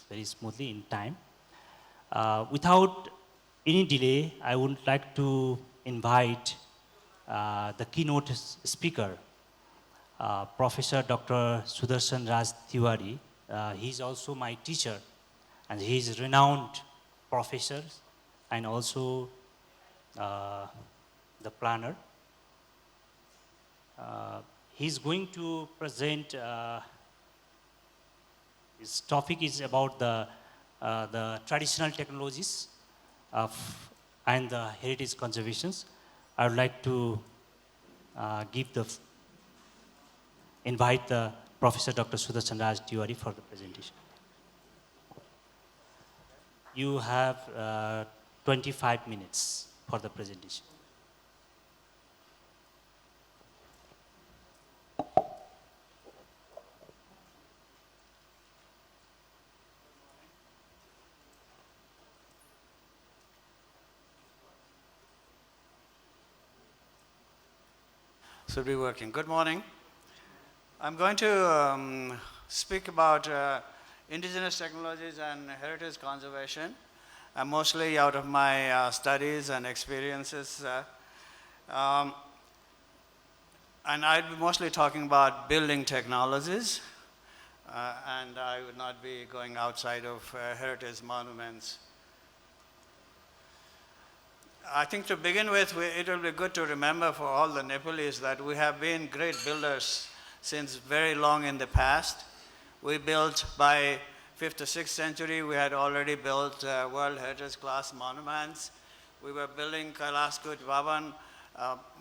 very smoothly in time. Without any delay, I would like to invite the keynote speaker, Professor Dr. Sudarshan Raj Tiwari. He's also my teacher, and he's a renowned professor and also the planner. He's going to present, his topic is about the traditional technologies and the heritage conservations. I would like to invite the Professor Dr. Sudarshan Raj Tiwari for the presentation. You have 25 minutes for the presentation. Should be working. Good morning. I'm going to speak about indigenous technologies and heritage conservation, mostly out of my studies and experiences. And I'd be mostly talking about building technologies, and I would not be going outside of heritage monuments. I think to begin with, it will be good to remember for all the Nepalese that we have been great builders since very long in the past. We built by 5th to 6th century, we had already built World Heritage class monuments. We were building Kailaskut Bhavan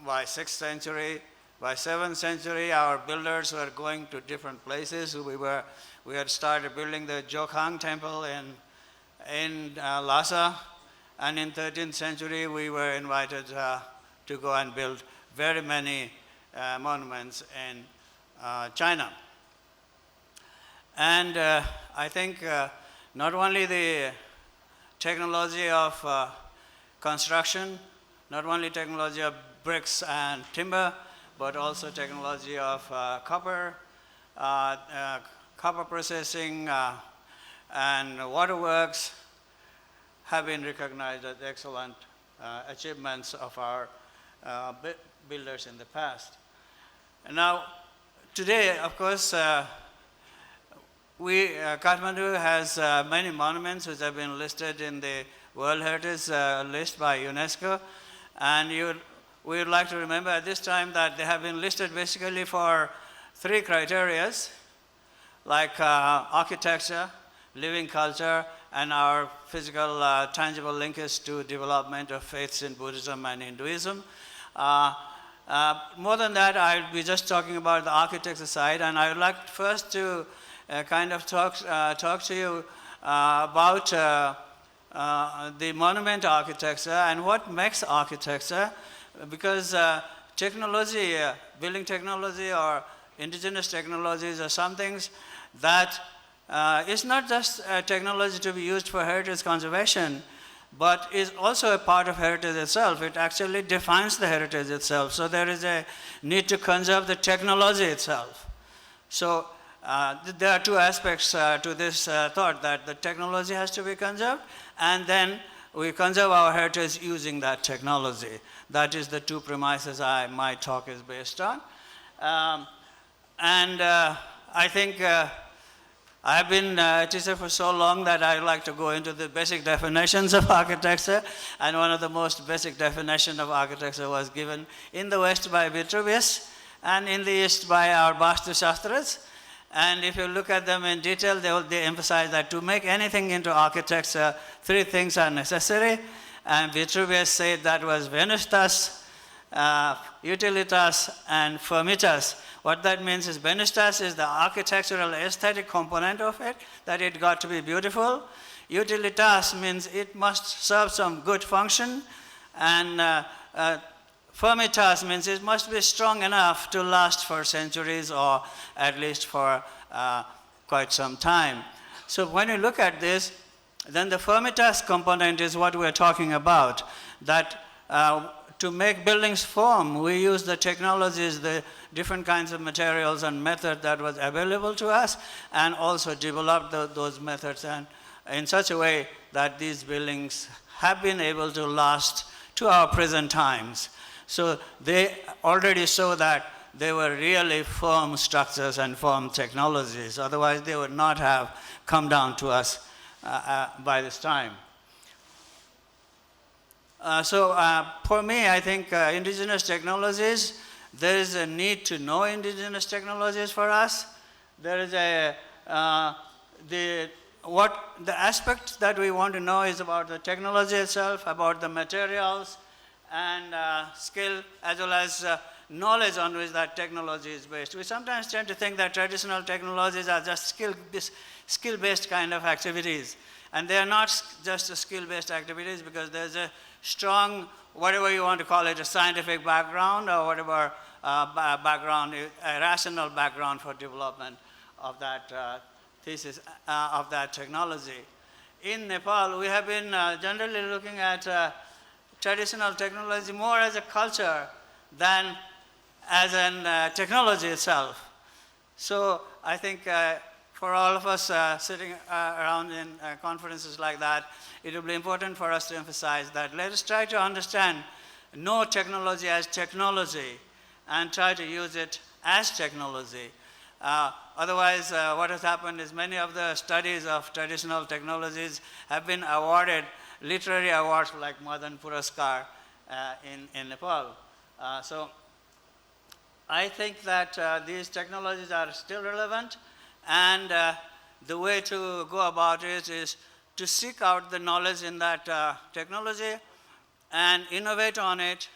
by 6th century. By 7th century, our builders were going to different places. We had started building the Jokhang temple in Lhasa. And in 13th century, we were invited to go and build very many monuments in China. And I think not only the technology of construction, not only technology of bricks and timber, but also technology of copper processing and waterworks, have been recognized as excellent achievements of our builders in the past. And now, today, of course, Kathmandu has many monuments which have been listed in the World Heritage list by UNESCO. And we would like to remember at this time that they have been listed basically for 3 criteria, like architecture, living culture, and our physical, tangible linkage to development of faiths in Buddhism and Hinduism. More than that, I'll be just talking about the architecture side, and I would like first to kind of talk to you about the monument architecture and what makes architecture, because technology, building technology or indigenous technologies are some things that it's not just technology to be used for heritage conservation, but is also a part of heritage itself. It actually defines the heritage itself. So there is a need to conserve the technology itself. So there are 2 aspects to this thought, that the technology has to be conserved, and then we conserve our heritage using that technology. That is the 2 premises my talk is based on. I think I have been a teacher for so long that I like to go into the basic definitions of architecture, and one of the most basic definitions of architecture was given in the West by Vitruvius and in the East by our Vastu Shastras. And if you look at them in detail, they emphasize that to make anything into architecture, 3 things are necessary. And Vitruvius said that was Venustas, Utilitas, and Firmitas. What that means is Venustas is the architectural aesthetic component of it, that it got to be beautiful. Utilitas means it must serve some good function. And Firmitas means it must be strong enough to last for centuries or at least for quite some time. So when you look at this, then the Firmitas component is what we're talking about, that to make buildings firm, we use the technologies, the different kinds of materials and methods that was available to us, and also developed those methods and in such a way that these buildings have been able to last to our present times. So they already show that they were really firm structures and firm technologies. Otherwise, they would not have come down to us by this time. For me, I think indigenous technologies, there is a need to know indigenous technologies for us. There is the aspect that we want to know is about the technology itself, about the materials and skill, as well as knowledge on which that technology is based. We sometimes tend to think that traditional technologies are just skill-based kind of activities. And they are not just skill-based activities, because there's a strong, whatever you want to call it, a scientific background or whatever background, a rational background for development of that thesis, of that technology. In Nepal, we have been generally looking at traditional technology more as a culture than as an technology itself. So I think for all of us sitting around in conferences like that, it will be important for us to emphasize that let us try to understand, know technology as technology, and try to use it as technology. Otherwise, what has happened is many of the studies of traditional technologies have been awarded literary awards like Madan Puraskar in Nepal. So I think that these technologies are still relevant, and the way to go about it is to seek out the knowledge in that technology and innovate on it.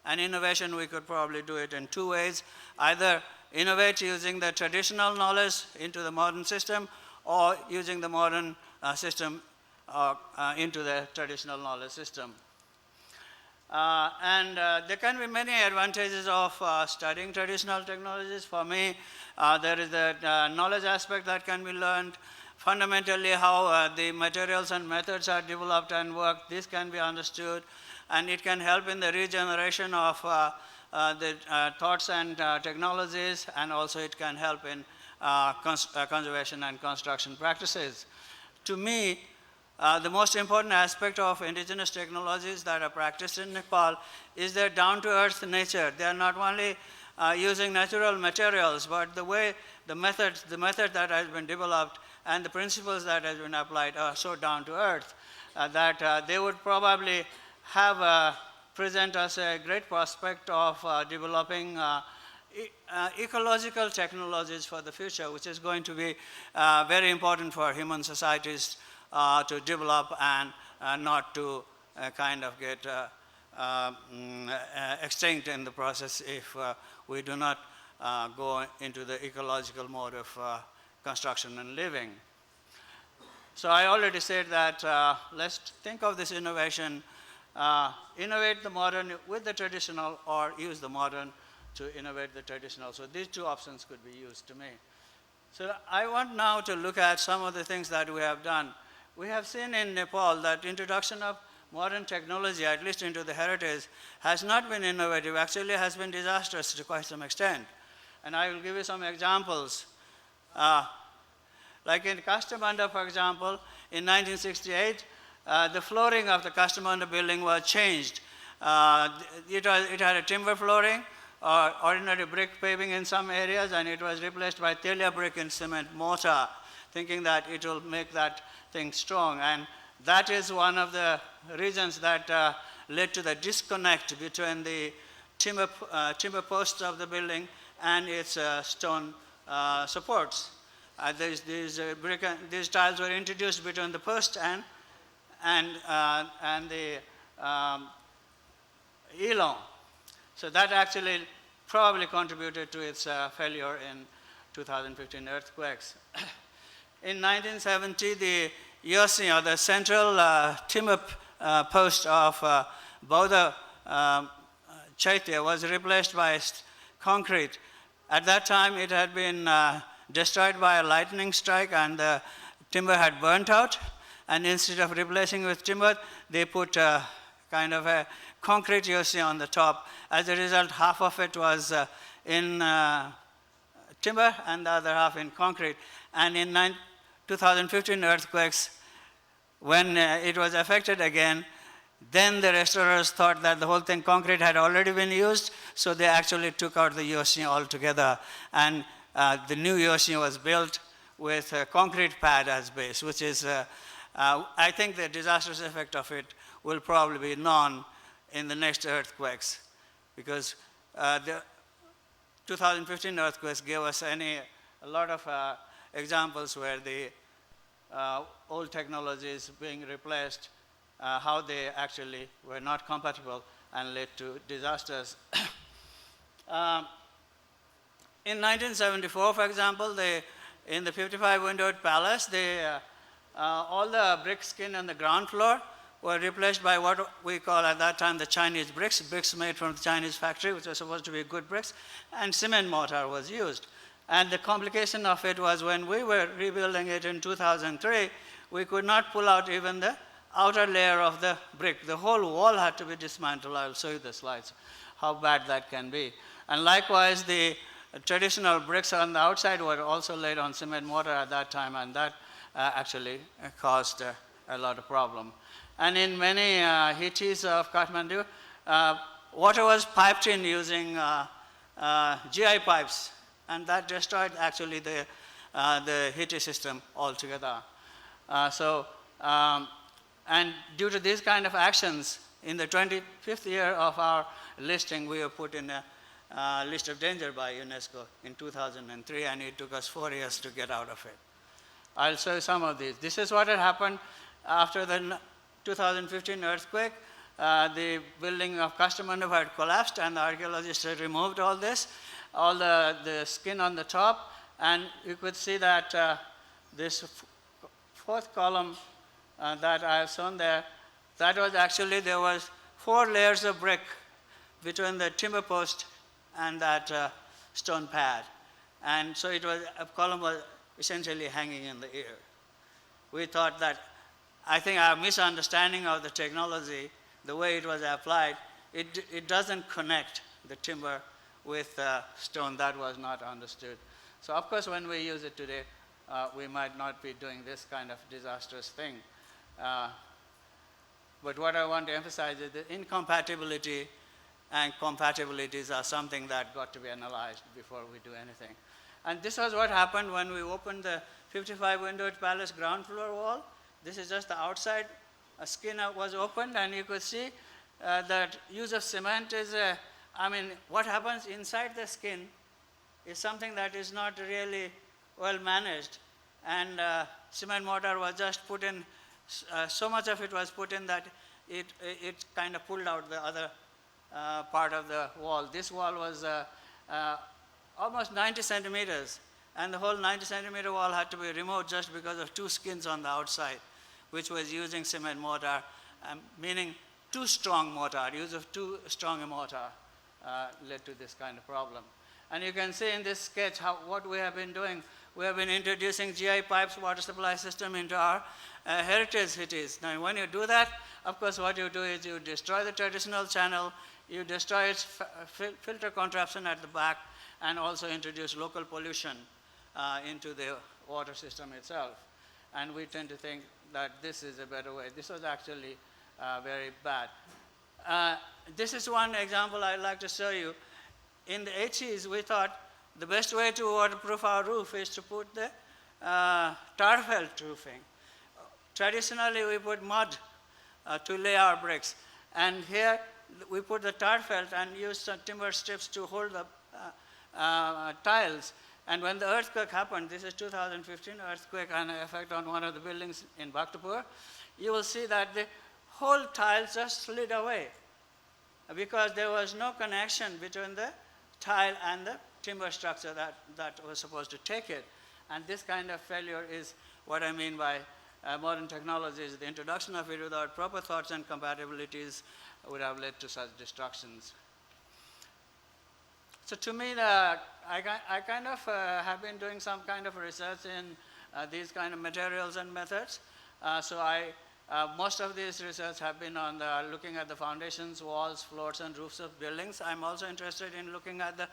And innovation, we could probably do it in two ways. Either innovate using the traditional knowledge into the modern system, or using the modern system into the traditional knowledge system. There can be many advantages of studying traditional technologies. For me, there is the knowledge aspect that can be learned. Fundamentally, how the materials and methods are developed and work, this can be understood, and it can help in the regeneration of the thoughts and technologies, and also it can help in conservation and construction practices. To me, the most important aspect of indigenous technologies that are practiced in Nepal is their down-to-earth nature. They are not only using natural materials, but the method that has been developed and the principles that has been applied are so down-to-earth that they would probably have present us a great prospect of developing ecological technologies for the future, which is going to be very important for human societies to develop and not to kind of get extinct in the process if we do not go into the ecological mode of construction and living. So I already said that let's think of this innovation, innovate the modern with the traditional, or use the modern to innovate the traditional. So these two options could be used to me. So I want now to look at some of the things that we have done. We have seen in Nepal that introduction of modern technology, at least into the heritage, has not been innovative, actually has been disastrous to quite some extent. And I will give you some examples. Like in Kastamanda, for example, in 1968, the flooring of the Kastamanda building was changed. It had a timber flooring, or ordinary brick paving in some areas, and it was replaced by Telia brick and cement mortar, thinking that it will make that thing strong. And that is one of the reasons that led to the disconnect between the timber posts of the building and its stone supports. These tiles were introduced between the post and the elong. So that actually probably contributed to its failure in 2015 earthquakes. In 1970, the Yosi, or the central timber post of Bodha Chaitya, was replaced by concrete. At that time, it had been destroyed by a lightning strike, and the timber had burnt out. And instead of replacing with timber, they put kind kind of a concrete USC on the top. As a result, half of it was in timber and the other half in concrete. And in 2015 earthquakes, when it was affected again, then the restorers thought that the whole thing, concrete, had already been used, so they actually took out the USC altogether. And the new USC was built with a concrete pad as base, which is, I think the disastrous effect of it will probably be none in the next earthquakes, because the 2015 earthquakes gave us a lot of examples where the old technologies being replaced, how they actually were not compatible and led to disasters. In 1974, for example, in the 55-windowed palace, all the brick skin on the ground floor were replaced by what we call at that time the Chinese bricks made from the Chinese factory, which were supposed to be good bricks, and cement mortar was used. And the complication of it was when we were rebuilding it in 2003, we could not pull out even the outer layer of the brick. The whole wall had to be dismantled. I'll show you the slides, how bad that can be. And likewise, the traditional bricks on the outside were also laid on cement mortar at that time, and that actually caused a lot of problem. And in many hittis of Kathmandu, water was piped in using GI pipes, and that destroyed actually the hitti system altogether. And due to these kind of actions, in the 25th year of our listing, we were put in a list of danger by UNESCO in 2003, and it took us 4 years to get out of it. I'll show you some of these. This is what had happened after the 2015 earthquake. The building of Kathmandu had collapsed, and the archaeologists had removed all this, all the skin on the top, and you could see that this fourth column that I have shown there, that was actually, there was 4 layers of brick between the timber post and that stone pad. And so a column was essentially hanging in the air. We thought that, I think our misunderstanding of the technology, the way it was applied, it doesn't connect the timber with stone. That was not understood. So of course, when we use it today, we might not be doing this kind of disastrous thing. But what I want to emphasize is that incompatibility and compatibilities are something that got to be analyzed before we do anything. And this was what happened when we opened the 55-windowed palace ground floor wall. This is just the outside skin was opened, and you could see that use of cement is, what happens inside the skin is something that is not really well managed. And cement mortar was just put in, so much of it was put in that it kind of pulled out the other part of the wall. This wall was almost 90 centimeters, and the whole 90 centimeter wall had to be removed just because of 2 skins on the outside, which was using cement mortar, meaning too strong mortar. Use of too strong a mortar led to this kind of problem. And you can see in this sketch what we have been doing. We have been introducing GI pipes water supply system into our heritage cities. Now, when you do that, of course, what you do is you destroy the traditional channel, you destroy its filter contraption at the back, and also introduce local pollution into the water system itself. And we tend to think that this is a better way. This was actually very bad. This is one example I'd like to show you. In the 80s, we thought the best way to waterproof our roof is to put the tar felt roofing. Traditionally, we put mud to lay our bricks. And here, we put the tar felt and used some timber strips to hold the tiles. And when the earthquake happened, this is 2015 earthquake and an effect on one of the buildings in Bhaktapur, you will see that the whole tiles just slid away because there was no connection between the tile and the timber structure that was supposed to take it. And this kind of failure is what I mean by modern technologies. The introduction of it without proper thoughts and compatibilities would have led to such destructions. So to me, I kind of have been doing some kind of research in these kind of materials and methods. So I Most of these research have been on looking at the foundations, walls, floors, and roofs of buildings. I'm also interested in looking at the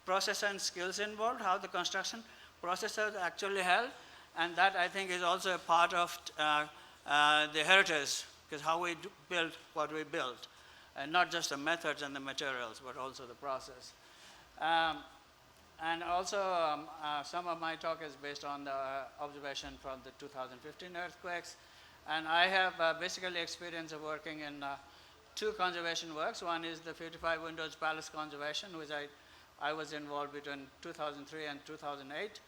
process and skills involved, how the construction processes actually held, and that I think is also a part of the heritage, because how we build what we built, and not just the methods and the materials, but also the process. And also, some of my talk is based on the observation from the 2015 earthquakes. And I have basically experience of working in two conservation works. One is the 55 Windows Palace Conservation, which I was involved between 2003 and 2008,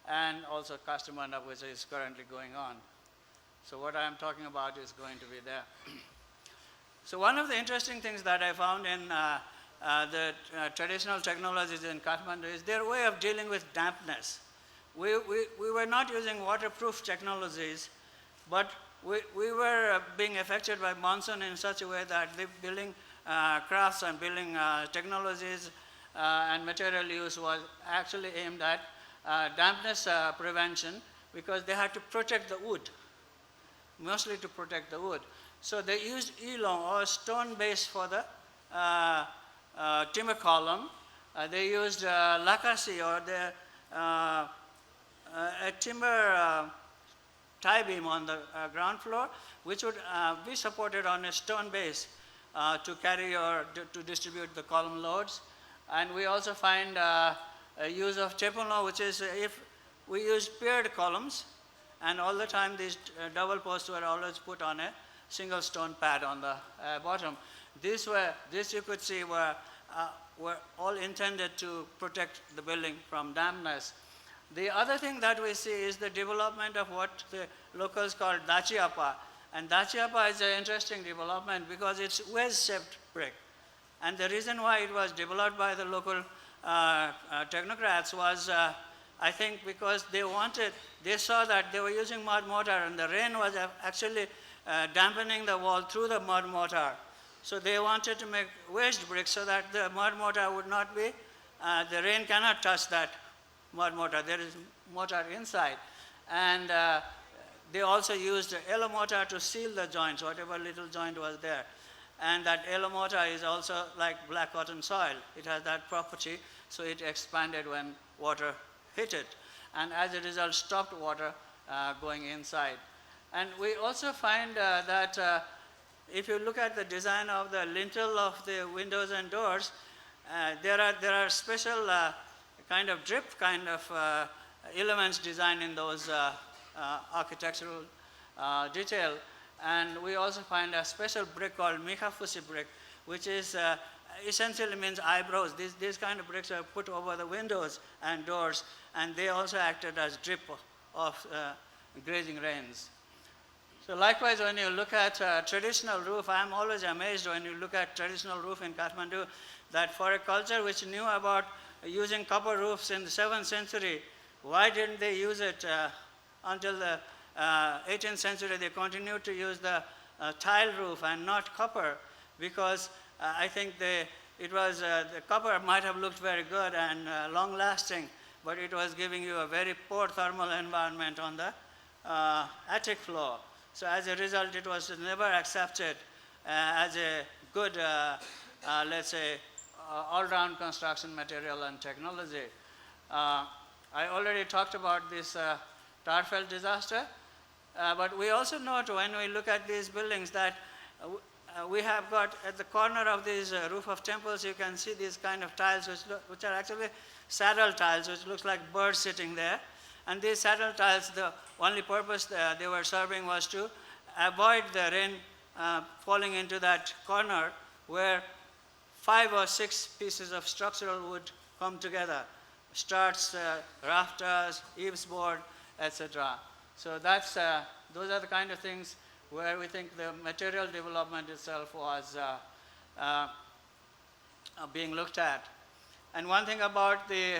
and also Kastamanda, which is currently going on. So what I'm talking about is going to be there. So one of the interesting things that I found in the traditional technologies in Kathmandu is their way of dealing with dampness. We were not using waterproof technologies, but we were being affected by monsoon in such a way that the building crafts and building technologies and material use was actually aimed at dampness prevention, because they had to protect the wood, mostly to protect the wood. So they used elong or stone base for the timber column. They used lakasi or a timber tie beam on the ground floor, which would be supported on a stone base to carry or to distribute the column loads. And we also find a use of tepuno, which is if we use paired columns, and all the time these double posts were always put on a single stone pad on the bottom. This you could see were all intended to protect the building from dampness. The other thing that we see is the development of what the locals call dachiapa. And dachiapa is an interesting development because it's wedge-shaped brick. And the reason why it was developed by the local technocrats was, I think, because they saw that they were using mud mortar and the rain was actually dampening the wall through the mud mortar. So they wanted to make wedged bricks so that the mud mortar would not be, the rain cannot touch that mud mortar. There is mortar inside. And they also used yellow mortar to seal the joints, whatever little joint was there. And that yellow mortar is also like black cotton soil. It has that property, so it expanded when water hit it. And as a result, stopped water going inside. And we also find that if you look at the design of the lintel of the windows and doors, there are special kind of drip kind of elements designed in those architectural detail. And we also find a special brick called Mikafusi brick, which is essentially means eyebrows. These kind of bricks are put over the windows and doors, and they also acted as drip of grazing rains. So likewise, when you look at traditional roof, I'm always amazed when you look at traditional roof in Kathmandu, that for a culture which knew about using copper roofs in the 7th century, why didn't they use it until the 18th century? They continued to use the tile roof and not copper, because I think the copper might have looked very good and long-lasting, but it was giving you a very poor thermal environment on the attic floor. So as a result, it was never accepted as a good, let's say, all-round construction material and technology. I already talked about this Tarfel disaster, but we also note when we look at these buildings that we have got at the corner of these roof of temples, you can see these kind of tiles which are actually saddle tiles, which looks like birds sitting there. And these saddle tiles, the only purpose they were serving was to avoid the rain falling into that corner where 5 or 6 pieces of structural wood come together, struts, rafters, eaves board, etc. So those are the kind of things where we think the material development itself was being looked at. And one thing about the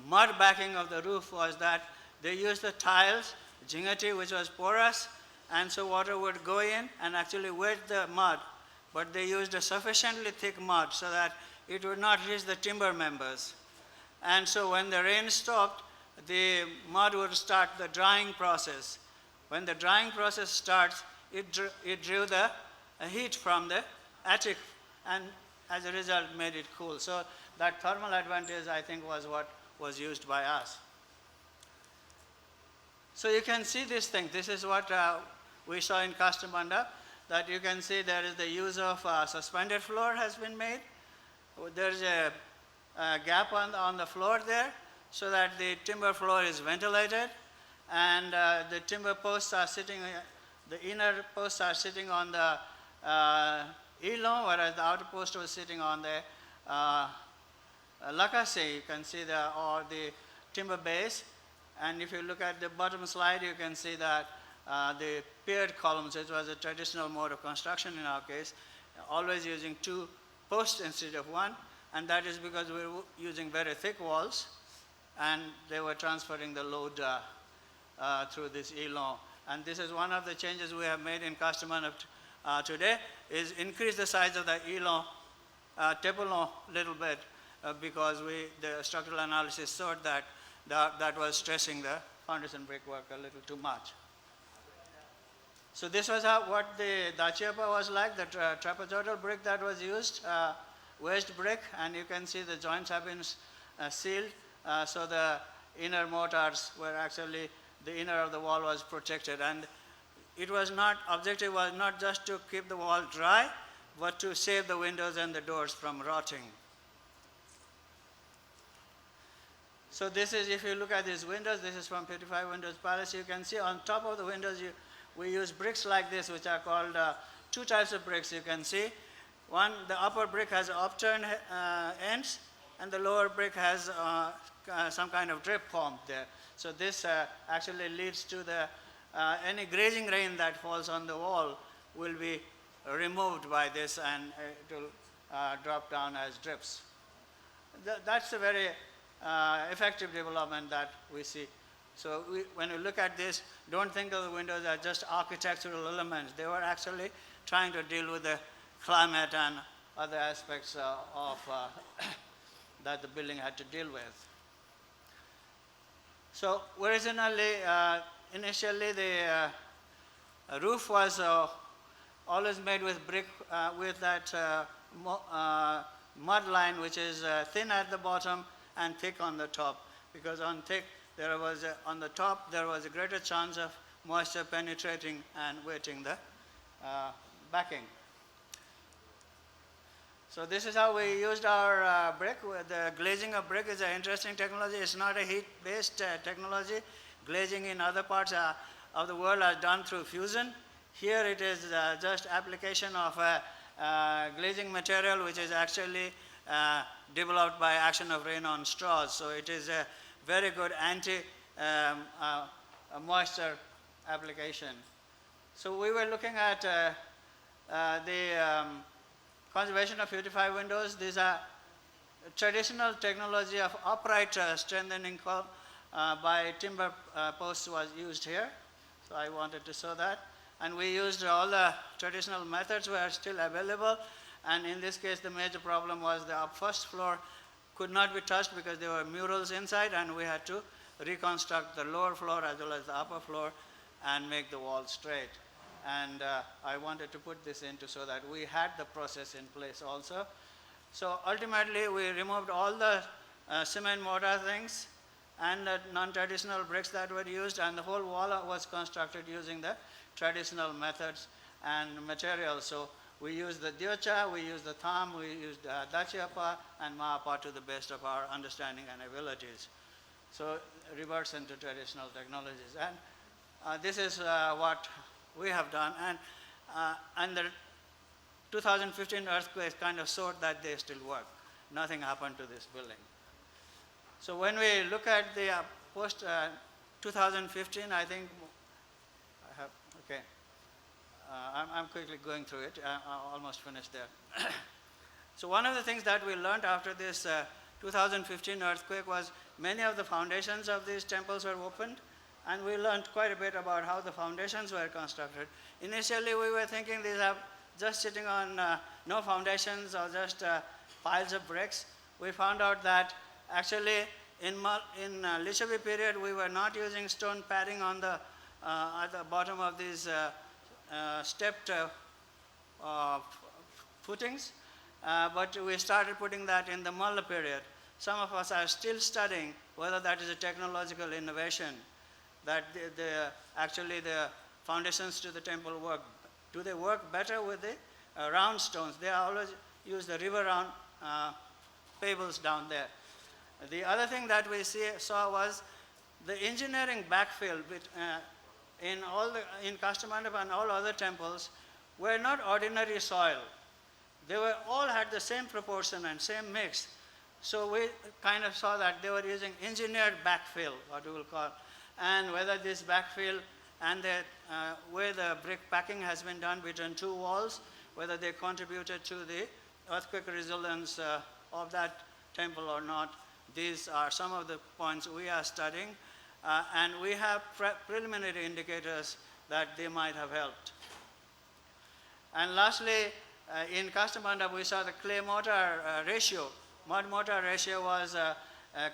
mud backing of the roof was that they used the tiles, jingati, which was porous, and so water would go in and actually wet the mud. But they used a sufficiently thick mud so that it would not reach the timber members. And so when the rain stopped, the mud would start the drying process. When the drying process starts, it drew the heat from the attic, and as a result made it cool. So that thermal advantage, I think, was what was used by us. So you can see this thing. This is what we saw in Kastamanda, that you can see there is the use of suspended floor has been made. There's a gap on the floor there so that the timber floor is ventilated, and the timber posts are sitting, the inner posts are sitting on the elon, whereas the outer post was sitting on the lakase. You can see the timber base. And if you look at the bottom slide, you can see that the paired columns, it was a traditional mode of construction in our case, always using 2 posts instead of 1, and that is because we were using very thick walls, and they were transferring the load through this elon. And this is one of the changes we have made in Kastamanda today, is increase the size of the elon, tepelon a little bit, because the structural analysis showed that that was stressing the foundation brickwork a little too much. So this was what the Dachiapa was like, the trapezoidal brick that was used, wedged brick, and you can see the joints have been sealed, so the inner mortars were actually, the inner of the wall was protected, and it was not, objective was not just to keep the wall dry, but to save the windows and the doors from rotting. So this is, if you look at these windows, this is from 55 Windows Palace. You can see on top of the windows, we use bricks like this, which are called 2 types of bricks. You can see one, the upper brick has upturned ends, and the lower brick has some kind of drip form there. So this actually leads to the any grazing rain that falls on the wall will be removed by this, and it will drop down as drips. That's a very effective development that we see. So when you look at this, don't think of the windows as just architectural elements. They were actually trying to deal with the climate and other aspects of that the building had to deal with. So originally, initially the roof was always made with brick with that mud line, which is thin at the bottom and thick on the top, because on thick there was on the top there was a greater chance of moisture penetrating and wetting the backing. So this is how we used our brick. The glazing of brick is an interesting technology. It's not a heat-based technology. Glazing in other parts of the world are done through fusion. Here it is just application of a glazing material which is actually developed by action of rain on straws. So it is a very good anti-moisture application. So we were looking at the conservation of 55 windows. These are traditional technology of upright strengthening by timber posts was used here. So I wanted to show that. And we used all the traditional methods were still available. And in this case, the major problem was the first floor could not be touched because there were murals inside, and we had to reconstruct the lower floor as well as the upper floor and make the wall straight. And I wanted to put this into so that we had the process in place also. So ultimately, we removed all the cement mortar things and the non-traditional bricks that were used, and the whole wall was constructed using the traditional methods and materials. So we used the diocha, we used the tham, we used dachiapa and mahapa to the best of our understanding and abilities. So reverse into traditional technologies. And this is what we have done. And the 2015 earthquake kind of showed that they still work. Nothing happened to this building. So when we look at the post 2015, I think I have, okay. I'm quickly going through it. I'm almost finished there. So one of the things that we learned after this 2015 earthquake was many of the foundations of these temples were opened, and we learned quite a bit about how the foundations were constructed. Initially, we were thinking these are just sitting on no foundations or just piles of bricks. We found out that actually in Licchavi period, we were not using stone padding on the at the bottom of these stepped footings, but we started putting that in the Mulla period. Some of us are still studying whether that is a technological innovation, that actually the foundations to the temple work. Do they work better with the round stones? They always use the river round pebbles down there. The other thing that we saw was the engineering backfill in Kastamandap and all other temples were not ordinary soil. They all had the same proportion and same mix. So we kind of saw that they were using engineered backfill, what we will call, and whether this backfill and the way the brick packing has been done between two walls, whether they contributed to the earthquake resilience of that temple or not. These are some of the points we are studying, and we have preliminary indicators that they might have helped. And lastly, in Kastamandap, we saw the clay mortar ratio. Mud mortar ratio was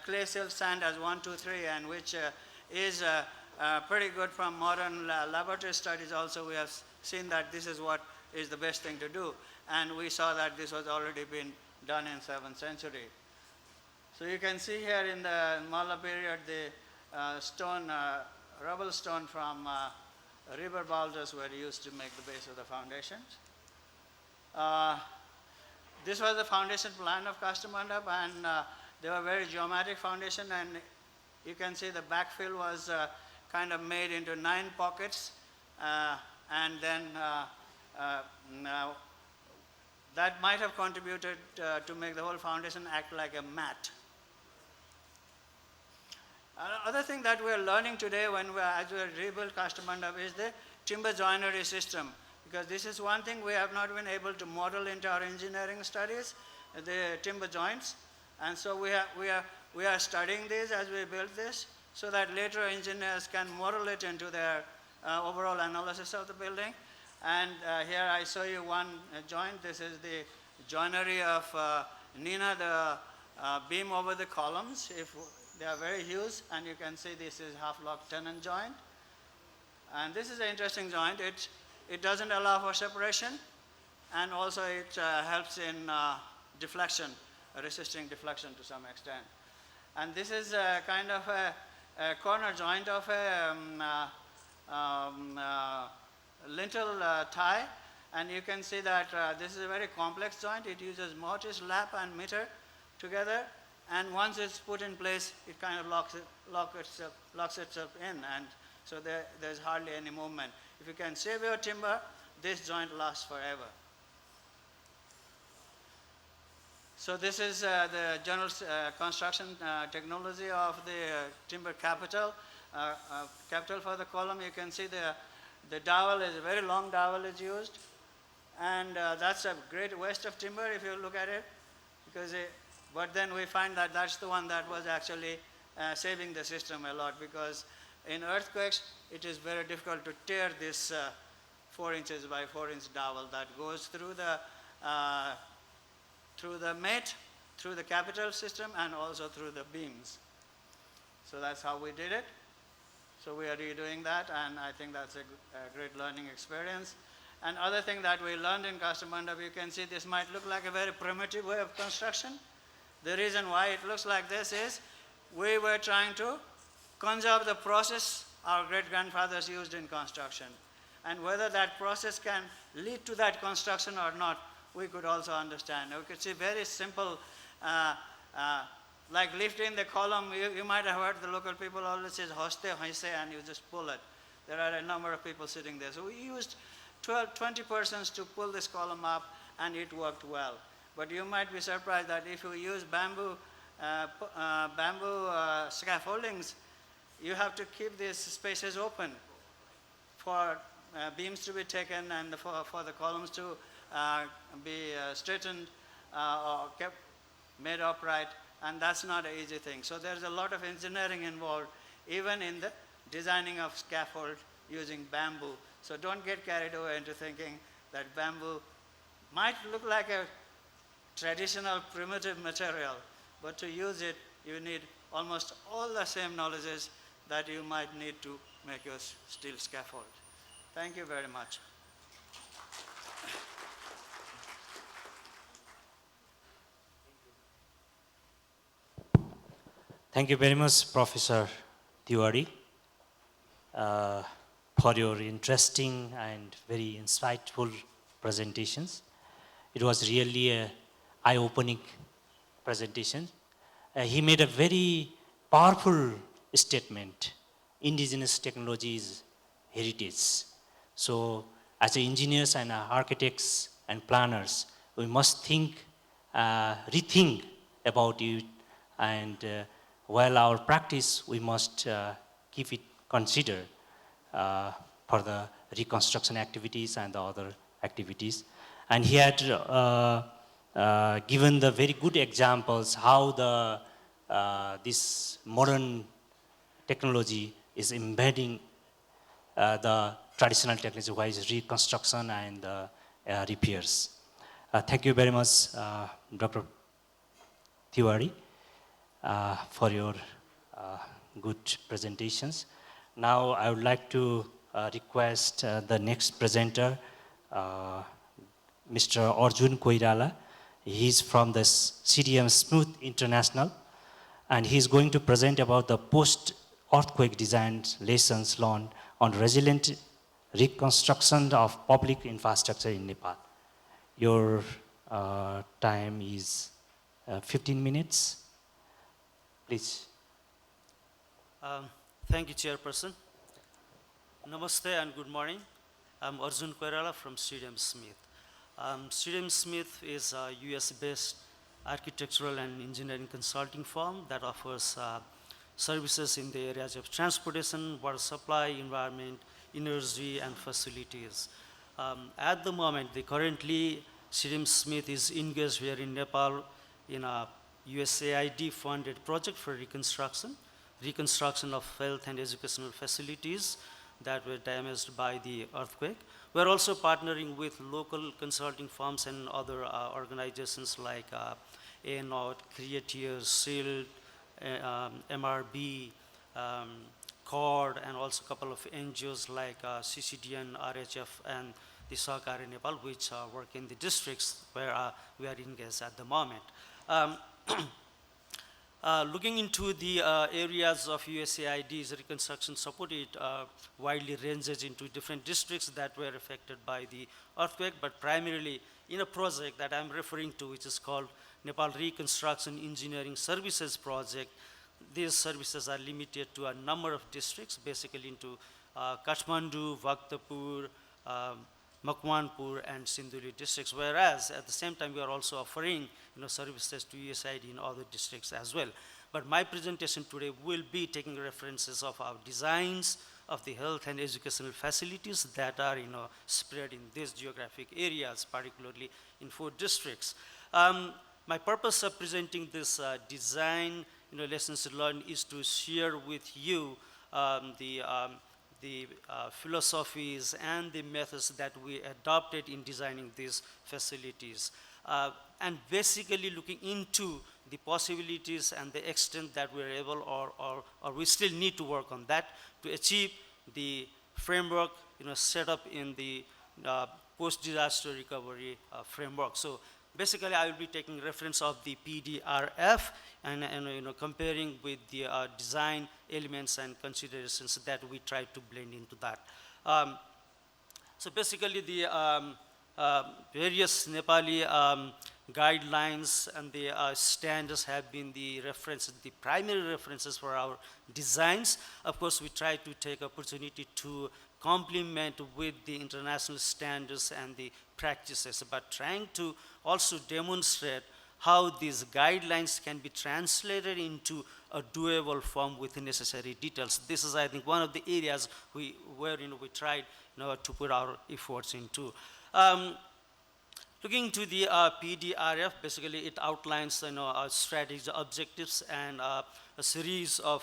clay, silt, sand as 1, 2, 3, and which is pretty good from modern laboratory studies. Also, we have seen that this is what is the best thing to do. And we saw that this was already been done in 7th century. So you can see here in the Malla period, the stone, rubble stone from river boulders were used to make the base of the foundations. This was the foundation plan of Kastamandap, and they were very geometric foundation, and you can see the backfill was kind of made into 9 pockets, and then that might have contributed to make the whole foundation act like a mat. Other thing that we are learning today as we rebuild Kastamandap is the timber joinery system, because this is one thing we have not been able to model into our engineering studies, the timber joints, and so we are studying this as we build this, so that later engineers can model it into their overall analysis of the building. And here I show you one joint. This is the joinery of Nina, the beam over the columns. They are very huge, and you can see this is half-lock tenon joint. And this is an interesting joint. It doesn't allow for separation, and also it helps in deflection, resisting deflection to some extent. And this is kind of a corner joint of a lintel tie, and you can see that this is a very complex joint. It uses mortise, lap, and meter together, and once it's put in place, it kind of locks itself in, and so there's hardly any movement. If you can save your timber, this joint lasts forever. So this is the general construction technology of the timber capital. Capital for the column, you can see the dowel is a very long dowel is used, and that's a great waste of timber if you look at it, because but then we find that that's the one that was actually saving the system a lot, because in earthquakes it is very difficult to tear this 4 inches by 4 inch dowel that goes through the mate, through the capital system, and also through the beams. So that's how we did it. So we are redoing that, and I think that's a great learning experience. And other thing that we learned in Kastamandap, you can see this might look like a very primitive way of construction. The reason why it looks like this is we were trying to conserve the process our great-grandfathers used in construction. And whether that process can lead to that construction or not, we could also understand. We could see very simple, like lifting the column. You might have heard the local people always say, hoste, hoise, and you just pull it. There are a number of people sitting there. So we used 20 persons to pull this column up, and it worked well. But you might be surprised that if you use bamboo scaffoldings, you have to keep these spaces open for beams to be taken and for the columns to be straightened or kept made upright, and that's not an easy thing. So there's a lot of engineering involved, even in the designing of scaffold using bamboo. So don't get carried away into thinking that bamboo might look like a traditional primitive material, but to use it, you need almost all the same knowledges that you might need to make your steel scaffold. Thank you very much. Thank you very much, Professor Tiwari, for your interesting and very insightful presentations. It was really a eye-opening presentation. He made a very powerful statement. Indigenous technology is heritage. So as engineers and architects and planners, we must think, rethink about it, and while our practice, we must keep it considered for the reconstruction activities and the other activities. And he had given the very good examples how the this modern technology is embedding the traditional technology, which is reconstruction and repairs. Thank you very much, Dr. Tiwari, for your good presentations. Now I would like to request the next presenter, Mr. Arjun Koirala. He's from the CDM Smooth International, and he's going to present about the post-earthquake design lessons learned on resilient reconstruction of public infrastructure in Nepal. Your time is 15 minutes. Please. Thank you, Chairperson. Namaste and good morning. I'm Arjun Koirala from CDM Smith. CDM Smith is a US-based architectural and engineering consulting firm that offers services in the areas of transportation, water supply, environment, energy, and facilities. At the moment, currently, CDM Smith is engaged here in Nepal in a USAID funded project for reconstruction of health and educational facilities that were damaged by the earthquake. We're also partnering with local consulting firms and other organizations like ANOT, Creatiers, SILD, MRB, CORD, and also a couple of NGOs like CCDN, RHF, and the Sahakari Nepal, which work in the districts where we are engaged at the moment. Looking into the areas of USAID's reconstruction support, it widely ranges into different districts that were affected by the earthquake, but primarily in a project that I'm referring to, which is called Nepal Reconstruction Engineering Services Project. These services are limited to a number of districts, basically into Kathmandu, Bhaktapur, Makwanpur, and Sindhuli districts, whereas at the same time we are also offering services to USAID in other districts as well. But my presentation today will be taking references of our designs of the health and educational facilities that are spread in these geographic areas, particularly in 4 districts. My purpose of presenting this design lessons learned is to share with you the philosophies and the methods that we adopted in designing these facilities. And basically looking into the possibilities and the extent that we're able or we still need to work on that to achieve the framework set up in the post-disaster recovery framework. So basically I will be taking reference of the PDRF and comparing with the design elements and considerations that we try to blend into that. So basically the various Nepali guidelines and the standards have been the primary references for our designs. Of course, we try to take opportunity to complement with the international standards and the practices, but trying to also demonstrate how these guidelines can be translated into a doable form with the necessary details. This is, I think, one of the areas where we tried to put our efforts into. Looking to the PDRF, basically it outlines our strategies, objectives, and a series of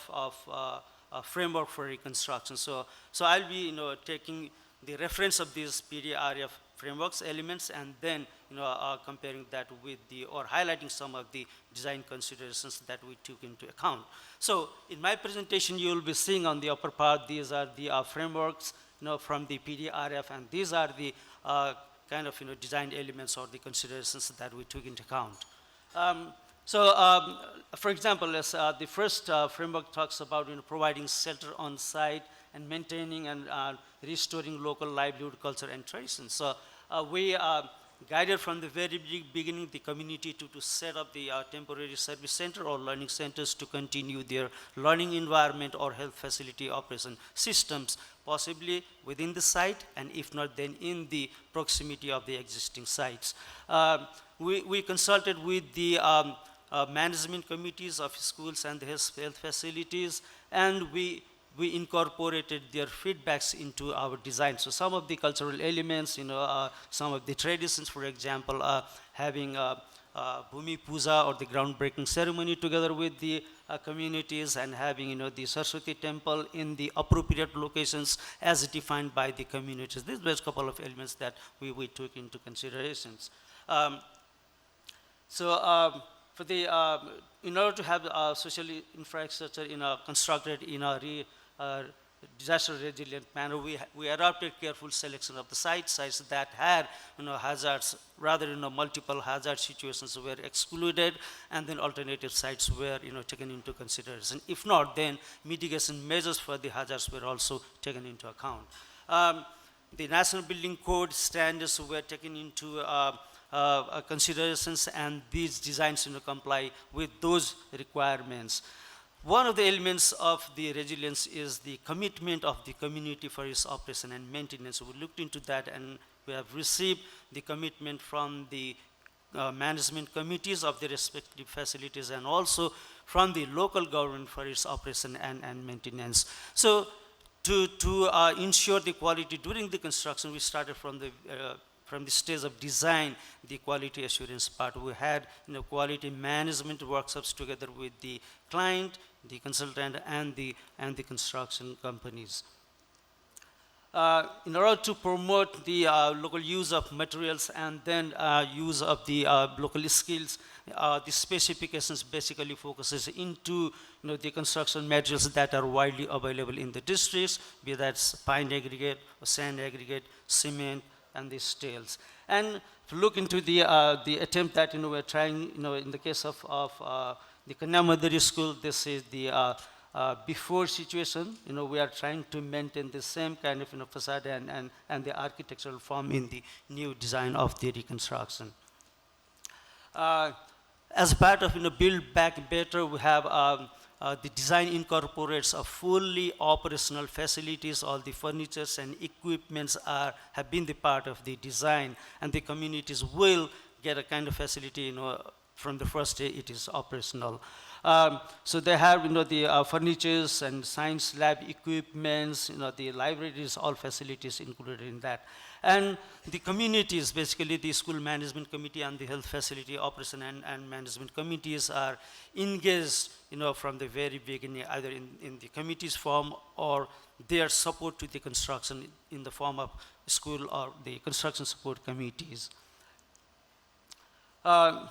framework for reconstruction. So I'll be taking the reference of these PDRF frameworks elements and then comparing that with or highlighting some of the design considerations that we took into account. So in my presentation you will be seeing on the upper part, these are the frameworks from the PDRF, and these are the kind of design elements or the considerations that we took into account. So, for example, as the first framework talks about providing shelter on site and maintaining and restoring local livelihood, culture, and traditions. So, we guided from the very beginning the community to set up the temporary service center or learning centers to continue their learning environment or health facility operation systems, possibly within the site, and if not, then in the proximity of the existing sites. We consulted with the management committees of schools and the health facilities, and we incorporated their feedbacks into our design. So some of the cultural elements, some of the traditions, for example, having Bhumi Puja or the groundbreaking ceremony together with the communities, and having the Saraswati temple in the appropriate locations as defined by the communities. These were a couple of elements that we took into considerations. For the in order to have social infrastructure constructed in a disaster resilient manner, we adopted careful selection of the sites that had hazards, rather multiple hazard situations were excluded, and then alternative sites were taken into consideration. If not, then mitigation measures for the hazards were also taken into account. The National Building Code standards were taken into considerations, and these designs comply with those requirements. One of the elements of the resilience is the commitment of the community for its operation and maintenance. We looked into that, and we have received the commitment from the management committees of the respective facilities, and also from the local government for its operation and maintenance. So to ensure the quality during the construction, we started from the stage of design, the quality assurance part. We had quality management workshops together with the client, the consultant, and the construction companies. In order to promote the local use of materials and then use of the local skills, the specifications basically focuses into the construction materials that are widely available in the districts, be that pine aggregate or sand aggregate, cement, and the steels. And to look into the attempt that we're trying, in the case of the Kanyamadari school, this is the before situation. We are trying to maintain the same kind of facade and the architectural form in the new design of the reconstruction. As part of Build Back Better, we have the design incorporates a fully operational facilities. All the furnitures and equipments have been the part of the design, and the communities will get a kind of facility from the first day it is operational. So they have the furnitures and science lab equipments, the libraries, all facilities included in that. And the communities, basically the school management committee and the health facility operation and management committees are engaged from the very beginning, either in the committee's form or their support to the construction in the form of school or the construction support committees. Our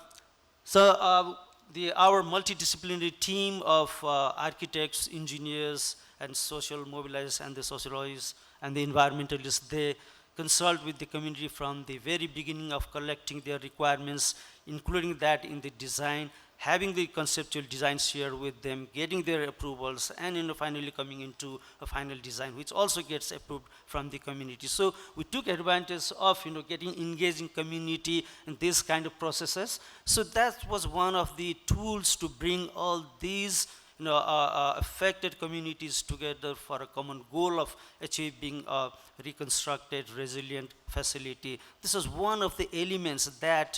multidisciplinary team of architects, engineers, and social mobilizers, and the sociologists and the environmentalists, they consult with the community from the very beginning of collecting their requirements, including that in the design, having the conceptual design shared with them, getting their approvals, and finally coming into a final design, which also gets approved from the community. So we took advantage of getting engaging community in this kind of processes. So that was one of the tools to bring all these affected communities together for a common goal of achieving a reconstructed, resilient facility. This is one of the elements that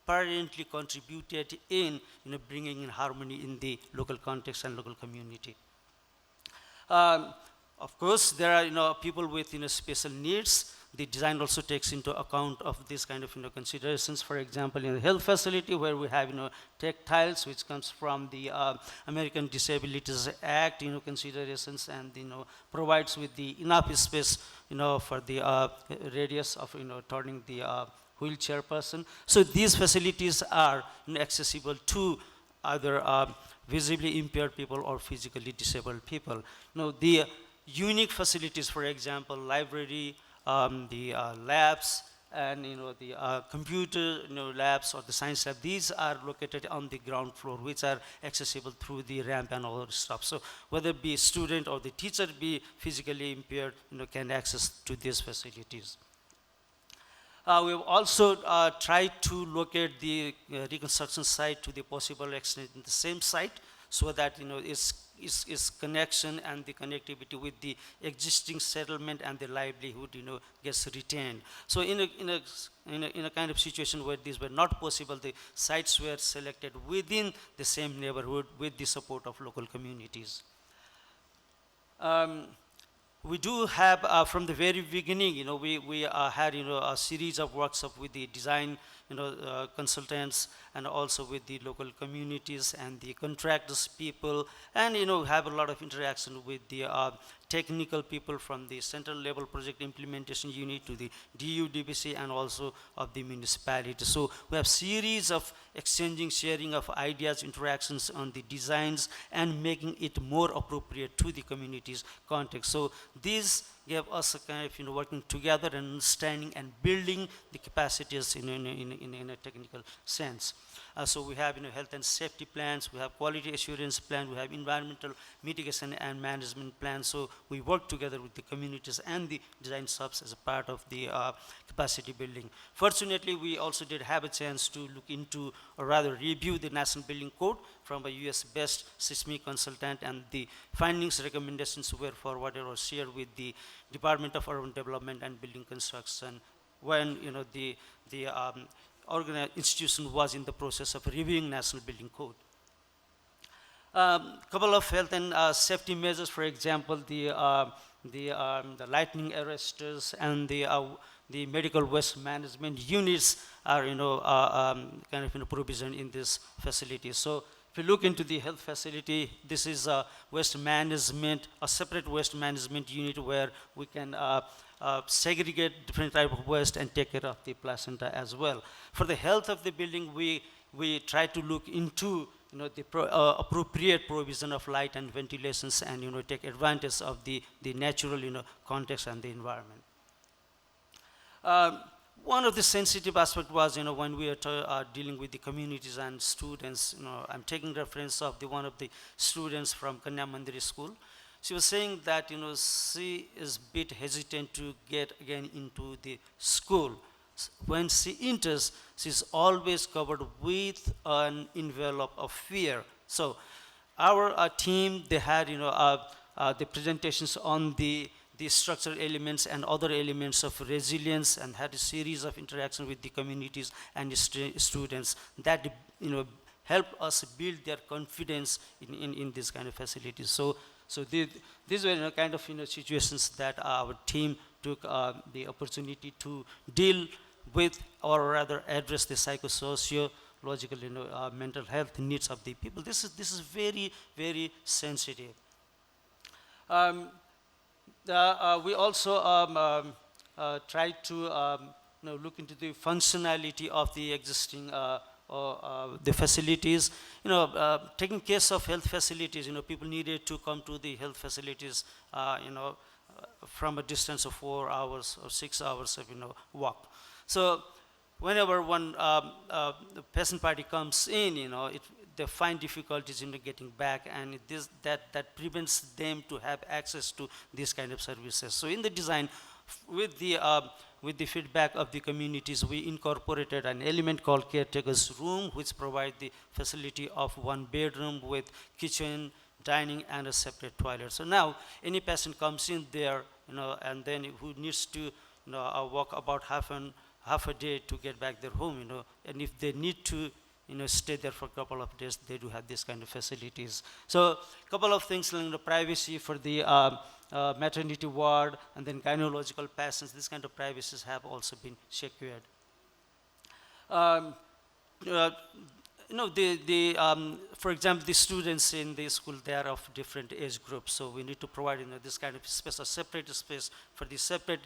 apparently contributed in bringing in harmony in the local context and local community. Of course, there are people with special needs. The design also takes into account of this kind of considerations. For example, in the health facility, where we have tactiles, which comes from the American Disabilities Act considerations, and provides with the enough space for the radius of turning the wheelchair person. So these facilities are accessible to either visibly impaired people or physically disabled people. The unique facilities, for example, library, the labs, and the computer labs or the science lab, these are located on the ground floor, which are accessible through the ramp and all other stuff. So whether it be a student or the teacher be physically impaired, can access to these facilities. We have also tried to locate the reconstruction site to the possible extent in the same site, so that its connection and the connectivity with the existing settlement and the livelihood gets retained. So in a kind of situation where these were not possible, the sites were selected within the same neighborhood with the support of local communities. We do have, from the very beginning, we had, a series of workshops with the design, consultants, and also with the local communities and the contractors people, and, have a lot of interaction with the technical people from the central level project implementation unit to the DU, DBC, and also of the municipality. So we have series of exchanging, sharing of ideas, interactions on the designs, and making it more appropriate to the community's context. So these gave us a kind of working together and understanding and building the capacities in a technical sense. So we have health and safety plans, we have quality assurance plan, we have environmental mitigation and management plans. So we work together with the communities and the design subs as a part of the capacity building. Fortunately, we also did have a chance to look into, or rather review, the National Building Code from a US-based seismic consultant, and the findings, recommendations were forwarded or shared with the Department of Urban Development and Building Construction when the institution was in the process of reviewing National Building Code. Couple of health and safety measures, for example, the lightning arresters and the medical waste management units are kind of provision in this facility. So if you look into the health facility, this is a waste management, a separate waste management unit where we can segregate different type of waste and take care of the placenta as well. For the health of the building, we try to look into the appropriate provision of light and ventilations, and take advantage of the natural context and the environment. One of the sensitive aspects was, when we are dealing with the communities and students, I'm taking reference of one of the students from Kanya Mandiri school. She was saying that, she is a bit hesitant to get again into the school. When she enters, she's always covered with an envelope of fear. So our team, they had, the presentations on the structural elements and other elements of resilience, and had a series of interactions with the communities and the students that help us build their confidence in this kind of facilities. So these were kind of situations that our team took the opportunity to deal with, or rather address, the psychosociological mental health needs of the people. This is very, very sensitive. We also tried to look into the functionality of the existing the facilities. Taking case of health facilities, people needed to come to the health facilities, from a distance of 4 hours or 6 hours of walk. So whenever one the patient party comes in, they find difficulties in getting back, and that prevents them to have access to these kind of services. So in the design, with the feedback of the communities, we incorporated an element called caretaker's room, which provide the facility of 1 bedroom with kitchen, dining, and a separate toilet. So now any patient comes in there, and then who needs to walk about half a day to get back their home, and if they need to stay there for a couple of days, they do have this kind of facilities. So a couple of things, privacy for the maternity ward, and then gynecological patients, this kind of privacies have also been secured. For example, the students in the school, they are of different age groups, so we need to provide this kind of space, a separate space for the separate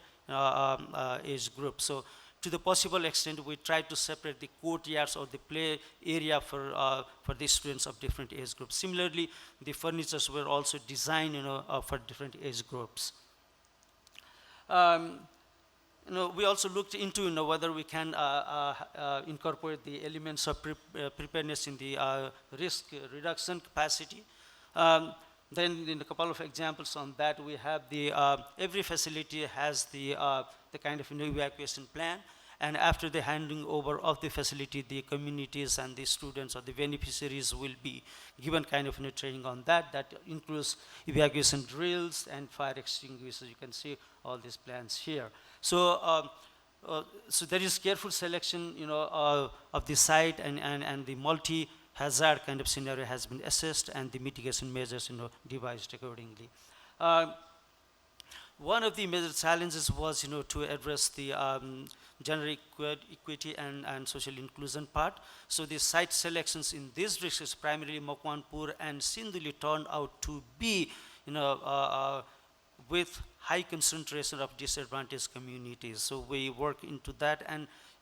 age group. So to the possible extent, we try to separate the courtyards or the play area for the students of different age groups. Similarly, the furnitures were also designed for different age groups. we also looked into whether we can incorporate the elements of preparedness in the risk reduction capacity. Then in a couple of examples on that, we have the every facility has the kind of evacuation plan, and after the handing over of the facility, the communities and the students or the beneficiaries will be given kind of training on that. That includes evacuation drills and fire extinguishers. You can see all these plans here. So, so there is careful selection, of the site, and the multi-hazard kind of scenario has been assessed, and the mitigation measures, devised accordingly. One of the major challenges was, to address the gender equity and social inclusion part. So the site selections in these districts, primarily Makwanpur and Sinduli, turned out to be, with high concentration of disadvantaged communities. So we work into that,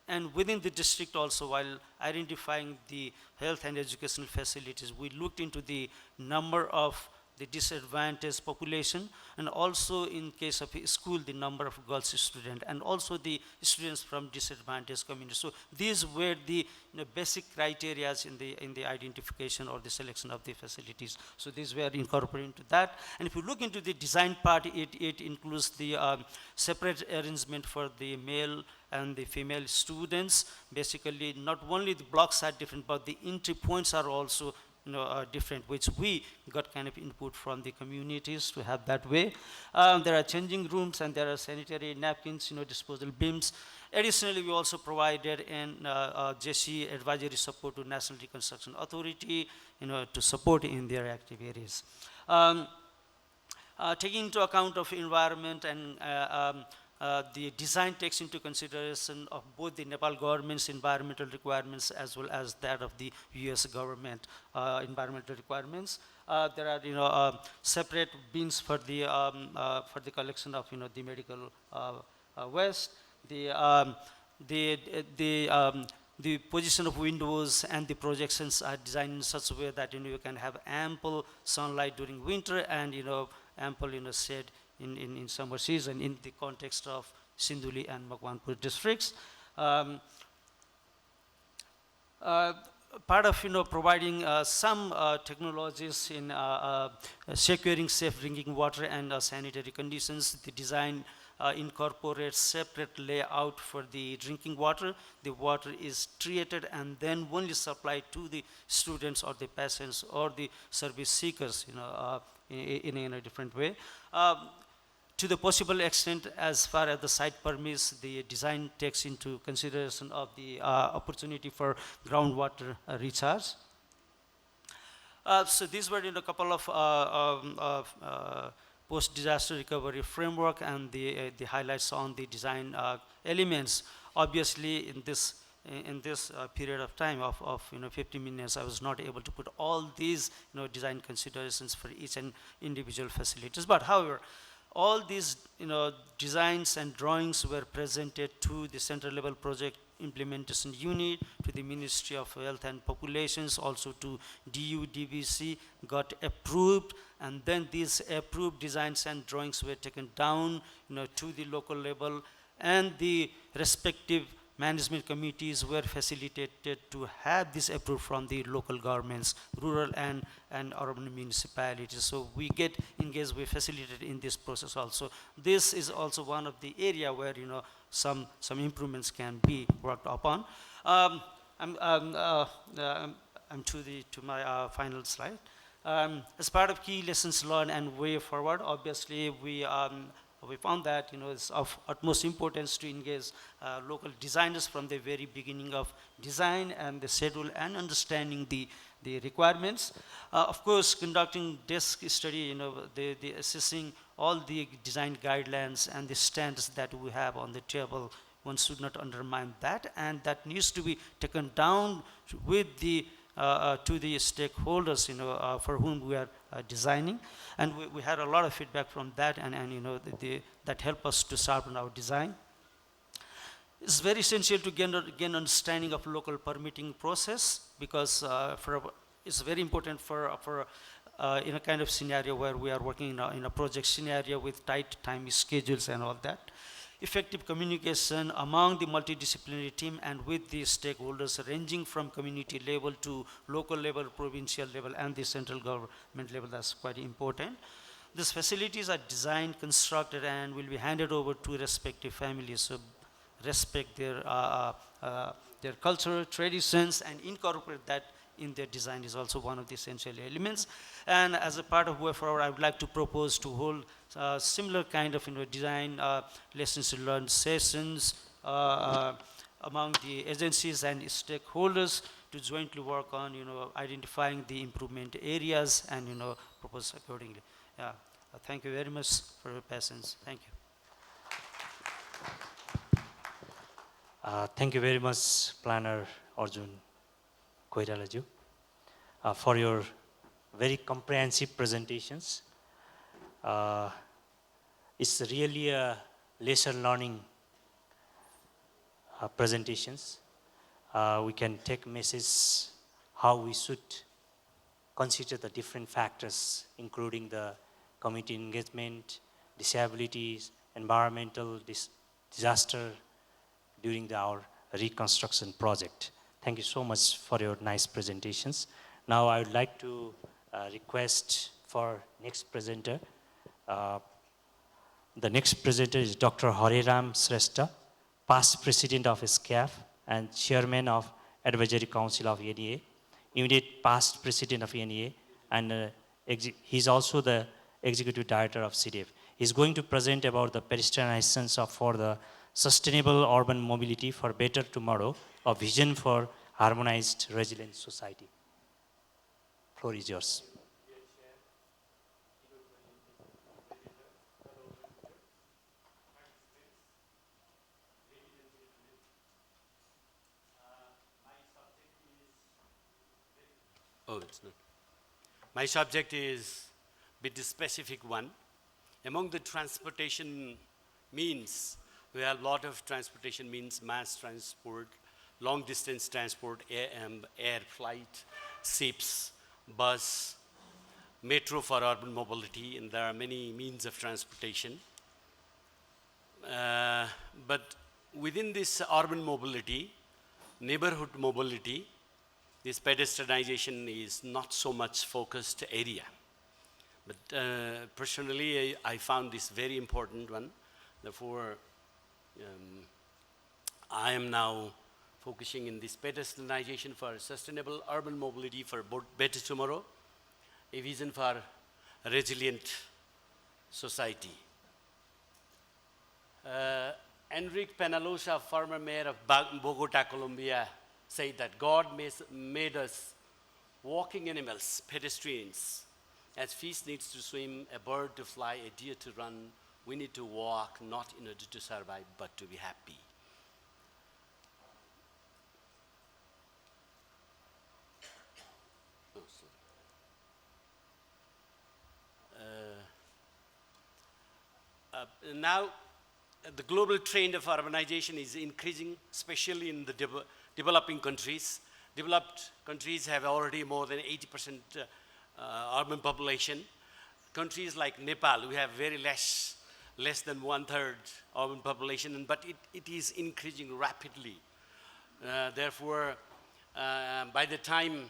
and within the district also, while identifying the health and educational facilities, we looked into the number of the disadvantaged population, and also in case of a school, the number of girls students, and also the students from disadvantaged communities. So these were the basic criteria in the identification or the selection of the facilities. So these were incorporated into that. And if you look into the design part, it includes the separate arrangement for the male and the female students. Basically, not only the blocks are different, but the entry points are also different, which we got kind of input from the communities to have that way. There are changing rooms, and there are sanitary napkins, disposal bins. Additionally, we also provided an JC advisory support to National Reconstruction Authority, to support in their activities. Taking into account of environment and the design takes into consideration of both the Nepal government's environmental requirements as well as that of the US government environmental requirements. There are separate bins for the collection of the medical waste. The position of windows and the projections are designed in such a way that you can have ample sunlight during winter and ample shade in summer season in the context of Sinduli and Makwanpur districts. Part of providing some technologies in securing safe drinking water and sanitary conditions, the design incorporates separate layout for the drinking water. The water is treated and then only supplied to the students or the patients or the service seekers in a different way. To the possible extent, as far as the site permits, the design takes into consideration of the opportunity for groundwater recharge. So these were a couple of post-disaster recovery framework and the highlights on the design elements. Obviously, in this period of time of 50 minutes, I was not able to put all these design considerations for each and individual facilities. But however, all these designs and drawings were presented to the Central Level Project Implementation Unit, to the Ministry of Health and Populations, also to DU-DVC, got approved, and then these approved designs and drawings were taken down to the local level, and the respective management committees were facilitated to have this approved from the local governments, rural and urban municipalities. So we get engaged, we facilitated in this process also. This is also one of the area where some improvements can be worked upon. I'm to my final slide. As part of key lessons learned and way forward, obviously we found that it's of utmost importance to engage local designers from the very beginning of design and the schedule and understanding the requirements. Of course, conducting desk study, the assessing all the design guidelines and the standards that we have on the table. One should not undermine that, and that needs to be taken down with the to the stakeholders, for whom we are designing, and we had a lot of feedback from that, and that helped us to sharpen our design. It's very essential to gain understanding of local permitting process, because it's very important for in a kind of scenario where we are working in a project scenario with tight time schedules and all that. effective communication among the multidisciplinary team and with the stakeholders ranging from community level to local level, provincial level, and the central government level. That's quite important. These facilities are designed, constructed, and will be handed over to respective families. So respect their culture, traditions, and incorporate that in their design is also one of the essential elements. And as a part of way forward, I would like to propose to hold similar kind of design lessons learned sessions among the agencies and stakeholders to jointly work on identifying the improvement areas and propose accordingly. Yeah. Thank you very much for your patience. Thank you. Thank you very much, Planner Arjun Koiralaju, for your very comprehensive presentations. It's really a lesson learning presentations. We can take message how we should consider the different factors, including the community engagement, disabilities, environmental disaster during our reconstruction project. Thank you so much for your nice presentations. Now I would like to request for next presenter. The next presenter is Dr. Hariram Srestha, past president of SCAF and chairman of Advisory Council of NEA, immediate past president of NEA, and he's also the executive director of CDF. He's going to present about the pedestrianizations for the sustainable urban mobility for better tomorrow, a vision for harmonized resilient society. Floor is yours. Oh, it's not. My subject is a bit specific one. Among the transportation means, we have a lot of transportation means: mass transport, long distance transport, air flight, ships, bus, metro for urban mobility, and there are many means of transportation. But within this urban mobility, neighborhood mobility, this pedestrianization is not so much focused area. But personally, I found this very important one. Therefore, I am now focusing in this pedestrianization for sustainable urban mobility for better tomorrow, a vision for a resilient society. Enrique Peñalosa, former mayor of Bogota, Colombia, said that God made us walking animals, pedestrians. As fish needs to swim, a bird to fly, a deer to run, we need to walk, not in order to survive, but to be happy. Oh, sorry. Now, the global trend of urbanization is increasing, especially in the developing countries. Developed countries have already more than 80% urban population. Countries like Nepal, we have very less than 1/3 urban population, but it is increasing rapidly. Therefore, by the time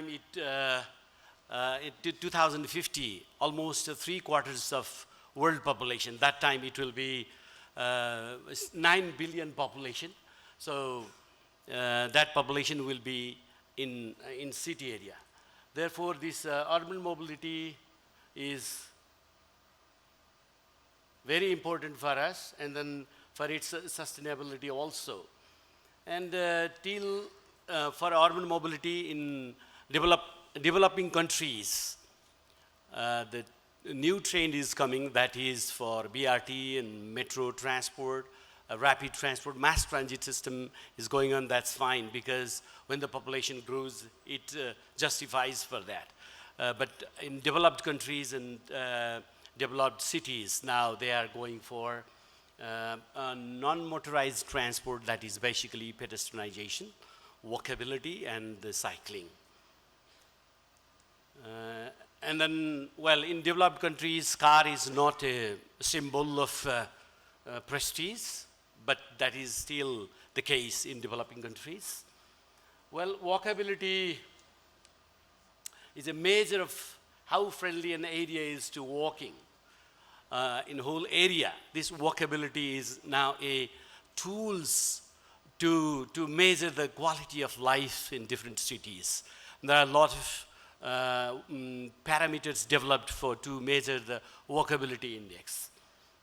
it 2050, almost 3/4 of world population. That time it will be 9 billion population. So that population will be in city area. Therefore, this urban mobility is very important for us, and then for its sustainability also. And for urban mobility in developing countries, the new trend is coming, that is for BRT and metro transport, rapid transport, mass transit system is going on. That's fine, because when the population grows, it justifies for that. But in developed countries and developed cities, now they are going for non-motorized transport, that is basically pedestrianization, walkability, and the cycling. And then, well, in developed countries, car is not a symbol of prestige, but that is still the case in developing countries. Well, walkability is a measure of how friendly an area is to walking. In whole area, this walkability is now a tools to measure the quality of life in different cities. There are a lot of parameters developed to measure the walkability index.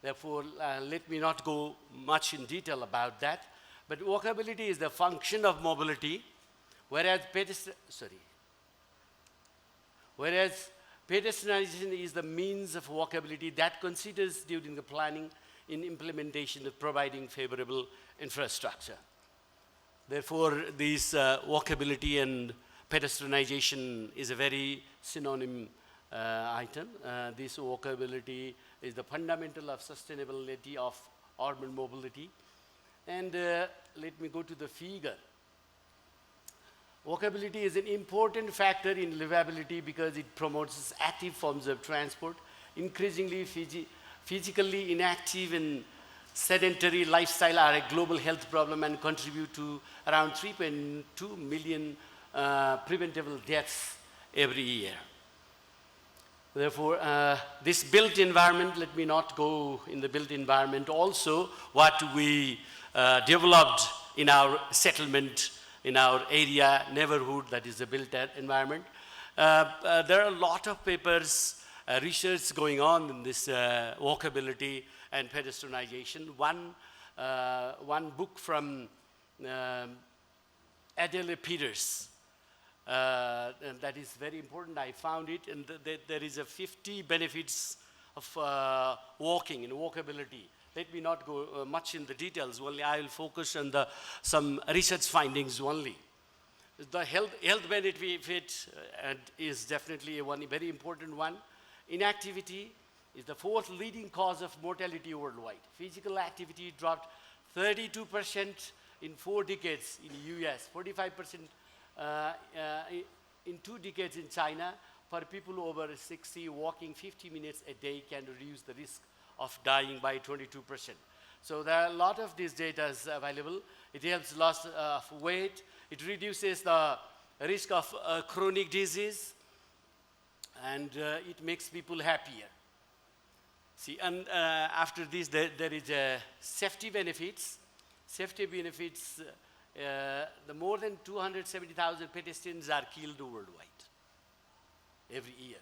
Therefore, let me not go much in detail about that. But walkability is the function of mobility, whereas pedestrianization is the means of walkability that considers during the planning in implementation of providing favorable infrastructure. Therefore, this walkability and pedestrianization is a very synonym item. This walkability is the fundamental of sustainability of urban mobility. And let me go to the figure. Walkability is an important factor in livability because it promotes active forms of transport. Increasingly physically inactive and sedentary lifestyle are a global health problem and contribute to around 3.2 million preventable deaths every year. Therefore, this built environment, let me not go in the built environment also, what we developed in our settlement, in our area, neighborhood, that is the built environment. There are a lot of papers, research going on in this walkability and pedestrianization. One book from Adele Peters, and that is very important. I found it, and there is a 50 benefits of walking and walkability. Let me not go much in the details. Only I will focus on some research findings only. The health benefit is definitely one very important one. Inactivity is the fourth leading cause of mortality worldwide. Physical activity dropped 32% in 4 decades in the US, 45% in 2 decades in China. For people over 60, walking 50 minutes a day can reduce the risk of dying by 22%. So there are a lot of these data available. It helps loss of weight. It reduces the risk of chronic disease, and it makes people happier. See, and after this, there is safety benefits. Safety benefits, the more than 270,000 pedestrians are killed worldwide every year.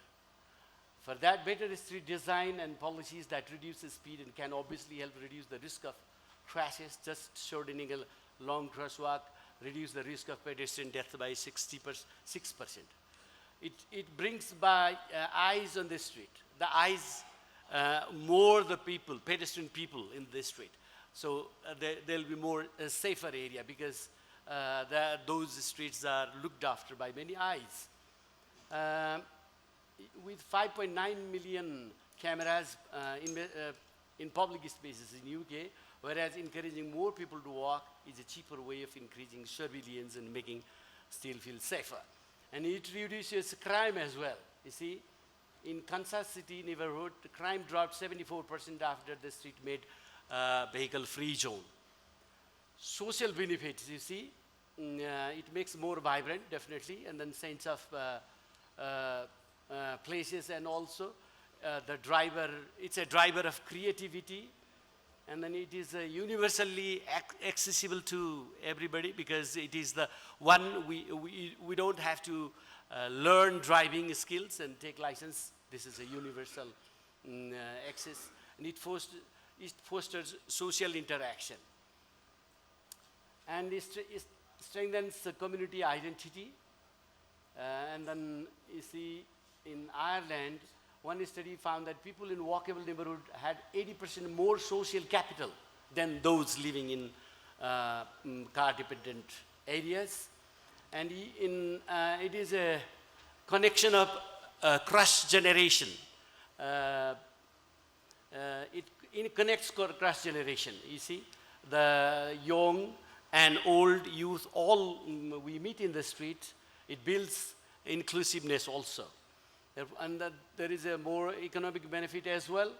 For that, better street design and policies that reduce the speed and can obviously help reduce the risk of crashes, just shortening a long crosswalk, reduce the risk of pedestrian death by 6%. It brings by eyes on the street. The eyes, more the people, pedestrian people in the street. So there'll be more safer area because those streets are looked after by many eyes. With 5.9 million cameras in public spaces in UK, whereas encouraging more people to walk is a cheaper way of increasing surveillance and making still feel safer. And it reduces crime as well. You see, in Kansas City neighborhood, the crime dropped 74% after the street made vehicle-free zone. Social benefits, you see, it makes more vibrant, definitely, and then sense of places, and also the driver, it's a driver of creativity, and then it is universally accessible to everybody because it is the one we don't have to learn driving skills and take license. This is a universal access, and it fosters social interaction, and it strengthens the community identity. And then you see, in Ireland, one study found that people in walkable neighborhood had 80% more social capital than those living in car-dependent areas. And it is a connection of cross generation. It connects cross generation. You see, the young and old youth, all we meet in the street. It builds inclusiveness also. And there is a more economic benefit as well.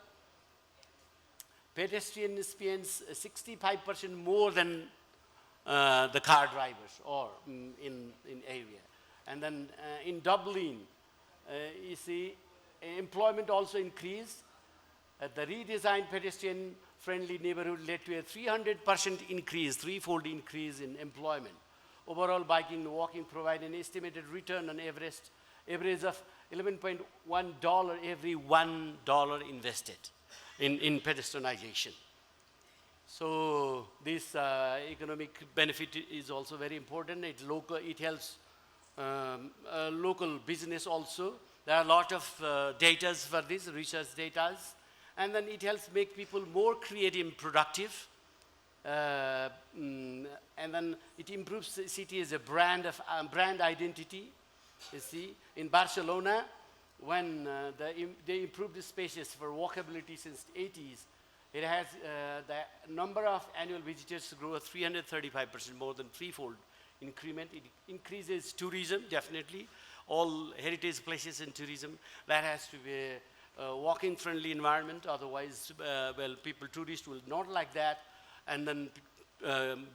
Pedestrian spends 65% more than the car drivers or in area. And then in Dublin, you see, employment also increased. The redesigned pedestrian-friendly neighborhood led to a 300% increase, threefold increase in employment. Overall, biking and walking provide an estimated return on average of $11.1 every $1 invested in pedestrianization. So this economic benefit is also very important. It helps local business also. There are a lot of data for this, research data. And then it helps make people more creative and productive. And then it improves the city as a brand identity. You see, in Barcelona, when they improved the spaces for walkability since the 80s, it has the number of annual visitors grew 335%, more than threefold increment. It increases tourism, definitely. All heritage places in tourism, that has to be a walking-friendly environment. Otherwise, tourists will not like that. And then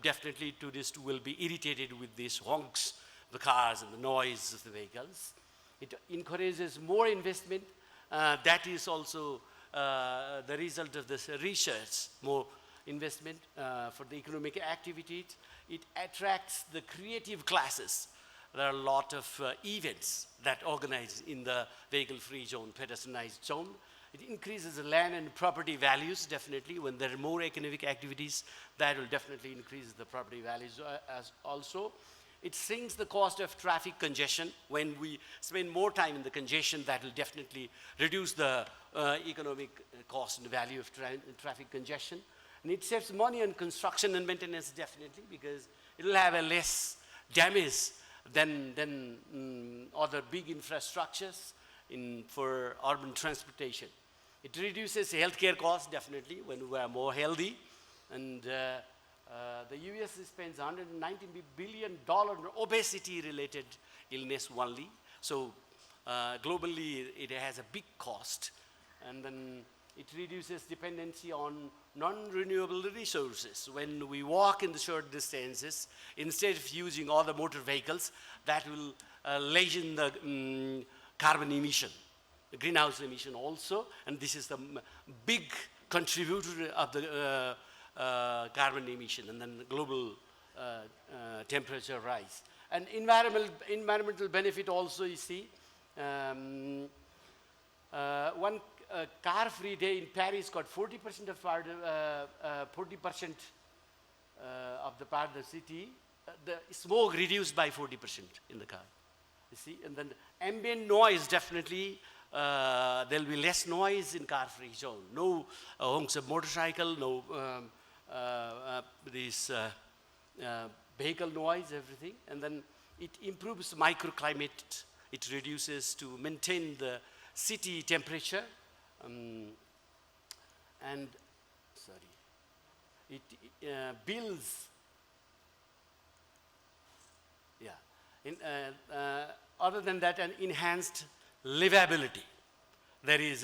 definitely tourists will be irritated with these honks, the cars and the noise of the vehicles. It encourages more investment. That is also the result of this research, more investment for the economic activity. It attracts the creative classes. There are a lot of events that organize in the vehicle-free zone, pedestrianized zone. It increases the land and property values, definitely. When there are more economic activities, that will definitely increase the property values as also. It sinks the cost of traffic congestion. When we spend more time in the congestion, that will definitely reduce the economic cost and value of traffic congestion. And it saves money on construction and maintenance, definitely, because it will have a less damage than other big infrastructures for urban transportation. It reduces healthcare costs, definitely, when we are more healthy. And the US spends $190 billion on obesity-related illness only. So globally, it has a big cost. And then it reduces dependency on non-renewable resources. When we walk in the short distances, instead of using other motor vehicles, that will lessen the carbon emission, the greenhouse emission also. And this is the big contributor of the carbon emission and then global temperature rise. And environmental benefit also, you see. One car-free day in Paris got 40% of the part of the city. The smoke reduced by 40% in the car. You see, and then ambient noise, definitely there'll be less noise in car-free zone. No honks of motorcycle, no vehicle noise, everything. And then it improves microclimate. It reduces to maintain the city temperature. It builds, other than that, an enhanced livability. There is,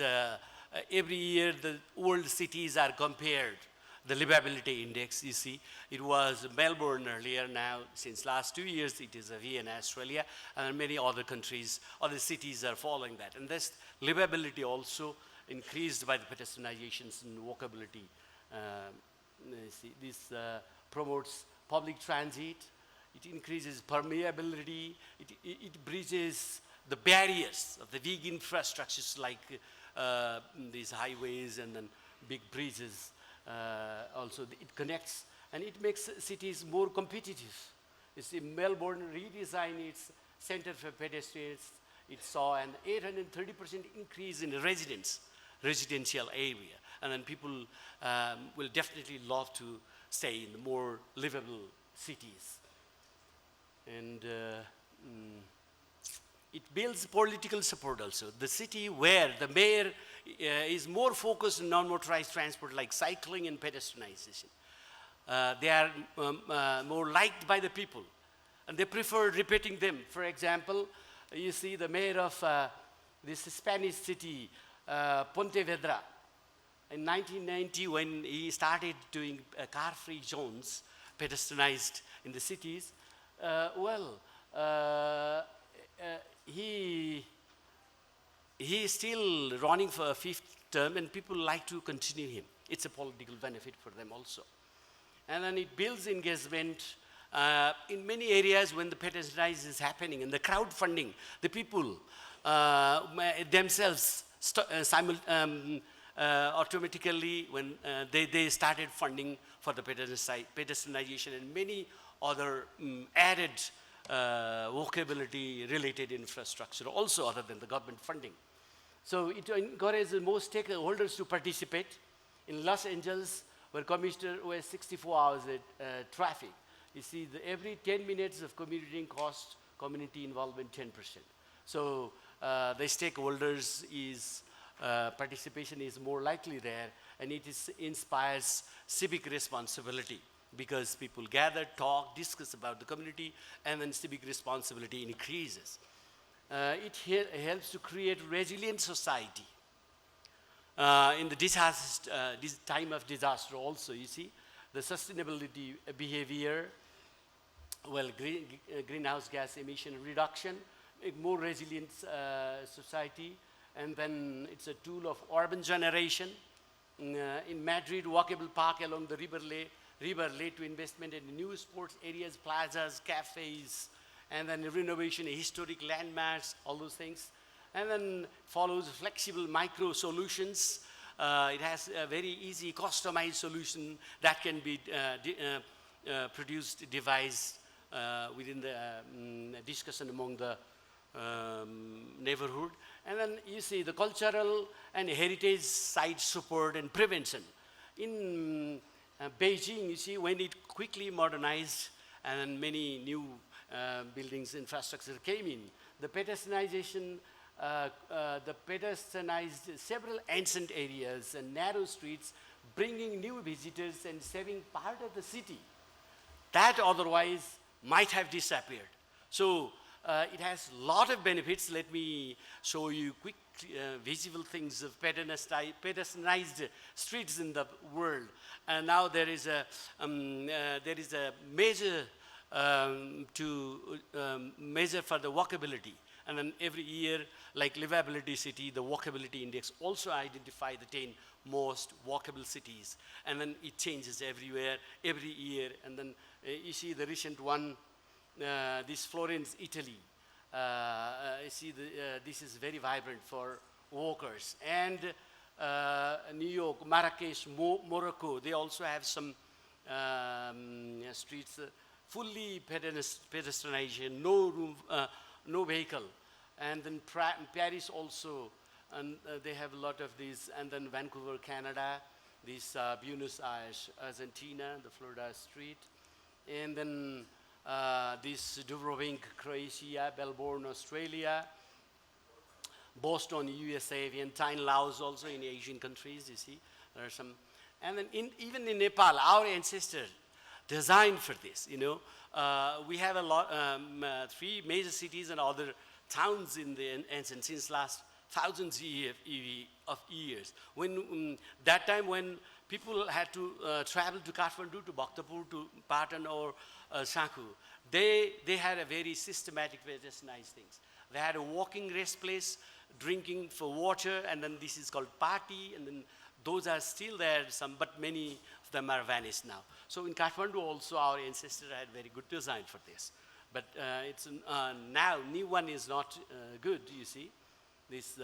every year the world cities are compared, the livability index, you see. It was Melbourne earlier, now since last 2 years it is Vienna, Australia, and many other countries, other cities are following that. And this livability also increased by the pedestrianizations and walkability. This promotes public transit. It increases permeability. It bridges the barriers of the big infrastructures like these highways and then big bridges. Also, it connects and it makes cities more competitive. You see, Melbourne redesigned its center for pedestrians. It saw an 830% increase in residential area. And then people will definitely love to stay in the more livable cities. And it builds political support also. The city where the mayor is more focused on non-motorized transport like cycling and pedestrianization. They are more liked by the people and they prefer repeating them. For example, you see the mayor of this Spanish city, Pontevedra. In 1990, when he started doing car-free zones, pedestrianized in the cities, he is still running for a 5th term, and people like to continue him. It's a political benefit for them also. And then it builds engagement in many areas when the pedestrianization is happening, and the crowdfunding, the people themselves automatically when they started funding for the pedestrianization and many other added walkability related infrastructure also other than the government funding. So it encourages most stakeholders to participate. In Los Angeles, where commuter was 64 hours at traffic, you see every 10 minutes of commuting costs community involvement 10%. So the stakeholders is participation is more likely there, and it inspires civic responsibility because people gather, talk, discuss about the community, and then civic responsibility increases. It helps to create resilient society. In the this time of disaster also, you see, the sustainability behavior, greenhouse gas emission reduction, a more resilient society, and then it's a tool of urban generation. In Madrid, walkable park along the river led to investment in new sports areas, plazas, cafes, and then renovation of historic landmarks, all those things. And then follows flexible micro solutions. It has a very easy customized solution that can be produced, devised within the discussion among the neighborhood. And then you see the cultural and heritage site support and prevention. In Beijing, you see, when it quickly modernized and many new buildings, infrastructure came in, the pedestrianization, the pedestrianized several ancient areas and narrow streets, bringing new visitors and saving part of the city that otherwise might have disappeared. So it has a lot of benefits. Let me show you quick visible things of pedestrianized streets in the world. And now there is a measure to measure for the walkability. And then every year, like Livability City, the Walkability Index also identify the 10 most walkable cities. And then it changes everywhere, every year. And then you see the recent one, this Florence, Italy. You see, this is very vibrant for walkers. And New York, Marrakesh, Morocco, they also have some streets, fully pedestrianization, no room, no vehicle. And then Paris also, and they have a lot of these. And then Vancouver, Canada, this Buenos Aires, Argentina, the Florida street. And then this Dubrovnik, Croatia, Melbourne, Australia, Boston, USA, Vientiane, Laos, also in Asian countries, you see. There are some. And then even in Nepal, our ancestors designed for this, you know. We have a lot, 3 major cities and other towns in the ancient since last thousands of years. When that time when people had to travel to Kathmandu, to Bhaktapur, to Patan or Sakhu, they had a very systematic pedestrianized things. They had a walking rest place, drinking for water, and then this is called party, and then those are still there, but many of them are vanished now. So in Kathmandu also our ancestors had very good design for this. But it's now, new one is not good, you see. This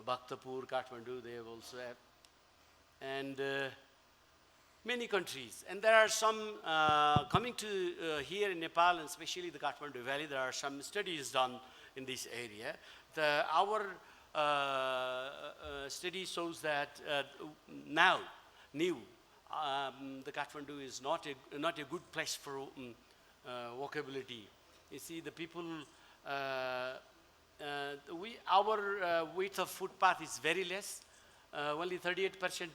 Bhaktapur, Kathmandu, they also have. And many countries. And there are some, coming to here in Nepal, and especially the Kathmandu Valley, there are some studies done in this area. Our study shows that now, the Kathmandu is not a good place for walkability. You see, the people, our width of footpath is very less, only 38%,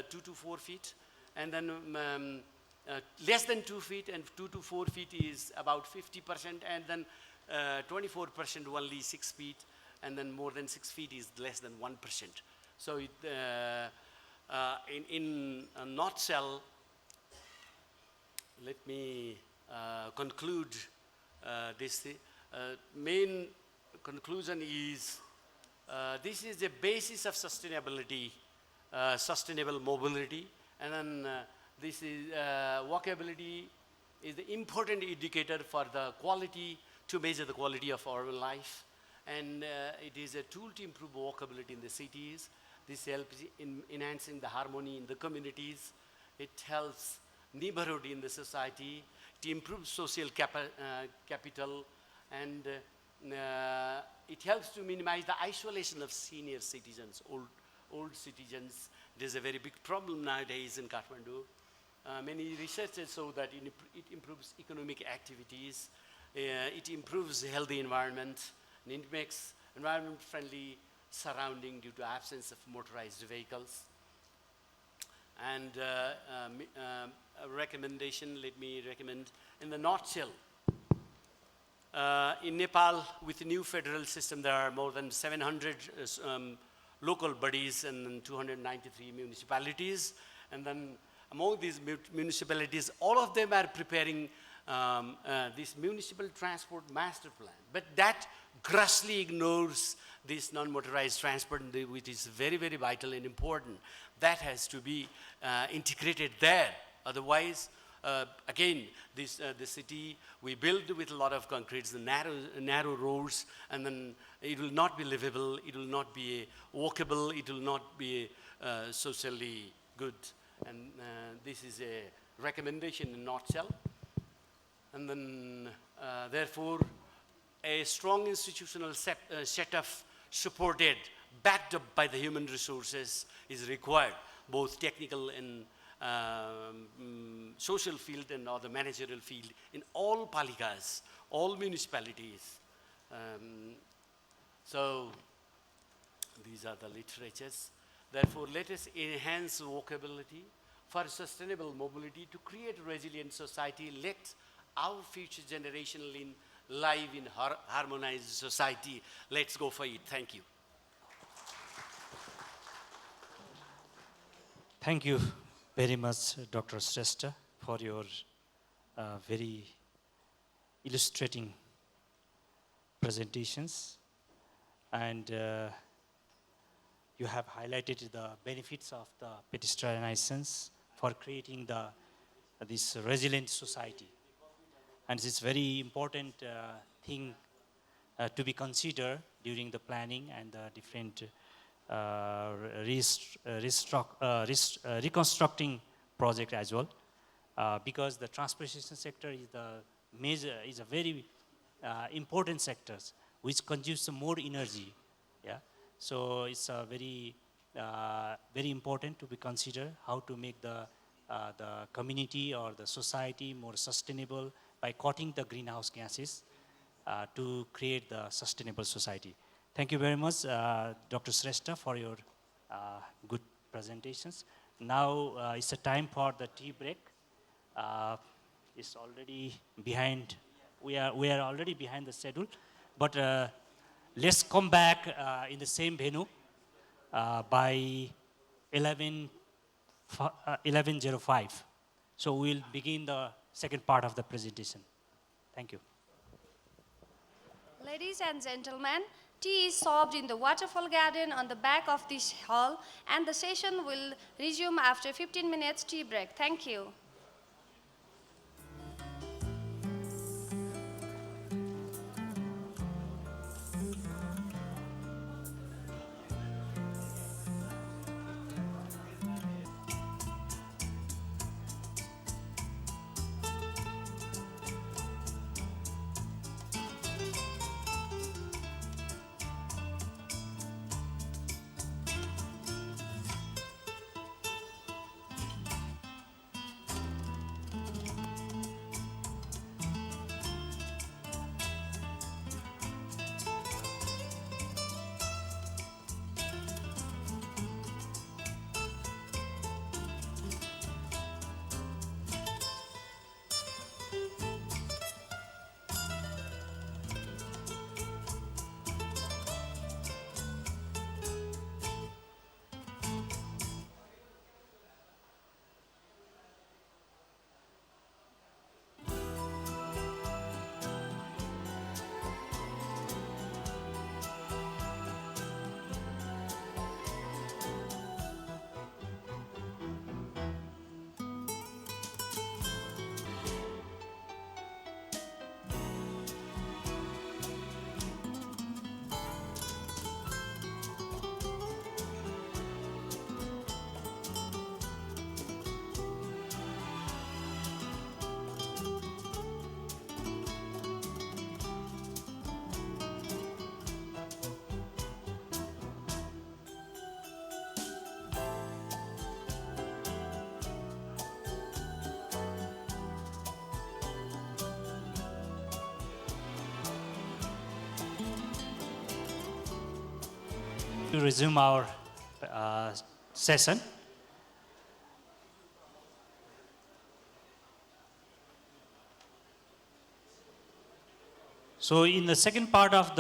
2 to 4 feet, and then less than 2 feet and 2 to 4 feet is about 50%, and then 24% only 6 feet, and then more than 6 feet is less than 1%. So it, in a nutshell, let me conclude this. Main conclusion is this is the basis of sustainability, sustainable mobility, and then this is walkability is the important indicator for the quality, to measure the quality of urban life, and it is a tool to improve walkability in the cities. This helps in enhancing the harmony in the communities. It helps neighborhood in the society, to improve social capital, and it helps to minimize the isolation of senior citizens, old citizens. It is a very big problem nowadays in Kathmandu. Many researchers show that it improves economic activities, it improves the healthy environment, and it makes environment-friendly surrounding due to absence of motorized vehicles. And a recommendation, let me recommend, in the nutshell, in Nepal, with the new federal system, there are more than 700 local bodies and 293 municipalities. And then among these municipalities, all of them are preparing this municipal transport master plan. But that grossly ignores this non-motorized transport, which is very, very vital and important. That has to be integrated there. Otherwise, again, the city, we build with a lot of concrete, the narrow roads, and then it will not be livable, it will not be walkable, it will not be socially good. And this is a recommendation in nutshell. And then, therefore, a strong institutional setup supported, backed up by the human resources is required, both technical and social field and other managerial field in all palikas, all municipalities. So these are the literatures. Therefore, let us enhance walkability for sustainable mobility to create a resilient society. Let our future generation live in harmonized society. Let's go for it. Thank you. Thank you very much, Dr. Shrestha, for your very illustrating presentations. And you have highlighted the benefits of the pedestrianizations for creating this resilient society. And this is very important thing to be considered during the planning and the different reconstructing project as well, because the transportation sector is a very important sector which consumes more energy. Yeah, so it's a very important to be considered how to make the community or the society more sustainable by cutting the greenhouse gases to create the sustainable society. Thank you very much, Dr. Shrestha, for your good presentations. Now it's a time for the tea break. It's already behind. We are already behind the schedule, but let's come back in the same venue by 11:05. So we'll begin the second part of the presentation. Thank you. Ladies and gentlemen, tea is served in the waterfall garden on the back of this hall, and the session will resume after 15 minutes tea break. Thank you. to resume our session. So in the second part of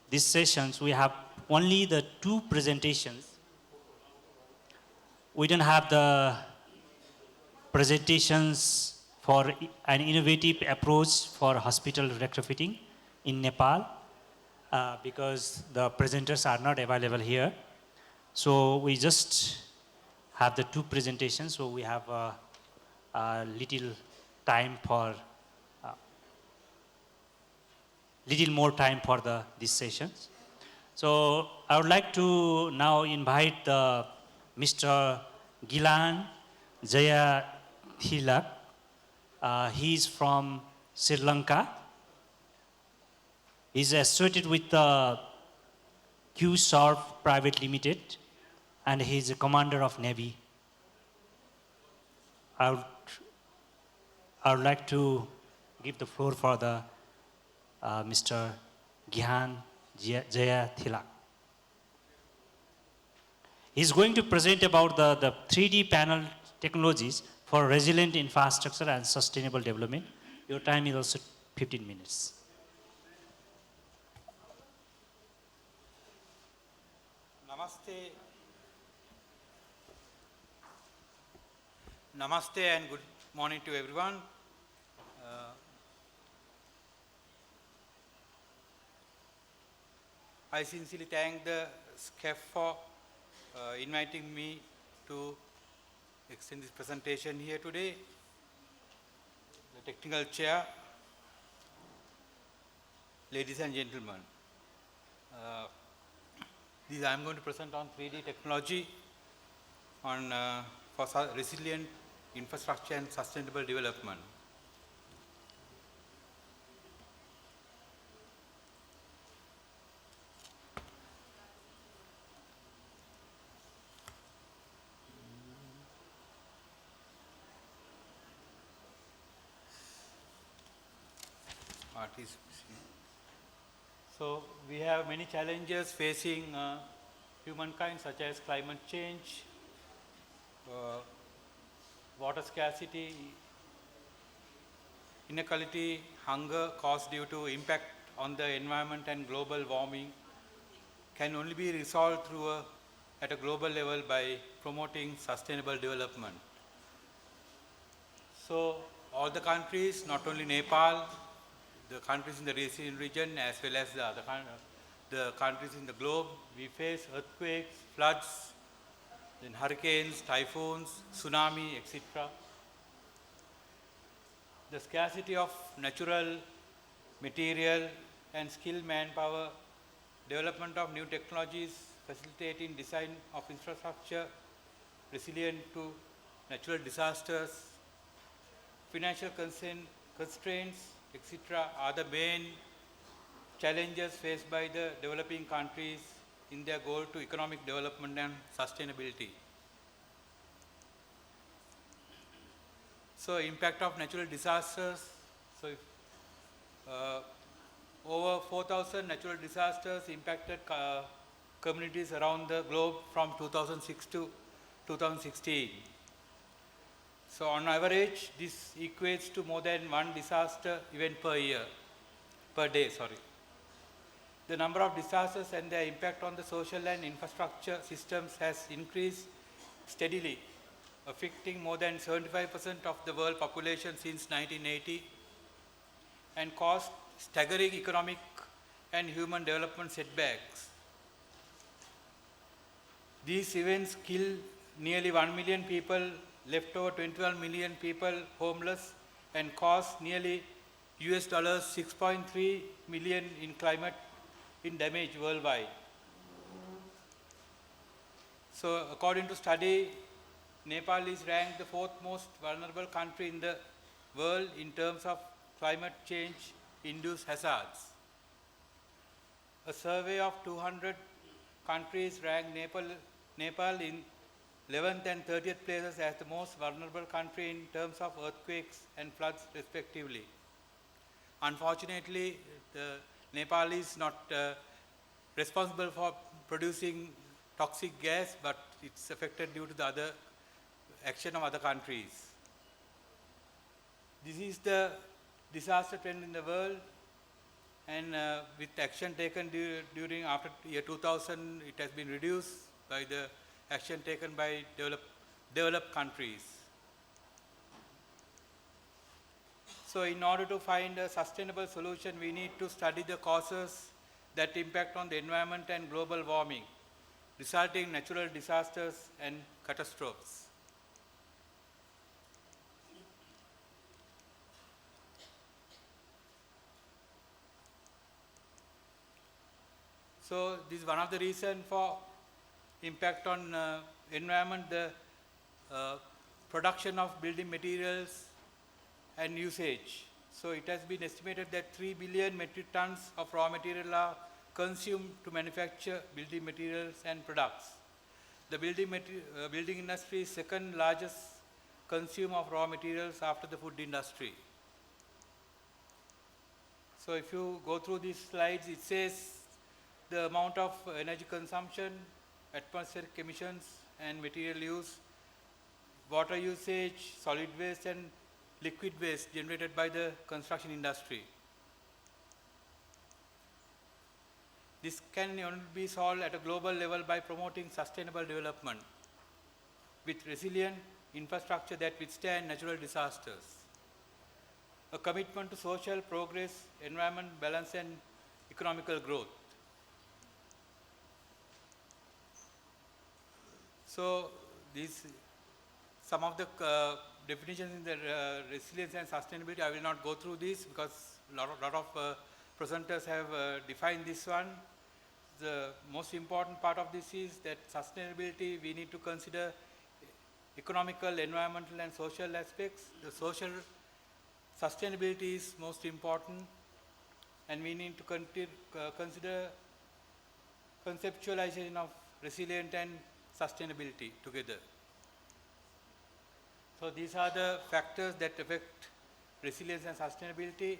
these sessions, we have only the two presentations. We don't have the presentations for an innovative approach for hospital retrofitting in Nepal because the presenters are not available here. So we just have the two presentations, so we have a little time for little more time for these sessions. So I would like to now invite Mr. Gilan Jaya Thilak. He is from Sri Lanka. He is associated with QSORF Private Limited, and he is a commander of Navy. I would like to give the floor for Mr. Gihan Jaya Thilak. He is going to present about the 3D panel technologies for resilient infrastructure and sustainable development. Your time is also 15 minutes. Namaste. Namaste and good morning to everyone. I sincerely thank the SCAF for inviting me to extend this presentation here today. The technical chair, ladies and gentlemen, I am going to present on 3D technology for resilient infrastructure and sustainable development. So we have many challenges facing humankind, such as climate change, water scarcity, inequality, hunger caused due to impact on the environment and global warming can only be resolved at a global level by promoting sustainable development. So all the countries, not only Nepal, the countries in the region as well as the countries in the globe, we face earthquakes, floods, then hurricanes, typhoons, tsunami, etc. The scarcity of natural material and skilled manpower, development of new technologies, facilitating design of infrastructure resilient to natural disasters, financial constraints, etc. are the main challenges faced by the developing countries in their goal to economic development and sustainability. So impact of natural disasters. So over 4,000 natural disasters impacted communities around the globe from 2006 to 2016. So on average, this equates to more than one disaster event per day. The number of disasters and their impact on the social and infrastructure systems has increased steadily, affecting more than 75% of the world population since 1980 and caused staggering economic and human development setbacks. These events killed nearly 1 million people, left over 21 million people homeless, and cost nearly US dollars 6.3 million in damage worldwide. So according to study, Nepal is ranked the fourth most vulnerable country in the world in terms of climate change induced hazards. A survey of 200 countries ranked Nepal in 11th and 30th places as the most vulnerable country in terms of earthquakes and floods respectively. Unfortunately, Nepal is not responsible for producing toxic gas, but it's affected due to the other action of other countries. This is the disaster trend in the world, and with action taken during after year 2000, it has been reduced by the action taken by developed countries. So in order to find a sustainable solution, we need to study the causes that impact on the environment and global warming, resulting in natural disasters and catastrophes. So this is one of the reasons for impact on environment, the production of building materials and usage. So it has been estimated that 3 billion metric tons of raw material are consumed to manufacture building materials and products. The building industry is second largest consumer of raw materials after the food industry. So if you go through these slides, it says the amount of energy consumption, atmospheric emissions and material use, water usage, solid waste and liquid waste generated by the construction industry. This can only be solved at a global level by promoting sustainable development with resilient infrastructure that withstand natural disasters. A commitment to social progress, environment balance and economical growth. So these some of the definitions in the resilience and sustainability. I will not go through this because lot of presenters have defined this one. The most important part of this is that sustainability, we need to consider economical, environmental and social aspects. The social sustainability is most important, and we need to consider conceptualization of resilient and sustainability together. So these are the factors that affect resilience and sustainability.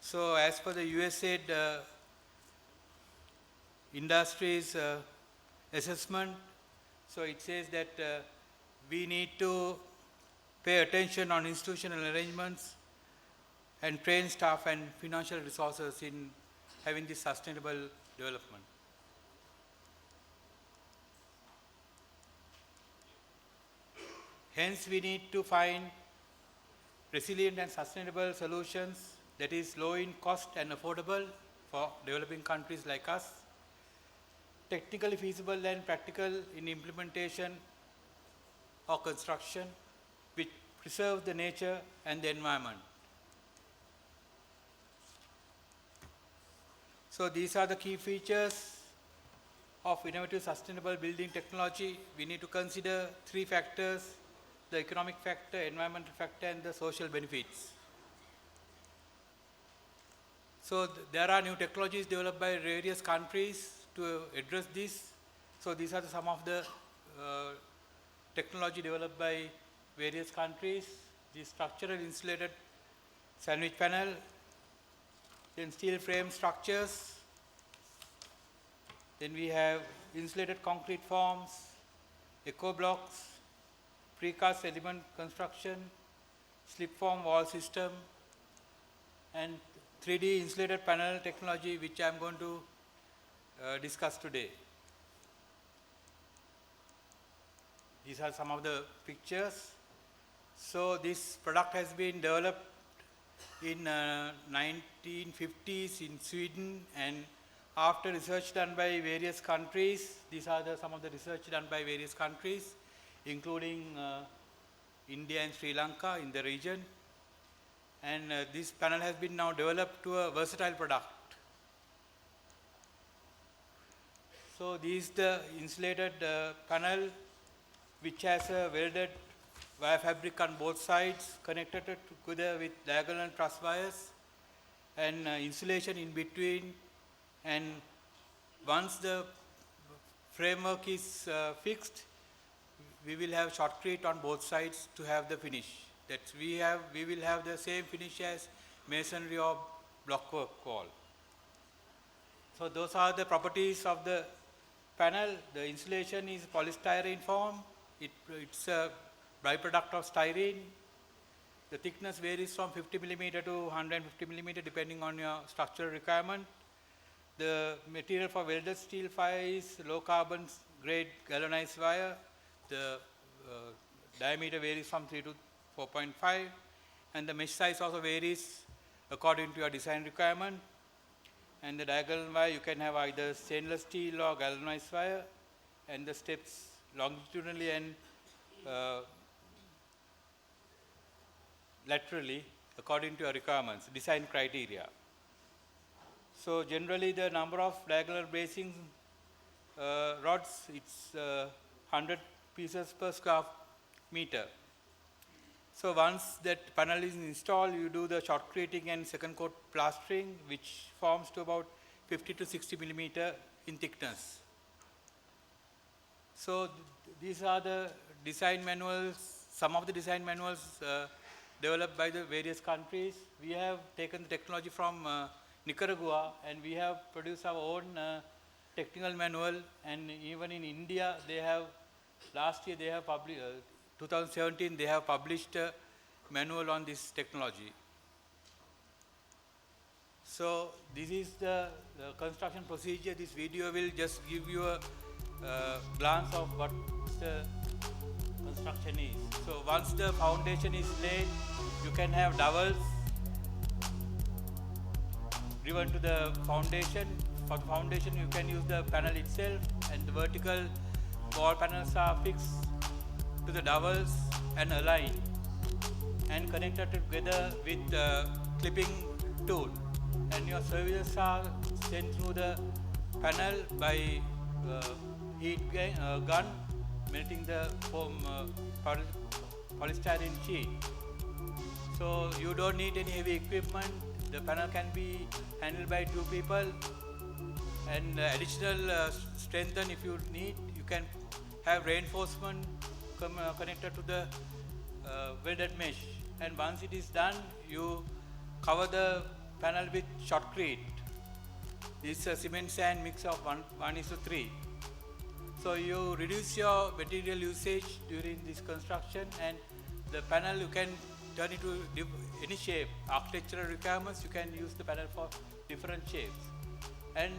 So as per the USAID industries assessment, so it says that we need to pay attention on institutional arrangements and train staff and financial resources in having this sustainable development. Hence, we need to find resilient and sustainable solutions that is low in cost and affordable for developing countries like us, technically feasible and practical in implementation or construction, which preserve the nature and the environment. So these are the key features of innovative sustainable building technology. We need to consider three factors: the economic factor, environmental factor and the social benefits. So there are new technologies developed by various countries to address this. So these are some of the technology developed by various countries. The structural insulated sandwich panel, then steel frame structures, then we have insulated concrete forms, eco blocks, precast element construction, slip form wall system, and 3D insulated panel technology, which I am going to discuss today. These are some of the pictures. So this product has been developed in 1950s in Sweden, and after research done by various countries, these are some of the research done by various countries, including India and Sri Lanka in the region. And this panel has been now developed to a versatile product. So this is the insulated panel, which has a welded wire fabric on both sides, connected together with diagonal truss wires and insulation in between. And once the framework is fixed, we will have shotcrete on both sides to have the finish. that we will have the same finish as masonry or blockwork wall. So those are the properties of the panel. The insulation is polystyrene form. It's a byproduct of styrene. The thickness varies from 50 millimeter to 150 millimeter depending on your structural requirement. The material for welded steel fire is low carbon grade galvanized wire. The diameter varies from 3 to 4.5, and the mesh size also varies according to your design requirement. And the diagonal wire, you can have either stainless steel or galvanized wire, and the steps longitudinally and laterally according to your requirements, design criteria. So generally the number of diagonal bracing rods, it's 100 pieces per square meter. So once that panel is installed, you do the shotcreting and second coat plastering, which forms to about 50 to 60 millimeter in thickness. So these are the design manuals, some of the design manuals developed by the various countries. We have taken the technology from Nicaragua, and we have produced our own technical manual, and even in India they have, last year they have published, 2017 they have published a manual on this technology. So this is the construction procedure. This video will just give you a glance of what the construction is. So once the foundation is laid, you can have dowels driven to the foundation. For the foundation you can use the panel itself, and the vertical wall panels are fixed to the dowels and aligned and connected together with clipping tool, and your services are sent through the panel by heat gun melting the foam polystyrene sheet. So you don't need any heavy equipment. The panel can be handled by 2 people, and additional strengthen if you need. You can have reinforcement connected to the welded mesh, and once it is done, you cover the panel with shotcrete. This is a cement sand mix of 1:3. So you reduce your material usage during this construction, and the panel you can turn it to any shape. Architectural requirements, you can use the panel for different shapes. And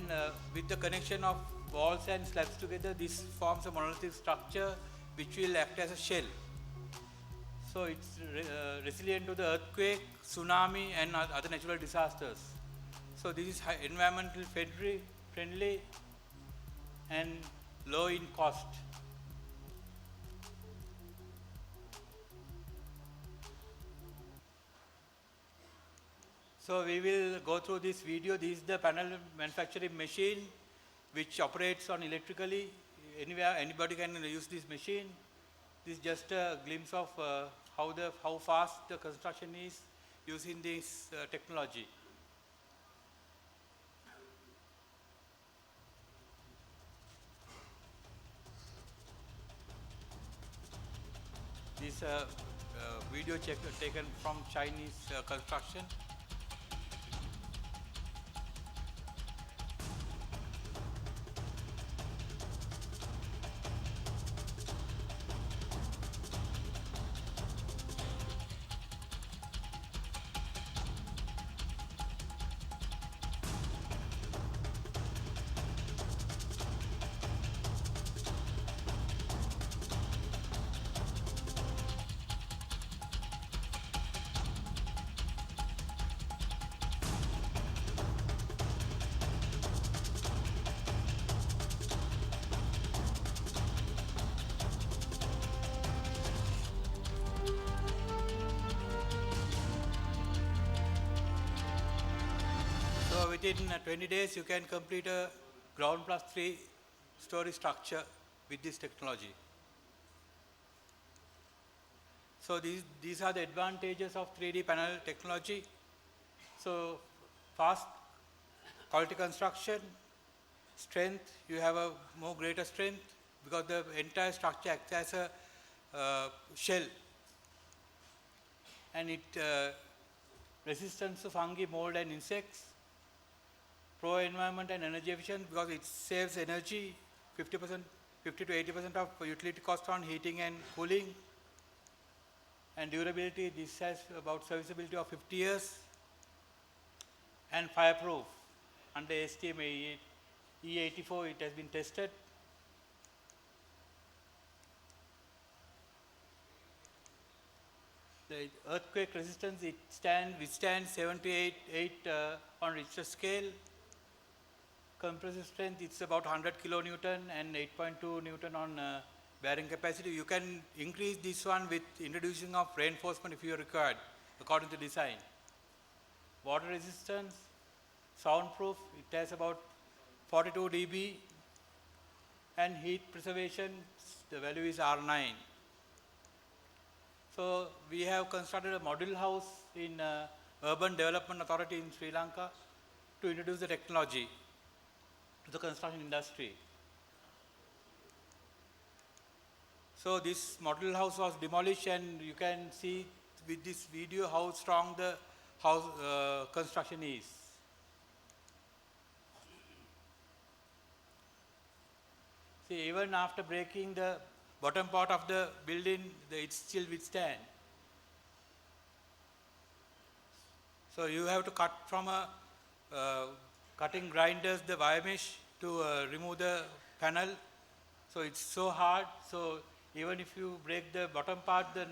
with the connection of walls and slabs together, this forms a monolithic structure which will act as a shell. So it's resilient to the earthquake, tsunami and other natural disasters. So this is environmentally friendly and low in cost. So we will go through this video. This is the panel manufacturing machine which operates on electrically. Anywhere, anybody can use this machine. This is just a glimpse of how fast the construction is using this technology. This video taken from Chinese construction. So within 20 days, you can complete a ground plus 3-story structure with this technology. So these are the advantages of 3D panel technology. So fast quality construction, strength, you have a more greater strength because the entire structure acts as a shell. and it resistance to fungi, mold and insects, pro-environment and energy efficient because it saves energy, 50%, 50 to 80% of utility cost on heating and cooling. And durability, this has about serviceability of 50 years. And fireproof, under STM E84 it has been tested. The earthquake resistance, it withstands 7 to 8 on Richter scale. Compressive strength, it's about 100 kilonewton and 8.2 Newton on bearing capacity. You can increase this one with introducing of reinforcement if you are required, according to design. Water resistance, soundproof, it has about 42 dB, and heat preservation, the value is R9. So we have constructed a module house in Urban Development Authority in Sri Lanka to introduce the technology to the construction industry. So this module house was demolished, and you can see with this video how strong the house construction is. See, even after breaking the bottom part of the building, it still withstand. So you have to cut from a cutting grinders the wire mesh to remove the panel. So it's so hard. So even if you break the bottom part, then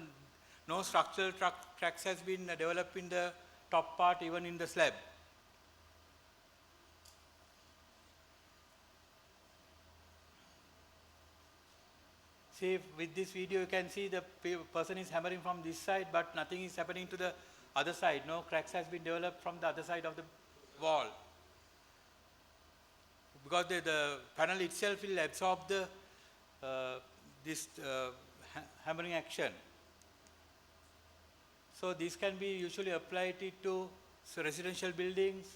no structural cracks has been developed in the top part, even in the slab. See, with this video you can see the person is hammering from this side, but nothing is happening to the other side. No cracks has been developed from the other side of the wall. Because the panel itself will absorb the hammering action. So this can be usually applied to residential buildings,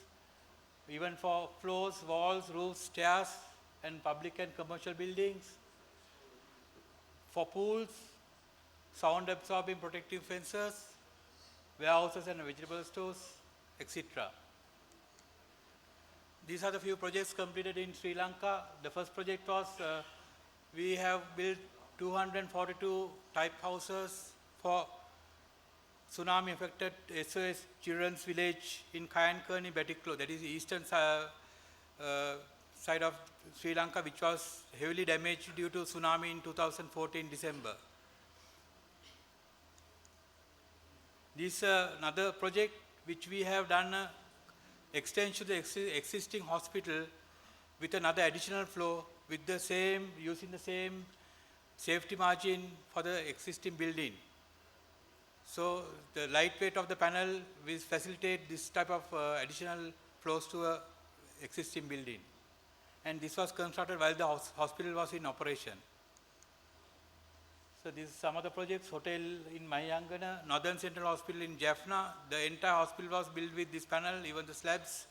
even for floors, walls, roofs, stairs, and public and commercial buildings. For pools, sound absorbing protective fences, warehouses and vegetable stores, etc. These are the few projects completed in Sri Lanka. The first project was we have built 242 type houses for tsunami affected SOS Children's Village in Kayankani, Batiklo, that is the eastern side of Sri Lanka, which was heavily damaged due to tsunami in 2014 December. This is another project which we have done extension to the existing hospital with another additional floor with the same, using the same safety margin for the existing building. So the lightweight of the panel will facilitate this type of additional floors to a existing building. And this was constructed while the hospital was in operation. So this is some of the projects. Hotel in Mahayangana, Northern Central Hospital in Jaffna. The entire hospital was built with this panel, even the slabs,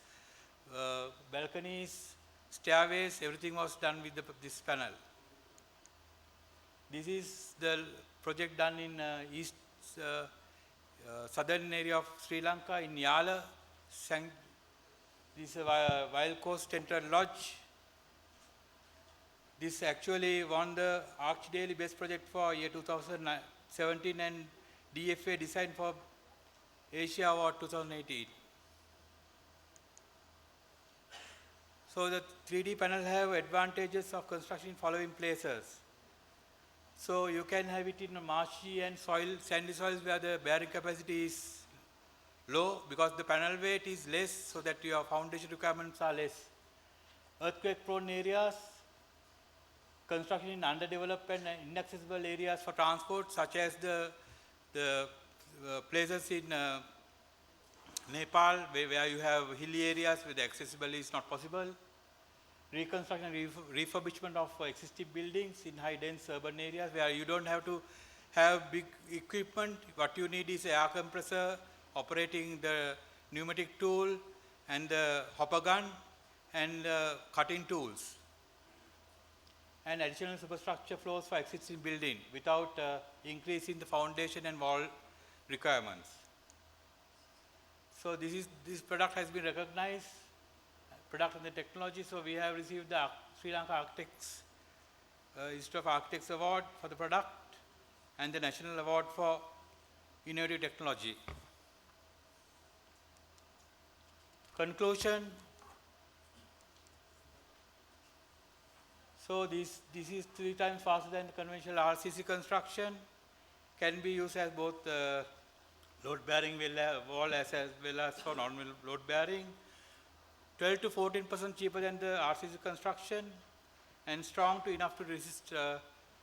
balconies, stairways, everything was done with this panel. This is the project done in southern area of Sri Lanka, in Yala. This is a Wild Coast Central Lodge. This actually won the Archdaily Best Project for year 2017 and DFA Design for Asia Award 2018. So the 3D panel have advantages of construction in following places. So you can have it in marshy and sandy soils where the bearing capacity is low because the panel weight is less, so that your foundation requirements are less. Earthquake prone areas, construction in underdeveloped and inaccessible areas for transport, such as the places in Nepal where you have hilly areas where the accessibility is not possible. Reconstruction and refurbishment of existing buildings in high dense urban areas where you don't have to have big equipment. What you need is an air compressor, operating the pneumatic tool and the hopper gun and cutting tools. And additional superstructure floors for existing building without increasing the foundation and wall requirements. So this product has been recognized, product and the technology. So we have received the Sri Lanka Architects Institute of Architects Award for the product and the National Award for Innovative Technology. Conclusion. So this is 3 times faster than the conventional RCC construction, can be used as both load bearing wall as well as for normal load bearing. 12 to 14% cheaper than the RCC construction, and strong to enough to resist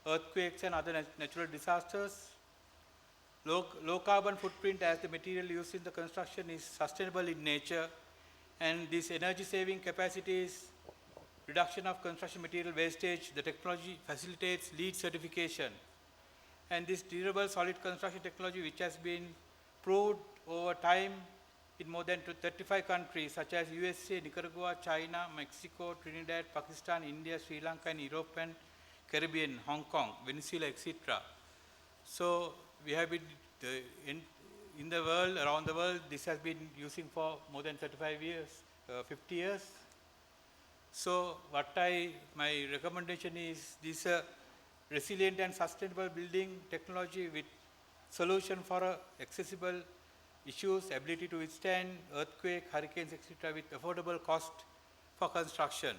earthquakes and other natural disasters. Low carbon footprint, as the material used in the construction is sustainable in nature, and this energy saving capacities, reduction of construction material wastage. The technology facilitates LEED certification, and this durable solid construction technology, which has been proved over time in more than 35 countries such as USA, Nicaragua, China, Mexico, Trinidad, Pakistan, India, Sri Lanka, and Europe and Caribbean, Hong Kong, Venezuela, etc. So we have been in the world, around the world, this has been using for more than 35 years, 50 years. So my recommendation is this resilient and sustainable building technology with solution for accessible issues, ability to withstand earthquake, hurricanes, etc. with affordable cost for construction.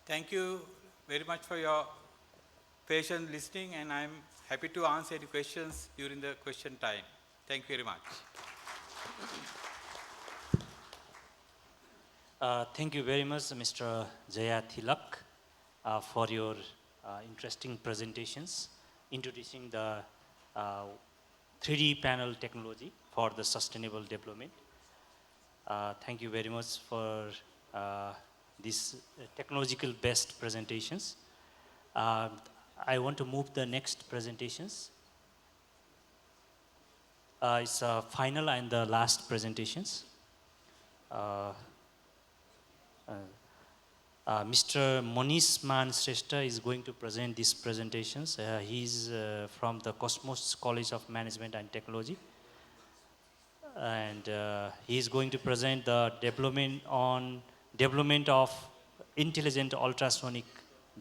Thank you very much for your patient listening, and I'm happy to answer any questions during the question time. Thank you very much. Thank you very much, Mr. Jaya Thilak, for your interesting presentations, introducing the 3D panel technology for the sustainable development. Thank you very much for these technological based presentations. I want to move the next presentations. It's final and the last presentations. Mr. Manish Man Shrestha is going to present these presentations. He's from the Cosmos College of Management and Technology. And he is going to present the development of intelligent ultrasonic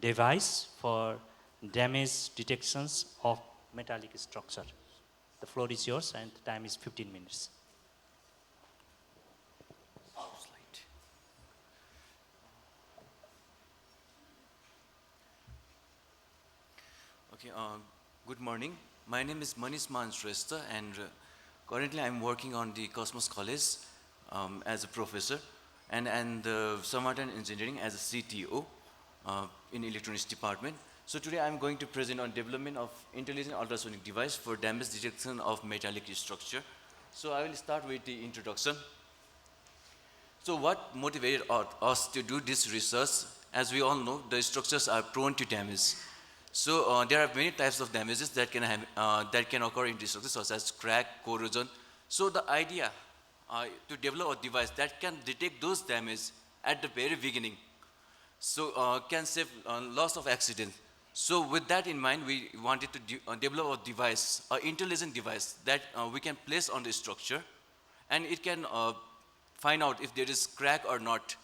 device for damage detections of metallic structure. The floor is yours and the time is 15 minutes. Okay, good morning. My name is Manish Man Shrestha, and currently I'm working on the Cosmos College as a professor and somewhat in engineering as a CTO in electronics department. So today I'm going to present on development of intelligent ultrasonic device for damage detection of metallic structure. So I will start with the introduction. So what motivated us to do this research? As we all know, the structures are prone to damage. So there are many types of damages that can occur in the structure, such as crack, corrosion. So the idea to develop a device that can detect those damages at the very beginning, so can save lots of accidents. So with that in mind, we wanted to develop a device, an intelligent device that we can place on the structure, and it can find out if there is crack or not.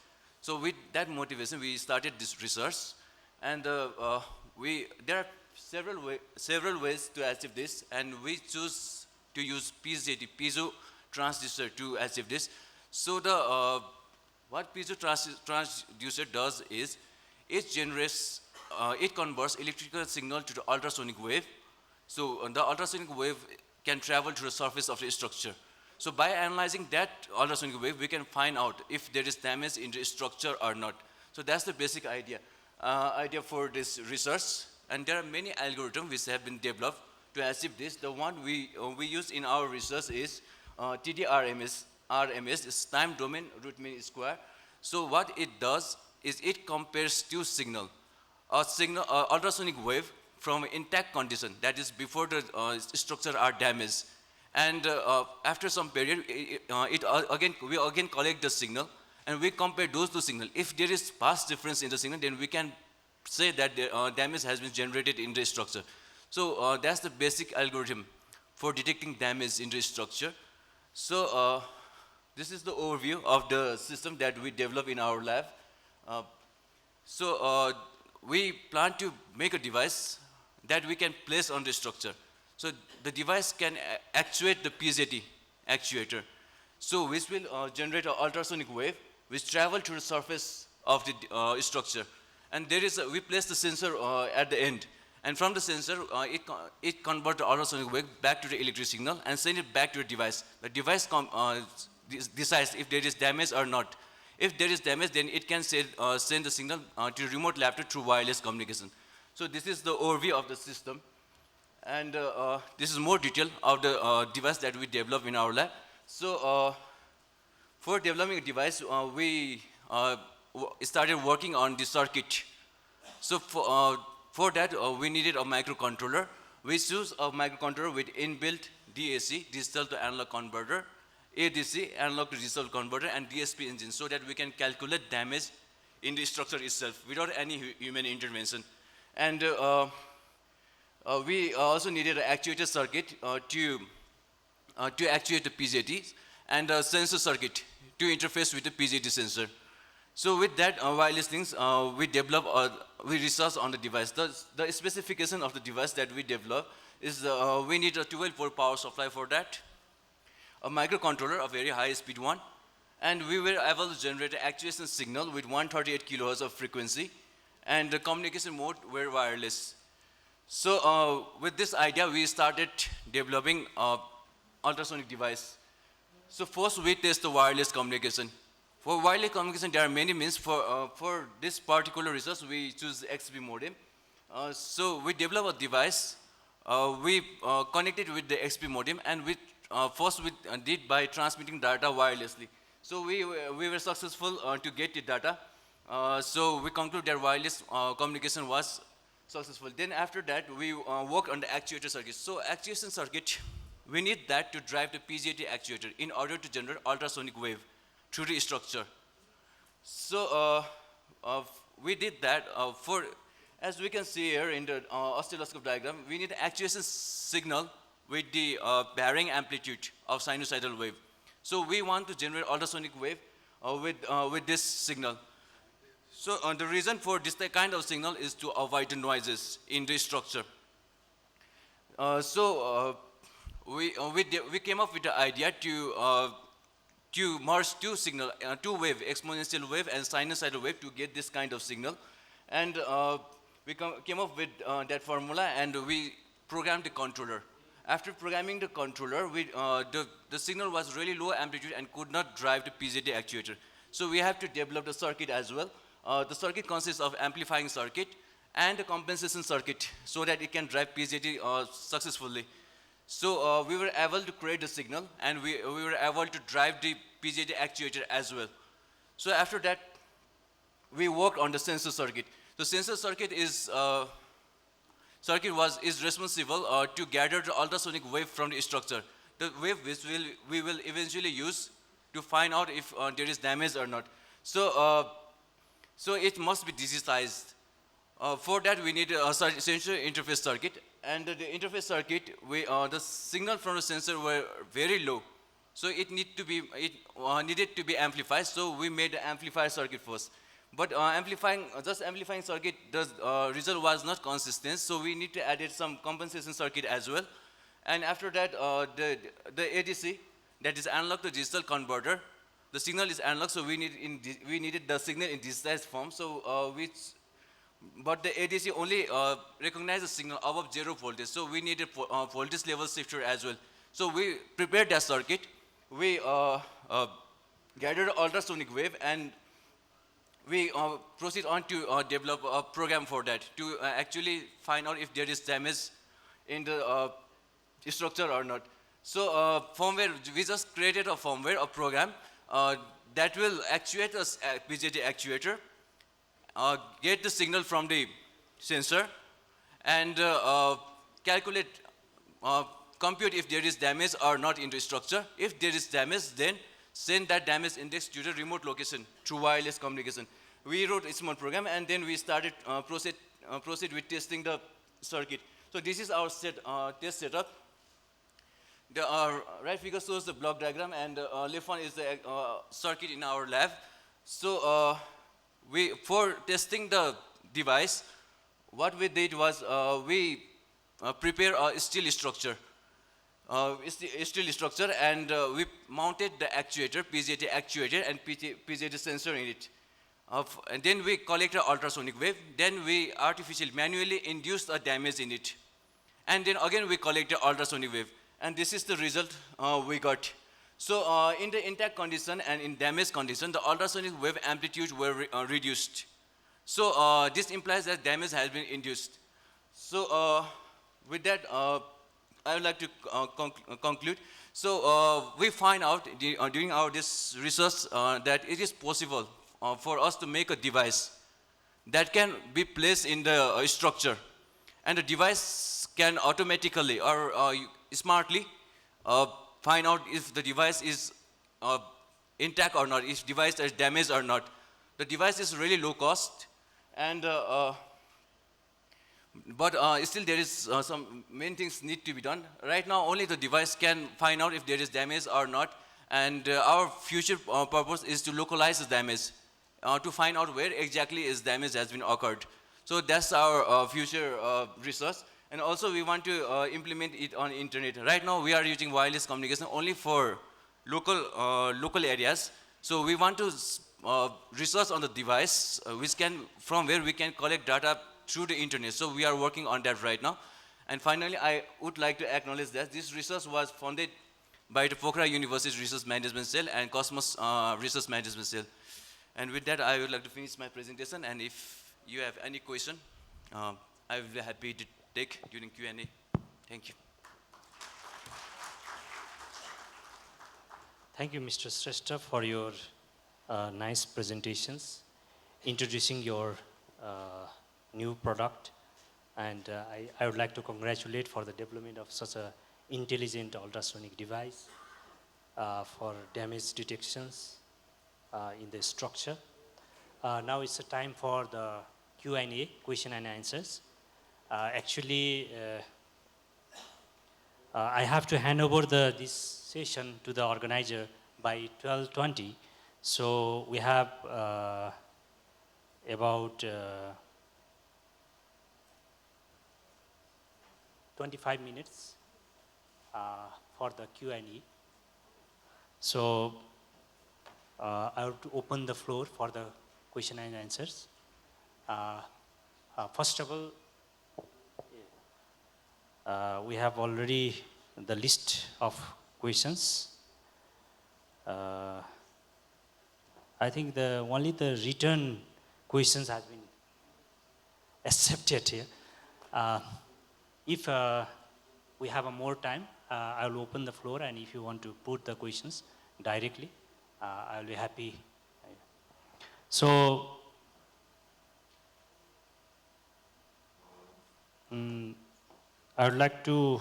So with that motivation, we started this research, and there are several ways to achieve this, and we choose to use piezo transducer to achieve this. So what piezo transducer does is it converts electrical signal to the ultrasonic wave. So the ultrasonic wave can travel to the surface of the structure. So by analyzing that ultrasonic wave, we can find out if there is damage in the structure or not. So that's the basic idea for this research. And there are many algorithms which have been developed to achieve this. The one we use in our research is TDRMS. RMS is time domain root mean square. So what it does is it compares two signals. Ultrasonic wave from intact condition, that is before the structure are damaged. And after some period, we again collect the signal and we compare those two signals. If there is vast difference in the signal, then we can say that the damage has been generated in the structure. So that's the basic algorithm for detecting damage in the structure. So this is the overview of the system that we develop in our lab. So we plan to make a device that we can place on the structure. So the device can actuate the Pvt actuator, so which will generate an ultrasonic wave which travel to the surface of the structure. And we place the sensor at the end. And from the sensor, it converts the ultrasonic wave back to the electric signal and send it back to the device. The device decides if there is damage or not. If there is damage, then it can send the signal to the remote lab through wireless communication. So this is the overview of the system. And this is more detail of the device that we develop in our lab. So for developing a device, we started working on the circuit. So for that, we needed a microcontroller. We choose a microcontroller with inbuilt DAC, digital to analog converter, ADC, analog to digital converter, and DSP engine, so that we can calculate damage in the structure itself without any human intervention. And we also needed an actuator circuit to actuate the Pvt, and a sensor circuit to interface with the Pvt sensor. So with that wireless links, we research on the device. The specification of the device that we develop is we need a 12-volt power supply for that, a microcontroller, a very high-speed one, and we were able to generate an actuation signal with 138 kilohertz of frequency, and the communication mode were wireless. So with this idea, we started developing ultrasonic device. So first, we test the wireless communication. For wireless communication, there are many means. For this particular research, we choose XB modem. So we develop a device. We connected with the XP modem, and first we did by transmitting data wirelessly. So we were successful to get the data. So we conclude that wireless communication was successful. Then after that, we work on the actuator circuit. So actuation circuit, we need that to drive the Pvt actuator in order to generate ultrasonic wave through the structure. So we did that as we can see here in the oscilloscope diagram, we need actuation signal with the varying amplitude of sinusoidal wave. So we want to generate ultrasonic wave with this signal. So the reason for this kind of signal is to avoid the noises in the structure. We came up with the idea to merge two wave, exponential wave and sinusoidal wave, to get this kind of signal. And we came up with that formula, and we programmed the controller. After programming the controller, the signal was really low amplitude and could not drive the Pvt actuator. So we have to develop the circuit as well. The circuit consists of amplifying circuit and a compensation circuit, so that it can drive Pvt successfully. So we were able to create the signal, and we were able to drive the Pvt actuator as well. So after that, we worked on the sensor circuit. The sensor circuit is responsible to gather the ultrasonic wave from the structure, the wave which we will eventually use to find out if there is damage or not. So it must be digitized. For that, we need a sensor interface circuit, and the interface circuit, the signal from the sensor were very low, so it needed to be amplified. So we made the amplifier circuit first. But amplifying circuit, the result was not consistent, so we need to add some compensation circuit as well. And after that, the ADC, that is analog to digital converter, the signal is analog, so we needed the signal in digitized form. So but the ADC only recognizes the signal above 0 voltage, so we needed voltage level shifter as well. So we prepared that circuit. We gathered ultrasonic wave, and we proceed on to develop a program for that, to actually find out if there is damage in the structure or not. So firmware, we just created a firmware, a program that will actuate a Pvt actuator, get the signal from the sensor, and calculate, compute if there is damage or not in the structure. If there is damage, then send that damage index to the remote location through wireless communication. We wrote a small program, and then we started proceed with testing the circuit. So this is our test setup. The right figure shows the block diagram, and left one is the circuit in our lab. So for testing the device, what we did was we prepare a steel structure. Steel structure, and we mounted the actuator, PGT actuator, and PGT sensor in it. And then we collect an ultrasonic wave. Then we artificially, manually induce a damage in it. And then again we collect the ultrasonic wave. And this is the result we got. So in the intact condition and in damaged condition, the ultrasonic wave amplitudes were reduced. So this implies that damage has been induced. So with that, I would like to conclude. So we find out during our this research that it is possible for us to make a device that can be placed in the structure, and the device can automatically or smartly find out if the device is intact or not, if device is damaged or not. The device is really low cost, and but still there is some main things need to be done. Right now only the device can find out if there is damage or not, and our future purpose is to localize the damage, to find out where exactly is damage has been occurred. So that's our future research. And also we want to implement it on internet. Right now we are using wireless communication only for local areas. So we want to research on the device from where we can collect data through the internet. So we are working on that right now. And finally, I would like to acknowledge that this research was funded by the Pokhara University Research Management Cell and Cosmos Research Management Cell. And with that, I would like to finish my presentation. And if you have any question, I will be happy to take during Q&A. Thank you. Thank you, Mr. Shrestha, for your nice presentations, introducing your new product. And I would like to congratulate for the development of such an intelligent ultrasonic device for damage detections in the structure. Now it's a time for the Q&A, question and answers. Actually, I have to hand over this session to the organizer by 12:20. So we have about 25 minutes for the Q&A. So I have to open the floor for the question and answers. First of all, we have already the list of questions. I think only the written questions has been accepted here. If we have more time, I will open the floor, and if you want to put the questions directly, I will be happy. So, I would like to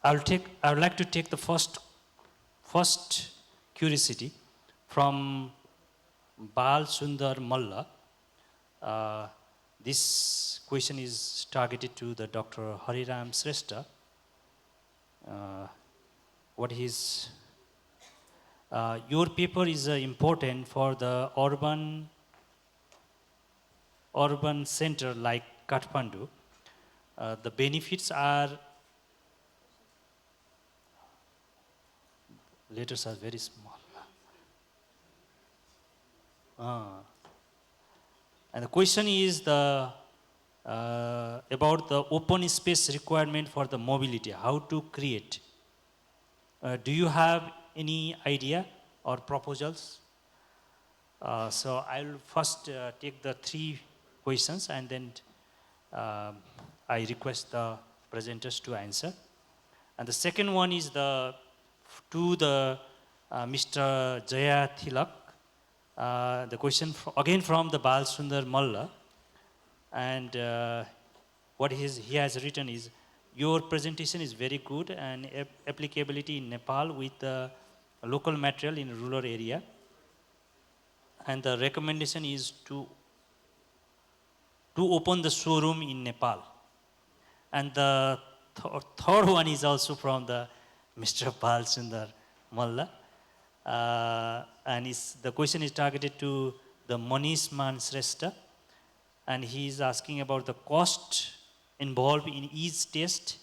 I would like to take the first curiosity from Bal Sundar Malla. This question is targeted to the Dr. Hariram Shrestha. What is your paper is important for the urban center like Kathmandu. The benefits are, letters are very small. And the question is about the open space requirement for the mobility, how to create. Do you have any idea or proposals? So I'll first take the 3 questions, and then I request the presenters to answer. And the second one is to Mr. Jaya Thilak. The question again from the Bal Sundar Malla, and what he has written is, your presentation is very good and applicability in Nepal with local material in rural area. and the recommendation is to open the showroom in Nepal. And the third one is also from the Mr. Bal Sundar Malla. And the question is targeted to the Manish Mansreshta. And he is asking about the cost involved in each test.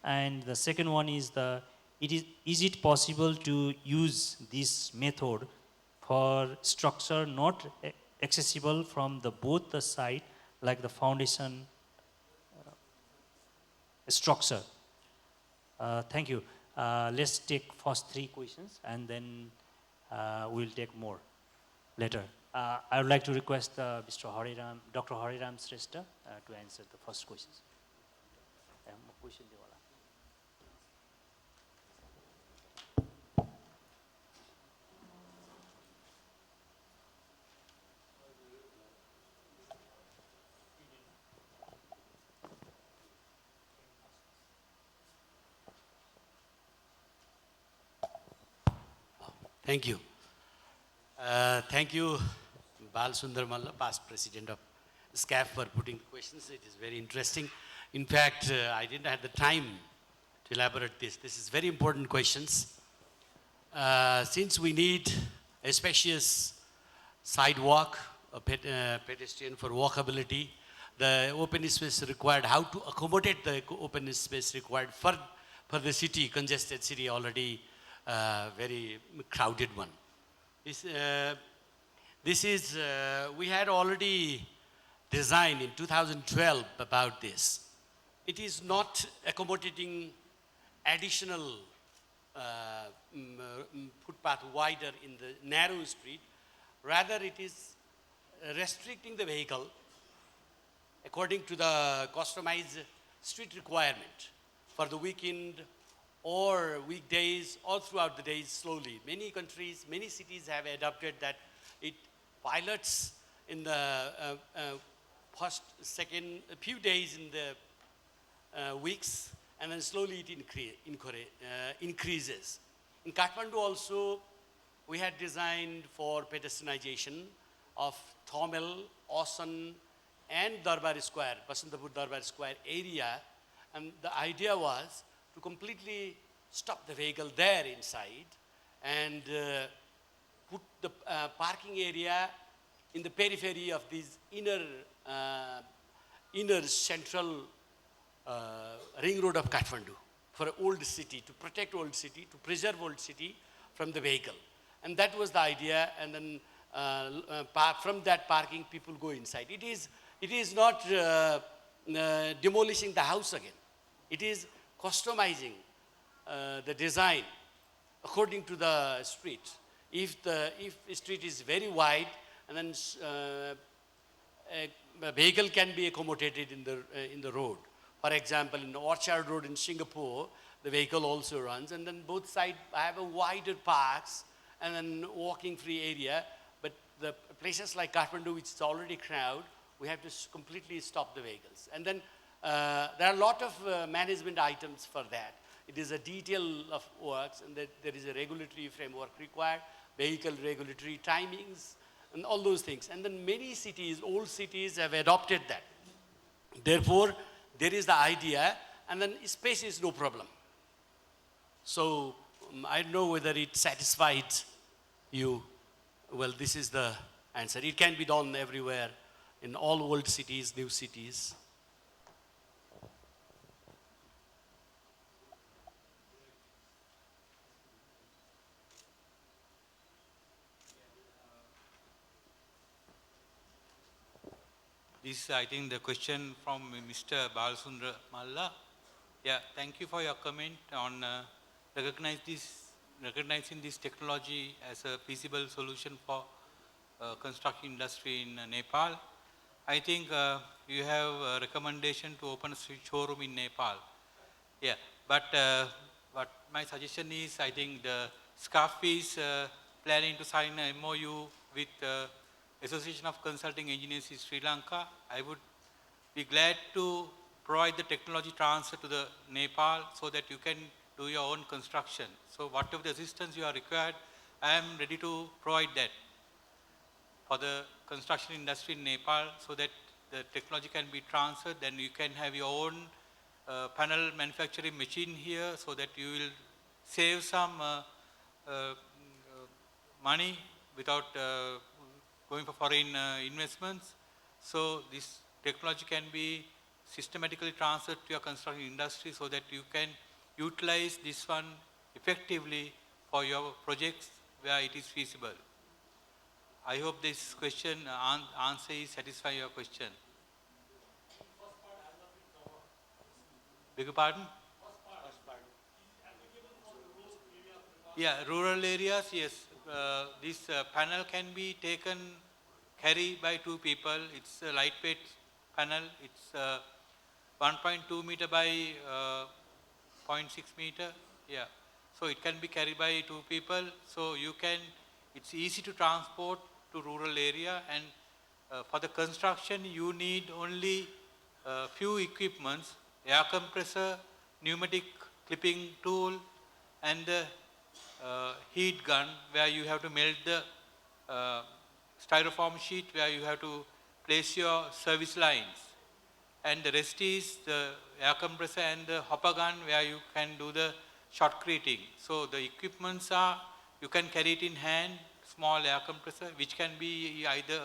And the second one is is it possible to use this method for structure not accessible from both the side, like the foundation structure? Thank you. Let's take first three questions and then we'll take more later. I would like to request Mr. Hariram, Dr. Hariram Srestha to answer the first questions. Thank you. Thank you, Bal Sundar Malla, past president of SCAF, for putting the questions. It is very interesting. In fact, I didn't have the time to elaborate this. This is very important questions. Since we need a spacious sidewalk, a pedestrian for walkability, the open space required, how to accommodate the open space required for the city, congested city, already very crowded one. We had already designed in 2012 about this. It is not accommodating additional footpath wider in the narrow street. Rather, it is restricting the vehicle according to the customized street requirement for the weekend or weekdays, all throughout the days slowly. Many countries, many cities have adopted that. It pilots in the first, second, a few days in the weeks, and then slowly it increases. In Kathmandu also, we had designed for pedestrianization of Thomel, Osan, and Darbar Square, Basantapur Darbar Square area. And the idea was to completely stop the vehicle there inside and put the parking area in the periphery of these inner central ring road of Kathmandu for an old city, to protect old city, to preserve old city from the vehicle. And that was the idea. And then from that parking, people go inside. It is not demolishing the house again. It is customizing the design according to the street. If the street is very wide, and then a vehicle can be accommodated in the road. For example, in Orchard Road in Singapore, the vehicle also runs, and then both sides have a wider parks and then walking free area. But the places like Kathmandu, which is already crowded, we have to completely stop the vehicles. And then there are a lot of management items for that. It is a detail of works, and that there is a regulatory framework required, vehicle regulatory timings, and all those things. And then many cities, old cities, have adopted that. Therefore, there is the idea, and then space is no problem. So I don't know whether it satisfied you. Well, this is the answer. It can be done everywhere, in all old cities, new cities. This, I think, the question from Mr. Balasundar Malla. Yeah, thank you for your comment on recognizing this technology as a feasible solution for construction industry in Nepal. I think you have a recommendation to open a showroom in Nepal. Yeah, but what my suggestion is, I think the SCAF is planning to sign a MOU with Association of Consulting Engineers in Sri Lanka. I would be glad to provide the technology transfer to the Nepal so that you can do your own construction. So whatever the assistance you are required, I am ready to provide that. for the construction industry in Nepal so that the technology can be transferred, then you can have your own panel manufacturing machine here so that you will save some money without going for foreign investments. So this technology can be systematically transferred to your construction industry so that you can utilize this one effectively for your projects where it is feasible. I hope this question answer is satisfying your question. Beg your pardon? Yeah, rural areas, yes. This panel can be taken, carry by 2 people. It's a lightweight panel. It's 1.2 meter by 0.6 meter. Yeah. So it can be carried by 2 people. So you can, it's easy to transport to rural area, and for the construction you need only few equipments: air compressor, pneumatic clipping tool, and the heat gun where you have to melt the styrofoam sheet where you have to place your service lines. And the rest is the air compressor and the hopper gun where you can do the shotcreting. So the equipments are, you can carry it in hand, small air compressor, which can be either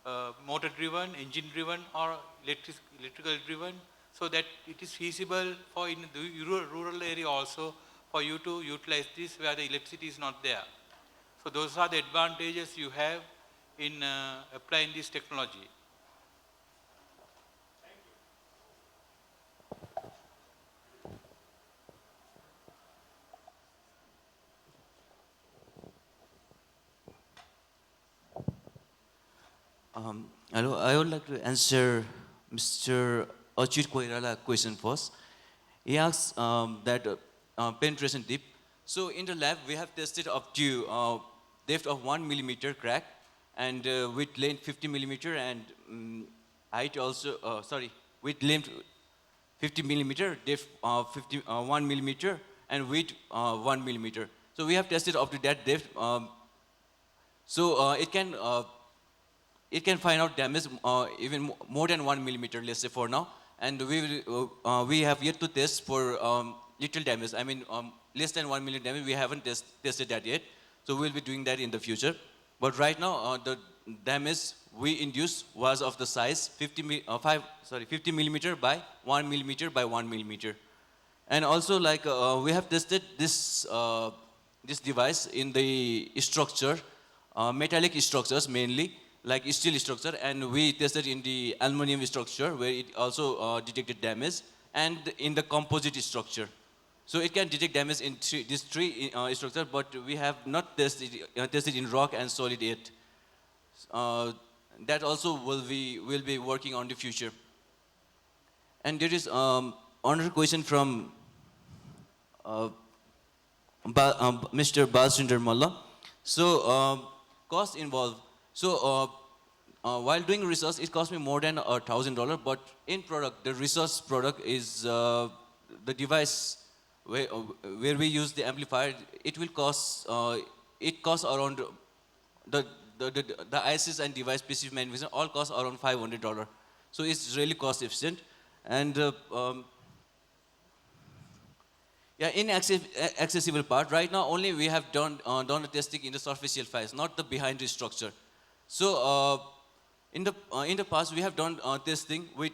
a motor driven, engine driven, or electrical driven, so that it is feasible for in the rural area also for you to utilize this where the electricity is not there. So those are the advantages you have in applying this technology. Hello, I would like to answer Mr. Achyut Koirala question first. He asks that penetration depth. So in the lab, we have tested up to depth of 1 millimeter crack, and with length 50 millimeter, and height also, with length 50 millimeter, depth 1 millimeter, and width 1 millimeter. So we have tested up to that depth. So it can find out damage even more than 1 millimeter, let's say for now. And we have yet to test for little damage. I mean, less than 1 millimeter damage. We haven't tested that yet. So we'll be doing that in the future. But right now, the damage we induced was of the size 50 millimeter by 1 millimeter by 1 millimeter. And also, like we have tested this this device in the structure, metallic structures mainly, like steel structure, and we tested in the aluminum structure where it also detected damage, and in the composite structure. So it can detect damage in these three structures, but we have not tested in rock and solid yet. That also will be working on the future. And there is another question from Mr. Balsundar Malla. So cost involved. So while doing research, it cost me more than $1,000. But in product, the research product is the device where we use the amplifier. It will cost it costs around the ICs and device specific manufacturing all cost around $500. So it's really cost efficient. And yeah, inaccessible part. Right now, only we have done the testing in the superficial phase, not the behind the structure. So in the past, we have done testing with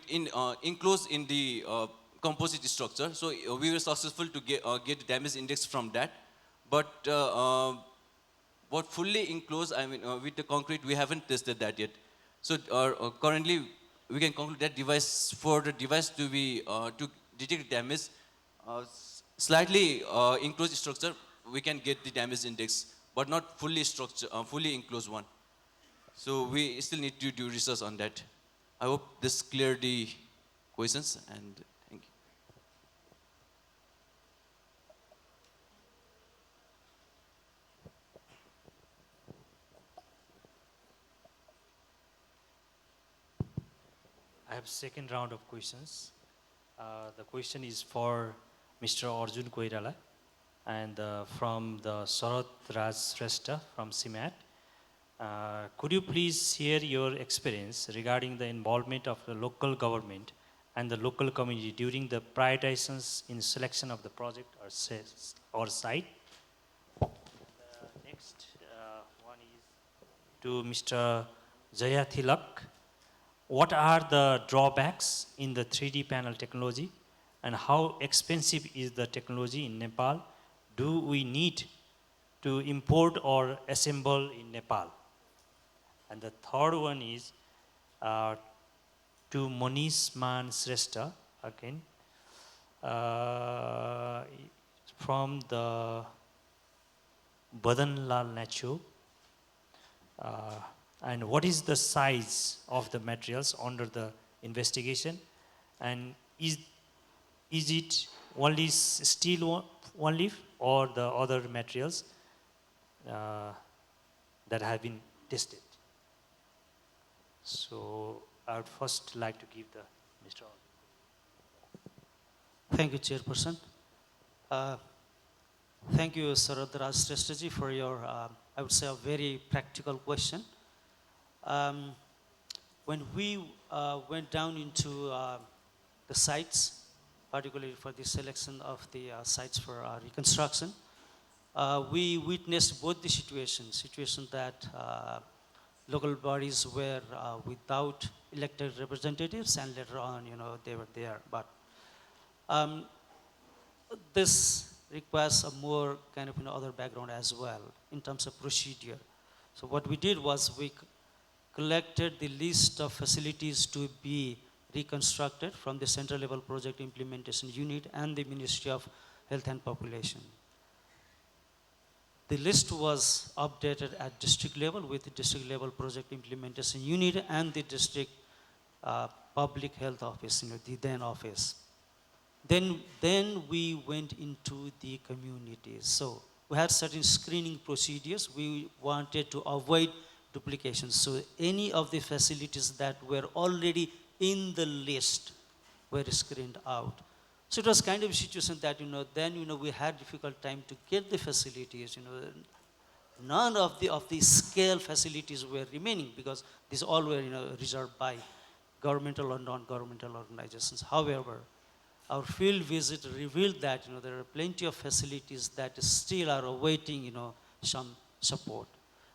enclosed in the composite structure. So we were successful to get the damage index from that. But what fully enclosed, I mean, with the concrete, we haven't tested that yet. So currently, we can conclude that for the device to be to detect damage. Slightly enclosed structure, we can get the damage index, but not fully enclosed one. So we still need to do research on that. I hope this cleared the questions, and thank you. I have second round of questions. The question is for Mr. Arjun Koirala, and from the Sarat Raj Shrestha from CIMAT. Could you please share your experience regarding the involvement of the local government and the local community during the prioritizations in selection of the project or site? Next one is to Mr. Jaya Thilak. What are the drawbacks in the 3D panel technology and how expensive is the technology in Nepal? Do we need to import or assemble in Nepal? And the third one is to Monish Man Shrestha again from the Badan Lal Nacho. And what is the size of the materials under the investigation? And is it only steel only or the other materials that have been tested? So I would first like to give the Mr. Thank you, Chairperson. Thank you, Saradharaj Shresthaji, for your, I would say, a very practical question. When we went down into the sites, particularly for the selection of the sites for reconstruction, we witnessed both the situation that local bodies were without elected representatives, and later on, they were there. But this requires a more kind of other background as well in terms of procedure. So what we did was we collected the list of facilities to be reconstructed from the Central Level Project Implementation Unit and the Ministry of Health and Population. The list was updated at district level with the district level project implementation unit and the district public health office, the then office. Then we went into the communities. So we had certain screening procedures. We wanted to avoid duplications. So any of the facilities that were already in the list were screened out. So it was kind of a situation that, then, we had difficult time to get the facilities, none of the scale facilities were remaining because these all were, reserved by governmental or non-governmental organizations. However, our field visit revealed that, there are plenty of facilities that still are awaiting, some support.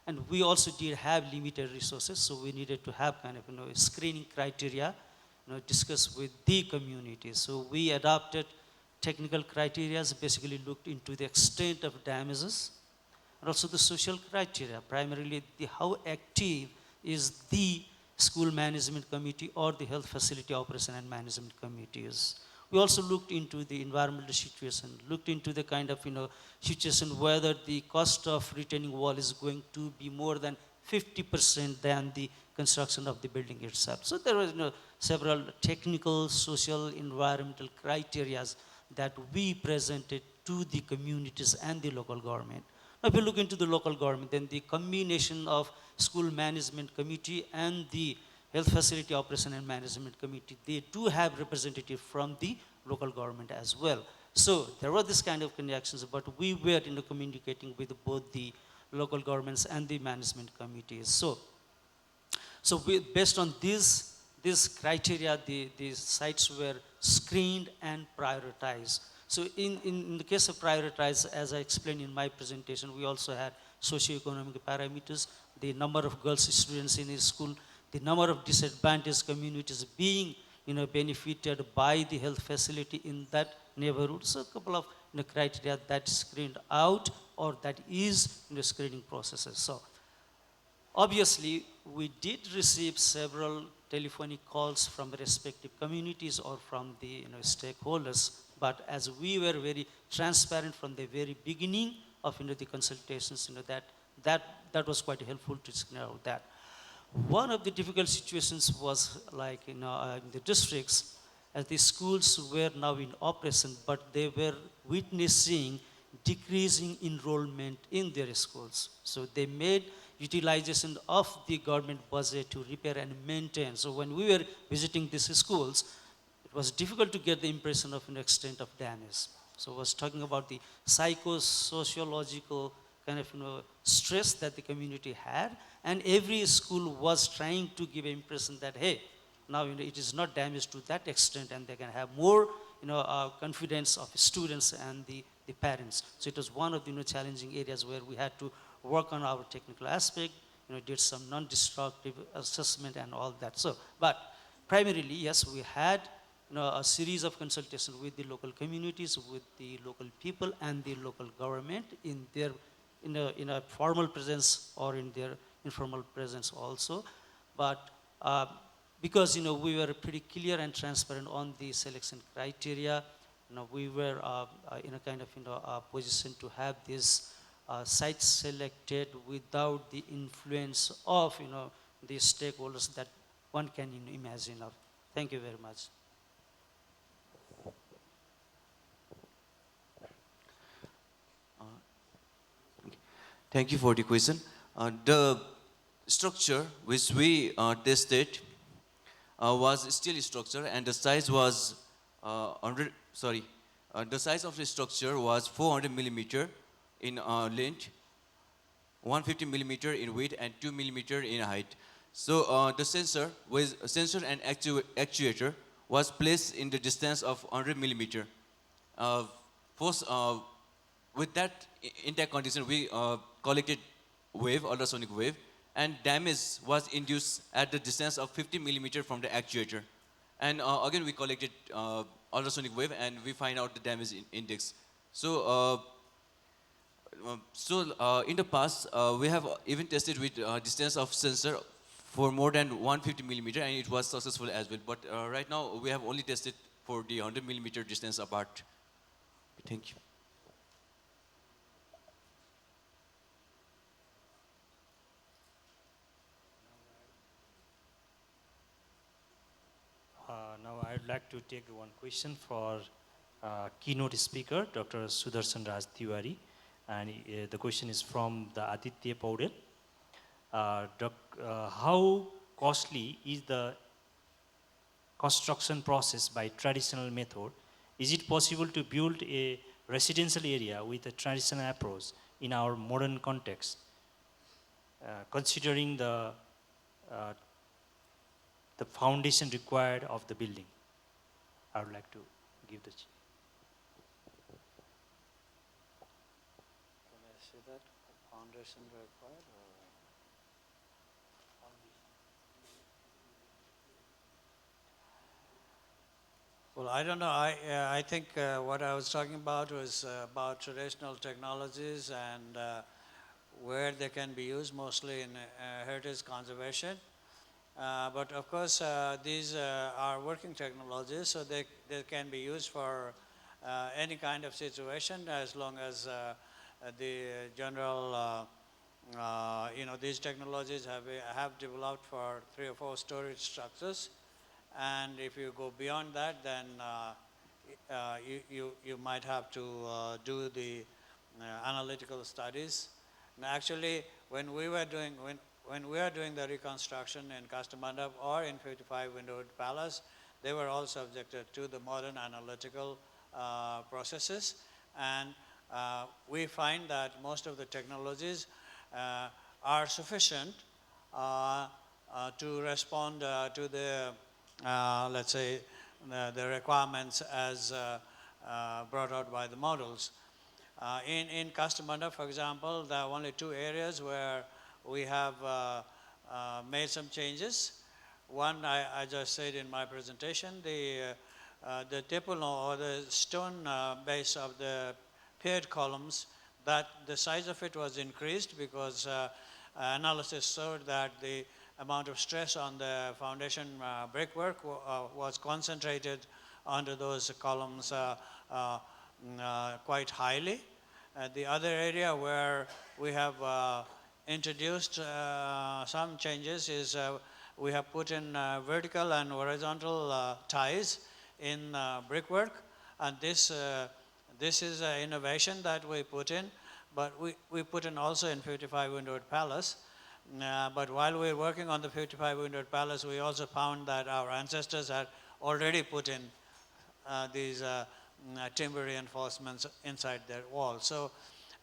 And we also did have limited resources, so we needed to have kind of, screening criteria, discuss with the community. So we adopted technical criteria, basically looked into the extent of damages, and also the social criteria, primarily how active is the school management committee or the health facility operation and management committees. We also looked into the environmental situation, looked into the kind of situation whether the cost of retaining wall is going to be more than 50% than the construction of the building itself. So there was several technical, social, environmental criteria that we presented to the communities and the local government. Now if you look into the local government, then the combination of school management committee and the health facility operation and management committee, they do have representatives from the local government as well. So there were this kind of connections, but we were communicating with both the local governments and the management committees. So based on this criteria, the sites were screened and prioritized. So in the case of prioritized, as I explained in my presentation, we also had socioeconomic parameters, the number of girls students in a school, the number of disadvantaged communities being benefited by the health facility in that neighborhood. So a couple of criteria that screened out or that is in the screening processes. So obviously, we did receive several telephonic calls from the respective communities or from the stakeholders, but as we were very transparent from the very beginning of the consultations, that was quite helpful to screen out that. One of the difficult situations was like in the districts, as the schools were now in operation, but they were witnessing decreasing enrollment in their schools. So they made utilization of the government budget to repair and maintain. So when we were visiting these schools, it was difficult to get the impression of an extent of damage. So I was talking about the psychosociological kind of stress that the community had, And every school was trying to give an impression that, hey, now it is not damaged to that extent, and they can have more confidence of students and the parents. So it was one of the challenging areas where we had to work on our technical aspect, did some non-destructive assessment and all that. So, but primarily, yes, we had a series of consultations with the local communities, with the local people and the local government in their in a formal presence or in their informal presence also. But because we were pretty clear and transparent on the selection criteria, we were in a kind of position to have these sites selected without the influence of the stakeholders that one can imagine of. Thank you very much. Thank you for the question. The structure which we tested was steel structure, and the size was the size of the structure was 400 millimeter in length, 150 millimeter in width, and 2 millimeter in height. So the sensor and actuator was placed in the distance of 100 millimeter. First, with that intact condition, we collected ultrasonic wave, and damage was induced at the distance of 50 millimeter from the actuator. And again, we collected ultrasonic wave, and we find out the damage index. So, in the past, we have even tested with distance of sensor for more than 150 millimeter, and it was successful as well. But right now, we have only tested for the 100 millimeter distance apart. Thank you. Now I'd like to take one question for keynote speaker, Dr. Sudarshan Raj Tiwari. And the question is from the Aditya Paudel. How costly is the construction process by traditional method? Is it possible to build a residential area with a traditional approach in our modern context, considering the foundation required of the building? I would like to give the. Can I say that? Foundation required or? Well, I don't know. I think what I was talking about was about traditional technologies and where they can be used, mostly in heritage conservation. But of course, these are working technologies, so they can be used for any kind of situation as long as the general, these technologies have developed for 3 or 4 storage structures. And if you go beyond that, then you might have to do the analytical studies. And actually, when we are doing the reconstruction in Kastamandap or in 55 Windowed Palace, they were all subjected to the modern analytical processes. And we find that most of the technologies are sufficient to respond to the, let's say, the requirements as brought out by the models. In Kastamandap, for example, there are only 2 areas where we have made some changes. One, I just said in my presentation, the tepuno, or the stone base of the paired columns, that the size of it was increased because analysis showed that the amount of stress on the foundation brickwork was concentrated onto those columns quite highly. The other area where we have introduced some changes is we have put in vertical and horizontal ties in brickwork, and this is an innovation that we put in, but we put in also in 55 Windowed Palace. But while we were working on the 55 Windowed Palace, we also found that our ancestors had already put in these timber reinforcements inside their walls. So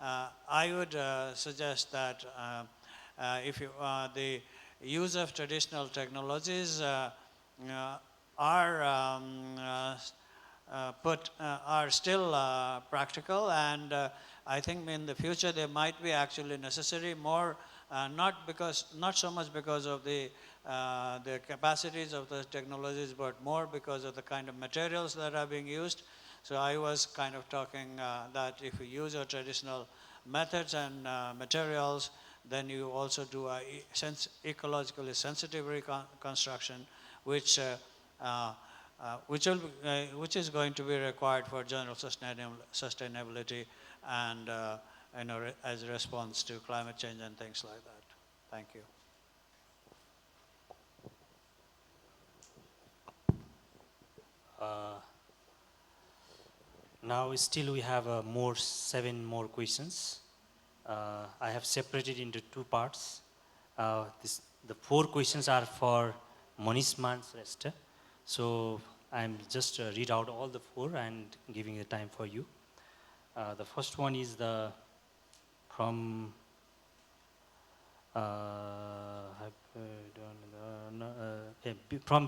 I would suggest that the use of traditional technologies are are still practical, and I think in the future they might be actually necessary more, not so much because of the capacities of the technologies, but more because of the kind of materials that are being used. So I was kind of talking that if you use your traditional methods and materials, then you also do a ecologically sensitive reconstruction, which is going to be required for general sustainability and as a response to climate change and things like that. Thank you. Now still we have 7 more questions. I have separated into 2 parts. The 4 questions are for Manish Mansresta. So I'm just read out all the 4 and giving the time for you. The first one is from Mr.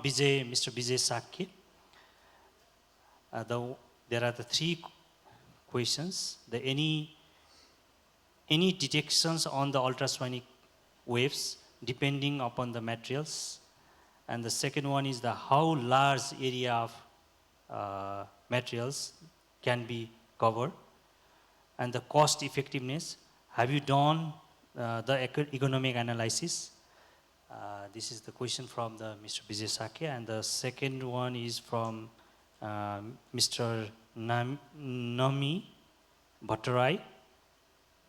Vijay Sakhi. There are the 3 questions. Any detections on the ultrasonic waves depending upon the materials. And the second one is how large area of materials can be covered. And the cost effectiveness. Have you done the economic analysis? This is the question from Mr. Vijay Sakhi. And the second one is from Mr. Nami Bhattarai,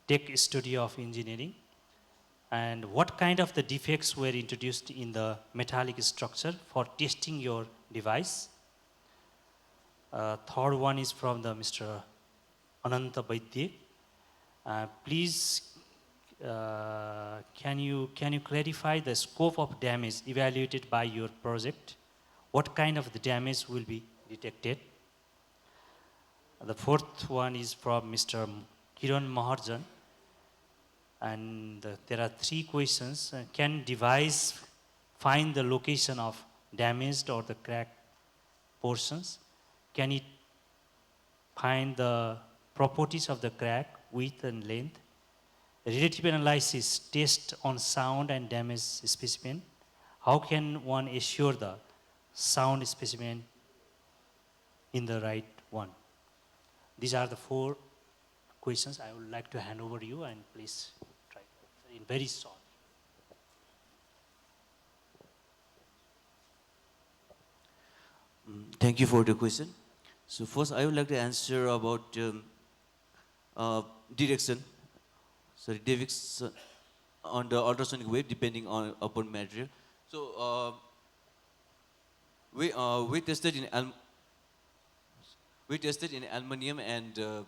Tech Studio of Engineering. And what kind of the defects were introduced in the metallic structure for testing your device? Third one is from Mr. Ananta Vaidya. Please, can you clarify the scope of damage evaluated by your project? What kind of the damage will be detected? The fourth one is from Mr. Kiran Maharjan. And there are 3 questions. Can device find the location of damaged or the cracked portions? Can it find the properties of the crack, width and length? Relative analysis test on sound and damaged specimen. How can one assure the sound specimen in the right one? These are the 4 questions. I would like to hand over to you, and please try in very short. Thank you for the question. So first, I would like to answer about direction. So defects on the ultrasonic wave depending upon material. So we tested in aluminum and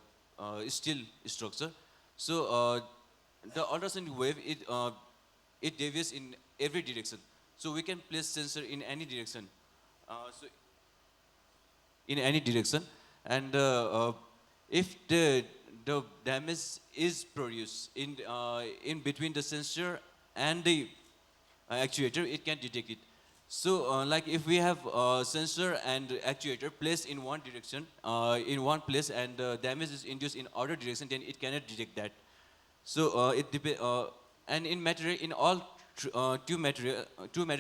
steel structure. So the ultrasonic wave it deviates in every direction. So we can place sensor in any direction. And if the damage is produced in between the sensor and the actuator, it can detect it. So like if we have sensor and actuator placed in one direction, in one place, and damage is induced in other direction, then it cannot detect that. So and in material, in all two material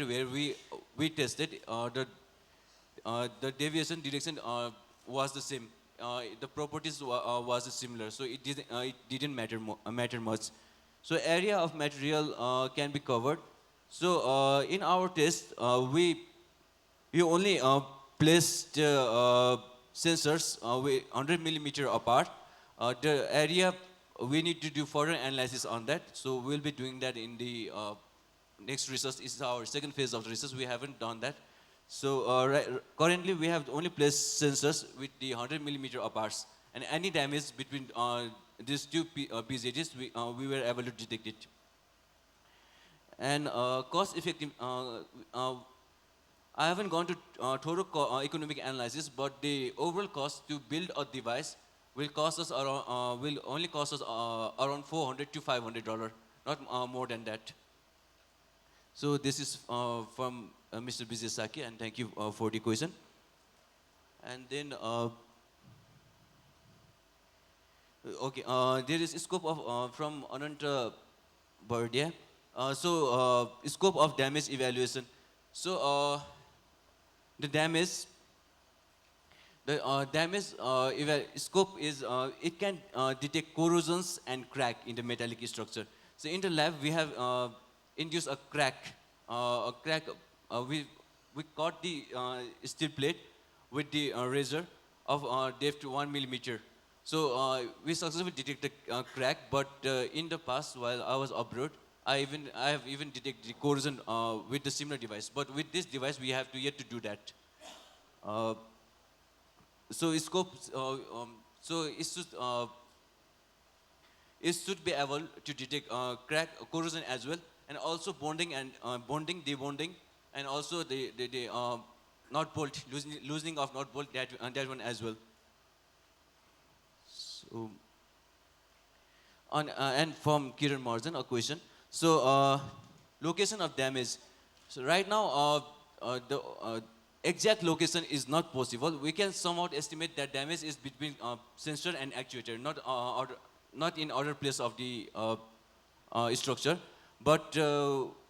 where we tested, the deviation direction was the same. The properties was similar, so it didn't matter much. So area of material can be covered. So in our test, we only placed sensors 100 millimeter apart. The area we need to do further analysis on that. So we'll be doing that in the next research. Is our second phase of the research. We haven't done that. So currently we have only placed sensors with the 100 millimeter apart, and any damage between these two PZDs, we were able to detect it. And cost effective, I haven't gone to total economic analysis, but the overall cost to build a device will cost us around, will only cost us around $400 to $500, not more than that. So this is from Mr. Bizesaki, and thank you for the question. And then, okay, there is a scope of from Ananta Bardia. Scope of damage evaluation. So the damage, scope is it can detect corrosions and crack in the metallic structure. So in the lab we have induced a crack. We caught the steel plate with the razor of depth 1 millimeter. So we successfully detected a crack, but in the past while I was abroad, I have even detected the corrosion with the similar device. But with this device we have to yet to do that. Uh, so scope, so it should be able to detect crack, corrosion as well, and also bonding and bonding, debonding, and also the knot bolt, loosening of knot bolt, that one as well. So, and from Kiran Marjan, a question. So, location of damage. So right now, the exact location is not possible. We can somewhat estimate that damage is between sensor and actuator, not in other place of the structure. But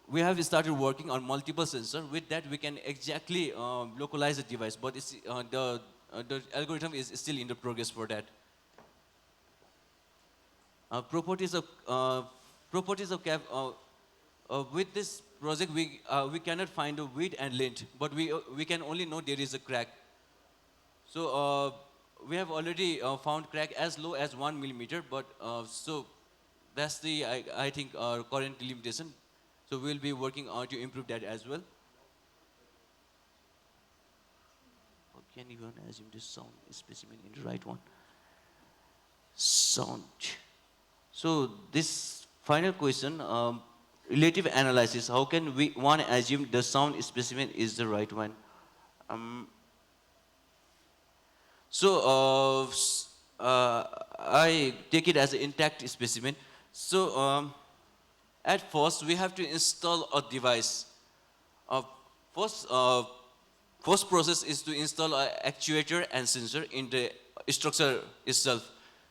we have started working on multiple sensors. With that, we can exactly localize the device. But the algorithm is still in the progress for that. Properties of cap. With this project, we cannot find the width and length, but we can only know there is a crack. So we have already found crack as low as 1 millimeter, but so that's the I think current limitation. So we'll be working on to improve that as well. Can you assume this sound specimen in the right one? Sound. So this final question, relative analysis. How can one assume the sound specimen is the right one? I take it as an intact specimen. So at first we have to install a device. Uh, first, first process is to install an actuator and sensor in the structure itself.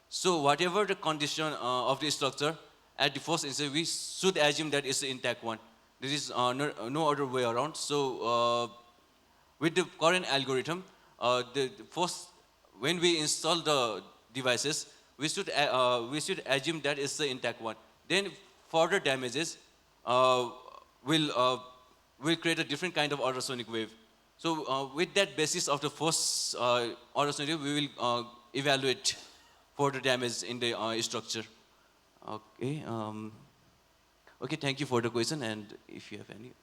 So whatever the condition of the structure, at the first instance, we should assume that it's an intact one. There is no other way around. So with the current algorithm, the first, when we install the devices, we should assume that it's the intact one. Then further damages will create a different kind of ultrasonic wave. So with that basis of the first ultrasonic wave, we will evaluate further damage in the structure. Okay. Okay. Thank you for the question, and if you have any.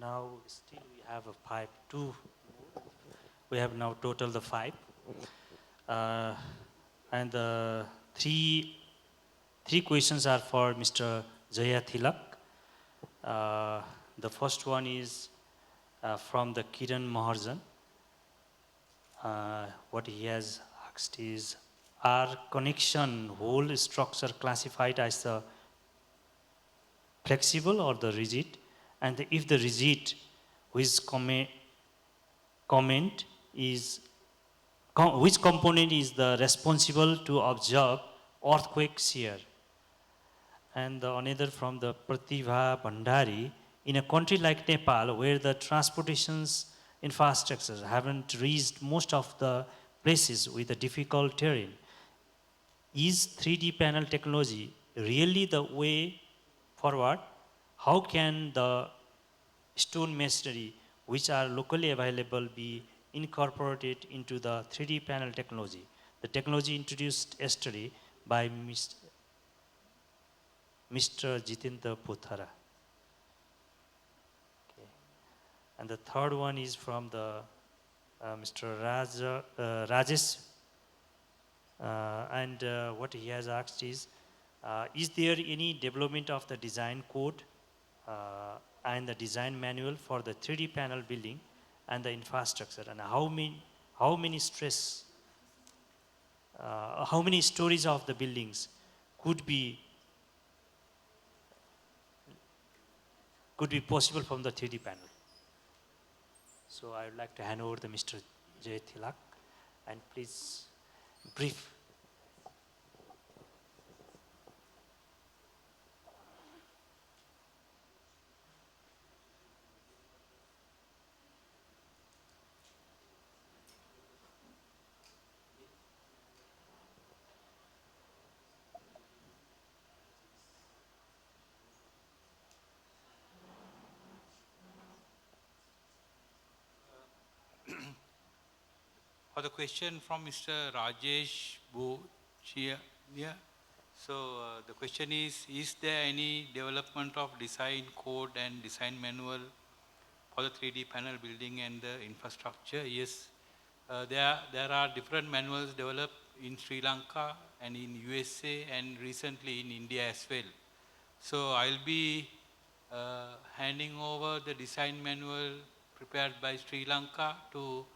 Now still we have a 5, 2. We have now total the 5. And the three questions are for Mr. Jaya Thilak. The first one is from the Kiran Maharjan. What he has asked is, are connection whole structure classified as the flexible or the rigid? And if the rigid, which component is the responsible to observe earthquake shear? And another from the Pratibha Bhandari, in a country like Nepal, where the transportation's infrastructure haven't reached most of the places with the difficult terrain, is 3D panel technology really the way forward? How can the stone masonry, which are locally available, be incorporated into the 3D panel technology? The technology introduced yesterday by Mr. Jitendra Pothara. Okay. And the third one is from the Mr. Rajesh. What he has asked is there any development of the design code and the design manual for the 3D panel building and the infrastructure, and how many stress how many stories of the buildings could be possible from the 3D panel. So I would like to hand over to Mr. Jay Thilak, and please brief. For the question from Mr. Rajesh Bochia, so the question is there any development of design code and design manual for the 3D panel building and the infrastructure? Yes, there are different manuals developed in Sri Lanka and in USA and recently in India as well. So I'll be handing over the design manual prepared by Sri Lanka to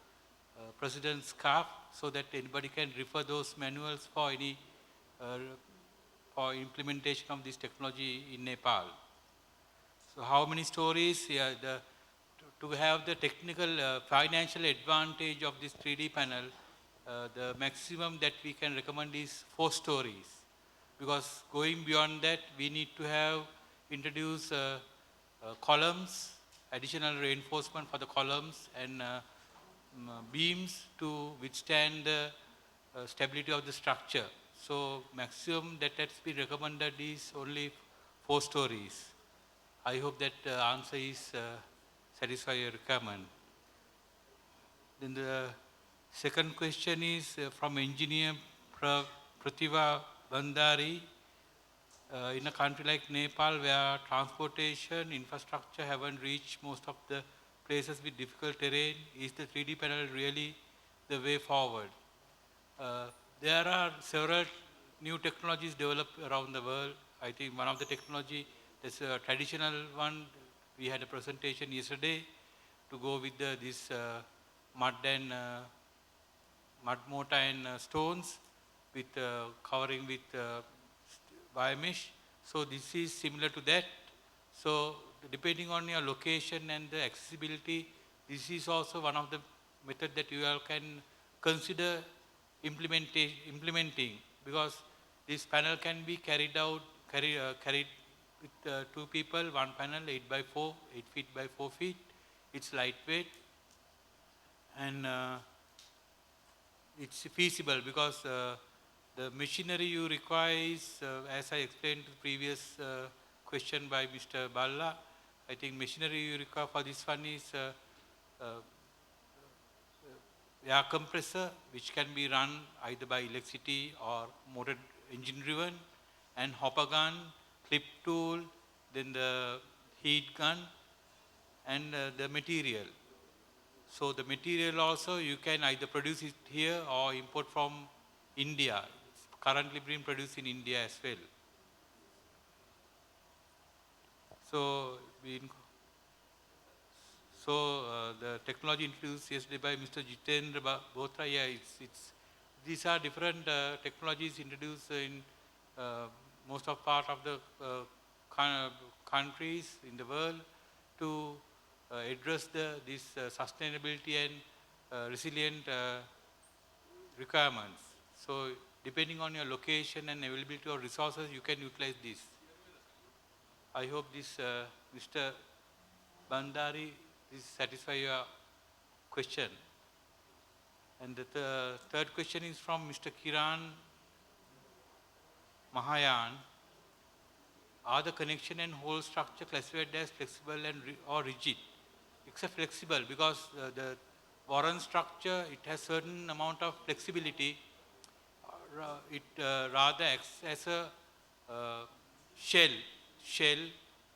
President Scarf so that anybody can refer those manuals for any for implementation of this technology in Nepal. So how many stories? Yeah, to have the technical financial advantage of this 3D panel, the maximum that we can recommend is 4 stories. Because going beyond that, we need to have introduce columns, additional reinforcement for the columns and beams to withstand the stability of the structure. So maximum that has been recommended is only 4 stories. I hope that answer is satisfy your requirement. Then the second question is from engineer Pratibha Bandari. In a country like Nepal where transportation infrastructure haven't reached most of the places with difficult terrain, is the 3D panel really the way forward? There are several new technologies developed around the world. I think one of the technology, that's a traditional one, we had a presentation yesterday to go with this mud and mud mortar and stones with covering with biomesh. So this is similar to that. So depending on your location and the accessibility, this is also one of the method that you all can consider implementing, because this panel can be carried with 2 people, one panel 8 by 4, 8 feet by 4 feet. It's lightweight and it's feasible because the machinery you require is, as I explained to the previous question by Mr. Balla, I think machinery you require for this one is air compressor, which can be run either by electricity or motor engine driven, and hopper gun, clip tool, then the heat gun, and the material. So the material also you can either produce it here or import from India. It's currently being produced in India as well. So the technology introduced yesterday by Mr. Jitendra Botra, yeah, these are different technologies introduced in most of part of the countries in the world to address this sustainability and resilient requirements. So depending on your location and availability of resources, you can utilize this. I hope this, Mr. Bandari, this satisfy your question. And the third question is from Mr. Kiran Mahayan. Are the connection and whole structure classified as flexible and or rigid? It's a flexible because the Warren structure, it has certain amount of flexibility. It rather acts as a shell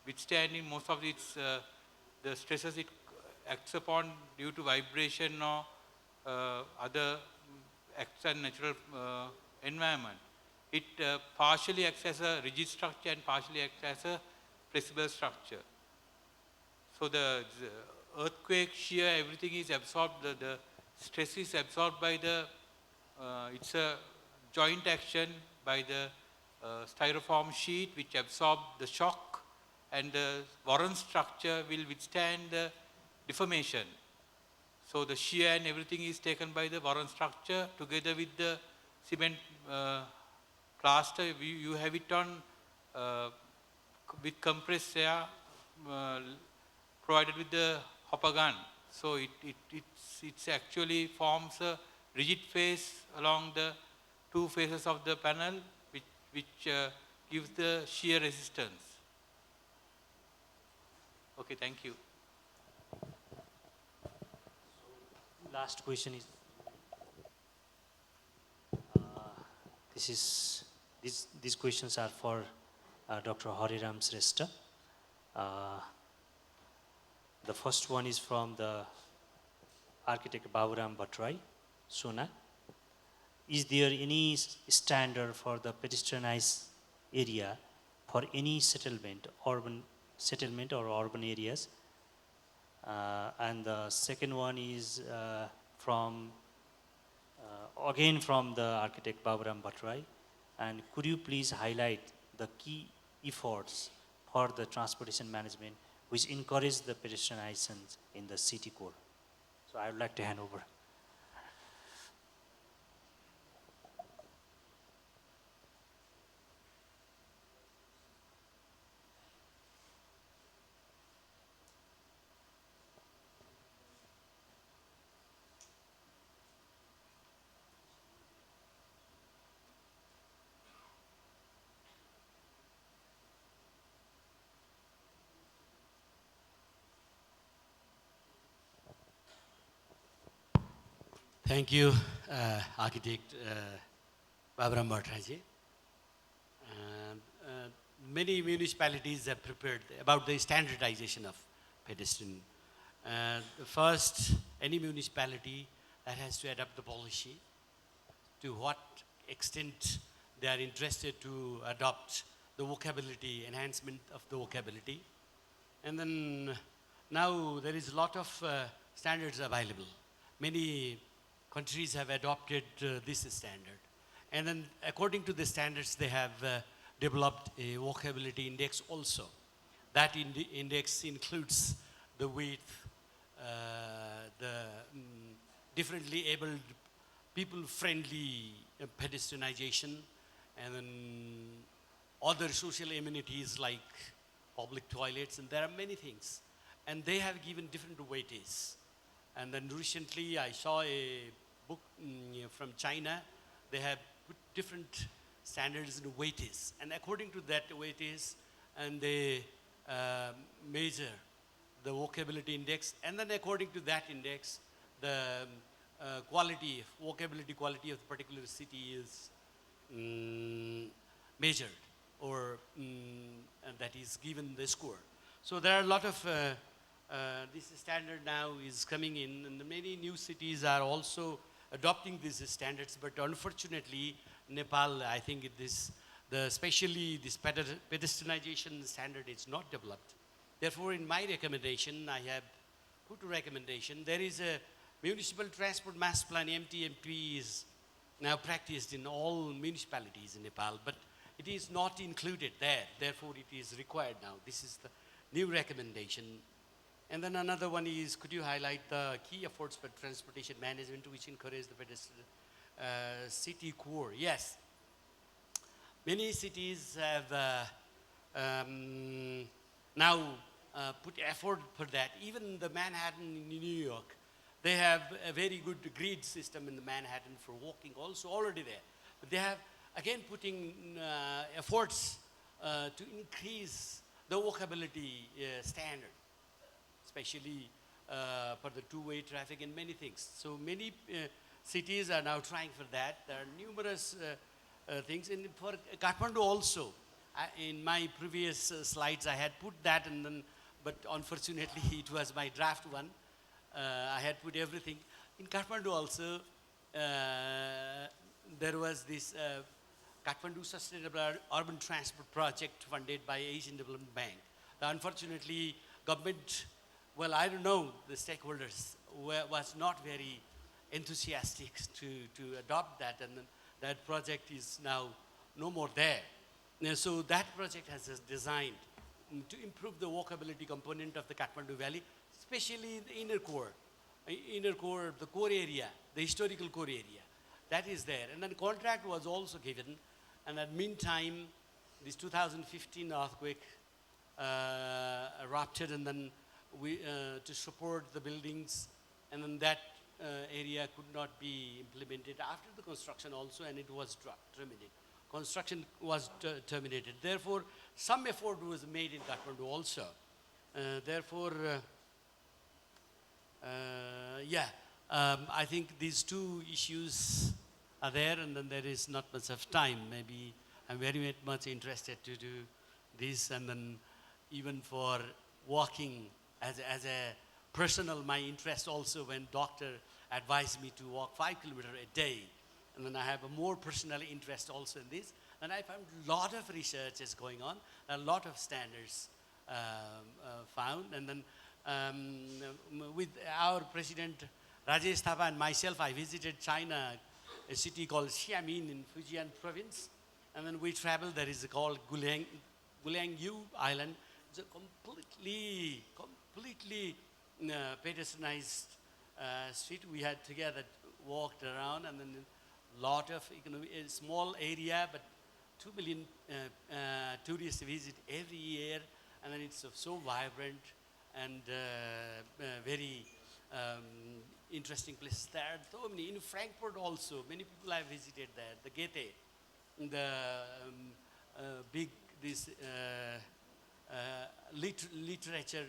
withstanding most of its the stresses it acts upon due to vibration or other external natural environment. It partially acts as a rigid structure and partially acts as a flexible structure. So the earthquake, shear, everything is absorbed, the stress is absorbed by the, it's a joint action by the styrofoam sheet which absorb the shock, and the Warren structure will withstand the deformation. So the shear and everything is taken by the Warren structure together with the cement plaster. You have it on with compressed air provided with the hopper gun. So it's actually forms a rigid face along the two faces of the panel, which gives the shear resistance. Okay, thank you. Last question is, these questions are for Dr. Hariram Srestha. The first one is from the architect Baburam Bhattrai, Sona. Is there any standard for the pedestrianized area for any settlement, urban settlement or urban areas? And the second one is again from the architect Baburam Bhattrai. And could you please highlight the key efforts for the transportation management which encourage the pedestrianization in the city core? So I would like to hand over. Thank you, Architect Baburam Bhattrai. Many municipalities have prepared about the standardization of pedestrian. First, any municipality that has to adopt the policy, to what extent they are interested to adopt the vocabulary, enhancement of the vocabulary. And then now there is a lot of standards available. Many countries have adopted this standard. And then according to the standards, they have developed a vocabulary index also. That index includes the width, the differently abled, people-friendly pedestrianization, and then other social amenities like public toilets, and there are many things. And they have given different weightages. And then recently I saw a book from China. They have put different standards and weightages. And according to that weightage, and they measure the vocabulary index. And then according to that index, the vocabulary quality of the particular city is measured, or and that is given the score. So there are a lot of this standard now is coming in, and many new cities are also adopting these standards. But unfortunately, Nepal, I think especially this pedestrianization standard is not developed. Therefore, in my recommendation, I have put a recommendation. There is a municipal transport master plan, MTMP, is now practiced in all municipalities in Nepal, but it is not included there. Therefore, it is required now. This is the new recommendation. And then another one is, could you highlight the key efforts for transportation management which encourage the pedestrian city core? Yes. Many cities have now put effort for that. Even the Manhattan in New York, they have a very good grid system in the Manhattan for walking also already there. But they have, again, putting efforts to increase the walkability standard, especially for the two-way traffic and many things. So many cities are now trying for that. There are numerous things. And for Kathmandu also, in my previous slides, I had put that, and then, but unfortunately, it was my draft one. I had put everything. In Kathmandu also, there was this Kathmandu Sustainable Urban Transport Project funded by Asian Development Bank. Unfortunately, government, well, I don't know, the stakeholders was not very enthusiastic to adopt that. And then That project is now no more there. So that project has designed to improve the walkability component of the Kathmandu Valley, especially in the inner core, the core area, the historical core area. That is there. And then contract was also given. And at meantime, this 2015 earthquake erupted, and then we, to support the buildings, and then that area could not be implemented after the construction also, and it was terminated. Construction was terminated. Therefore, some effort was made in Kathmandu also. Therefore, I think these two issues are there, and then there is not much of time. Maybe I'm very much interested to do this, and then even for walking as a personal, my interest also when doctor advised me to walk 5 kilometers a day. And then I have a more personal interest also in this. And I found a lot of research is going on, a lot of standards found. And then with our president Rajesh Thapa and myself, I visited China, a city called Xiamen in Fujian province. And then we traveled, there is called Gulangyu Island. It's a completely pedestrianized street. We had together walked around, and then a lot of a small area, but 2 million tourists visit every year, and then it's so vibrant and very interesting place there. So many in Frankfurt also, many people have visited there. The Goethe, the big this literature,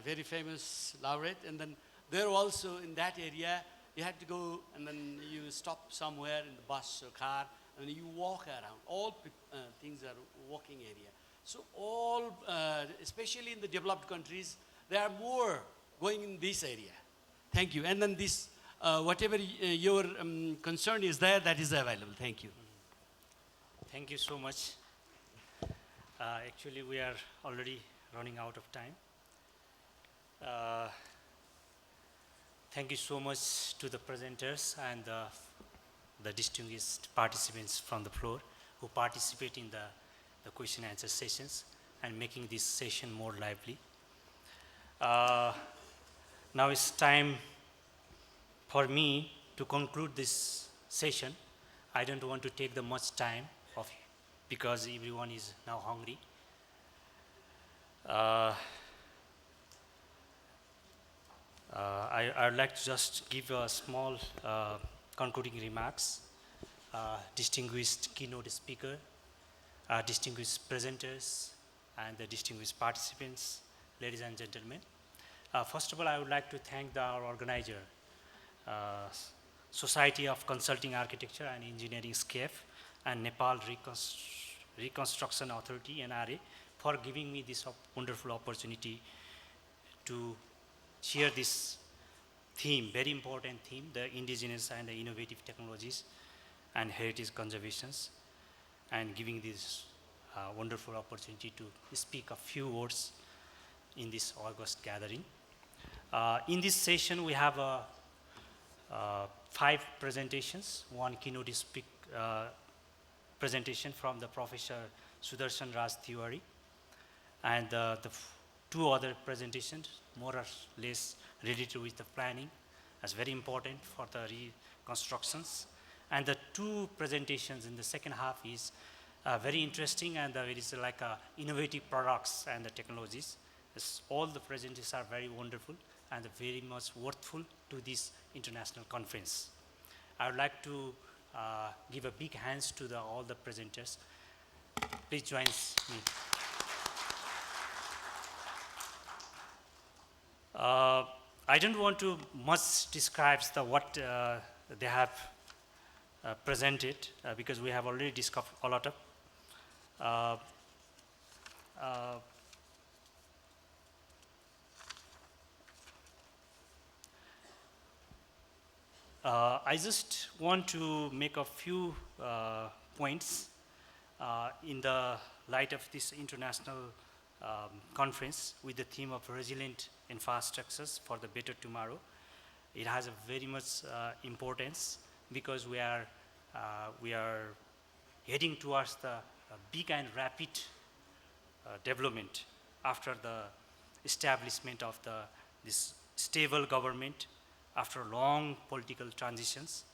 very famous laureate, and then there also in that area you had to go, and then you stop somewhere in the bus or car, and you walk around. All things are walking area. So all, especially in the developed countries, they are more going in this area. Thank you. And then this, whatever your concern is there, that is available. Thank you. Thank you so much. Actually, we are already running out of time. Thank you so much to the presenters and the distinguished participants from the floor who participate in the question and answer sessions and making this session more lively. Now it's time for me to conclude this session. I don't want to take the much time of because everyone is now hungry. I would like to just give a small concluding remarks. Distinguished keynote speaker, distinguished presenters, and the distinguished participants, ladies and gentlemen. First of all, I would like to thank our organizer, Society of Consulting Architecture and Engineering SCAF, and Nepal Reconstruction Authority, NRA, for giving me this wonderful opportunity to share this theme, very important theme, the indigenous and the innovative technologies and heritage conservations, and giving this wonderful opportunity to speak a few words in this August gathering. In this session, we have 5 presentations, one keynote presentation from the Professor Sudarshan Raj Tiwari, and the 2 other presentations, more or less related with the planning, as very important for the reconstructions. And the 2 presentations in the second half is very interesting, and it is like innovative products and the technologies. All the presentations are very wonderful and very much worthful to this international conference. I would like to give a big hands to all the presenters. Please join me. I don't want to much describe what they have presented because we have already discussed a lot of. I just want to make a few points in the light of this international conference with the theme of resilient infrastructures for the better tomorrow. It has a very much importance because we are we are heading towards the big and rapid development after the establishment of this stable government after long political transitions.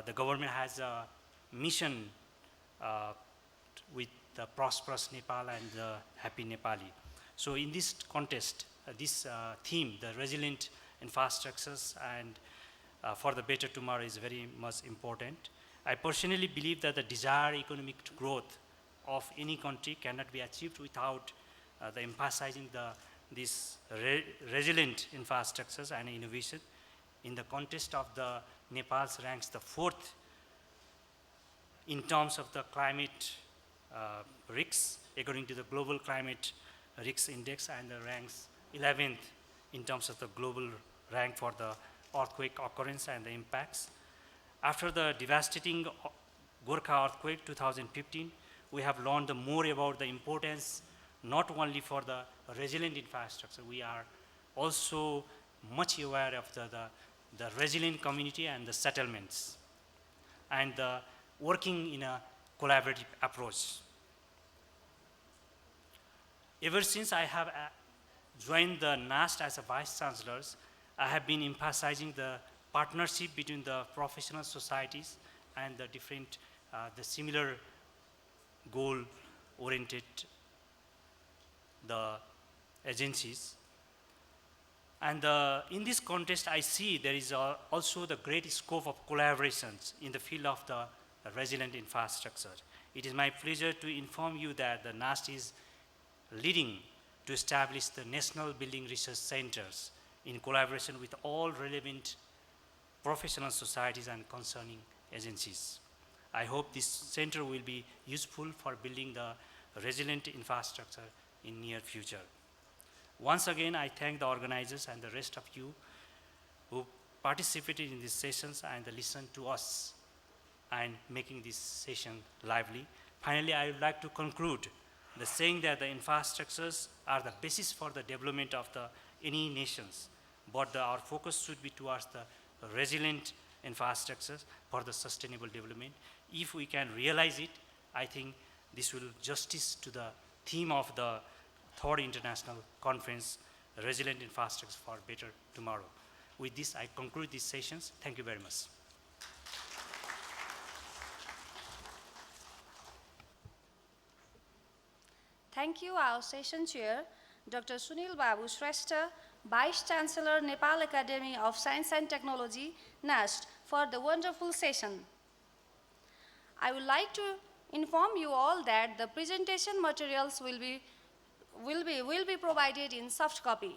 The government has a mission with the prosperous Nepal and the happy Nepali. So in this context, this theme, the resilient infrastructures and for the better tomorrow is very much important. I personally believe that the desired economic growth of any country cannot be achieved without the emphasizing this resilient infrastructures and innovation. In the context of the Nepal's ranks the 4th in terms of the climate risks according to the Global Climate Risk Index, and the ranks 11th in terms of the global rank for the earthquake occurrence and the impacts. After the devastating Gorkha earthquake 2015, we have learned more about the importance not only for the resilient infrastructure, we are also much aware of the resilient community and the settlements and working in a collaborative approach. Ever since I have joined the NAST as a Vice Chancellor, I have been emphasizing the partnership between the professional societies and the different, the similar goal-oriented the agencies. And in this context, I see there is also the great scope of collaborations in the field of the resilient infrastructure. It is my pleasure to inform you that the NAST is leading to establish the National Building Research Centers in collaboration with all relevant professional societies and concerning agencies. I hope this center will be useful for building the resilient infrastructure in near future. Once again, I thank the organizers and the rest of you who participated in these sessions and listened to us and making this session lively. Finally, I would like to conclude the saying that the infrastructures are the basis for the development of any nations, but our focus should be towards the resilient infrastructures for the sustainable development. If we can realize it, I think this will justice to the theme of the 3rd International Conference, Resilient Infrastructure for Better Tomorrow. With this, I conclude these sessions. Thank you very much. Thank you, our session chair, Dr. Sunil Babu Shrestha, Vice Chancellor, Nepal Academy of Science and Technology, NAST, for the wonderful session. I would like to inform you all that the presentation materials will be provided in soft copy.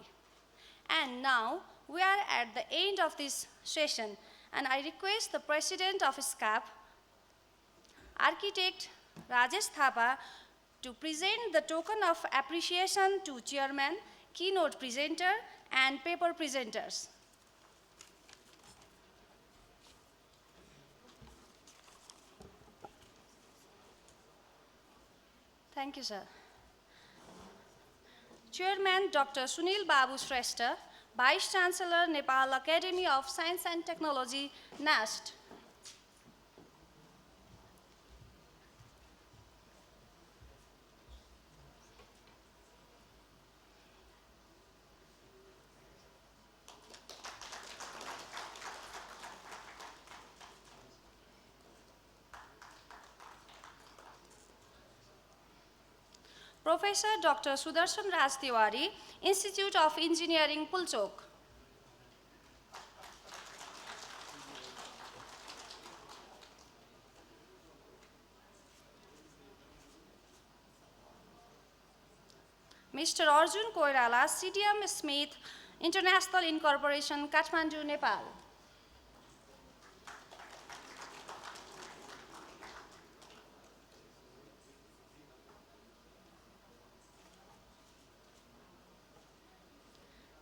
And now we are at the end of this session, and I request the President of SCAP, Architect Rajesh Thapa, to present the token of appreciation to Chairman, keynote presenter, and paper presenters. Thank you, sir. Chairman Dr. Sunil Babu Shrestha, Vice Chancellor, Nepal Academy of Science and Technology, NAST. Professor Dr. Sudarshan Raj Tiwari, Institute of Engineering, Pulchok. Mr. Arjun Koirala, CDM Smith, International Incorporation, Kathmandu, Nepal.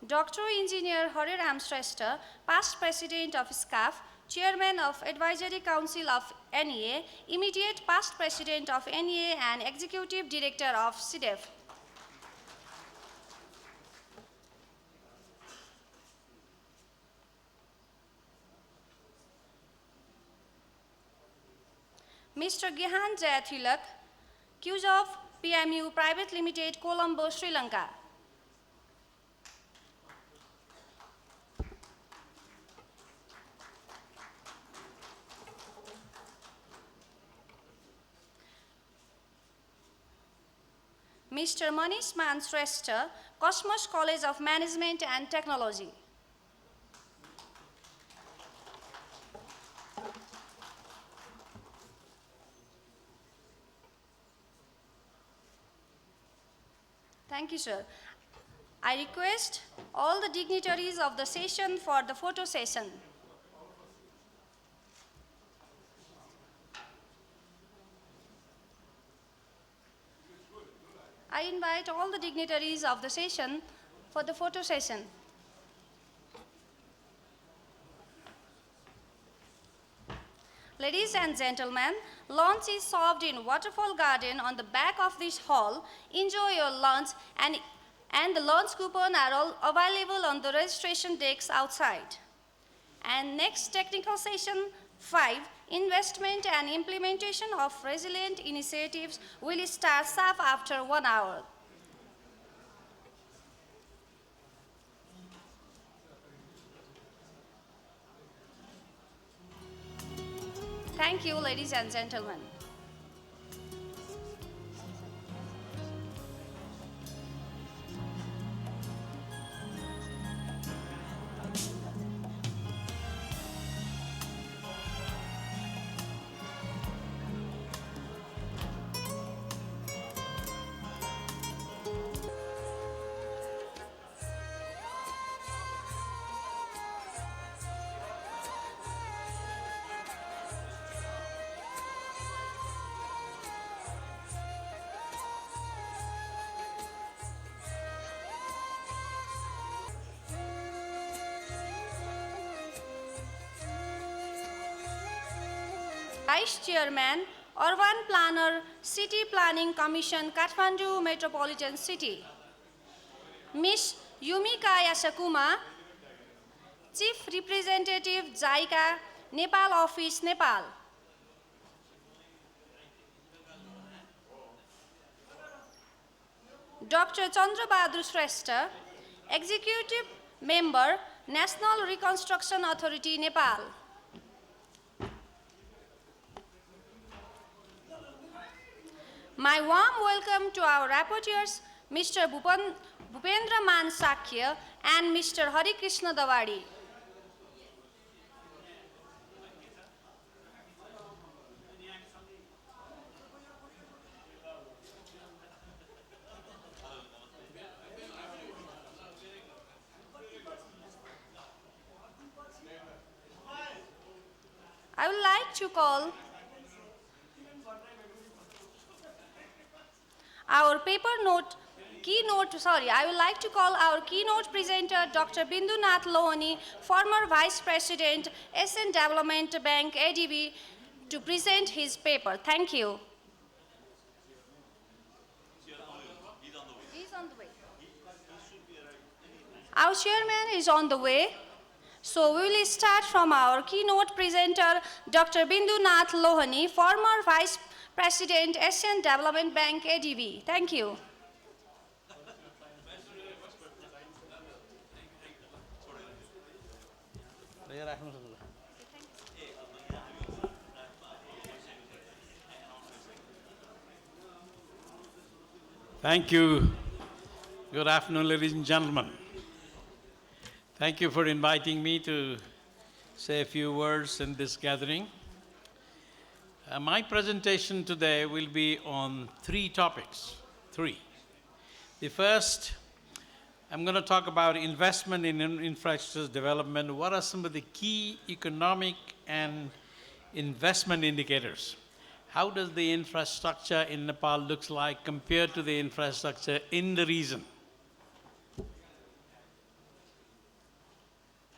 Dr. Engineer Hariram Shrestha, past President of SCAF, Chairman of Advisory Council of NEA, immediate past President of NEA and Executive Director of CDF. Mr. Gihan Jayathilak, Cues of PMU Private Limited, Colombo, Sri Lanka. Mr. Manish Mansreshta, Cosmos College of Management and Technology. Thank you, sir. I request all the dignitaries of the session for the photo session. I invite all the dignitaries of the session for the photo session. Ladies and gentlemen, lunch is served in Waterfall Garden on the back of this hall. Enjoy your lunch and the lunch coupon are all available on the registration desks outside. And next technical session 5, Investment and Implementation of Resilient Initiatives, will start sharp after 1 hour. Thank you, ladies and gentlemen. Vice Chairman, Urban Planner, City Planning Commission, Kathmandu Metropolitan City. Ms. Yumika Yasakuma, Chief Representative, JICA, Nepal Office, Nepal. Dr. Chandra Bahadur Shrestha, Executive Member, National Reconstruction Authority, Nepal. My warm welcome to our rapporteurs, Mr. Bhupendra Man Sakya and Mr. Hari Krishna Dawadi. I would like to call our I would like to call our keynote presenter, Dr. Bindu Nath Lohani, former Vice President, SN Development Bank, ADB, to present his paper. Thank you. He's on the way. Our chairman is on the way. So we will start from our keynote presenter, Dr. Bindu Nath Lohani, former Vice President, Asian Development Bank, ADB. Thank you. Thank you. Good afternoon, ladies and gentlemen. Thank you for inviting me to say a few words in this gathering. My presentation today will be on 3 topics. 3. The first, I'm going to talk about investment in infrastructure development. What are some of the key economic and investment indicators? How does the infrastructure in Nepal looks like compared to the infrastructure in the region?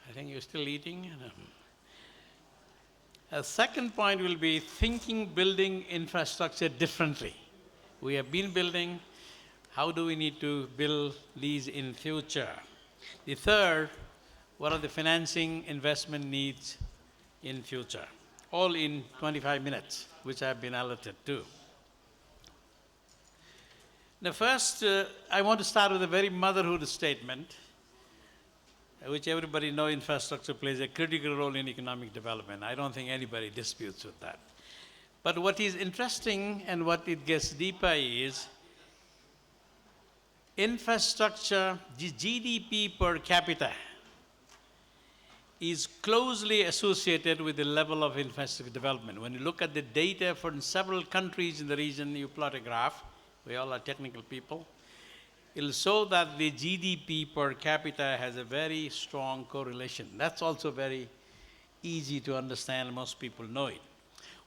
I think you're still eating. A second point will be thinking building infrastructure differently. We have been building. How do we need to build these in future? The third, what are the financing investment needs in future? all in 25 minutes, which I've been allotted to. Now first, I want to start with a very motherhood statement, which everybody knows infrastructure plays a critical role in economic development. I don't think anybody disputes with that. But what is interesting and what it gets deeper is infrastructure, the GDP per capita is closely associated with the level of infrastructure development. When you look at the data from several countries in the region, you plot a graph, we all are technical people, it'll show that the GDP per capita has a very strong correlation. That's also very easy to understand, most people know it.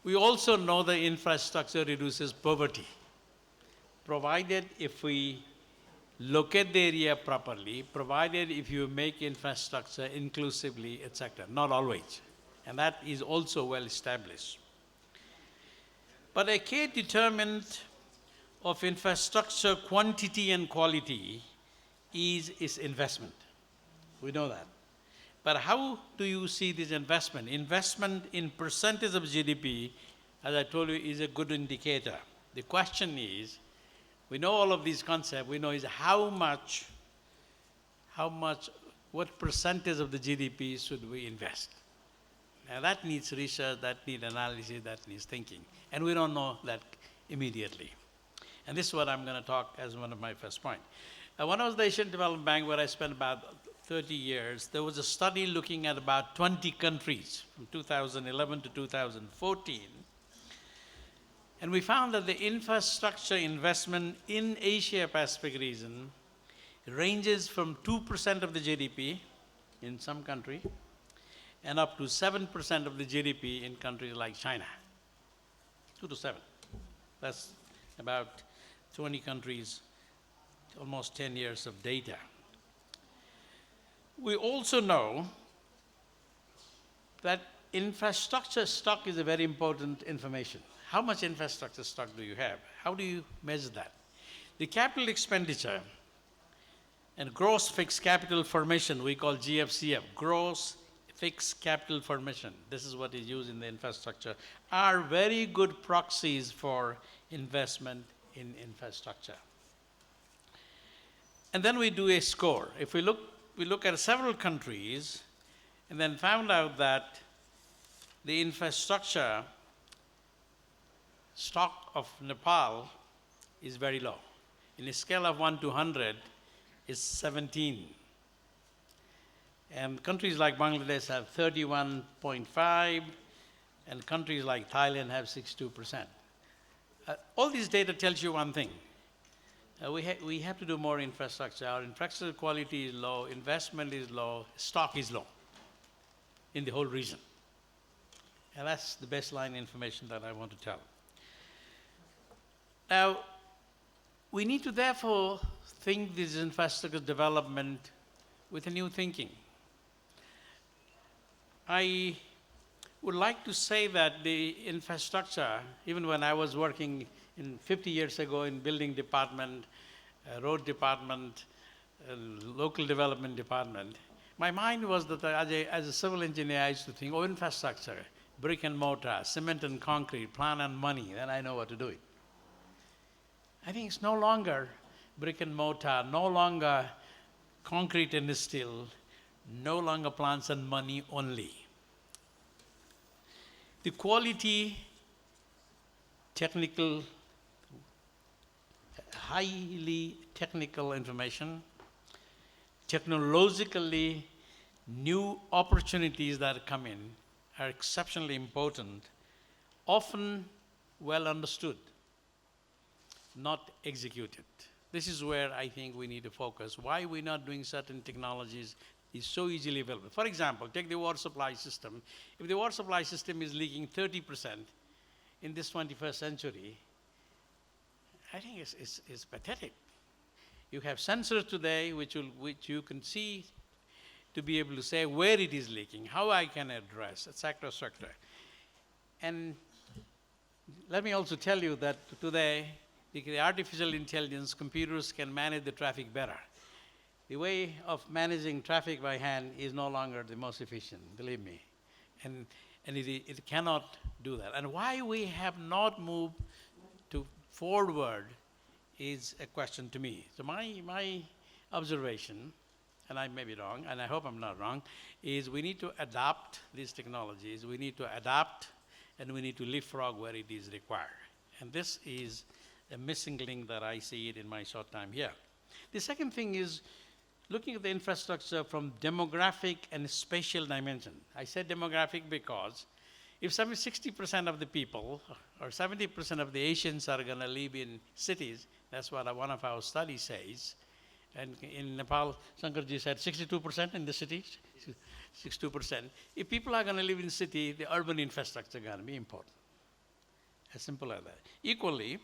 We also know the infrastructure reduces poverty, provided if we locate the area properly, provided if you make infrastructure inclusively, etc. Not always. And that is also well established. But a key determinant of infrastructure quantity and quality is its investment. We know that. But how do you see this investment? Investment in percentage of GDP, as I told you, is a good indicator. The question is, we know all of these concepts, we know is how much, what percentage of the GDP should we invest? Now that needs research, that needs analysis, that needs thinking. And we don't know that immediately. And this is what I'm going to talk as one of my first points. When I was at the Asian Development Bank, where I spent about 30 years, there was a study looking at about 20 countries from 2011 to 2014. And we found that the infrastructure investment in Asia-Pacific region ranges from 2% of the GDP in some country and up to 7% of the GDP in countries like China. 2 to 7. That's about 20 countries, almost 10 years of data. We also know that infrastructure stock is a very important information. How much infrastructure stock do you have? How do you measure that? The capital expenditure and gross fixed capital formation, we call GFCF, gross fixed capital formation, this is what is used in the infrastructure, are very good proxies for investment in infrastructure. And then we do a score. If we look at several countries and then found out that the infrastructure stock of Nepal is very low. In a scale of 1 to 100, it's 17. And countries like Bangladesh have 31.5, and countries like Thailand have 62%. All these data tells you one thing. We have to do more infrastructure. Our infrastructure quality is low, investment is low, stock is low in the whole region. And that's the baseline information that I want to tell. Now, we need to therefore think this infrastructure development with a new thinking. I would like to say that the infrastructure, even when I was working 50 years ago in building department, road department, local development department, my mind was that as a civil engineer, I used to think, oh, infrastructure, brick and mortar, cement and concrete, plan and money, then I know what to do it. I think it's no longer brick and mortar, no longer concrete and steel, no longer plans and money only. The quality, technical, highly technical information, technologically new opportunities that come in are exceptionally important, often well understood, not executed. This is where I think we need to focus. Why we're not doing certain technologies is so easily available. For example, take the water supply system. If the water supply system is leaking 30% in this 21st century, I think it's pathetic. You have sensors today which you can see to be able to say where it is leaking, how I can address, etc., etc. And let me also tell you that today, the artificial intelligence, computers can manage the traffic better. The way of managing traffic by hand is no longer the most efficient, believe me. and it cannot do that. And why we have not moved to forward is a question to me. So my observation, and I may be wrong, and I hope I'm not wrong, is we need to adapt these technologies, we need to adapt, and we need to leapfrog where it is required. And this is a missing link that I see it in my short time here. The second thing is looking at the infrastructure from demographic and spatial dimension. I said demographic because if 60% of the people or 70% of the Asians are going to live in cities, that's what one of our studies says. And in Nepal, Shankarji said 62% in the cities, 62%. If people are going to live in city, the urban infrastructure is going to be important. As simple as that. Equally,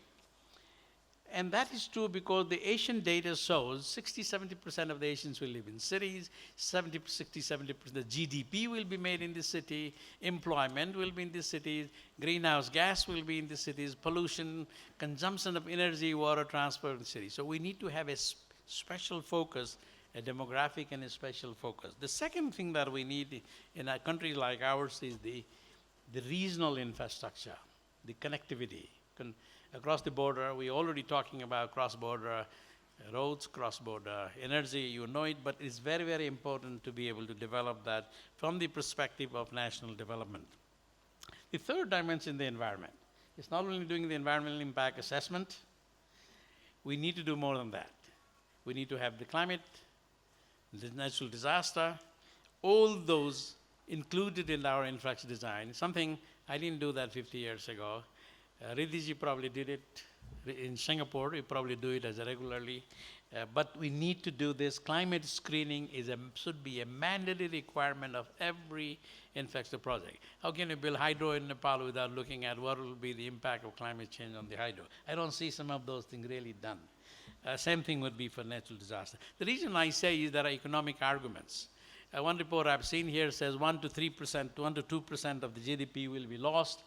and that is true because the Asian data shows 60-70% of the Asians will live in cities, 60-70% the GDP will be made in the city, employment will be in the cities, greenhouse gas will be in the cities, pollution, consumption of energy, water, transport in the cities. So we need to have a special focus, a demographic and a special focus. The second thing that we need in a country like ours is the regional infrastructure, the connectivity. Across the border, we're already talking about cross-border roads, cross-border energy, you know it, but it's very, very important to be able to develop that from the perspective of national development. The third dimension, the environment. It's not only doing the environmental impact assessment, we need to do more than that. We need to have the climate, the natural disaster, all those included in our infrastructure design, something I didn't do that 50 years ago. Ridhiji probably did it in Singapore, we probably do it as regularly, but we need to do this. Climate screening should be a mandatory requirement of every infrastructure project. How can you build hydro in Nepal without looking at what will be the impact of climate change on the hydro? I don't see some of those things really done. Same thing would be for natural disaster. The reason I say is there are economic arguments. One report I've seen here says 1 to 3%, 1 to 2% of the GDP will be lost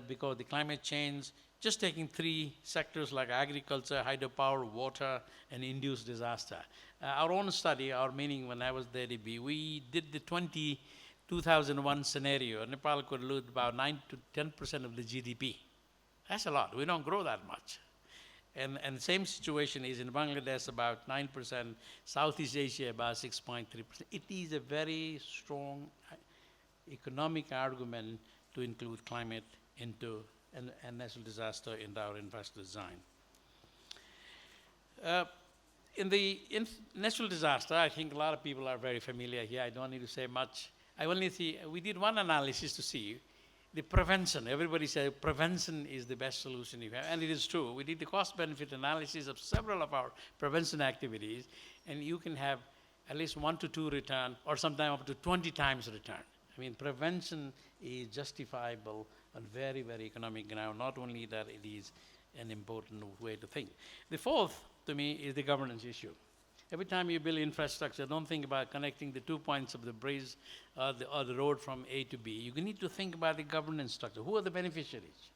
because of the climate change. Just taking three sectors like agriculture, hydropower, water, and induced disaster. Our own study, our meaning when I was there, we did the 2001 scenario. Nepal could lose about 9 to 10% of the GDP. That's a lot. We don't grow that much. And the same situation is in Bangladesh, about 9%, Southeast Asia, about 6.3%. It is a very strong economic argument to include climate into and natural disaster in our infrastructure design. In the natural disaster, I think a lot of people are very familiar here. I don't need to say much. I only see, we did one analysis to see the prevention. Everybody says prevention is the best solution you have, and it is true. We did the cost-benefit analysis of several of our prevention activities, and you can have at least 1 to 2 return, or sometimes up to 20 times return. I mean, prevention is justifiable on very, very economic ground, not only that it is an important way to think. The fourth, to me, is the governance issue. Every time you build infrastructure, don't think about connecting the 2 points of the bridge or the road from A to B. You need to think about the governance structure. Who are the beneficiaries?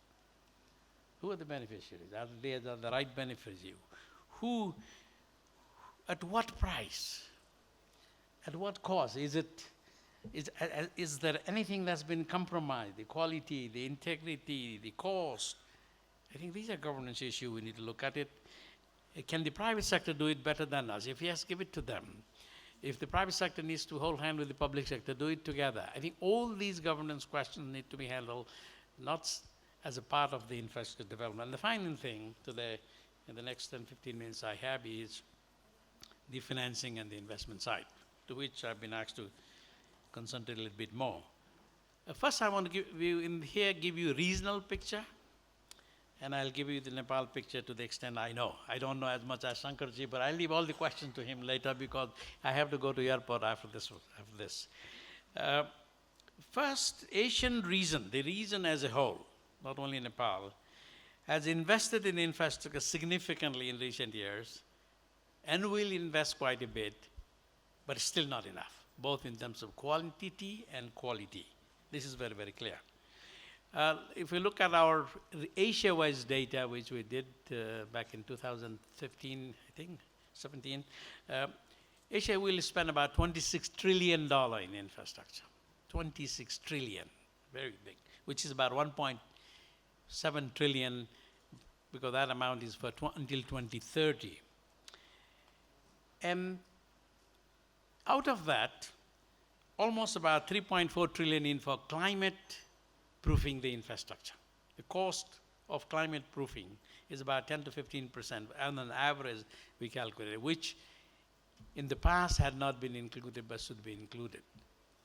Who are the beneficiaries? Are they the right beneficiaries? Who, at what price? At what cost? Is there anything that's been compromised? The quality, the integrity, the cost? I think these are governance issues. We need to look at it. Can the private sector do it better than us? If yes, give it to them. If the private sector needs to hold hand with the public sector, do it together. I think all these governance questions need to be handled not as a part of the infrastructure development. And the final thing in the next 10, 15 minutes I have is the financing and the investment side, to which I've been asked to concentrate a little bit more. First, I want to give you a regional picture, and I'll give you the Nepal picture to the extent I know. I don't know as much as Shankarji, but I'll leave all the questions to him later because I have to go to airport after this. First, Asian region, the region as a whole, not only Nepal, has invested in infrastructure significantly in recent years and will invest quite a bit, but still not enough, both in terms of quantity and quality. This is very, very clear. If we look at our Asia-wise data, which we did back in 2015, I think, 17, Asia will spend about $26 trillion in infrastructure. 26 trillion, very big, which is about 1.7 trillion, because that amount is for until 2030. And out of that, almost about 3.4 trillion in for climate proofing the infrastructure. The cost of climate proofing is about 10 to 15%, and on average we calculated, which in the past had not been included but should be included.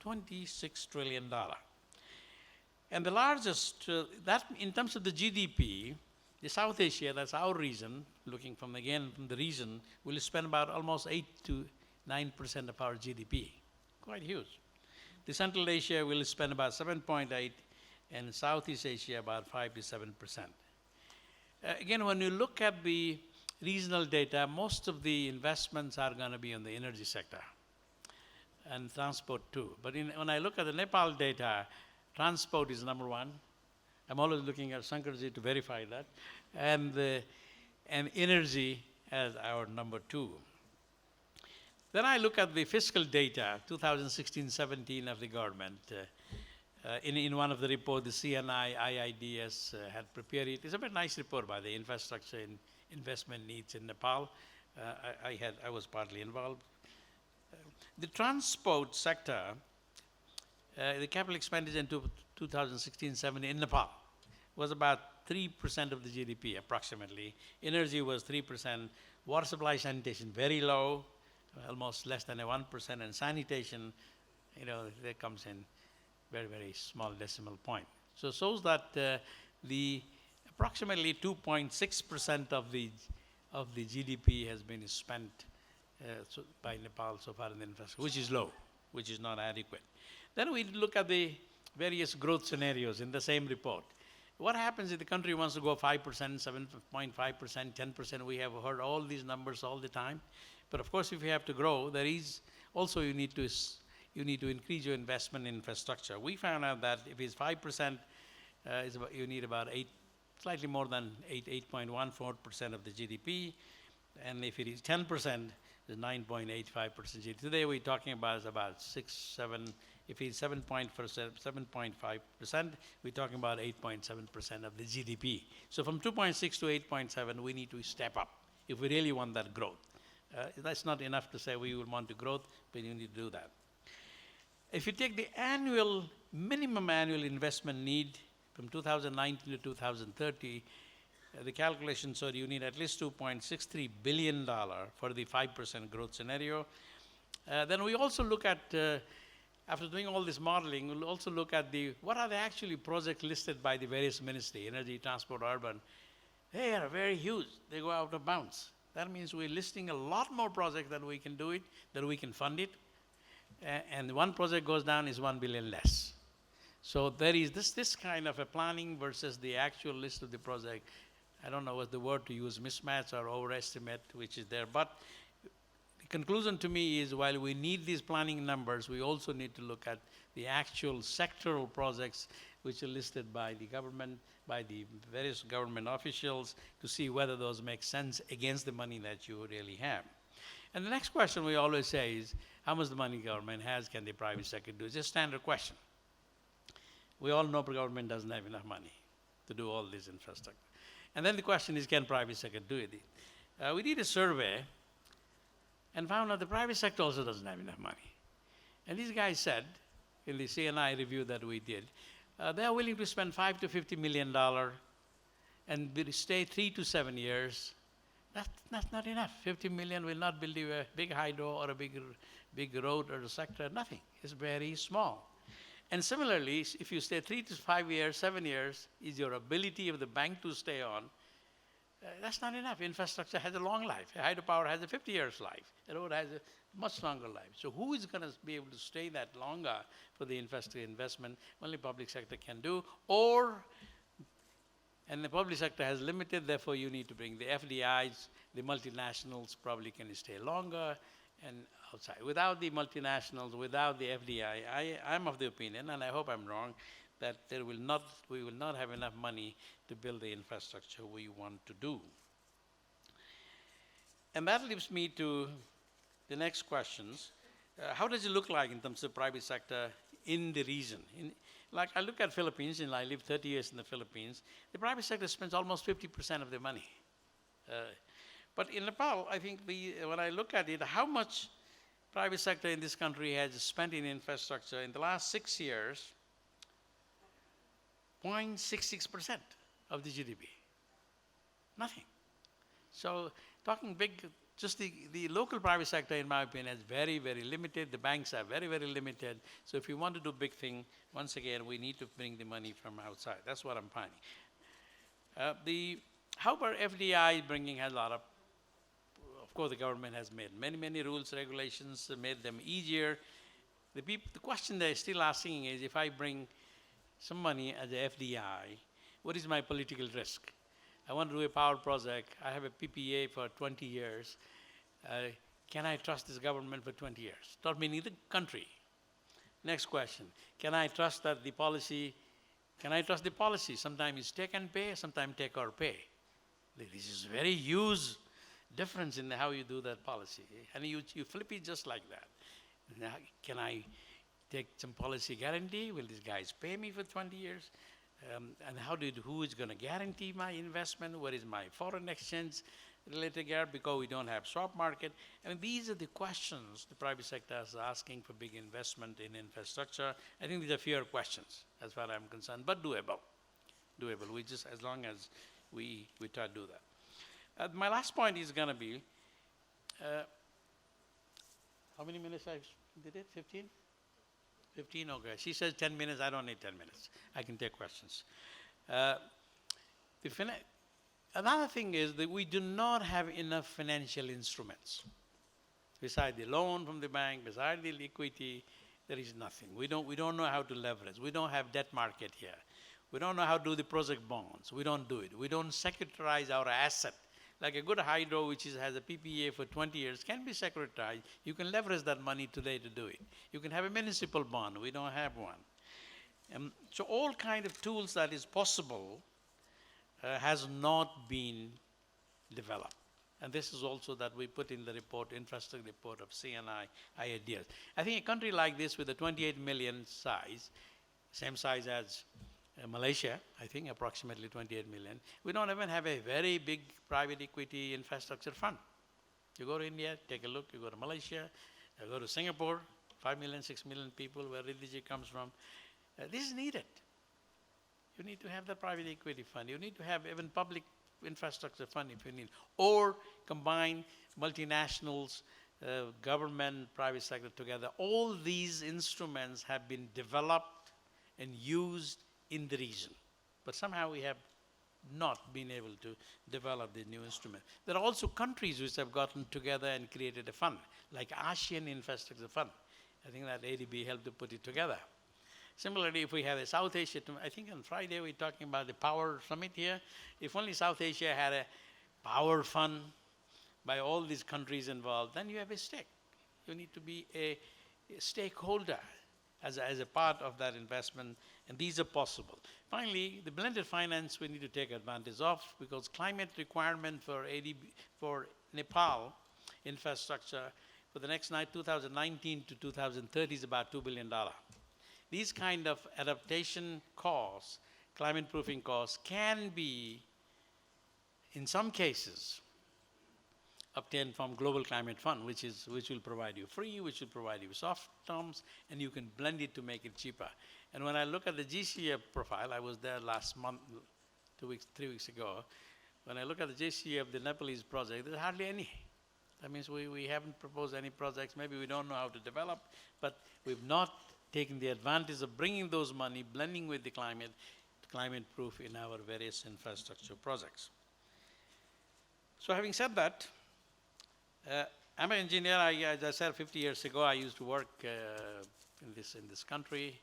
$26 trillion. And the largest, that in terms of the GDP, the South Asia, that's our region, looking from again from the region, will spend about almost 8 to 9% of our GDP. Quite huge. The Central Asia will spend about 7.8, and Southeast Asia about 5 to 7%. Again, when you look at the regional data, most of the investments are going to be in the energy sector and transport too. But when I look at the Nepal data, transport is number one. I'm always looking at Sankarji to verify that. And energy as our number two. Then I look at the fiscal data, 2016-17 of the government. In one of the reports, the CNI IIDS had prepared it. It's a very nice report by the infrastructure and investment needs in Nepal. I was partly involved. The transport sector, the capital expenditure in 2016-17 in Nepal was about 3% of the GDP approximately. Energy was 3%. Water supply sanitation very low, almost less than a 1%, and sanitation, that comes in very, very small decimal point. So it shows that the approximately 2.6% of the GDP has been spent by Nepal so far in the infrastructure, which is low, which is not adequate. Then we look at the various growth scenarios in the same report. What happens if the country wants to go 5%, 7.5%, 10%? We have heard all these numbers all the time. But of course, if you have to grow, there is also you need to increase your investment in infrastructure. We found out that if it's 5%, you need about slightly more than 8.14% of the GDP. And if it is 10%, it's 9.85% GDP. Today we're talking about about 6, 7. If it's 7.5%, we're talking about 8.7% of the GDP. So from 2.6 to 8.7, we need to step up if we really want that growth. That's not enough to say we would want to growth, but you need to do that. If you take the minimum annual investment need from 2019 to 2030, the calculation showed you need at least $2.63 billion for the 5% growth scenario. Then we also look at, after doing all this modeling, we'll also look at what are the actually projects listed by the various ministries, energy, transport, urban. They are very huge. They go out of bounds. That means we're listing a lot more projects that we can do it, that we can fund it. And one project goes down is 1 billion less. So there is this kind of a planning versus the actual list of the project. I don't know what the word to use, mismatch or overestimate, which is there. But the conclusion to me is while we need these planning numbers, we also need to look at the actual sectoral projects which are listed by the government, by the various government officials to see whether those make sense against the money that you really have. And the next question we always say is, how much the money government has, can the private sector do? It's a standard question. We all know the government doesn't have enough money to do all this infrastructure. And then the question is, can private sector do it? We did a survey and found out the private sector also doesn't have enough money. And these guys said, in the CNI review that we did, they are willing to spend $5 to $50 million and stay 3 to 7 years. That's not enough. 50 million will not build you a big hydro or a big road or a sector, nothing. It's very small. And similarly, if you stay 3 to 5 years, 7 years, is your ability of the bank to stay on, that's not enough. Infrastructure has a long life. Hydropower has a 50 years life. A road has a much longer life. So who is going to be able to stay that longer for the infrastructure investment? Only public sector can do. And the public sector has limited, therefore you need to bring the FDIs, the multinationals probably can stay longer and outside. Without the multinationals, without the FDI, I'm of the opinion, and I hope I'm wrong, that we will not have enough money to build the infrastructure we want to do. And that leads me to the next questions. how does it look like in terms of private sector in the region? Like I look at Philippines, and I lived 30 years in the Philippines, the private sector spends almost 50% of their money. But in Nepal, I think when I look at it, how much private sector in this country has spent in infrastructure in the last 6 years, 0.66% of the GDP. Nothing. So talking big, just the local private sector, in my opinion, is very, very limited. The banks are very, very limited. So if you want to do big thing, once again, we need to bring the money from outside. That's what I'm finding. How about FDI bringing has a lot of course, the government has made many, many rules, regulations, made them easier. The question they're still asking is, if I bring some money as a FDI, what is my political risk? I want to do a power project. I have a PPA for 20 years. Can I trust this government for 20 years? Not meaning the country. Next question. Can I trust that the policy? Can I trust the policy? Sometimes it's take and pay, sometimes take or pay. This is very huge difference in how you do that policy. And you flip it just like that. Now, can I take some policy guarantee? Will these guys pay me for 20 years? And who is going to guarantee my investment? What is my foreign exchange related gap? Because we don't have swap market. I mean, these are the questions the private sector is asking for big investment in infrastructure. I think these are fair questions as far as I'm concerned, but doable. Doable. We just, as long as we try to do that. My last point is going to be, how many minutes I did it? 15? 15, okay. She says 10 minutes, I don't need 10 minutes. I can take questions. Another thing is that we do not have enough financial instruments. Besides the loan from the bank, besides the equity, there is nothing. We don't know how to leverage. We don't have debt market here. We don't know how to do the project bonds. We don't do it. We don't securitize our asset. Like a good hydro, which has a PPA for 20 years, can be securitized. You can leverage that money today to do it. You can have a municipal bond. We don't have one. So all kind of tools that is possible has not been developed. And this is also that we put in the report, infrastructure report of CNI ideas. I think a country like this with a 28 million size, same size as Malaysia, I think approximately 28 million, we don't even have a very big private equity infrastructure fund. You go to India, take a look, you go to Malaysia, you go to Singapore, 5 million, 6 million people, where Ridley comes from. This is needed. You need to have the private equity fund. You need to have even public infrastructure fund if you need, or combine multinationals, government, private sector together. All these instruments have been developed and used in the region, but somehow we have not been able to develop the new instrument. There are also countries which have gotten together and created a fund, like ASEAN Infrastructure Fund. I think that ADB helped to put it together. Similarly, if we have a South Asia, I think on Friday we're talking about the power summit here. If only South Asia had a power fund by all these countries involved, then you have a stake. You need to be a stakeholder as a part of that investment, and these are possible. Finally, the blended finance we need to take advantage of, because climate requirement for Nepal infrastructure for the next 2019 to 2030 is about $2 billion. These kind of adaptation costs, climate proofing costs, can be, in some cases, obtained from Global Climate Fund, which will provide you free, which will provide you soft terms, and you can blend it to make it cheaper. And when I look at the GCF profile, I was there last month, 3 weeks ago. When I look at the GCF, the Nepalese project, there's hardly any. That means we haven't proposed any projects. Maybe we don't know how to develop, but we've not taken the advantage of bringing those money, blending with the climate proof in our various infrastructure projects. So having said that, I'm an engineer. As I said, 50 years ago, I used to work in this country.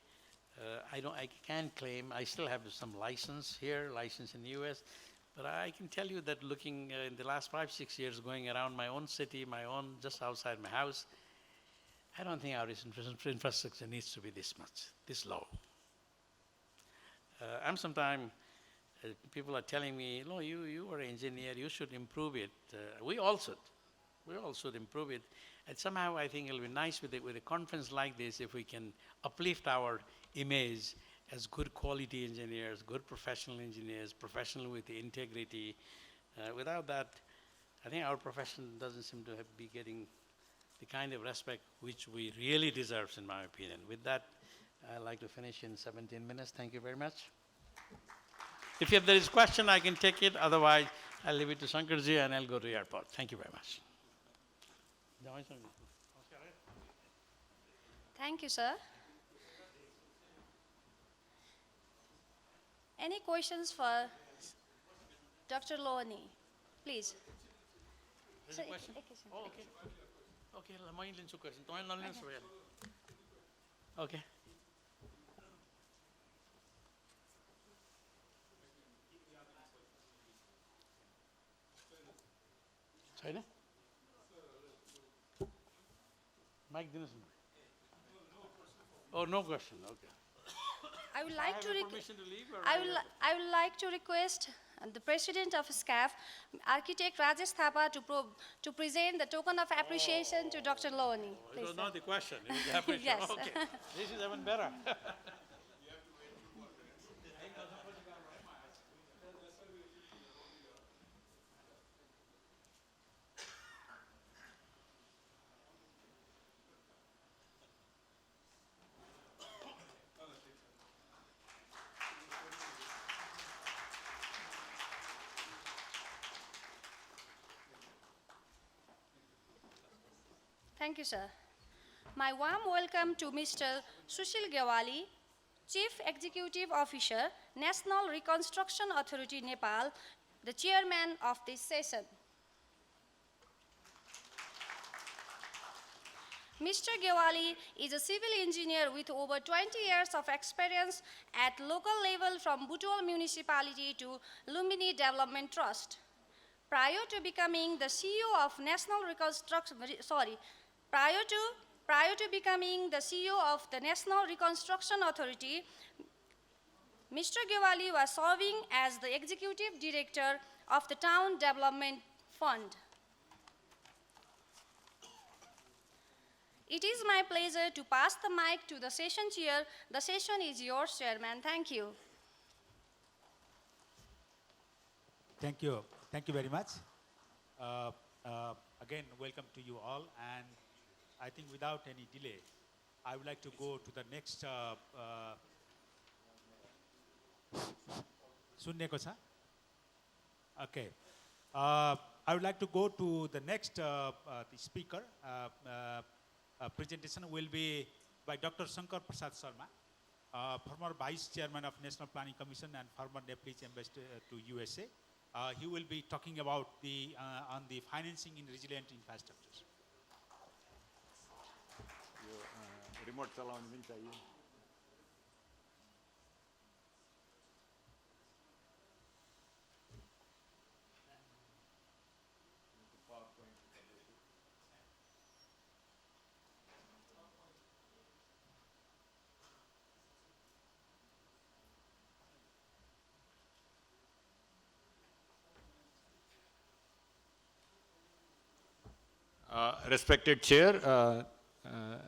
I can't claim. I still have some license here, license in the U.S., but I can tell you that looking in the last 5, 6 years, going around my own city, just outside my house, I don't think our infrastructure needs to be this low. People are telling me, no, you are an engineer, you should improve it. We all should improve it. And somehow I think it'll be nice with a conference like this if we can uplift our image as good quality engineers, good professional engineers, professional with integrity. Without that, I think our profession doesn't seem to be getting the kind of respect which we really deserve, in my opinion. With that, I'd like to finish in 17 minutes. Thank you very much. If there is a question, I can take it. Otherwise, I'll leave it to Shankarji and I'll go to the airport. Thank you very much. Thank you, sir. Any questions for Dr. Lohani? Please. There's a question? Oh, okay. Okay, I'm going to question. Okay. China? Mike Dinesen. Oh, no question. Okay. I would like to permission to leave? Or I would like to request the President of SCAF, Architect Rajesh Thapa, to present the token of appreciation to Dr. Lohani. It was Please, not sir. the question. It was the appreciation. Yes. Okay. This is even better. Thank you, sir. My warm welcome to Mr. Sushil Gewali, Chief Executive Officer, National Reconstruction Authority, Nepal, the chairman of this session. Mr. Gewali is a civil engineer with over 20 years of experience at local level from Butol Municipality to Lumbini Development Trust. Prior to becoming the CEO of the National Reconstruction Authority, Mr. Gewali was serving as the Executive Director of the Town Development Fund. It is my pleasure to pass the mic to the session chair. The session is yours, Chairman. Thank you. Thank you. Thank you very much. Again, welcome to you all. And I think without any delay, I would like to go to the next. Sunneko cha? Okay. I would like to go to the next the speaker. Presentation will be by Dr. Shankar Prasad Sharma, former Vice Chairman of National Planning Commission and former Nepalese Ambassador to USA. He will be talking about on the financing in resilient infrastructures. Remote चलाउने पनि चाहियो. Respected Chair,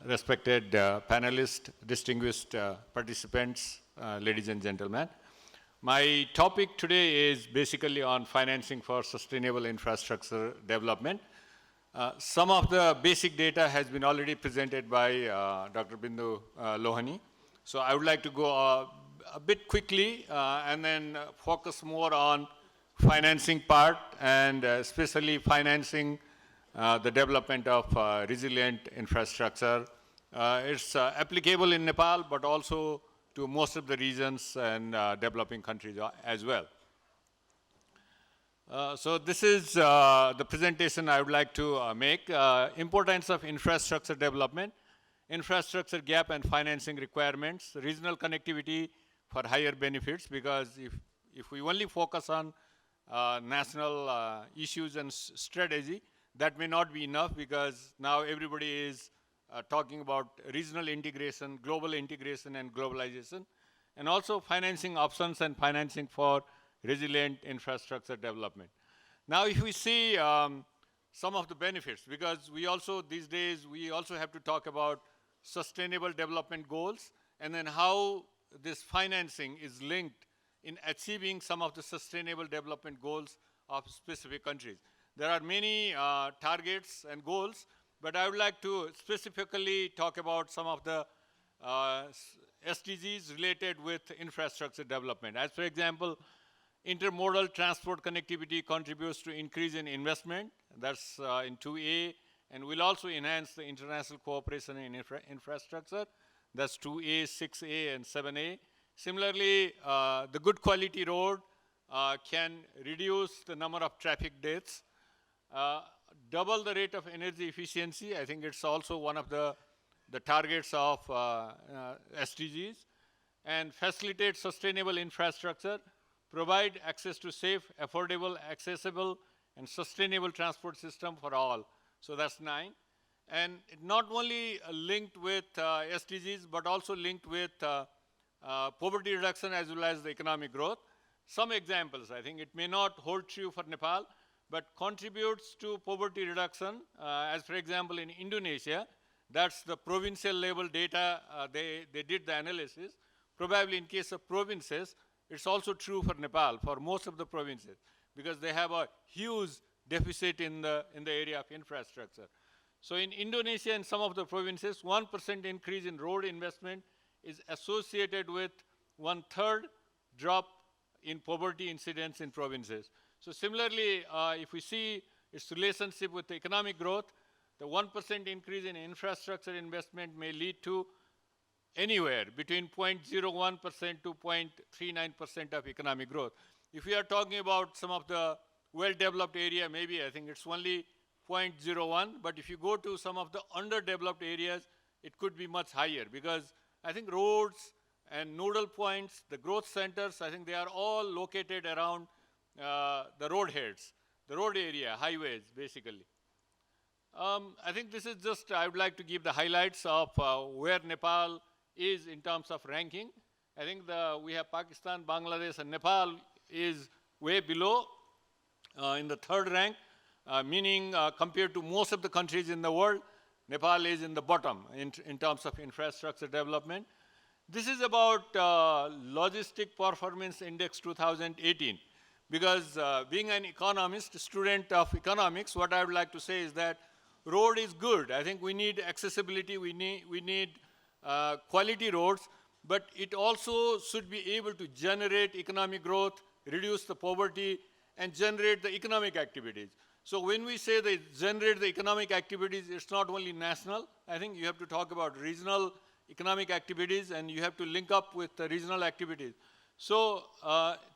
respected panelists, distinguished participants, ladies and gentlemen. My topic today is basically on financing for sustainable infrastructure development. Some of the basic data has been already presented by Dr. Bindu Lohani. So I would like to go a bit quickly and then focus more on financing part and especially financing the development of resilient infrastructure. It's applicable in Nepal, but also to most of the regions and developing countries as well. So this is the presentation I would like to make. Importance of infrastructure development, infrastructure gap and financing requirements, regional connectivity for higher benefits, because if we only focus on national issues and strategy, that may not be enough, because now everybody is talking about regional integration, global integration and globalization, and also financing options and financing for resilient infrastructure development. Now if we see some of the benefits, because we also, these days, we also have to talk about sustainable development goals, and then how this financing is linked in achieving some of the sustainable development goals of specific countries. There are many targets and goals, but I would like to specifically talk about some of the SDGs related with infrastructure development. As for example, intermodal transport connectivity contributes to increase in investment. That's in 2A, and will also enhance the international cooperation in infrastructure. That's 2A, 6A, and 7A. Similarly, the good quality road can reduce the number of traffic deaths, double the rate of energy efficiency. I think it's also one of the targets of SDGs, and facilitate sustainable infrastructure, provide access to safe, affordable, accessible, and sustainable transport system for all. So that's 9. And it not only linked with SDGs, but also linked with poverty reduction as well as the economic growth. Some examples, I think it may not hold true for Nepal, but contributes to poverty reduction, as for example in Indonesia, that's the provincial level data, they did the analysis. Probably in case of provinces, it's also true for Nepal, for most of the provinces, because they have a huge deficit in the area of infrastructure. So in Indonesia and some of the provinces, 1% increase in road investment is associated with 1/3 drop in poverty incidence in provinces. So similarly, if we see its relationship with the economic growth, the 1% increase in infrastructure investment may lead to anywhere between 0.01% to 0.39% of economic growth. If we are talking about some of the well-developed area, maybe I think it's only 0.01, but if you go to some of the underdeveloped areas, it could be much higher, because I think roads and nodal points, the growth centers, I think they are all located around the road heads, the road area, highways, basically. I think this is just, I would like to give the highlights of where Nepal is in terms of ranking. I think we have Pakistan, Bangladesh, and Nepal is way below in the 3rd rank, meaning compared to most of the countries in the world, Nepal is in the bottom in terms of infrastructure development. This is about Logistic Performance Index 2018, because being an economist, student of economics, what I would like to say is that road is good. I think we need accessibility, we need quality roads, but it also should be able to generate economic growth, reduce the poverty, and generate the economic activities. So when we say they generate the economic activities, it's not only national. I think you have to talk about regional economic activities, and you have to link up with the regional activities. So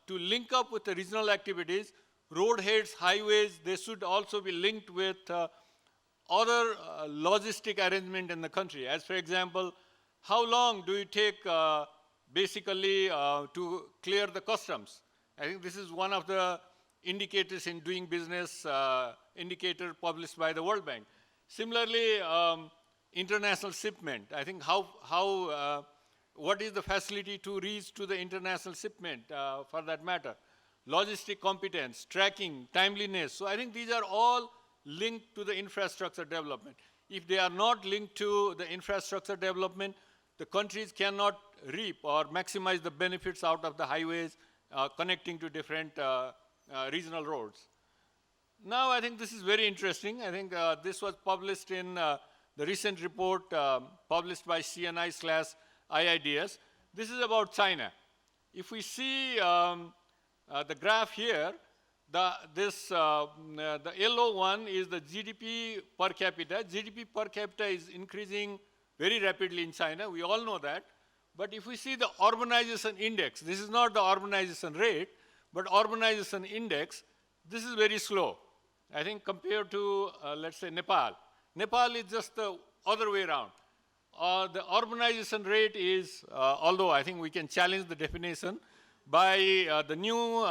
to link up with the regional activities, road heads, highways, they should also be linked with other logistic arrangement in the country. As for example, how long do you take basically to clear the customs? I think this is one of the indicators in doing business, indicator published by the World Bank. Similarly, international shipment. I think what is the facility to reach to the international shipment for that matter? Logistic competence, tracking, timeliness. So I think these are all linked to the infrastructure development. If they are not linked to the infrastructure development, the countries cannot reap or maximize the benefits out of the highways connecting to different regional roads. Now I think this is very interesting. I think this was published in the recent report published by CNI/IIDS. This is about China. If we see the graph here, the yellow one is the GDP per capita. GDP per capita is increasing very rapidly in China. We all know that. But if we see the urbanization index, this is not the urbanization rate, but urbanization index, this is very slow. I think compared to, let's say, Nepal. Nepal is just the other way around. The urbanization rate is, although I think we can challenge the definition, by the new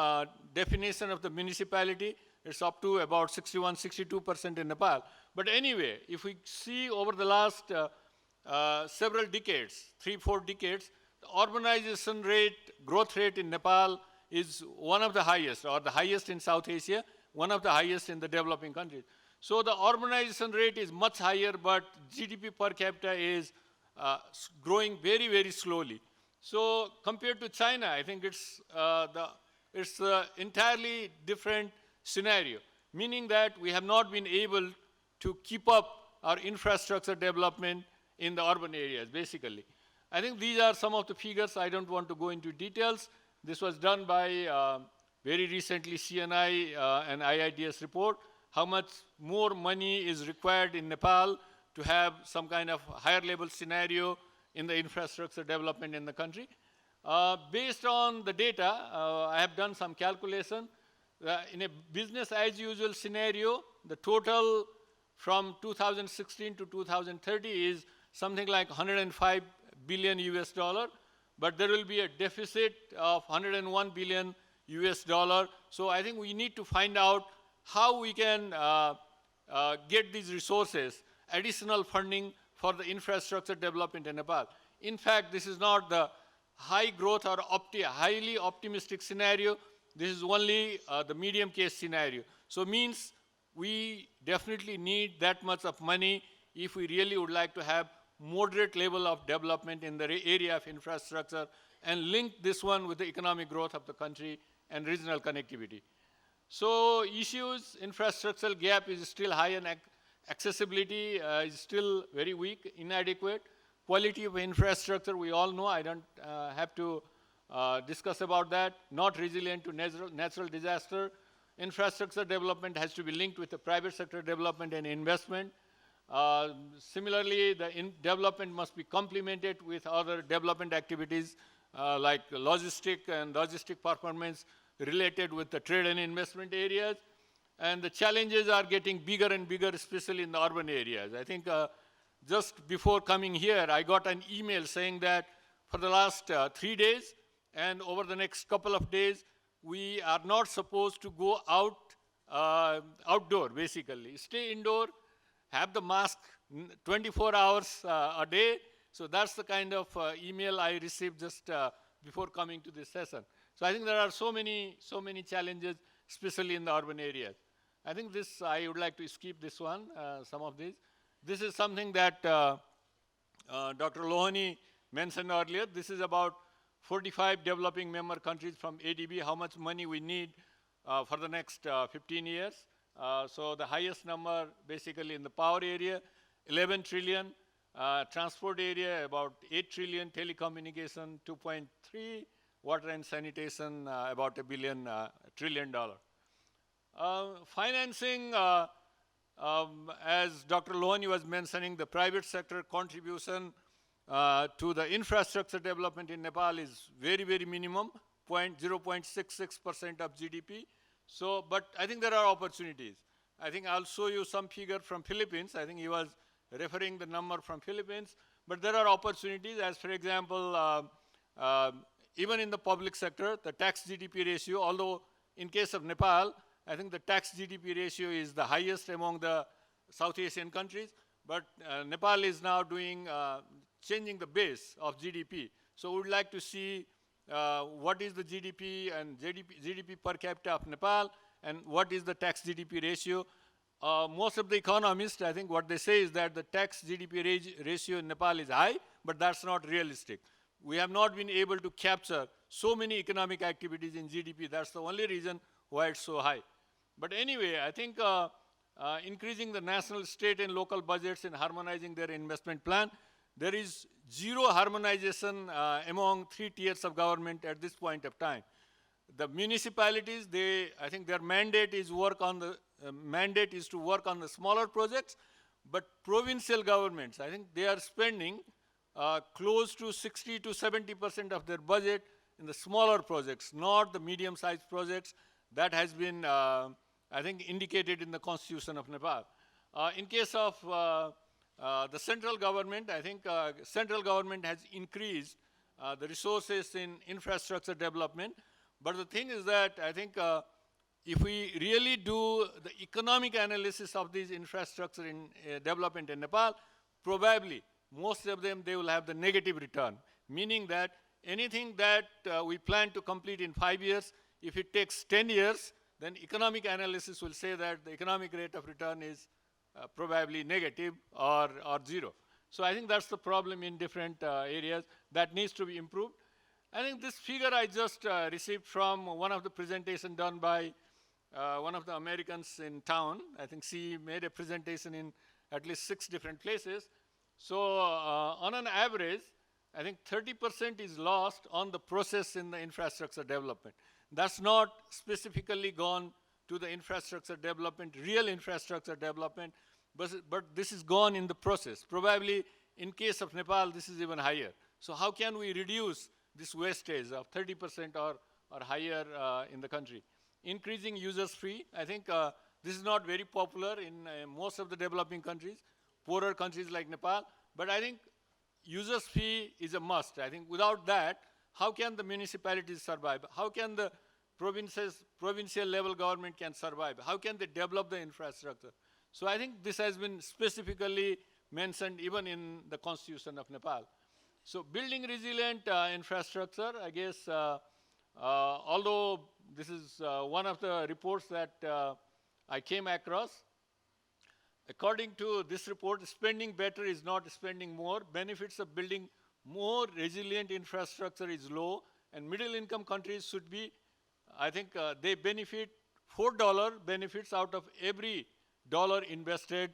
definition of the municipality, it's up to about 61-62% in Nepal. But anyway, if we see over the last several decades, 3-4 decades, the urbanization rate, growth rate in Nepal is one of the highest, or the highest in South Asia, one of the highest in the developing countries. So the urbanization rate is much higher, but GDP per capita is growing very, very slowly. So compared to China, I think it's entirely different scenario, meaning that we have not been able to keep up our infrastructure development in the urban areas, basically. I think these are some of the figures. I don't want to go into details. This was done by very recently CNI and IIDS report, how much more money is required in Nepal to have some kind of higher level scenario in the infrastructure development in the country. Based on the data, I have done some calculation. In a business as usual scenario, the total from 2016 to 2030 is something like 105 billion US dollar, but there will be a deficit of 101 billion US dollar. So I think we need to find out how we can get these resources, additional funding for the infrastructure development in Nepal. In fact, this is not the high growth or highly optimistic scenario. This is only the medium case scenario. So means we definitely need that much of money if we really would like to have moderate level of development in the area of infrastructure and link this one with the economic growth of the country and regional connectivity. So issues, infrastructural gap is still high and accessibility is still very weak, inadequate. Quality of infrastructure, we all know, I don't have to discuss about that. Not resilient to natural disaster. Infrastructure development has to be linked with the private sector development and investment. Similarly, the development must be complemented with other development activities like logistic performance related with the trade and investment areas. And the challenges are getting bigger and bigger, especially in the urban areas. I think just before coming here, I got an email saying that for the last 3 days and over the next couple of days, we are not supposed to go outdoor, basically. Stay indoor, have the mask 24 hours a day. So that's the kind of email I received just before coming to this session. So I think there are so many challenges, especially in the urban areas. I think this, I would like to skip this one, some of these. This is something that Dr. Lohani mentioned earlier. This is about 45 developing member countries from ADB, how much money we need for the next 15 years. So the highest number basically in the power area, 11 trillion, transport area about 8 trillion, telecommunication 2.3, water and sanitation about $1 trillion. Financing, as Dr. Lohani was mentioning, the private sector contribution to the infrastructure development in Nepal is very, very minimum, 0.66% of GDP. So, but I think there are opportunities. I think I'll show you some figure from Philippines. I think he was referring the number from Philippines, but there are opportunities as, for example, even in the public sector, the tax GDP ratio, although in case of Nepal, I think the tax GDP ratio is the highest among the South Asian countries, but Nepal is now doing, changing the base of GDP. So we would like to see what is the GDP and GDP per capita of Nepal and what is the tax GDP ratio. Most of the economists, I think what they say is that the tax GDP ratio in Nepal is high, but that's not realistic. We have not been able to capture so many economic activities in GDP. That's the only reason why it's so high. But anyway, I think increasing the national, state and local budgets and harmonizing their investment plan, there is zero harmonization among 3 tiers of government at this point of time. The municipalities, I think their mandate is to work on the smaller projects, but provincial governments, I think they are spending close to 60 to 70% of their budget in the smaller projects, not the medium-sized projects. That has been, I think, indicated in the Constitution of Nepal. In case of the central government, I think central government has increased the resources in infrastructure development. But the thing is that I think if we really do the economic analysis of these infrastructure development in Nepal, probably most of them, they will have the negative return, meaning that anything that we plan to complete in 5 years, if it takes 10 years, then economic analysis will say that the economic rate of return is probably negative or zero. So I think that's the problem in different areas that needs to be improved. I think this figure I just received from one of the presentation done by one of the Americans in town. I think she made a presentation in at least 6 different places. So on an average, I think 30% is lost on the process in the infrastructure development. That's not specifically gone to the infrastructure development, real infrastructure development, but this is gone in the process. Probably in case of Nepal, this is even higher. So how can we reduce this wastage of 30% or higher in the country? Increasing users fee, I think this is not very popular in most of the developing countries, poorer countries like Nepal, but I think users fee is a must. I think without that, how can the municipalities survive? How can the provincial level government can survive? How can they develop the infrastructure? So I think this has been specifically mentioned even in the Constitution of Nepal. So building resilient infrastructure, I guess, although this is one of the reports that I came across, according to this report, spending better is not spending more. Benefits of building more resilient infrastructure is low, and middle income countries should be, I think they benefit $4 benefits out of every dollar invested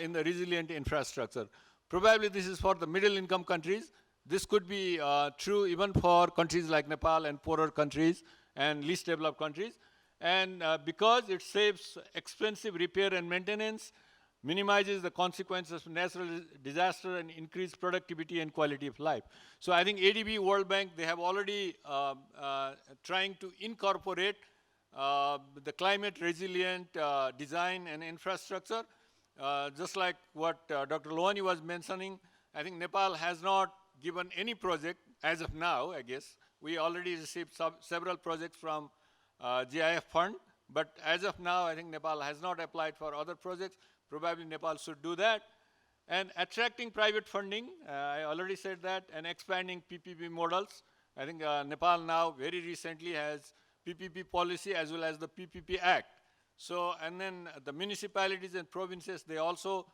in the resilient infrastructure. Probably this is for the middle income countries. This could be true even for countries like Nepal and poorer countries and least developed countries. And because it saves expensive repair and maintenance, minimizes the consequences of natural disaster, and increase productivity and quality of life. So I think ADB, World Bank, they have already trying to incorporate the climate resilient design and infrastructure. Just like what Dr. Lohani was mentioning, I think Nepal has not given any project as of now, I guess. We already received several projects from GIF fund, but as of now, I think Nepal has not applied for other projects. Probably Nepal should do that. And attracting private funding, I already said that, and expanding PPP models. I think Nepal now very recently has PPP policy as well as the PPP Act. So, and then the municipalities and provinces, they also,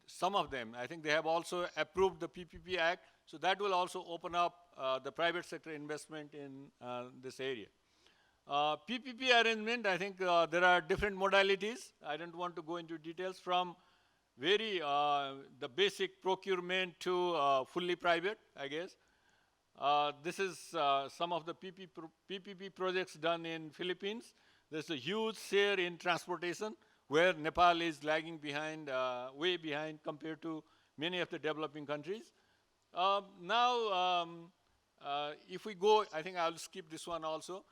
some of them, I think they have also approved the PPP Act. So that will also open up the private sector investment in this area. PPP arrangement, I think there are different modalities. I don't want to go into details from very, the basic procurement to fully private, I guess. This is some of the PPP projects done in Philippines. There's a huge share in transportation where Nepal is lagging behind, way behind compared to many of the developing countries. Now, if we go, I think I'll skip this one also.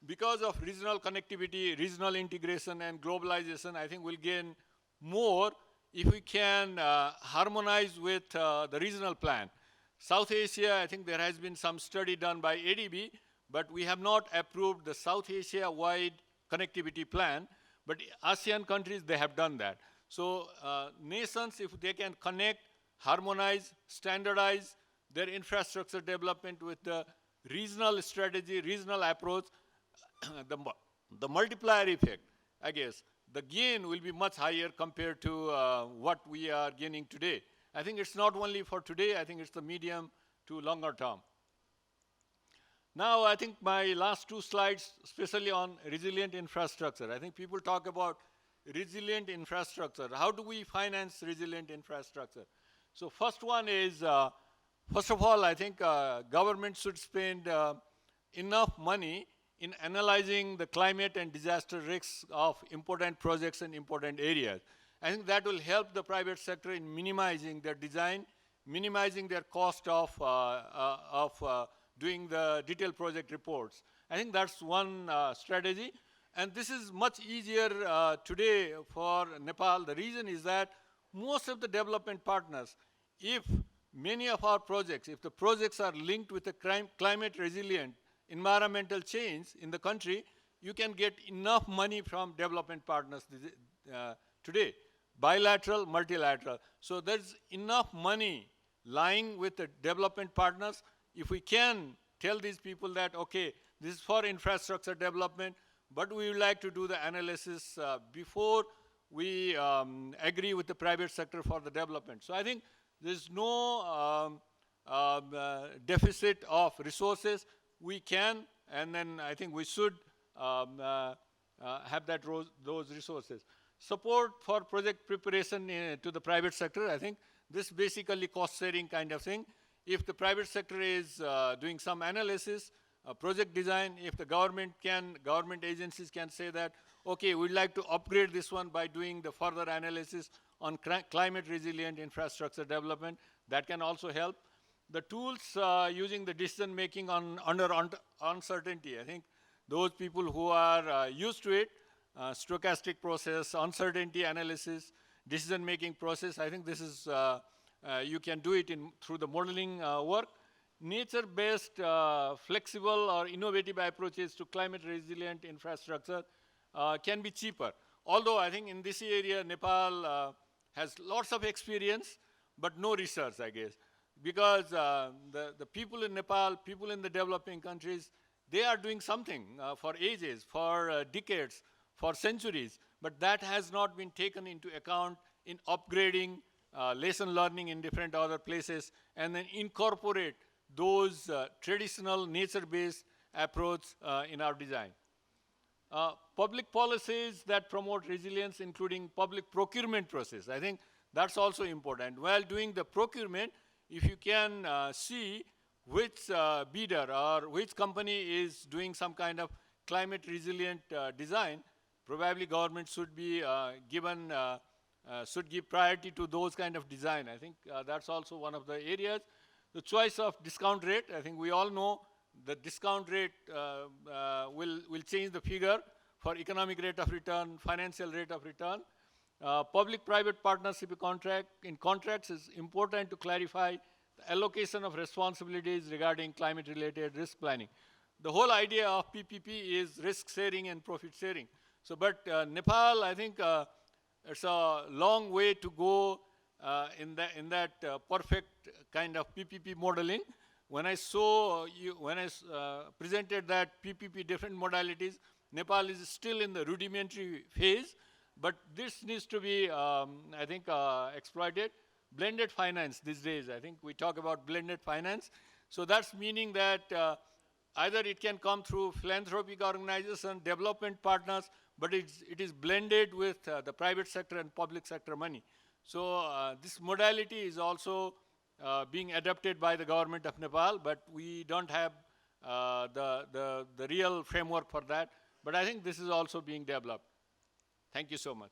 Because of regional connectivity, regional integration, and globalization, I think we'll gain more if we can harmonize with the regional plan. South Asia, I think there has been some study done by ADB, but we have not approved the South Asia-wide connectivity plan, but ASEAN countries, they have done that. So nations, if they can connect, harmonize, standardize their infrastructure development with the regional strategy, regional approach, the multiplier effect, I guess, the gain will be much higher compared to what we are gaining today. I think it's not only for today, I think it's the medium to longer term. Now, I think my last 2 slides, especially on resilient infrastructure. I think people talk about resilient infrastructure. How do we finance resilient infrastructure? So first one is, first of all, I think government should spend enough money in analyzing the climate and disaster risks of important projects in important areas. I think that will help the private sector in minimizing their design, minimizing their cost of doing the detailed project reports. I think that's one strategy. And this is much easier today for Nepal. The reason is that most of the development partners, if many of our projects, if the projects are linked with the climate resilient environmental change in the country, you can get enough money from development partners today, bilateral, multilateral. So there's enough money lying with the development partners. If we can tell these people that, okay, this is for infrastructure development, but we would like to do the analysis before we agree with the private sector for the development. So I think there's no deficit of resources. We can, and then I think we should have those resources. Support for project preparation to the private sector, I think this basically cost-sharing kind of thing. If the private sector is doing some analysis, project design, if the government agencies can say that, okay, we'd like to upgrade this one by doing the further analysis on climate resilient infrastructure development, that can also help. The tools using the decision making under uncertainty, I think those people who are used to it, stochastic process, uncertainty analysis, decision making process, I think this is, you can do it through the modeling work. Nature-based, flexible or innovative approaches to climate resilient infrastructure can be cheaper. Although I think in this area, Nepal has lots of experience, but no research, I guess. Because the people in Nepal, people in the developing countries, they are doing something for ages, for decades, for centuries, but that has not been taken into account in upgrading lesson learning in different other places, and then incorporate those traditional nature-based approach in our design. Public policies that promote resilience, including public procurement process, I think that's also important. While doing the procurement, if you can see which bidder or which company is doing some kind of climate resilient design, probably government should be should give priority to those kind of design. I think that's also one of the areas. The choice of discount rate, I think we all know the discount rate will change the figure for economic rate of return, financial rate of return. Public-private partnership in contracts is important to clarify the allocation of responsibilities regarding climate-related risk planning. The whole idea of PPP is risk sharing and profit sharing. So, but Nepal, I think it's a long way to go in that perfect kind of PPP modeling. When I saw when I presented that PPP different modalities, Nepal is still in the rudimentary phase, but this needs to be, I think, exploited. Blended finance these days, I think we talk about blended finance. So that's meaning that either it can come through philanthropic organization, development partners, but it is blended with the private sector and public sector money. So this modality is also being adopted by the government of Nepal, but we don't have the real framework for that. But I think this is also being developed. Thank you so much.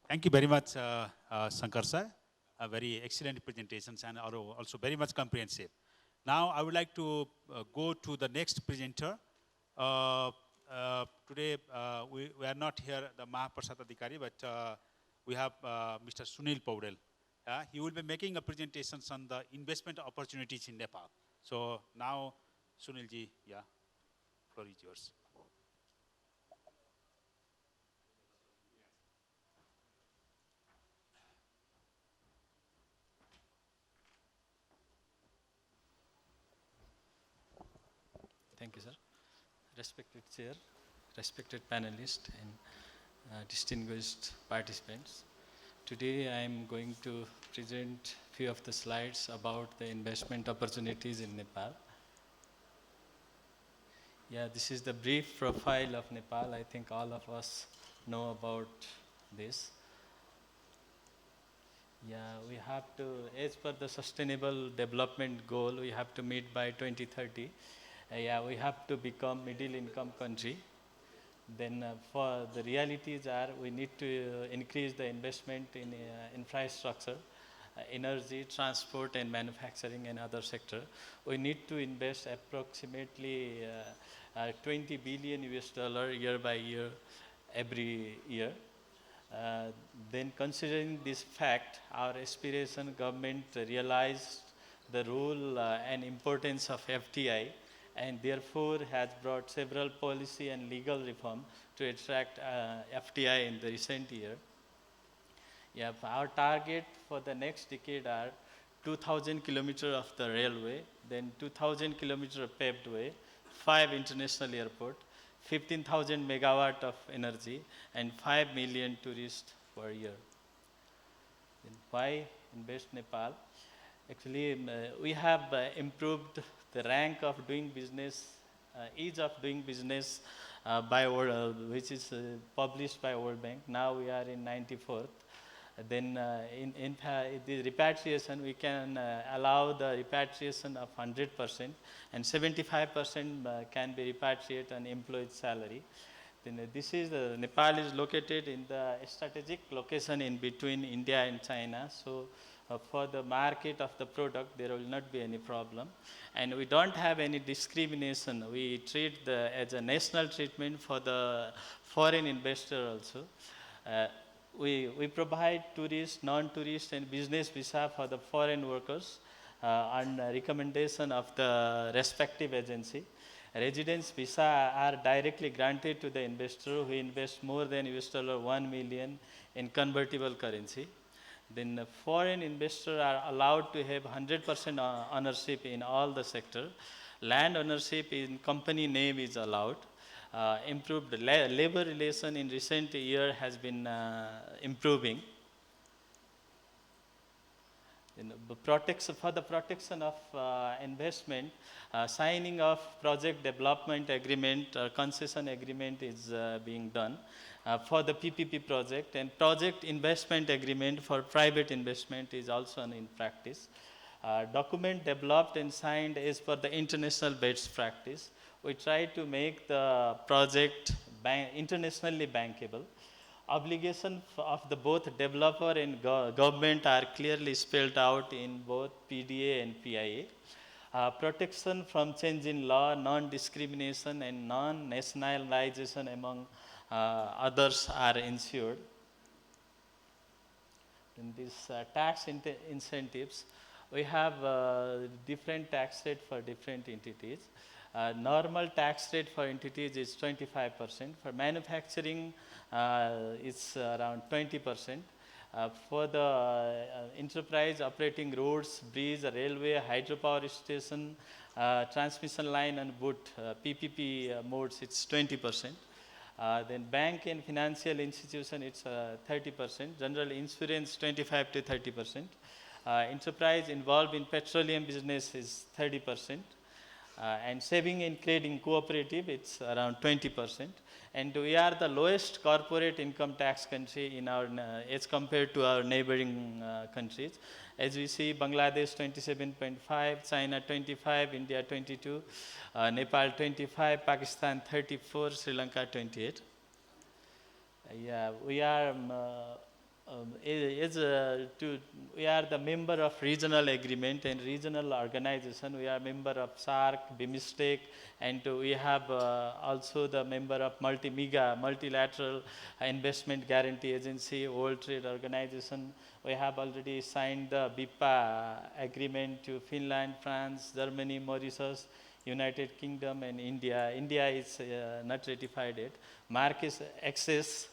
Thank you very much, Shankar sir. Very excellent presentations and also very much comprehensive. Now I would like to go to the next presenter. Today we are not here, the Mahaprasad Adhikari, but we have Mr. Sunil Paudel. He will be making a presentation on the investment opportunities in Nepal. So now, Sunil ji, yeah, floor is yours. Thank you, sir. Respected chair, respected panelists, and distinguished participants. Today I am going to present a few of the slides about the investment opportunities in Nepal. Yeah, this is the brief profile of Nepal. I think all of us know about this. Yeah, we have to, as per the sustainable development goal, we have to meet by 2030. Yeah, we have to become middle income country. Then for the realities are, we need to increase the investment in infrastructure, energy, transport and manufacturing and other sector. We need to invest approximately 20 billion US dollar year by year, every year. Then considering this fact, our aspiration government realized the role and importance of FDI, and therefore has brought several policy and legal reform to attract FDI in the recent year. Yeah, our target for the next decade are 2,000 kilometers of the railway, then 2,000 kilometers paved way, 5 international airport, 15,000 megawatt of energy, and 5 million tourists per year. Then why invest Nepal? Actually, we have improved the rank of doing business, ease of doing business by world, which is published by World Bank. Now we are in 94th. Then in the repatriation, we can allow the repatriation of 100%, and 75% can be repatriated on employee salary. Then this is Nepal is located in the strategic location in between India and China. So for the market of the product, there will not be any problem. And we don't have any discrimination. We treat as a national treatment for the foreign investor also. We provide tourist, non-tourist, and business visa for the foreign workers on recommendation of the respective agency. Residence visa are directly granted to the investor who invests more than $1 million in convertible currency. Then the foreign investors are allowed to have 100% ownership in all the sector. Land ownership in company name is allowed. Improved labor relation in recent year has been improving. For the protection of investment, signing of project development agreement or concession agreement is being done for the PPP project, and project investment agreement for private investment is also in practice. Document developed and signed as per the international best practice. We try to make the project internationally bankable. Obligation of the both developer and government are clearly spelled out in both PDA and PIA. Protection from change in law, non-discrimination, and non-nationalization among others are ensured. In these tax incentives, we have different tax rate for different entities. Normal tax rate for entities is 25%. For manufacturing, it's around 20%. For the enterprise operating roads, bridge, railway, hydropower station, transmission line, and wood, PPP modes, it's 20%. Then bank and financial institution, it's 30%. General insurance, 25 to 30%. Enterprise involved in petroleum business is 30%. And saving and trading cooperative, it's around 20%. And we are the lowest corporate income tax country in our, as compared to our neighboring countries. As we see, Bangladesh 27.5, China 25, India 22, Nepal 25, Pakistan 34, Sri Lanka 28. We are we are the member of regional agreement and regional organization. We are member of SAARC, BIMSTEC, and we have also the member of multilateral investment guarantee agency, World Trade Organization. We have already signed the BIPA agreement to Finland, France, Germany, Mauritius, United Kingdom, and India. India is not ratified yet. Market access,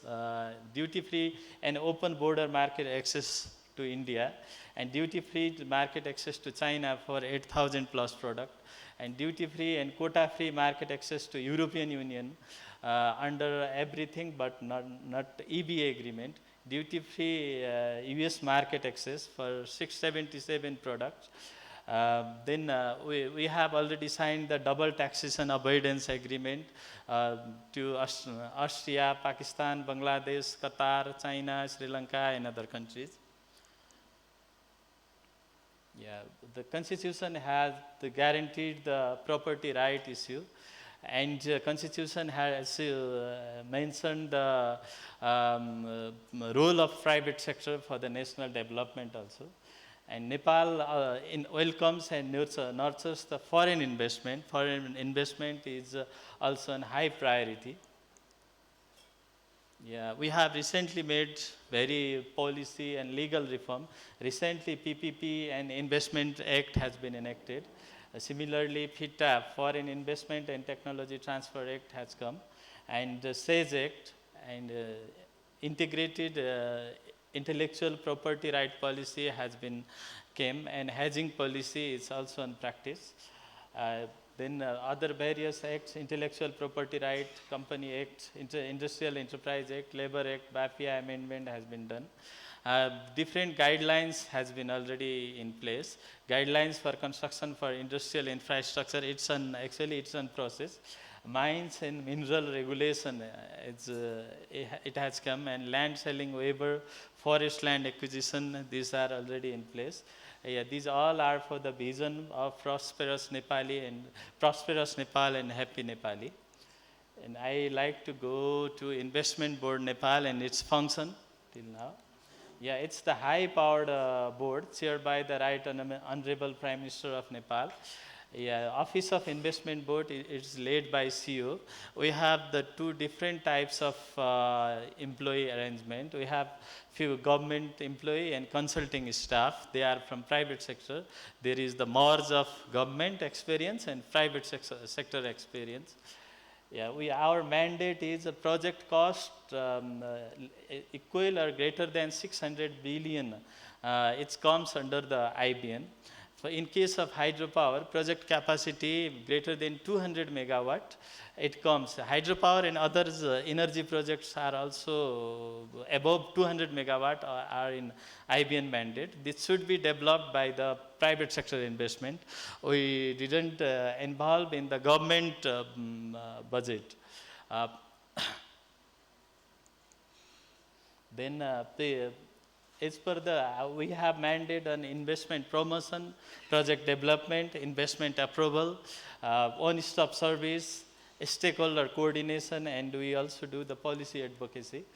duty-free and open border market access to India, and duty-free market access to China for 8,000 plus product, and duty-free and quota-free market access to European Union under everything but not EBA agreement. Duty-free US market access for 677 products. Then we have already signed the double taxation avoidance agreement to Austria, Pakistan, Bangladesh, Qatar, China, Sri Lanka, and other countries. Yeah, the Constitution has guaranteed the property right issue, and Constitution has mentioned the role of private sector for the national development also. And Nepal welcomes and nurtures the foreign investment. Foreign investment is also a high priority. Yeah, we have recently made very policy and legal reform. Recently, PPP and Investment Act has been enacted. Similarly, FITA, Foreign Investment and Technology Transfer Act has come, and the SAGE Act and integrated intellectual property right policy has been came, and hedging policy is also in practice. Then other various acts, Intellectual Property Right, Company Act, Industrial Enterprise Act, Labor Act, BAPIA amendment has been done. Different guidelines has been already in place. Guidelines for construction for industrial infrastructure, actually it's in process. Mines and mineral regulation, it has come, and land selling waiver, forest land acquisition, these are already in place. These all are for the vision of prosperous Nepal and happy Nepali. And I like to go to Investment Board Nepal and its function till now. It's the high-powered board chaired by the Right Honorable Prime Minister of Nepal. Office of Investment Board is led by CEO. We have the two different types of employee arrangement. We have few government employee and consulting staff. They are from private sector. There is the merge of government experience and private sector experience. Our mandate is a project cost equal or greater than 600 billion. It comes under the IBN. In case of hydropower, project capacity greater than 200 megawatt, it comes. Hydropower and others energy projects are also above 200 megawatt are in IBN mandate. This should be developed by the private sector investment. We didn't involve in the government budget. Then as per we have mandate on investment promotion, project development, investment approval, one-stop service, stakeholder coordination, and we also do the policy advocacy.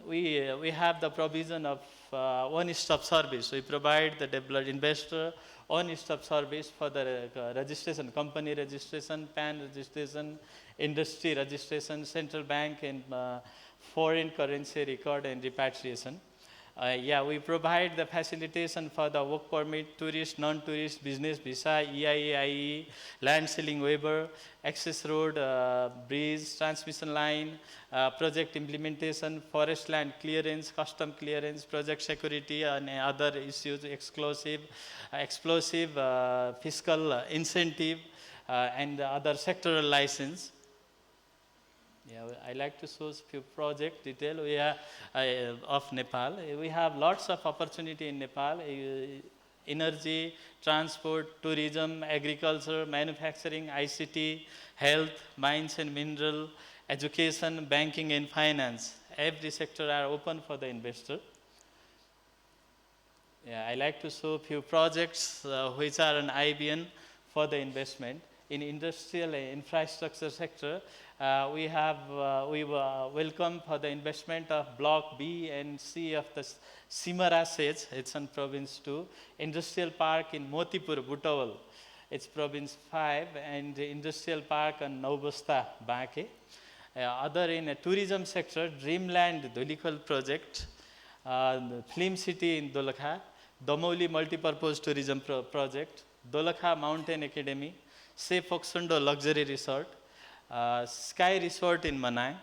We have the provision of one-stop service. We provide the investor one-stop service for the registration, company registration, PAN registration, industry registration, central bank, and foreign currency record and repatriation. We provide the facilitation for the work permit, tourist, non-tourist, business visa, EIA, land selling waiver, access road, bridge, transmission line, project implementation, forest land clearance, custom clearance, project security, and other issues, explosive, fiscal incentive, and other sectoral license. I like to show a few project detail of Nepal. We have lots of opportunity in Nepal. Energy, transport, tourism, agriculture, manufacturing, ICT, health, mines and mineral, education, banking and finance. Every sector are open for the investor. I like to show a few projects which are an IBN for the investment. In industrial infrastructure sector, we welcome for the investment of Block B and C of the Simara Sage, it's in Province 2, Industrial Park in Motipur, Butawal, it's Province 5, and Industrial Park in Naubasta, Baake. Other in a tourism sector, Dreamland Dhulikal Project, Film City in Dolakha, Damoli Multipurpose Tourism Project, Dolakha Mountain Academy, Se Foksundo Luxury Resort, Sky Resort in Manai,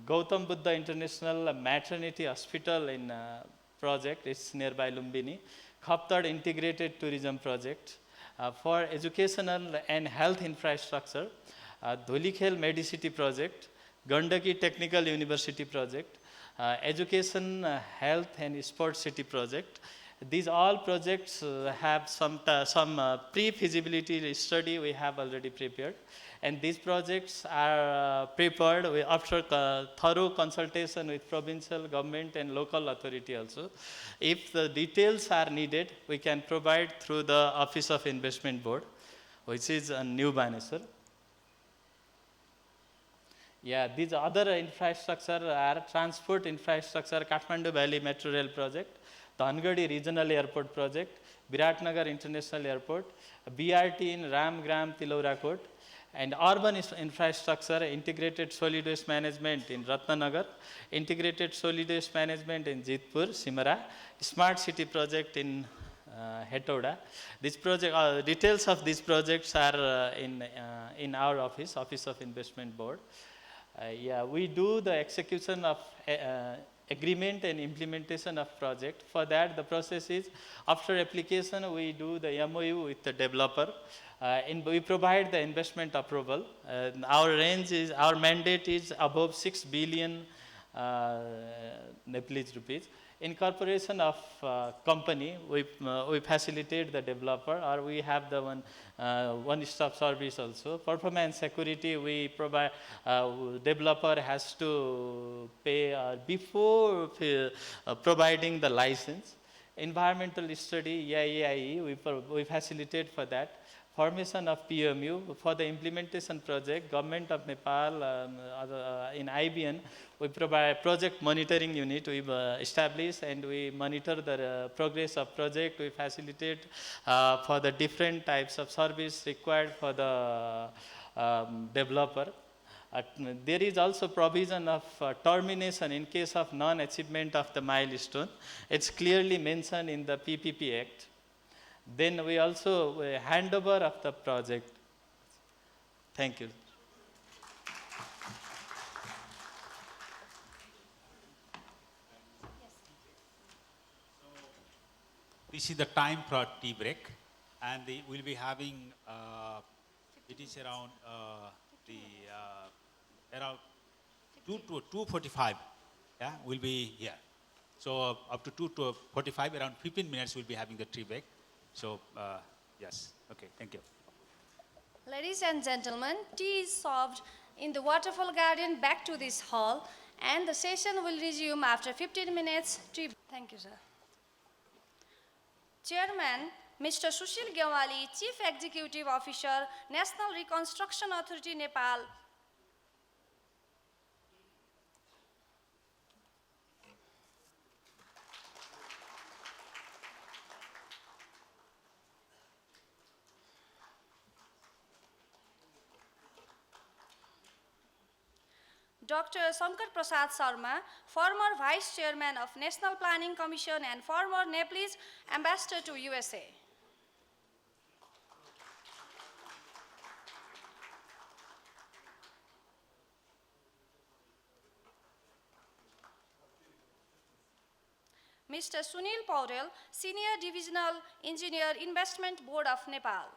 Gautam Buddha International Maternity Hospital in project, it's nearby Lumbini, Khaptad Integrated Tourism Project. For educational and health infrastructure, Dhulikhel Medicity Project, Gandaki Technical University Project, Education, Health and Sports City Project. These all projects have some pre-feasibility study we have already prepared, and these projects are prepared after thorough consultation with provincial government and local authority also. If the details are needed, we can provide through the Office of Investment Board, which is a New Baneswar. These other infrastructure are transport infrastructure, Kathmandu Valley Metro Rail Project, Dhangadi Regional Airport Project, Viratnagar International Airport, BRT in Ramgram Tilaura Court, and urban infrastructure, integrated solid waste management in Ratnanagar, integrated solid waste management in Jitpur, Simara, smart city project in Hetauda. This project, details of these projects are in our Office of Investment Board. We do the execution of agreement and implementation of project. For that, the process is, after application, we do the MOU with the developer. We provide the investment approval. Our range is, our mandate is above 6 billion Nepalese rupees. Incorporation of company, we facilitate the developer, or we have the one-stop service also. Performance security, we provide, developer has to pay before providing the license. Environmental study, EIA, we facilitate for that. Formation of PMU for the implementation project, Government of Nepal, in IBN, we provide project monitoring unit, we establish and we monitor the progress of project, we facilitate for the different types of service required for the developer. There is also provision of termination in case of non-achievement of the milestone. It's clearly mentioned in the PPP Act. Then we also handover of the project. Thank you. This is the time for tea break, and we'll be having, it is around around 2:45, yeah, we'll be here. So up to 2:45, around 15 minutes, we'll be having the tea break. So, yes, okay, thank you. Ladies and gentlemen, tea is served in the waterfall garden back to this hall, and the session will resume after 15 minutes. Thank you, sir. Chairman, Mr. Sushil Gewali, Chief Executive Officer, National Reconstruction Authority, Nepal. Dr. Shankar Prasad Sharma, former Vice Chairman of National Planning Commission and former Nepalese Ambassador to USA. Mr. Sunil Paudel, Senior Divisional Engineer, Investment Board of Nepal.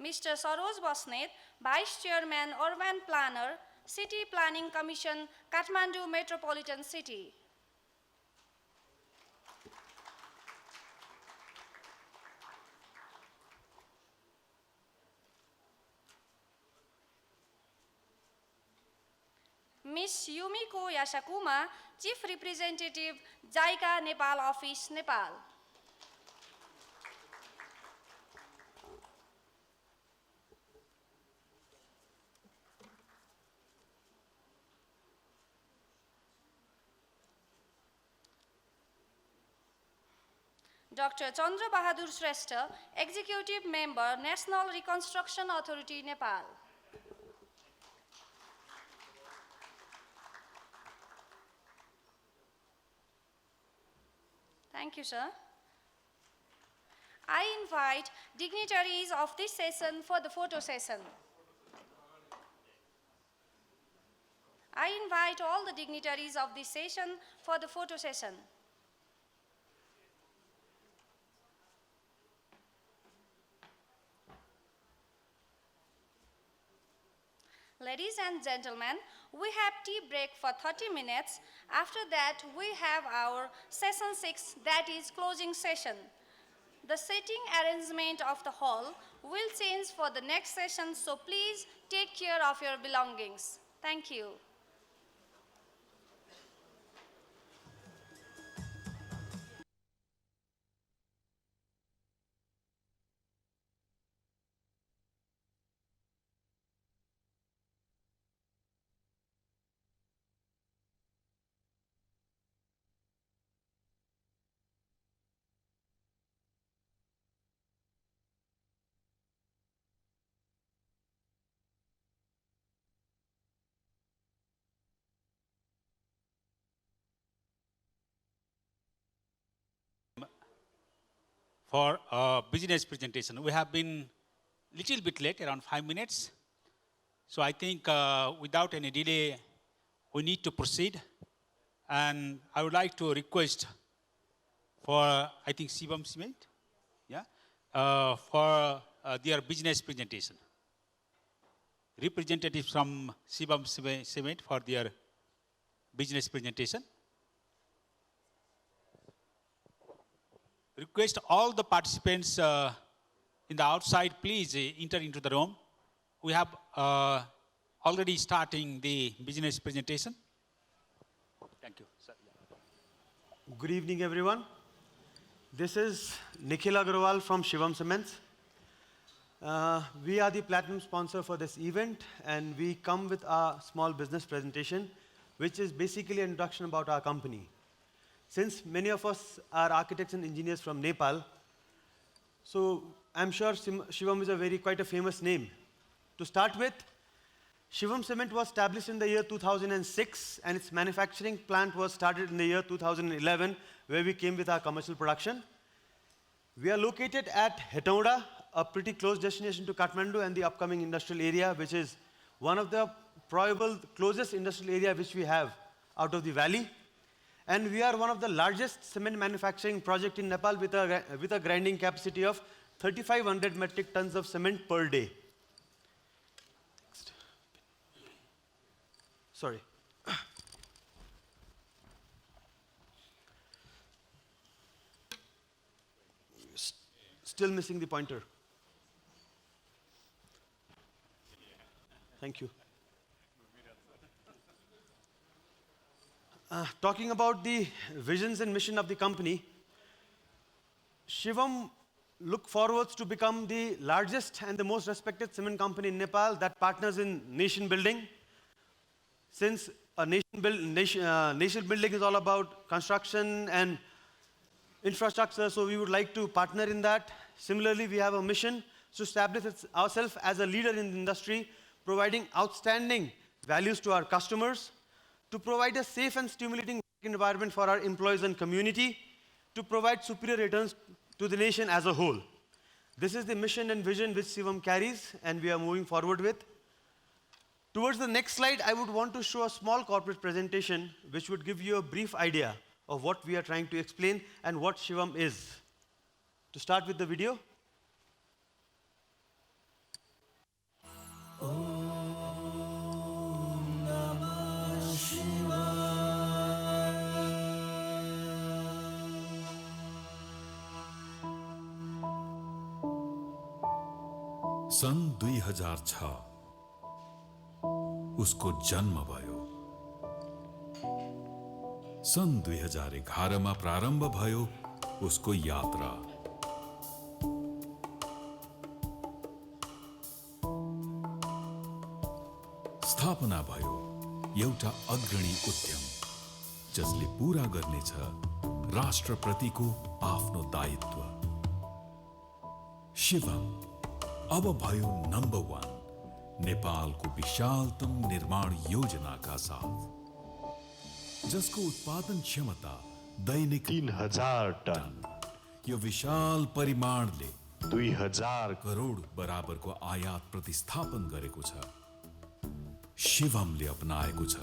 Mr. Saroj Basnet, Vice Chairman, Urban Planner, City Planning Commission, Kathmandu Metropolitan City. Ms. Yumiko Yashakuma, Chief Representative, JICA Nepal Office, Nepal. Dr. Chandra Bahadur Shrestha, Executive Member, National Reconstruction Authority, Nepal. Thank you, sir. I invite dignitaries of this session for the photo session. I invite all the dignitaries of this session for the photo session. Ladies and gentlemen, we have tea break for 30 minutes. After that, we have our session 6, that is closing session. The seating arrangement of the hall will change for the next session, so please take care of your belongings. Thank you. For a business presentation, we have been little bit late, around 5 minutes. So I think without any delay, we need to proceed. And I would like to request for, I think, Shivam Cement, yeah, for their business presentation. Representatives from Shivam Cement for their business presentation. Request all the participants in the outside, please enter into the room. We have already starting the business presentation. Thank you, sir. Good evening, everyone. This is Nikhil Agrawal from Shivam Cements. We are the platinum sponsor for this event, and we come with a small business presentation, which is basically an introduction about our company. Since many of us are architects and engineers from Nepal, so I'm sure Shivam is quite a famous name. To start with, Shivam Cement was established in the year 2006, and its manufacturing plant was started in the year 2011, where we came with our commercial production. We are located at Hetauda, a pretty close destination to Kathmandu and the upcoming industrial area, which is one of the probable closest industrial area which we have out of the valley. And we are one of the largest cement manufacturing project in Nepal with a grinding capacity of 3,500 metric tons of cement per day. Next. Sorry. Still missing the pointer. Thank you. Talking about the visions and mission of the company, Shivam look forwards to become the largest and the most respected cement company in Nepal that partners in nation building. Since a nation building is all about construction and infrastructure, so we would like to partner in that. Similarly, we have a mission to establish ourselves as a leader in the industry, providing outstanding values to our customers, to provide a safe and stimulating work environment for our employees and community, to provide superior returns to the nation as a whole. This is the mission and vision which Shivam carries, and we are moving forward with. Towards the next slide, I would want to show a small corporate presentation which would give you a brief idea of what we are trying to explain and what Shivam is. To start with the video. सन् 2006 उसको जन्म भयो। सन् 2011 मा प्रारम्भ भयो उसको यात्रा। स्थापना भयो एउटा अग्रणी उद्यम जसले पूरा गर्नेछ राष्ट्रप्रतिको आफ्नो दायित्व। शिवम अब भयो नम्बर 1 नेपालको विशालतम निर्माण योजनाका साथ, जसको उत्पादन क्षमता दैनिक 3000 टन। यो विशाल परिमाणले 2000 करोड बराबरको आयात प्रतिस्थापन गरेको छ। शिवमले अपनाएको छ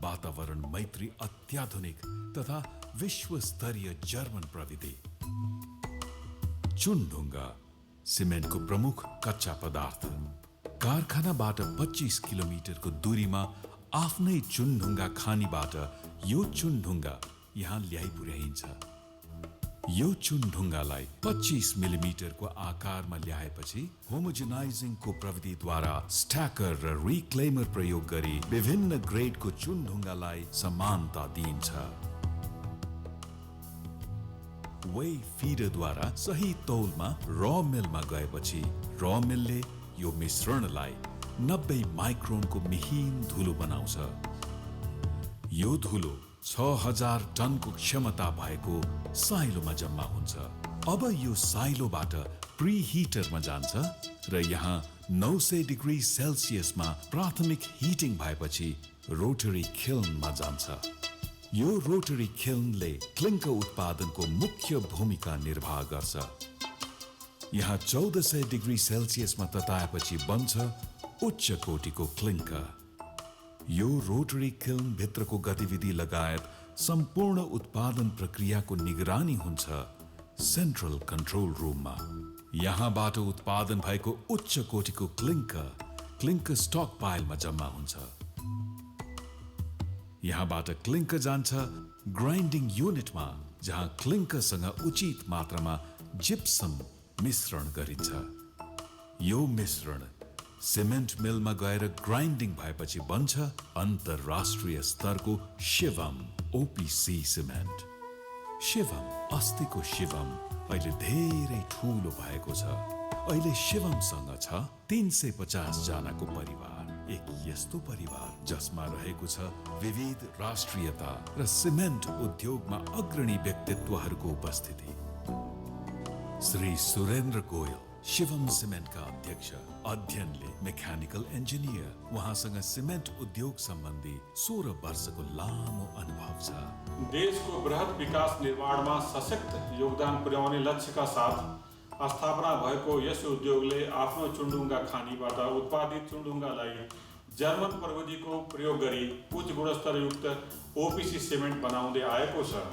वातावरण मैत्री अत्याधुनिक तथा विश्वस्तरीय जर्मन प्रविधि। चुनढुङ्गा सिमेन्टको प्रमुख कच्चा पदार्थ। कारखानाबाट 25 किलोमिटरको दूरीमा आफ्नै चुनढुङ्गा खानीबाट यो चुनढुङ्गा यहाँ ल्याइ पुर्याइन्छ। यो चुनढुङ्गालाई 25 मिलिमिटरको आकारमा ल्याएपछि होमोजेनाइजिङको प्रविधिद्वारा स्ट्याकर र रिक्लेमर प्रयोग गरी विभिन्न ग्रेडको चुनढुङ्गालाई समानता दिइन्छ। वे फिडरद्वारा सही तौलमा र मिलमा गएपछि र मिलले यो मिश्रणलाई 90 माइक्रोनको मिहिन धुलो बनाउँछ। यो धुलो 6000 टनको क्षमता भएको साइलोमा जम्मा हुन्छ। अब यो साइलोबाट प्रिहिटरमा जान्छ र यहाँ 900 डिग्री सेल्सियसमा प्राथमिक हिटिङ भएपछि रोटरी किल्नमा जान्छ। यो रोटरी किल्नले क्लिङ्कर उत्पादनको मुख्य भूमिका निर्वाह गर्छ। यहाँ 1400 डिग्री सेल्सियसमा तताएपछि बन्छ उच्च कोटिको क्लिङ्कर। यो रोटरी किल्न भित्रको गतिविधि लगायत सम्पूर्ण उत्पादन प्रक्रियाको निगरानी हुन्छ सेन्ट्रल कन्ट्रोल रुममा। यहाँबाट उत्पादन भएको उच्च कोटिको क्लिङ्कर स्टक पाइलमा जम्मा हुन्छ। यहाँबाट क्लिङ्कर जान्छ ग्राइन्डिङ युनिटमा, जहाँ क्लिङ्करसँग उचित मात्रामा जिप्सम मिश्रण गरिन्छ। यो मिश्रण सिमेन्ट मिलमा गएर ग्राइन्डिङ भएपछि बन्छ अन्तर्राष्ट्रिय स्तरको शिवम ओपिसी सिमेन्ट। शिवम अस्तिको शिवम अहिले धेरै ठूलो भएको छ। अहिले शिवमसँग छ 350 जनाको परिवार। एक यस्तो परिवार जसमा रहेको छ विविध राष्ट्रियता र सिमेन्ट उद्योगमा अग्रणी व्यक्तित्वहरूको उपस्थिति। श्री सुरेन्द्र गोयल शिवम सिमेन्टका अध्यक्ष, अध्ययनले मेकानिकल इन्जिनियर। उहाँसँग सिमेन्ट उद्योग सम्बन्धी 16 वर्षको लामो अनुभव छ। देशको बृहत विकास निर्माणमा सशक्त योगदान पुर्याउने लक्ष्यका साथ स्थापना भएको यस उद्योगले आफ्नो चुन्डुङ्गा खानीबाट उत्पादित चुन्डुङ्गालाई जर्मन प्रविधिको प्रयोग गरी उच्च गुणस्तरयुक्त ओपिसी सिमेन्ट बनाउँदै आएको छ।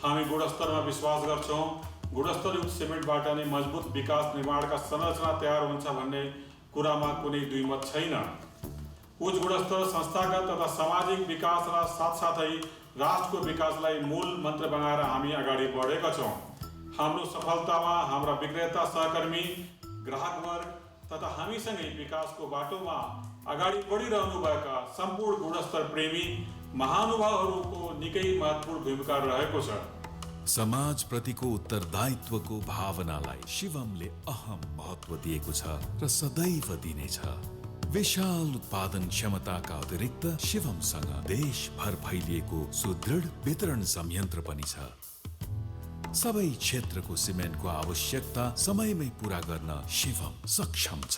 हामी गुणस्तरमा विश्वास गर्छौँ। गुणस्तरयुक्त सिमेन्टबाट नै मजबुत विकास निर्माणका संरचना तयार हुन्छ भन्ने कुरामा कुनै दुईमत छैन। उच्च गुणस्तर संस्थागत तथा सामाजिक विकास र साथसाथै राष्ट्रको विकासलाई मूल मन्त्र बनाएर हामी अगाडि बढेका छौँ। हाम्रो सफलतामा हाम्रा विक्रेता, सहकर्मी, ग्राहकवर्ग तथा हामीसँगै विकासको बाटोमा अगाडि बढिरहनुभएका सम्पूर्ण गुणस्तर प्रेमी महानुभावहरूको निकै महत्त्वपूर्ण भूमिका रहेको छ। समाजप्रतिको उत्तरदायित्वको भावनालाई शिवमले अहम महत्त्व दिएको छ र सदैव दिनेछ। विशाल उत्पादन क्षमताका अतिरिक्त शिवमसँग देशभर फैलिएको सुदृढ वितरण संयन्त्र पनि छ। सबै क्षेत्रको सिमेन्टको आवश्यकता समयमै पूरा गर्न शिवम सक्षम छ।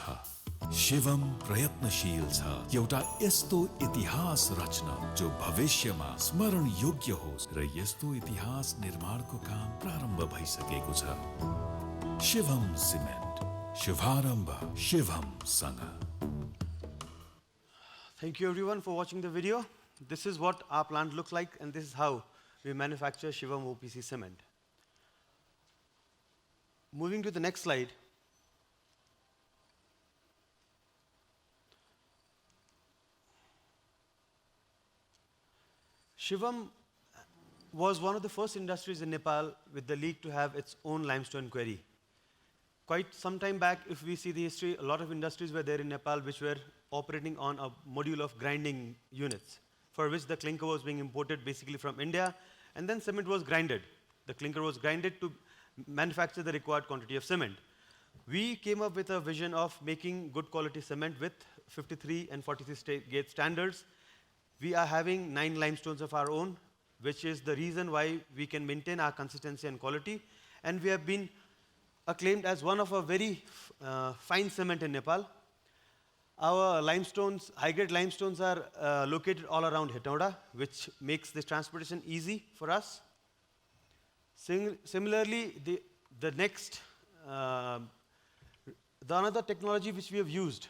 शिवम प्रयत्नशील छ एउटा यस्तो इतिहास रच्न जो भविष्यमा स्मरण योग्य होस् र यस्तो इतिहास निर्माणको काम प्रारम्भ भइसकेको छ। शिवम सिमेन्ट, शुभारम्भ शिवमसँग। Thank you everyone for watching the video. This is what our plant looks like, and this is how we manufacture Shivam OPC cement. Moving to the next slide. Shivam was one of the first industries in Nepal with the league to have its own limestone quarry. Quite some time back, if we see the history, a lot of industries were there in Nepal which were operating on a module of grinding units, for which the clinker was being imported basically from India, and then cement was grinded. The clinker was grinded to manufacture the required quantity of cement. We came up with a vision of making good quality cement with 53 and 43 gauge standards. We are having 9 limestones of our own, which is the reason why we can maintain our consistency and quality. And we have been acclaimed as one of a very fine cement in Nepal. Our limestones, high-grade limestones are located all around Hetauda, which makes this transportation easy for us. Similarly, the next, the another technology which we have used,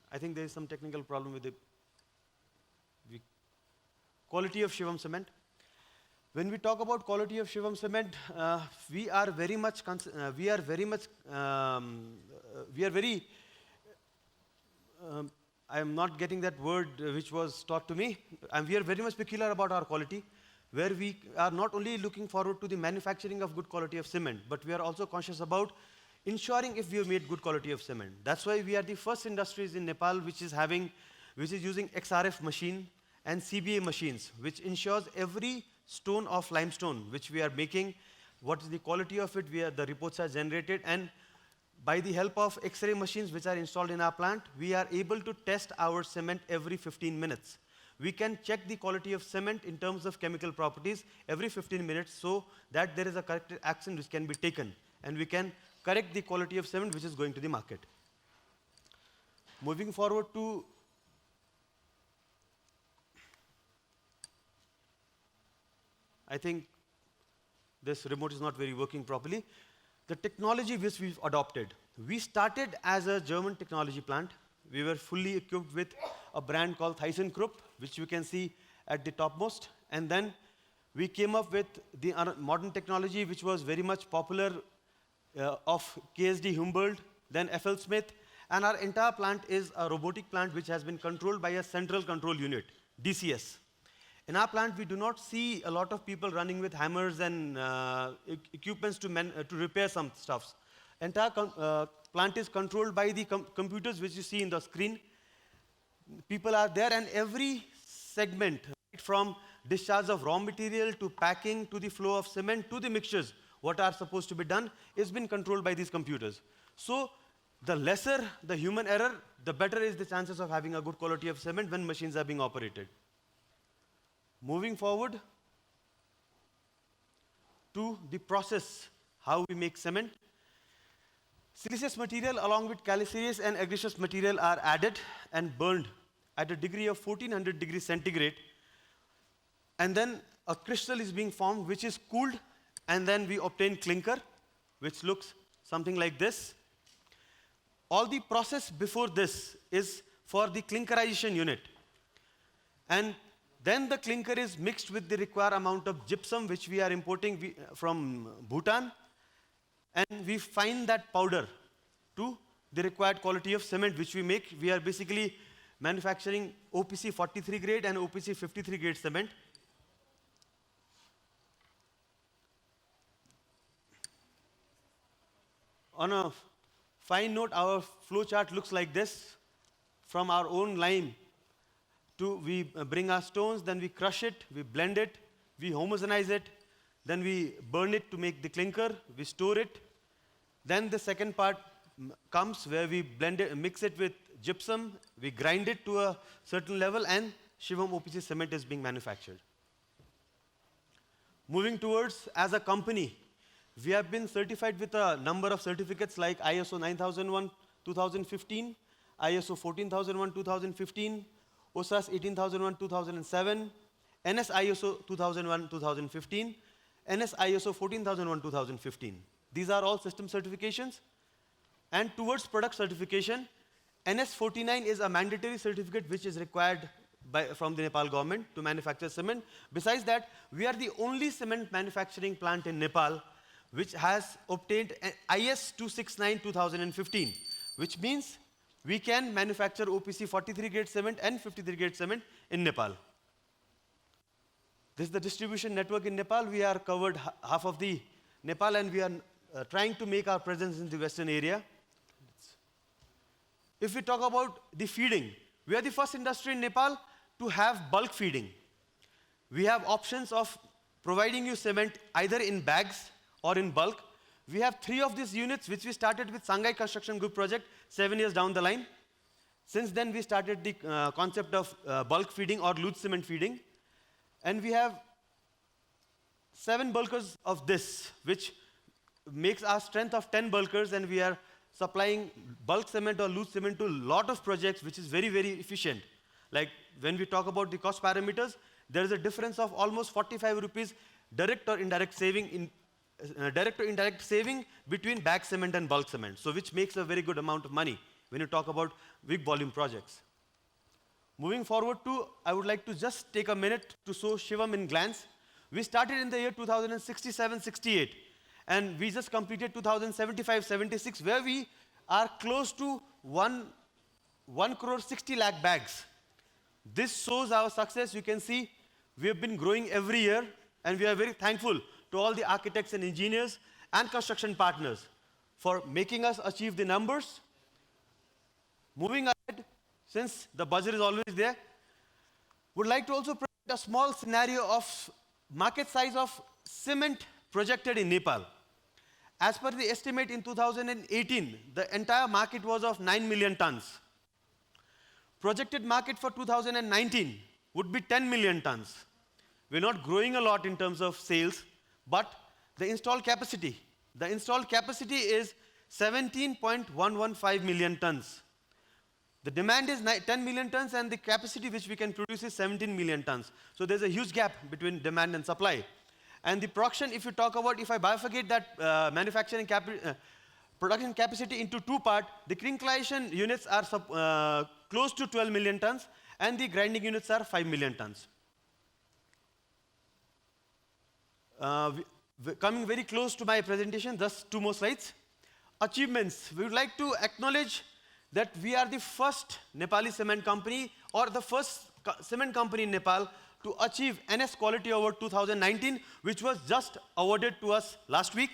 I think there is some technical problem with the quality of Shivam cement. When we talk about quality of Shivam cement, we are very, I am not getting that word which was taught to me, and we are very much peculiar about our quality, where we are not only looking forward to the manufacturing of good quality of cement, but we are also conscious about ensuring if we have made good quality of cement. That's why we are the first industries in Nepal which is using XRF machine and CBA machines, which ensures every stone of limestone which we are making, what is the quality of it, the reports are generated, and by the help of X-ray machines which are installed in our plant, we are able to test our cement every 15 minutes. We can check the quality of cement in terms of chemical properties every 15 minutes so that there is a corrective action which can be taken, and we can correct the quality of cement which is going to the market. Moving forward to I think this remote is not very working properly. the technology which we've adopted. We started as a German technology plant. We were fully equipped with a brand called ThyssenKrupp, which you can see at the topmost. And then we came up with the modern technology, which was very much popular of KSD Humboldt, then FL Smith. And our entire plant is a robotic plant which has been controlled by a central control unit, DCS. In our plant, we do not see a lot of people running with hammers and equipments to repair some stuffs. Entire plant is controlled by the computers which you see in the screen. People are there, and every segment, right from discharge of raw material to packing to the flow of cement to the mixtures, what are supposed to be done, is been controlled by these computers. So the lesser the human error, the better is the chances of having a good quality of cement when machines are being operated. Moving forward to the process, how we make cement. Siliceous material along with calcareous and agaricous material are added and burned at a degree of 1400 degrees centigrade. And then a crystal is being formed which is cooled, and then we obtain clinker, which looks something like this. All the process before this is for the clinkerization unit. And then the clinker is mixed with the required amount of gypsum which we are importing from Bhutan. And we find that powder to the required quality of cement which we make. We are basically manufacturing OPC 43 grade and OPC 53 grade cement. On a fine note, our flow chart looks like this. From our own lime we bring our stones, then we crush it, we blend it, we homogenize it, then we burn it to make the clinker, we store it. Then the second part comes where we blend it, mix it with gypsum, we grind it to a certain level, and Shivam OPC cement is being manufactured. Moving towards, as a company, we have been certified with a number of certificates like ISO 9001 2015, ISO 14001 2015, OSAS 18001 2007, NS ISO 2001 2015, NS ISO 14001 2015. These are all system certifications. And towards product certification, NS 49 is a mandatory certificate which is required from the Nepal government to manufacture cement. Besides that, we are the only cement manufacturing plant in Nepal which has obtained an IS 269 2015, which means we can manufacture OPC 43 grade cement and 53 grade cement in Nepal. This is the distribution network in Nepal. We are covered half of the Nepal, and we are trying to make our presence in the western area. If we talk about the feeding, we are the first industry in Nepal to have bulk feeding. We have options of providing you cement either in bags or in bulk. We have 3 of these units which we started with Shanghai Construction Group project 7 years down the line. Since then we started the concept of bulk feeding or loose cement feeding. And we have 7 bulkers of this, which makes our strength of 10 bulkers, and we are supplying bulk cement or loose cement to a lot of projects, which is very, very efficient. Like when we talk about the cost parameters, there is a difference of almost 45 rupees direct or indirect saving in direct or indirect saving between bag cement and bulk cement, so which makes a very good amount of money when you talk about big volume projects. Moving forward to, I would like to just take a minute to show Shivam in glance. We started in the year 2067-68, and we just completed 2075-76, where we are close to 1 crore 60 lakh bags. This shows our success. You can see we have been growing every year, and we are very thankful to all the architects and engineers and construction partners for making us achieve the numbers. Moving ahead, since the budget is always there, would like to also present a small scenario of market size of cement projected in Nepal. As per the estimate in 2018, the entire market was of 9 million tons. Projected market for 2019 would be 10 million tons. We're not growing a lot in terms of sales, but the installed capacity is 17.115 million tons. The demand is 10 million tons, and the capacity which we can produce is 17 million tons. So there's a huge gap between demand and supply. And the production, if you talk about, if I bifurcate that production capacity into two parts, the clinkerization units are close to 12 million tons, and the grinding units are 5 million tons. Coming very close to my presentation, just two more slides. Achievements. We would like to acknowledge that we are the first Nepali cement company, or the first cement company in Nepal to achieve NS Quality Award 2019, which was just awarded to us last week.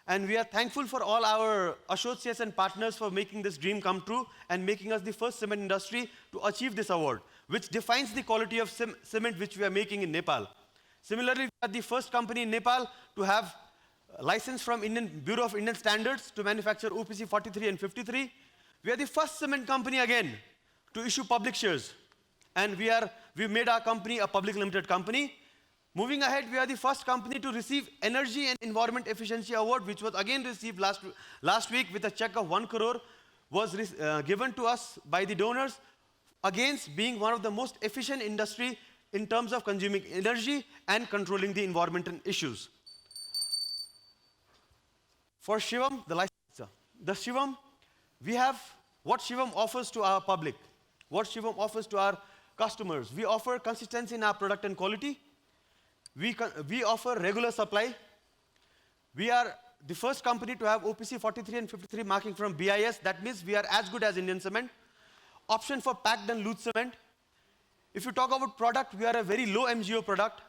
And we are thankful for all our associates and partners for making this dream come true and making us the first cement industry to achieve this award, which defines the quality of cement which we are making in Nepal. Similarly, we are the first company in Nepal to have a license from Indian Bureau of Indian Standards to manufacture OPC 43 and 53. We are the first cement company again to issue public shares. And we made our company a public limited company. Moving ahead, we are the first company to receive Energy and Environment Efficiency Award, which was again received last week with a check of 1 crore, was given to us by the donors against being one of the most efficient industry in terms of consuming energy and controlling the environmental issues. For Shivam, the license. The Shivam, we have what Shivam offers to our public, what Shivam offers to our customers. We offer consistency in our product and quality. We offer regular supply. We are the first company to have OPC 43 and 53 marking from BIS. That means we are as good as Indian cement. Option for packed and loose cement. If you talk about product, we are a very low MgO product.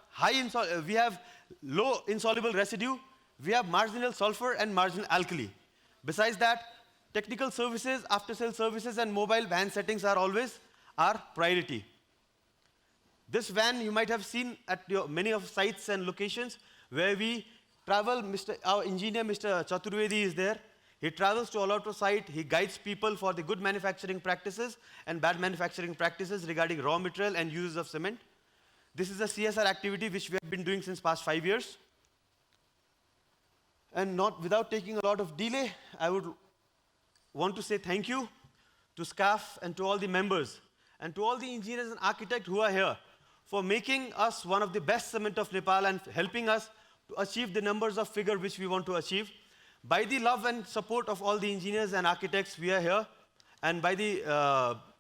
We have low insoluble residue. We have marginal sulfur and marginal alkali. Besides that, technical services, after-sale services, and mobile van settings are always our priority. This van you might have seen at many of sites and locations where we travel. Our engineer, Mr. Chaturvedi, is there. He travels to all out of site. He guides people for the good manufacturing practices and bad manufacturing practices regarding raw material and uses of cement. This is a CSR activity which we have been doing since past 5 years. And not without taking a lot of delay, I would want to say thank you to staff and to all the members and to all the engineers and architects who are here for making us one of the best cement of Nepal and helping us to achieve the numbers of figure which we want to achieve. By the love and support of all the engineers and architects, we are here, and by the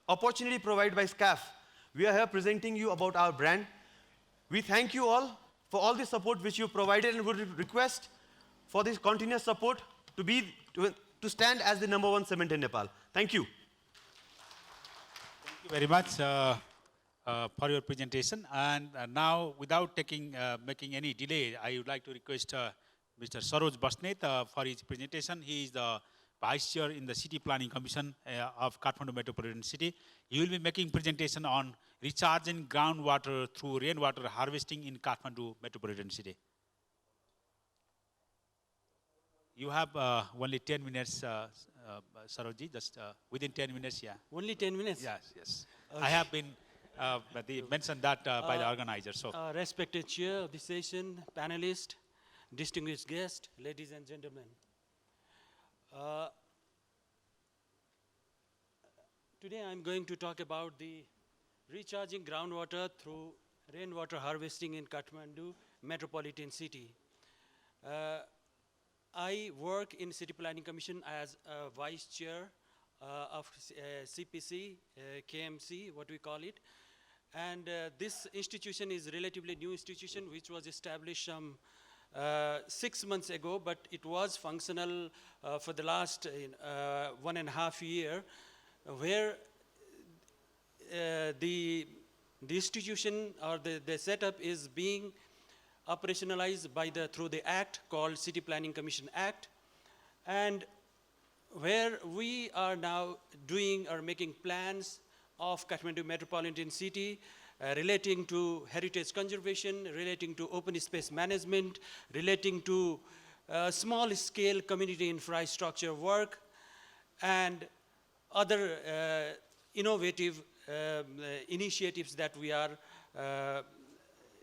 opportunity provided by SCAF, we are here presenting you about our brand. We thank you all for all the support which you provided, and would request for this continuous support to stand as the #1 cement in Nepal. Thank you. Thank you very much for your presentation. And now, without making any delay, I would like to request Mr. Saroj Basnet for his presentation. He is the Vice Chair in the City Planning Commission of Kathmandu Metropolitan City. He will be making presentation on recharging groundwater through rainwater harvesting in Kathmandu Metropolitan City. You have only 10 minutes, Sarojji, just within 10 minutes, yeah. Only 10 minutes? Yes, yes. Okay. I have been mentioned that by the organizer. So, respected chair of the session, panelists, distinguished guests, ladies and gentlemen. Today I'm going to talk about the recharging groundwater through rainwater harvesting in Kathmandu Metropolitan City. I work in City Planning Commission as a vice chair of CPC, KMC, what we call it. And this institution is relatively new institution which was established some 6 months ago, but it was functional for the last 1.5 years, where the institution or the setup is being operationalized through the act called City Planning Commission Act, and where we are now doing or making plans of Kathmandu Metropolitan City relating to heritage conservation, relating to open space management, relating to small-scale community infrastructure work, and other innovative initiatives that we are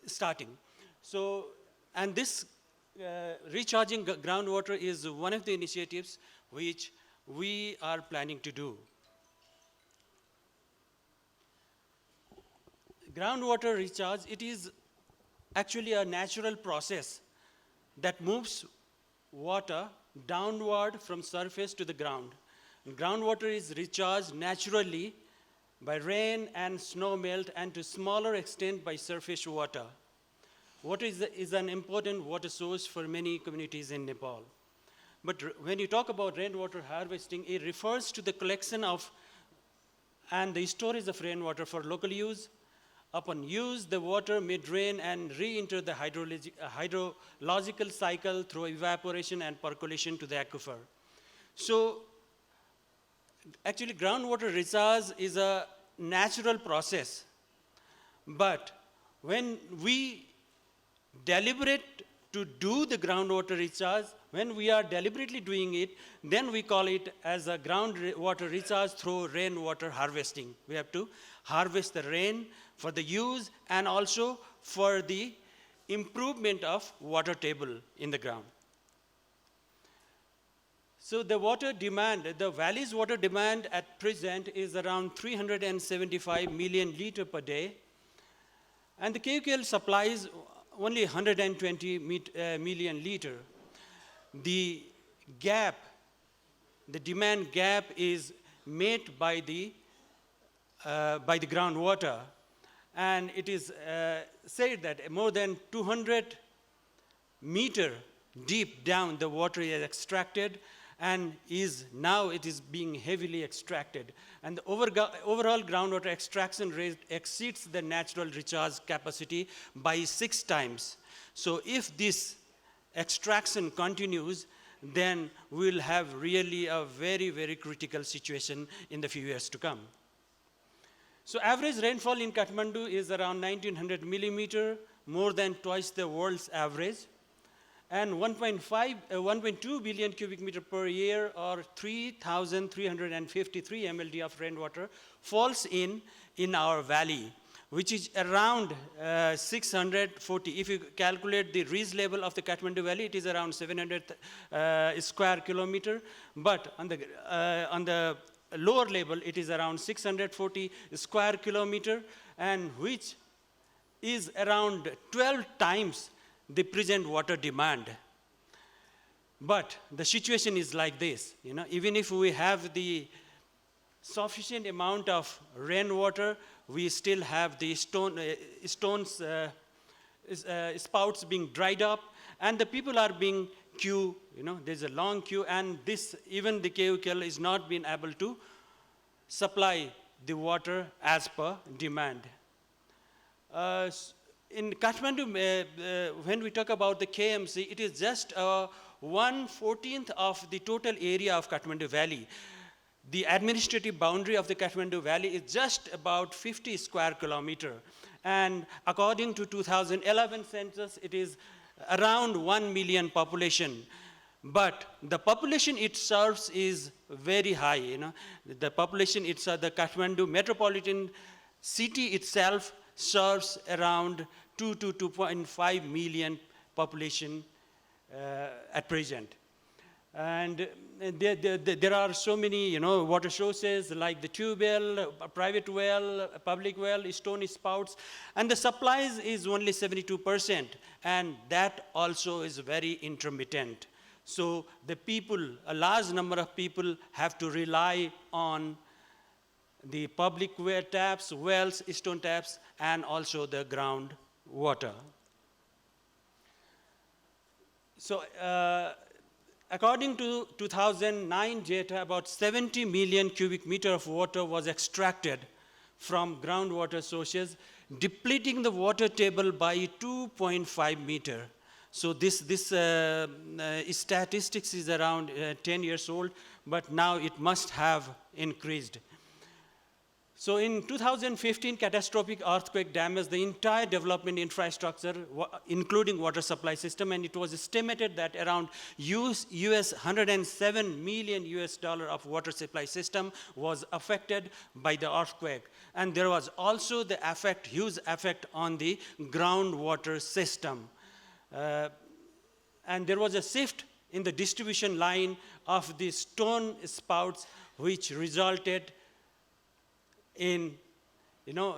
starting. So, and this recharging groundwater is one of the initiatives which we are planning to do. Groundwater recharge, it is actually a natural process that moves water downward from surface to the ground. Groundwater is recharged naturally by rain and snow melt, and to smaller extent by surface water. Water is an important water source for many communities in Nepal. But when you talk about rainwater harvesting, it refers to the collection of and the storage of rainwater for local use. Upon use, the water may drain and re-enter the hydrological cycle through evaporation and percolation to the aquifer. So, actually, groundwater recharge is a natural process. But when we deliberate to do the groundwater recharge, when we are deliberately doing it, then we call it as a groundwater recharge through rainwater harvesting. We have to harvest the rain for the use and also for the improvement of water table in the ground. So the water demand, the valley's water demand at present is around 375 million liter per day, and the KUKL supplies only 120 million liter. The gap, the demand gap is made by the groundwater, and it is said that more than 200 meter deep down the water is extracted, and now it is being heavily extracted. And the overall groundwater extraction rate exceeds the natural recharge capacity by 6 times. So if this extraction continues, then we'll have really a very, very critical situation in the few years to come. So average rainfall in Kathmandu is around 1900 millimeter, more than twice the world's average. And 1.2 billion cubic meter per year, or 3,353 MLD of rainwater falls in our valley, which is around 640. If you calculate the ridge level of the Kathmandu Valley, it is around 700 square kilometer. But on the lower level, it is around 640 square kilometer, and which is around 12 times the present water demand. But the situation is like this, even if we have the sufficient amount of rainwater, we still have the spouts being dried up, and the people are being queue, there's a long queue, and even the KUKL is not being able to supply the water as per demand. In Kathmandu, when we talk about the KMC, it is just 1/14 of the total area of Kathmandu Valley. The administrative boundary of the Kathmandu Valley is just about 50 square kilometer. And according to 2011 census, it is around 1 million population. But the population it serves is very high. The population, the Kathmandu metropolitan city itself serves around 2 to 2.5 million population at present. And there are so many, water sources like the tube well, private well, public well, stone spouts, and the supplies is only 72%, and that also is very intermittent. So the people, a large number of people, have to rely on the public taps, wells, stone taps, and also the ground water. So according to 2009 data, about 70 million cubic meter of water was extracted from groundwater sources, depleting the water table by 2.5 meter. So this statistics is around 10 years old, but now it must have increased. So in 2015, catastrophic earthquake damaged the entire development infrastructure, including water supply system, and it was estimated that around US $107 million of water supply system was affected by the earthquake. And there was also the huge effect on the groundwater system. And there was a shift in the distribution line of the stone spouts, which resulted in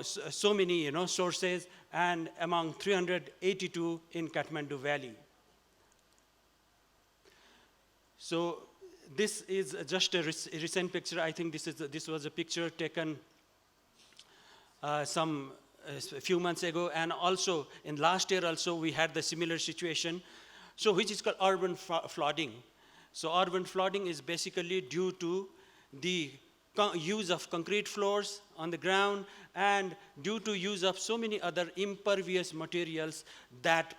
so many, sources, and among 382 in Kathmandu Valley. So this is just a recent picture. I think this was a picture taken a few months ago, and also in last year also we had the similar situation, so which is called urban flooding. So urban flooding is basically due to the use of concrete floors on the ground and due to use of so many other impervious materials that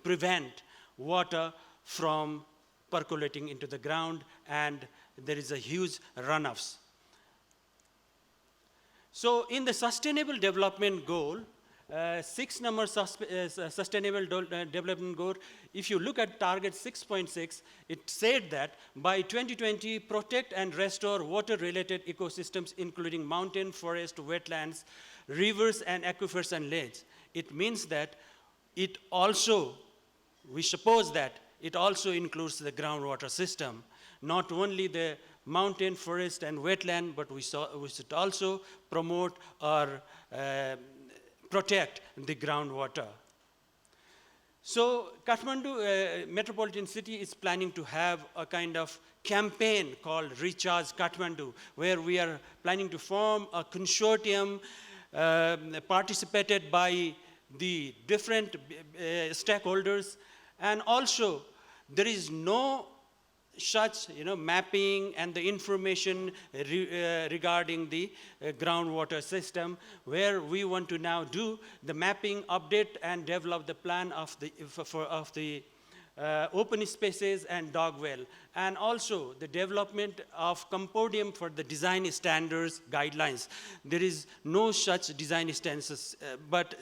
prevent water from percolating into the ground, and there is a huge runoffs. So in the Sustainable Development Goal, 6 number Sustainable Development Goal, if you look at target 6.6, it said that by 2020, protect and restore water-related ecosystems, including mountain, forest, wetlands, rivers, and aquifers and lakes. It means that it also, we suppose that it also includes the groundwater system, not only the mountain, forest, and wetland, but we should also promote or protect the groundwater. So Kathmandu Metropolitan City is planning to have a kind of campaign called Recharge Kathmandu, where we are planning to form a consortium participated by the different stakeholders, and also there is no such mapping and the information regarding the groundwater system, where we want to now do the mapping, update, and develop the plan of the open spaces and dog well, and also the development of compendium for the design standards guidelines. There is no such design standards, but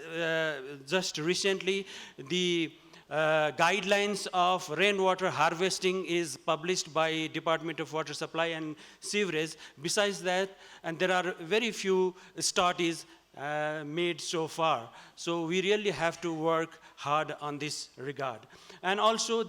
just recently the guidelines of rainwater harvesting is published by Department of Water Supply and Sewerage. Besides that, and there are very few studies made so far. So we really have to work hard on this regard. And also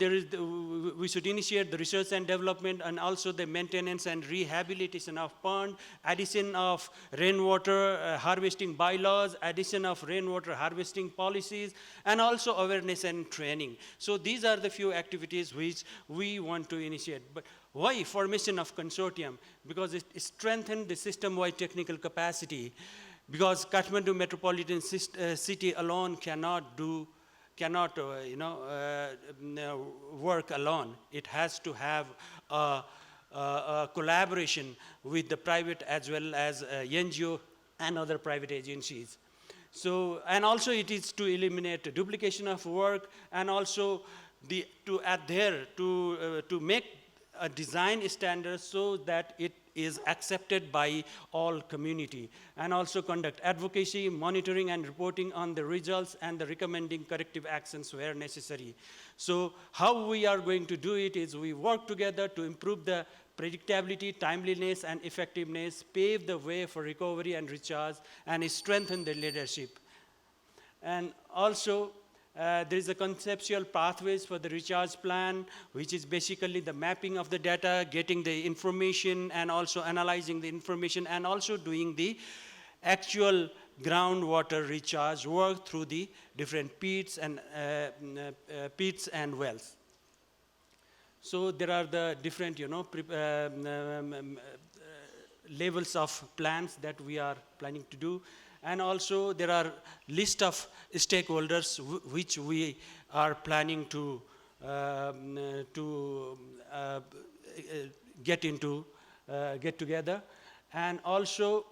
we should initiate the research and development and also the maintenance and rehabilitation of pond, addition of rainwater harvesting bylaws, addition of rainwater harvesting policies, and also awareness and training. So these are the few activities which we want to initiate. But why formation of consortium? Because it strengthens the system-wide technical capacity. Because Kathmandu Metropolitan City alone cannot work alone. It has to have a collaboration with the private as well as NGO and other private agencies. So, and also it is to eliminate duplication of work, and also to adhere to make a design standard so that it is accepted by all community, and also conduct advocacy, monitoring, and reporting on the results and the recommending corrective actions where necessary. So how we are going to do it is we work together to improve the predictability, timeliness, and effectiveness, pave the way for recovery and recharge, and strengthen the leadership. And also there is a conceptual pathways for the recharge plan, which is basically the mapping of the data, getting the information, and also analyzing the information, and also doing the actual groundwater recharge work through the different pits and wells. So there are the different, levels of plans that we are planning to do. And also there are list of stakeholders which we are planning to get together. And also,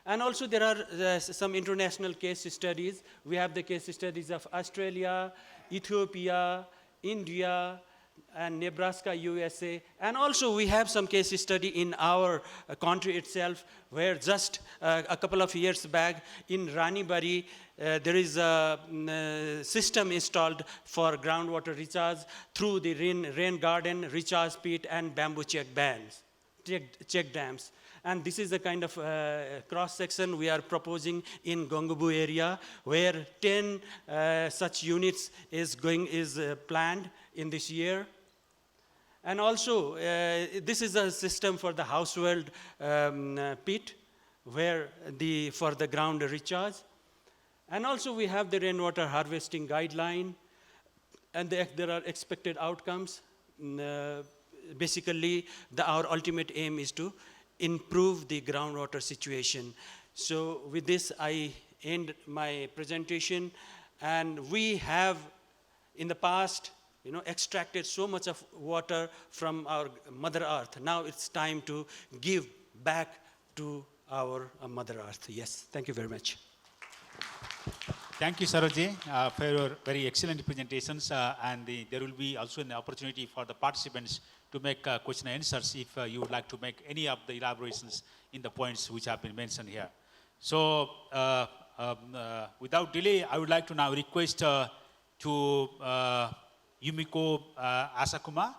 and also there are some international case studies. We have the case studies of Australia, Ethiopia, India, and Nebraska, USA. And also we have some case study in our country itself, where just a couple of years back in Ranibari, there is a system installed for groundwater recharge through the rain garden, recharge pit, and bamboo check dams. And this is a kind of cross-section we are proposing in Gongabu area, where 10 such units is planned in this year. And also, this is a system for the household pit, where for the ground recharge. And also we have the rainwater harvesting guideline, and there are expected outcomes. Basically, our ultimate aim is to improve the groundwater situation. So with this, I end my presentation. And we have, in the past, extracted so much of water from our Mother Earth. Now it's time to give back to our Mother Earth. Yes, thank you very much. Thank you, Sarojji, for your very excellent presentations. There will be also an opportunity for the participants to make question and answers if you would like to make any of the elaborations in the points which have been mentioned here. So, without delay, I would like to now request to Yumiko Asakuma,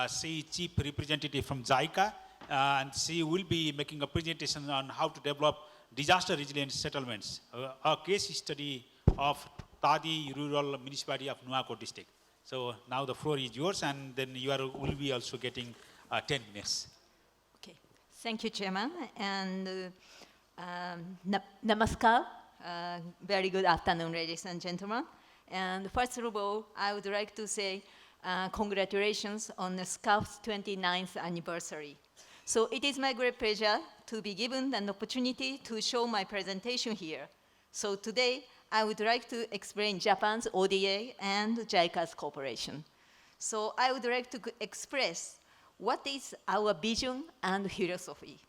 she is Chief Representative from JICA, and she will be making a presentation on how to develop disaster resilient settlements, a case study of Tadi Rural Municipality of Nuwako District. So now the floor is yours, and then you will be also getting 10 minutes. Okay, thank you, Chairman, and namaskar. Very good afternoon, ladies and gentlemen. And first of all, I would like to say congratulations on the SCAF's 29th anniversary. So it is my great pleasure to be given an opportunity to show my presentation here. So today, I would like to explain Japan's ODA and JICA's cooperation. So I would like to express what is our vision and philosophy,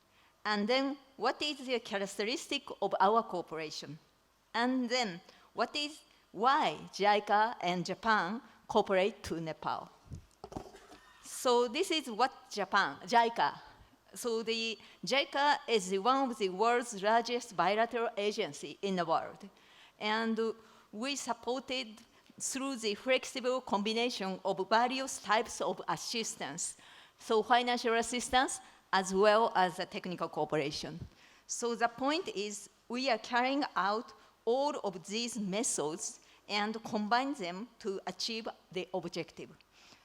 and then what is the characteristic of our cooperation, and then why JICA and Japan cooperate to Nepal. So this is what JICA. So the JICA is one of the world's largest bilateral agency in the world. And we supported through the flexible combination of various types of assistance. So financial assistance as well as the technical cooperation. So the point is we are carrying out all of these methods and combine them to achieve the objective.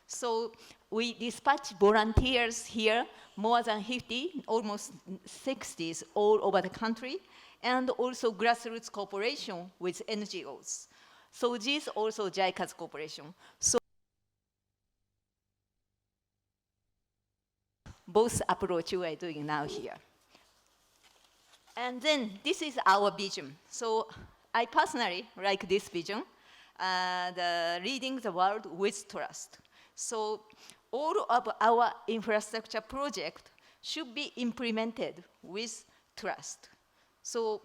So we dispatch volunteers here, more than 50, almost 60 all over the country, and also grassroots cooperation with NGOs. So this also JICA's cooperation. So both approach we are doing now here. And then this is our vision. So I personally like this vision, leading the world with trust. So all of our infrastructure projects should be implemented with trust. So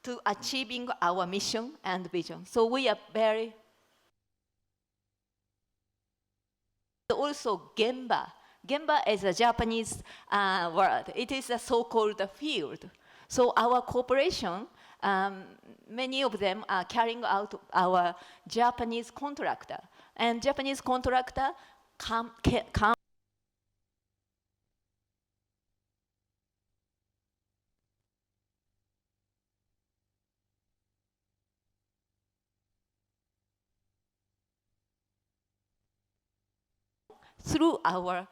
to achieving our mission and vision. So we are very also Gemba. Gemba is a Japanese word. It is a so-called field. So our cooperation, many of them are carrying out our Japanese contractor. And Japanese contractor come through our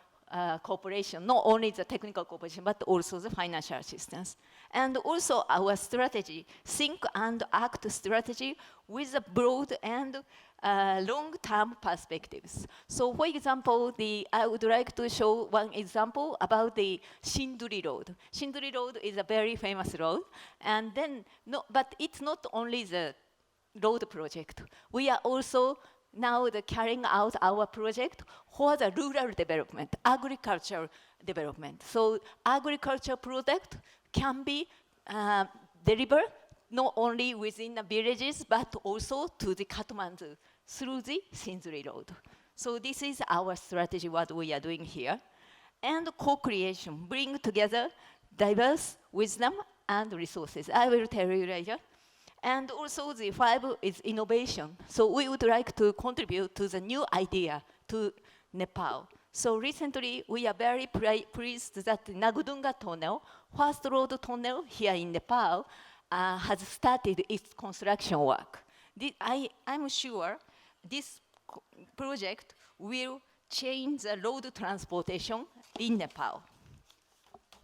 cooperation, not only the technical cooperation, but also the financial assistance. And also our strategy, think and act strategy with a broad and long-term perspectives. So for example, I would like to show one example about the Shinduri Road. Shinduri Road is a very famous road, and then, but it's not only the road project. We are also now carrying out our project for the rural development, agricultural development. So agricultural product can be delivered not only within the villages, but also to the Kathmandu through the Shinduri Road. So this is our strategy, what we are doing here. And co-creation, bring together diverse wisdom and resources. I will tell you later. And also the 5 is innovation. So we would like to contribute to the new idea to Nepal. So recently, we are very pleased that the Nagdunga Tunnel, first road tunnel here in Nepal, has started its construction work. I'm sure this project will change the road transportation in Nepal.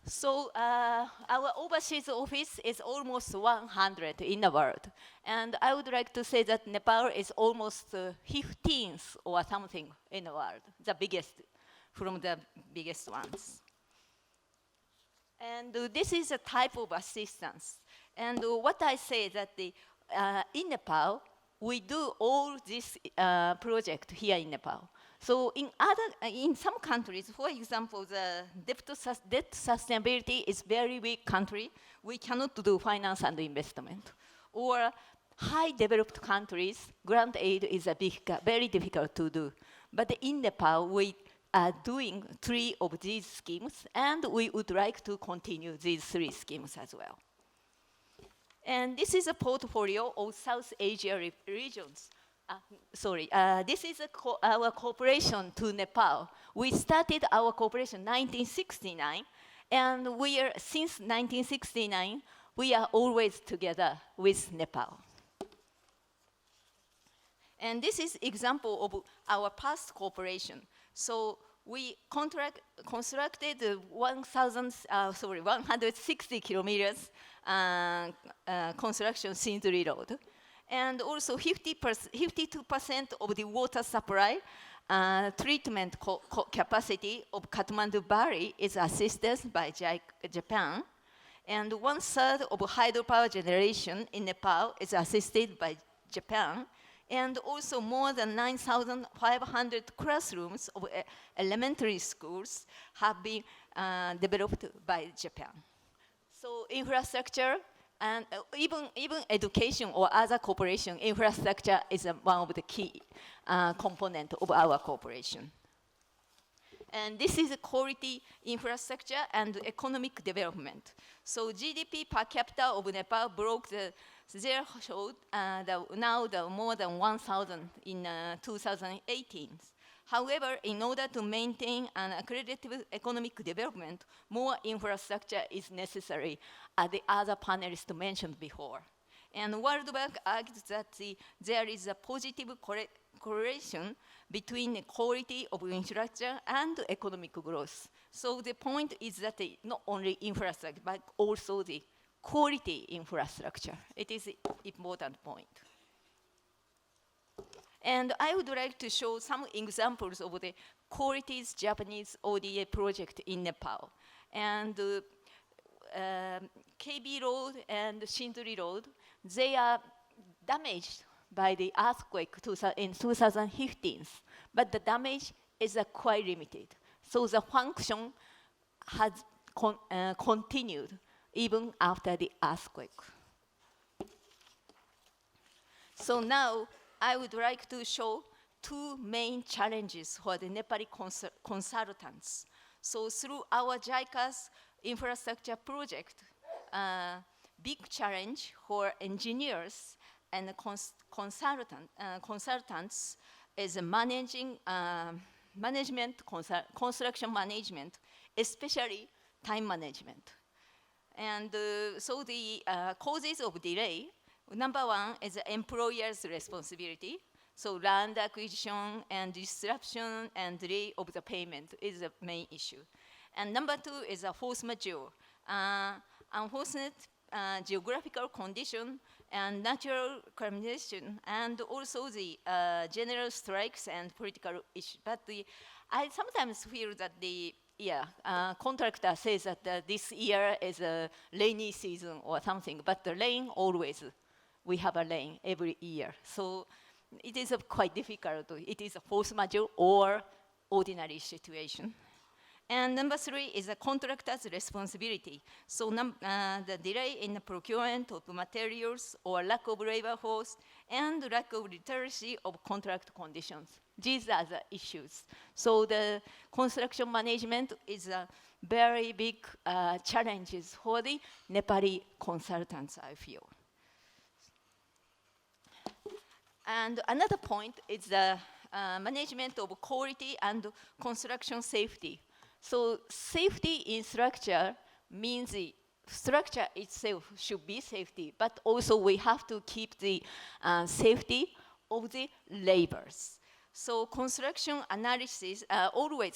So our overseas office is almost 100 in the world. And I would like to say that Nepal is almost 15th or something in the world, the biggest, from the biggest ones. And this is a type of assistance. And what I say that in Nepal, we do all this project here in Nepal. So in some countries, for example, the debt sustainability is very weak country. We cannot do finance and investment. Or high developed countries, grant aid is very difficult to do. But in Nepal, we are doing 3 of these schemes, and we would like to continue these 3 schemes as well. And this is a portfolio of South Asia regions. This is our cooperation to Nepal. We started our cooperation in 1969, and since 1969, we are always together with Nepal. And this is example of our past cooperation. So we constructed 160 kilometers construction Sindri Road. And also 52% of the water supply treatment capacity of Kathmandu Valley is assisted by Japan. And 1/3 of hydropower generation in Nepal is assisted by Japan. And also more than 9,500 classrooms of elementary schools have been developed by Japan. So infrastructure and even education or other cooperation, infrastructure is one of the key components of our cooperation. And this is quality infrastructure and economic development. So GDP per capita of Nepal broke the threshold, now more than 1,000 in 2018. However, in order to maintain an accredited economic development, more infrastructure is necessary, as the other panelists mentioned before. And World Bank argues that there is a positive correlation between the quality of infrastructure and economic growth. So the point is that not only infrastructure, but also the quality infrastructure. It is an important point. And I would like to show some examples of the qualities Japanese ODA project in Nepal. And KB Road and Shindri Road, they are damaged by the earthquake in 2015, but the damage is quite limited. So the function has continued even after the earthquake. So now I would like to show 2 main challenges for the Nepali consultants. So through our JICA's infrastructure project, big challenge for engineers and consultants is managing construction management, especially time management. And so the causes of delay, number 1 is the employer's responsibility. So land acquisition and disruption and delay of the payment is the main issue. And number 2 is a force majeure. Unfortunate geographical condition and natural condition, and also the general strikes and political issues. But I sometimes feel that the contractor says that this year is a rainy season or something, but the rain always, we have a rain every year. So it is quite difficult. It is a force majeure or ordinary situation. And number 3 is a contractor's responsibility. So the delay in the procurement of materials or lack of labor force and lack of literacy of contract conditions. These are the issues. So the construction management is a very big challenges for the Nepali consultants, I feel. And another point is the management of quality and construction safety. So safety in structure means the structure itself should be safety, but also we have to keep the safety of the laborers. So construction analysis,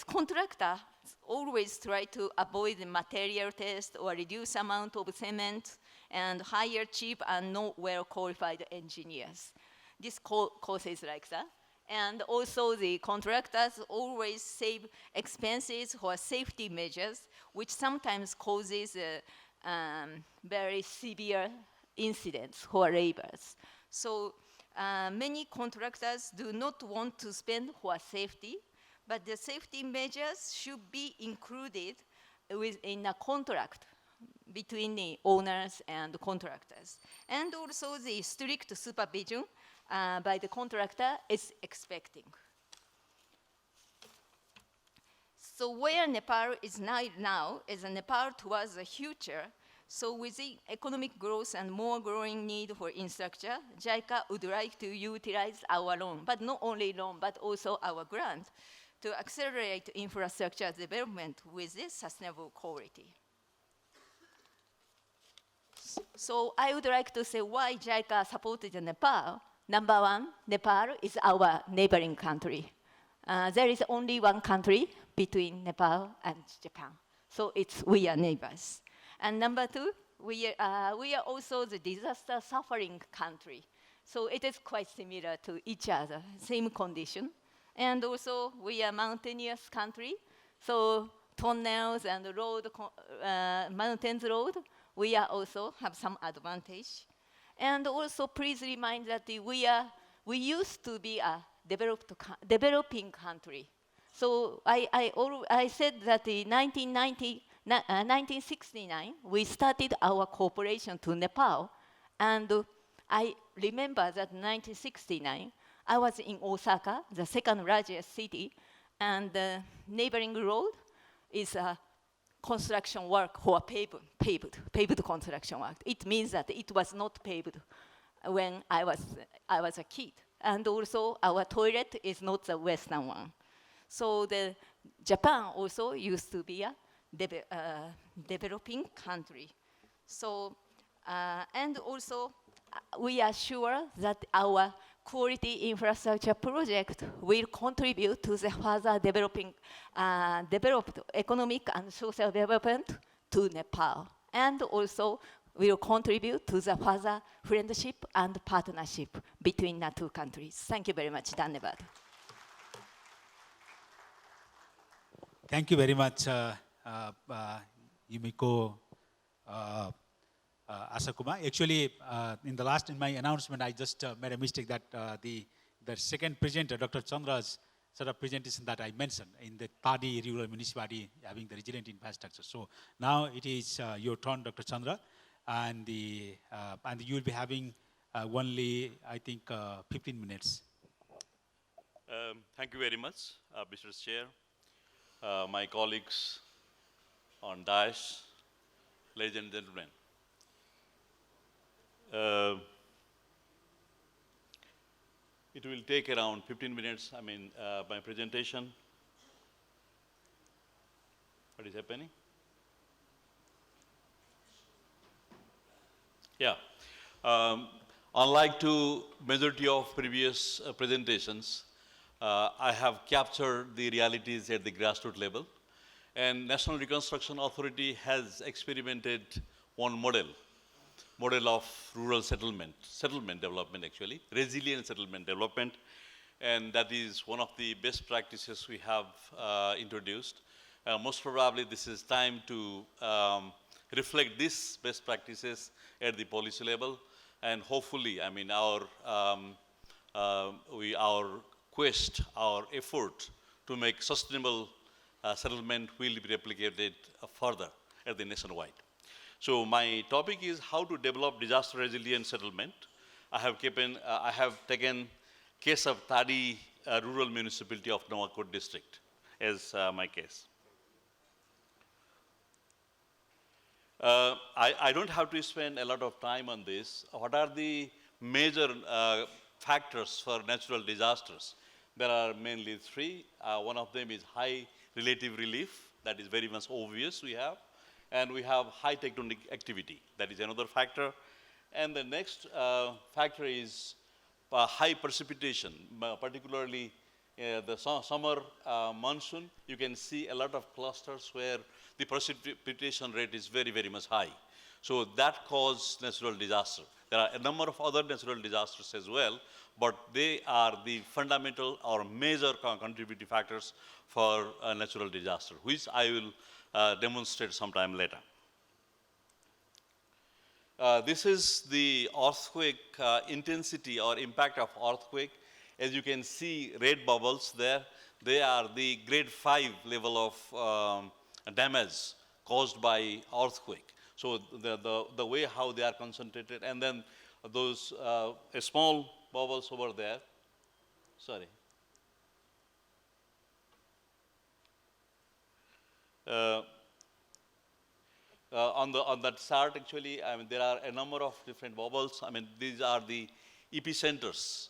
contractors always try to avoid the material test or reduce amount of cement and hire cheap and not well qualified engineers. This causes like that. And also the contractors always save expenses for safety measures, which sometimes causes very severe incidents for laborers. So many contractors do not want to spend for safety, but the safety measures should be included in a contract between the owners and the contractors. And also the strict supervision by the contractor is expecting. So where Nepal is now is a Nepal towards the future. So with the economic growth and more growing need for infrastructure, JICA would like to utilize our loan, but not only loan, but also our grant to accelerate infrastructure development with this sustainable quality. So I would like to say why JICA supported Nepal. Number one, Nepal is our neighboring country. There is only one country between Nepal and Japan. So we are neighbors. And number two, we are also the disaster suffering country. So it is quite similar to each other, same condition. And also we are mountainous country. So tunnels and road, mountains road, we are also have some advantage. And also please remind that we used to be a developing country. So I said that in 1969, we started our cooperation to Nepal. And I remember that in 1969, I was in Osaka, the second largest city, and the neighboring road is a construction work for paved construction work. It means that it was not paved when I was a kid. And also our toilet is not the Western one. So Japan also used to be a developing country. So, and also we are sure that our quality infrastructure project will contribute to the further developed economic and social development to Nepal. And also will contribute to the further friendship and partnership between the two countries. Thank you very much. Dhanyavad. Thank you very much, Yumiko Asakuma. Actually, in my announcement, I just made a mistake that the second presenter, Dr. Chandra's sort of presentation that I mentioned in the Tadi rural municipality having the resilient infrastructure. So now it is your turn, Dr. Chandra, and you will be having only, I think, 15 minutes. Thank you very much, Mr. Chair, my colleagues on dais, ladies and gentlemen. It will take around 15 minutes, my presentation. What is happening? Yeah. Unlike to majority of previous presentations, I have captured the realities at the grassroots level. And National Reconstruction Authority has experimented one model of rural settlement development actually, resilient settlement development. And that is one of the best practices we have introduced. Most probably this is time to reflect these best practices at the policy level. And hopefully, our quest, our effort to make sustainable settlement will be replicated further at the nationwide. So my topic is how to develop disaster resilient settlement. I have taken case of Tadi rural municipality of Nawakot district as my case. I don't have to spend a lot of time on this. What are the major factors for natural disasters. There are mainly three. One of them is high relative relief, that is very much obvious we have. And we have high tectonic activity, that is another factor. And the next factor is high precipitation, particularly the summer monsoon. You can see a lot of clusters where the precipitation rate is very, very much high. So that causes natural disaster. There are a number of other natural disasters as well, but they are the fundamental or major contributing factors for a natural disaster, which I will demonstrate sometime later. This is the earthquake intensity or impact of earthquake. As you can see, red bubbles there, they are the grade 5 level of damage caused by earthquake. So the way how they are concentrated, and then those small bubbles over there, sorry. On that chart, actually, I mean, there are a number of different bubbles. I mean, these are the epicenters,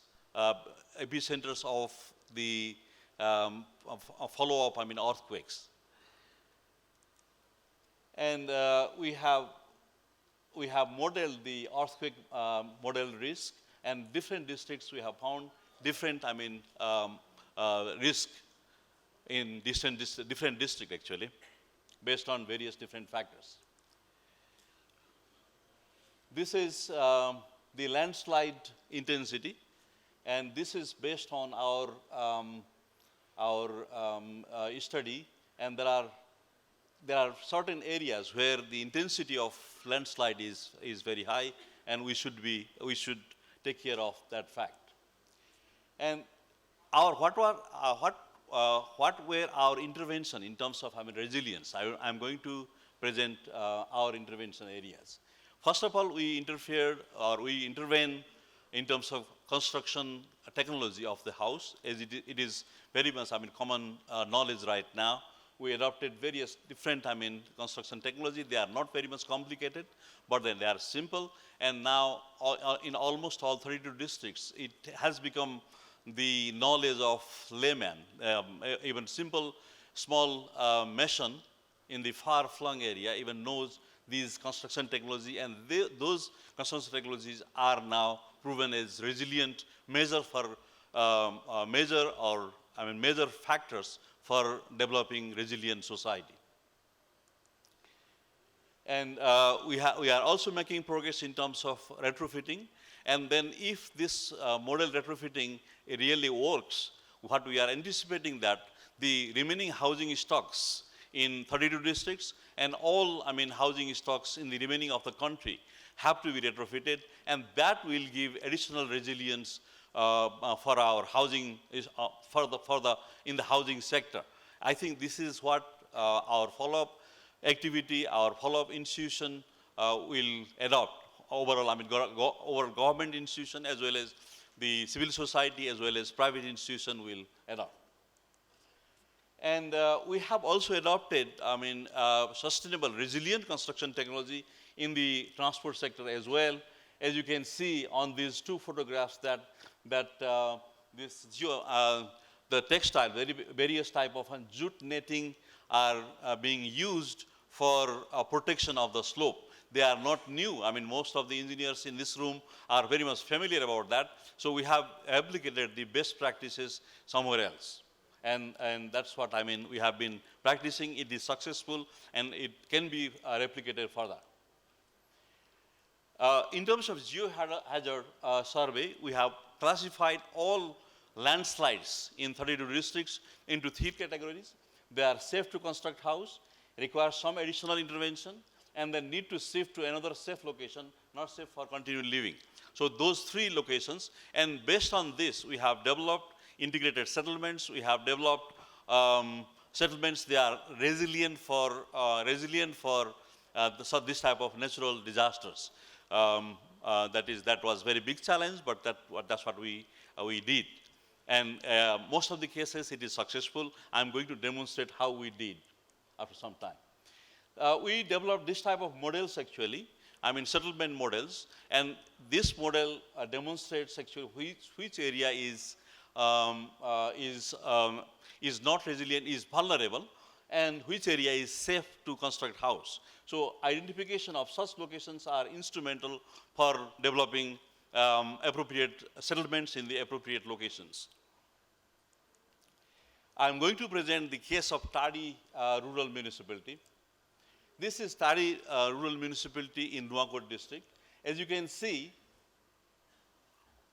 epicenters of the follow-up, I mean, earthquakes. And we have modeled the earthquake model risk, and different districts we have found different, I mean, risk in different districts actually, based on various different factors. This is the landslide intensity, and this is based on our study, and there are certain areas where the intensity of landslide is very high, and we should take care of that fact. And what were our intervention in terms of, I mean, resilience? I'm going to present our intervention areas. First of all, we intervene in terms of construction technology of the house, as it is very much, I mean, common knowledge right now. We adopted various different, I mean, construction technology. They are not very much complicated, but then they are simple. And now, in almost all 32 districts, it has become the knowledge of layman. Even simple, small mason in the far-flung area even knows these construction technology, and those construction technologies are now proven as resilient measure for major factors for developing resilient society. And we are also making progress in terms of retrofitting. And then if this model retrofitting really works, what we are anticipating that the remaining housing stocks in 32 districts and all, I mean, housing stocks in the remaining of the country have to be retrofitted, and that will give additional resilience for our housing, in the housing sector. I think this is what our follow-up activity, our follow-up institution will adopt overall, I mean, over government institution as well as the civil society as well as private institution will adopt. And we have also adopted, I mean, sustainable, resilient construction technology in the transport sector as well. As you can see on these two photographs that the textile, various type of jute netting are being used for protection of the slope. They are not new. I mean, most of the engineers in this room are very much familiar about that. So we have replicated the best practices somewhere else. And that's what, I mean, we have been practicing. It is successful, and it can be replicated further. In terms of geohazard survey, we have classified all landslides in 32 districts into 3 categories. They are safe to construct house, require some additional intervention, and then need to shift to another safe location, not safe for continued living. So those 3 locations, and based on this, we have developed integrated settlements. We have developed settlements. They are resilient for this type of natural disasters. That was very big challenge, but that's what we did. And most of the cases it is successful. I'm going to demonstrate how we did after some time. We developed this type of models actually settlement models, and this model demonstrates actually which area is not resilient, is vulnerable, and which area is safe to construct house. So identification of such locations are instrumental for developing appropriate settlements in the appropriate locations. I'm going to present the case of Tadi Rural Municipality. This is Tadi Rural Municipality in Nuwakot district. As you can see,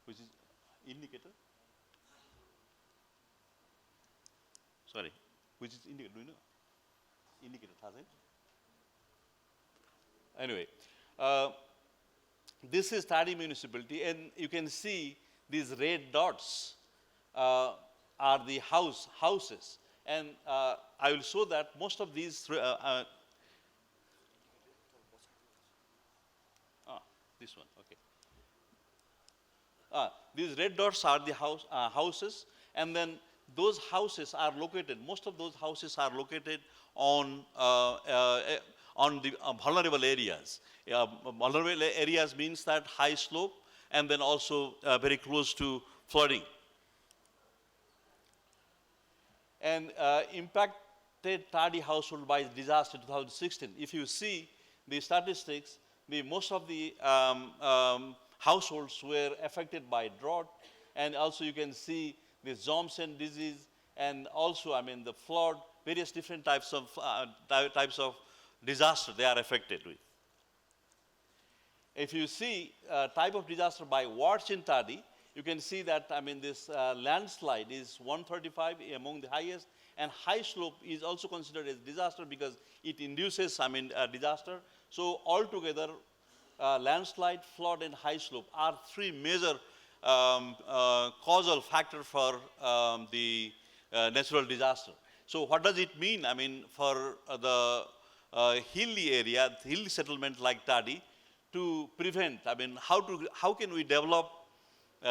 which is indicator? Sorry, which is indicator, do you know? Indicator, anyway, this is Tadi municipality, and you can see these red dots are the houses, and I will show that most of these this one, okay. These red dots are the houses, and then those houses are located, most of those houses are located on the vulnerable areas. Vulnerable areas means that high slope and then also very close to flooding. And impacted Tadi household by disaster 2016. If you see the statistics, most of the households were affected by drought, and also you can see the Johnson disease, and also the flood, various different types of disaster they are affected with. If you see type of disaster by watch in Tadi, you can see that this landslide is 135 among the highest, and high slope is also considered as disaster because it induces disaster. So altogether, landslide, flood, and high slope are three major causal factor for the natural disaster. So what does it mean? For the hilly area, hilly settlement like Tadi, to prevent, how can we develop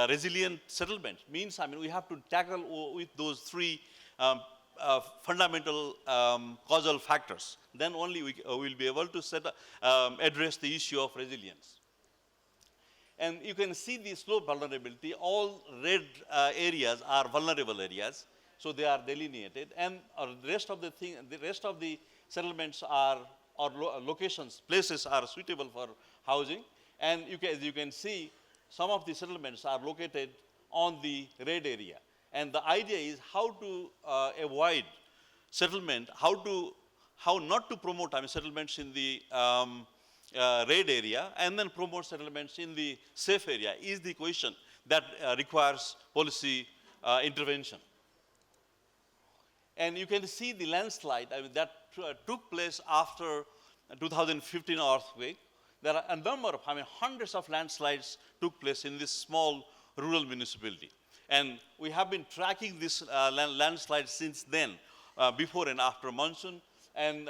resilient settlement? Means, we have to tackle with those three fundamental causal factors. Then only we will be able to address the issue of resilience. And you can see the slope vulnerability. All red areas are vulnerable areas, so they are delineated. And the rest of the settlements are, or locations, places are suitable for housing. And as you can see, some of the settlements are located on the red area. And the idea is how to avoid settlement, how not to promote settlements in the red area and then promote settlements in the safe area is the question that requires policy intervention. And you can see the landslide that took place after 2015 earthquake. There are a number of, hundreds of landslides took place in this small rural municipality. And we have been tracking this landslide since then, before and after monsoon. And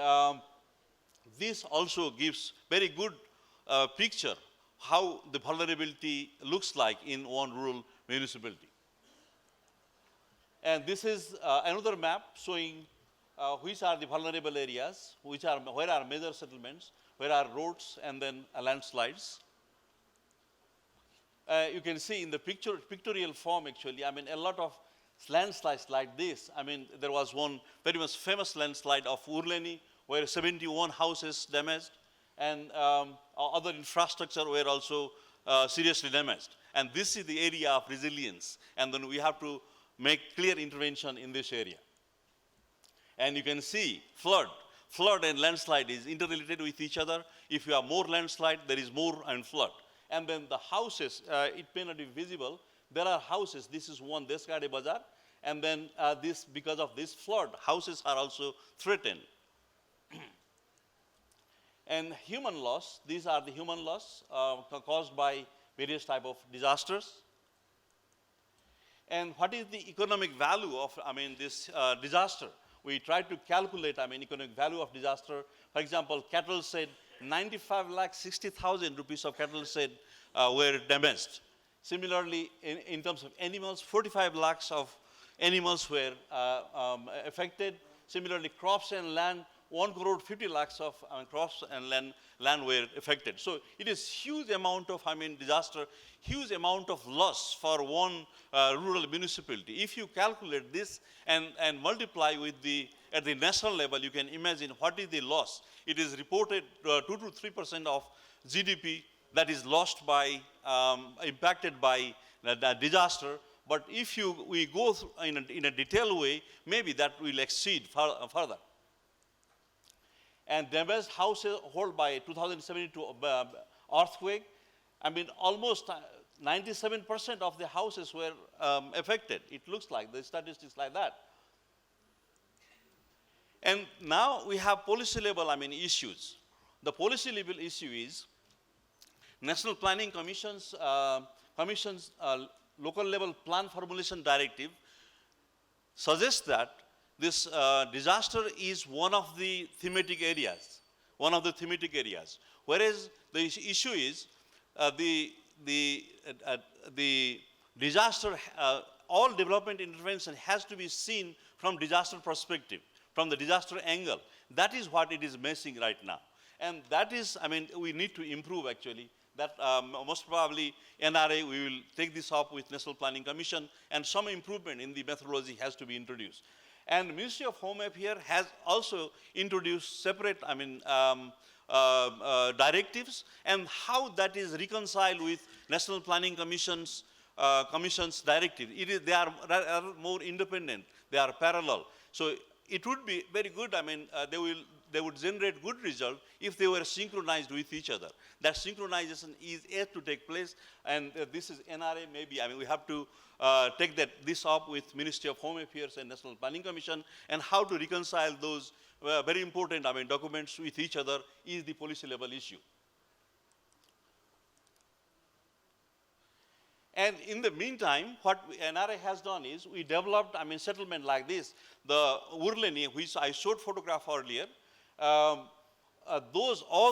this also gives very good picture how the vulnerability looks like in one rural municipality. And this is another map showing which are the vulnerable areas, where are major settlements, where are roads, and then landslides. You can see in the pictorial form actually, a lot of landslides like this. There was one very much famous landslide of Urleni, where 71 houses damaged, and other infrastructure were also seriously damaged. And this is the area of resilience, and then we have to make clear intervention in this area. And you can see flood and landslide is interrelated with each other. If you have more landslide, there is more flood. And then the houses, it may not be visible. There are houses. This is one Deskade Bazar. And then because of this flood, houses are also threatened. And human loss, these are the human loss caused by various type of disasters. And what is the economic value of this disaster? We try to calculate economic value of disaster. For example, cattle shed, 95,60,000 rupees of cattle shed were damaged. Similarly, in terms of animals, 45 lakhs of animals were affected. Similarly, crops and land, 1 crore 50 lakhs of crops and land were affected. So it is huge amount of, disaster, huge amount of loss for one rural municipality. If you calculate this and multiply with at the national level, you can imagine what is the loss. It is reported 2 to 3% of GDP that is lost by, impacted by the disaster. But if we go in a detailed way, maybe that will exceed further. And damaged household by 2072 earthquake, almost 97% of the houses were affected. It looks like the statistics like that. And now we have policy level, issues. The policy level issue is National Planning Commission's local level plan formulation directive suggests that this disaster is one of the thematic areas, whereas the issue is the disaster, all development intervention has to be seen from disaster perspective, from the disaster angle. That is what it is missing right now. And that is, we need to improve actually. That most probably NRA, we will take this up with National Planning Commission, and some improvement in the methodology has to be introduced. And Ministry of Home Affairs has also introduced separate, directives, and how that is reconciled with National Planning Commission's directive. They are more independent, they are parallel. So it would be very good, they would generate good result if they were synchronized with each other. That synchronization is yet to take place, and this is NRA maybe, we have to take this up with Ministry of Home Affairs and National Planning Commission, and how to reconcile those very important documents with each other is the policy level issue. And in the meantime, what NRA has done is we developed settlement like this. The Urleni, which I showed photograph earlier, all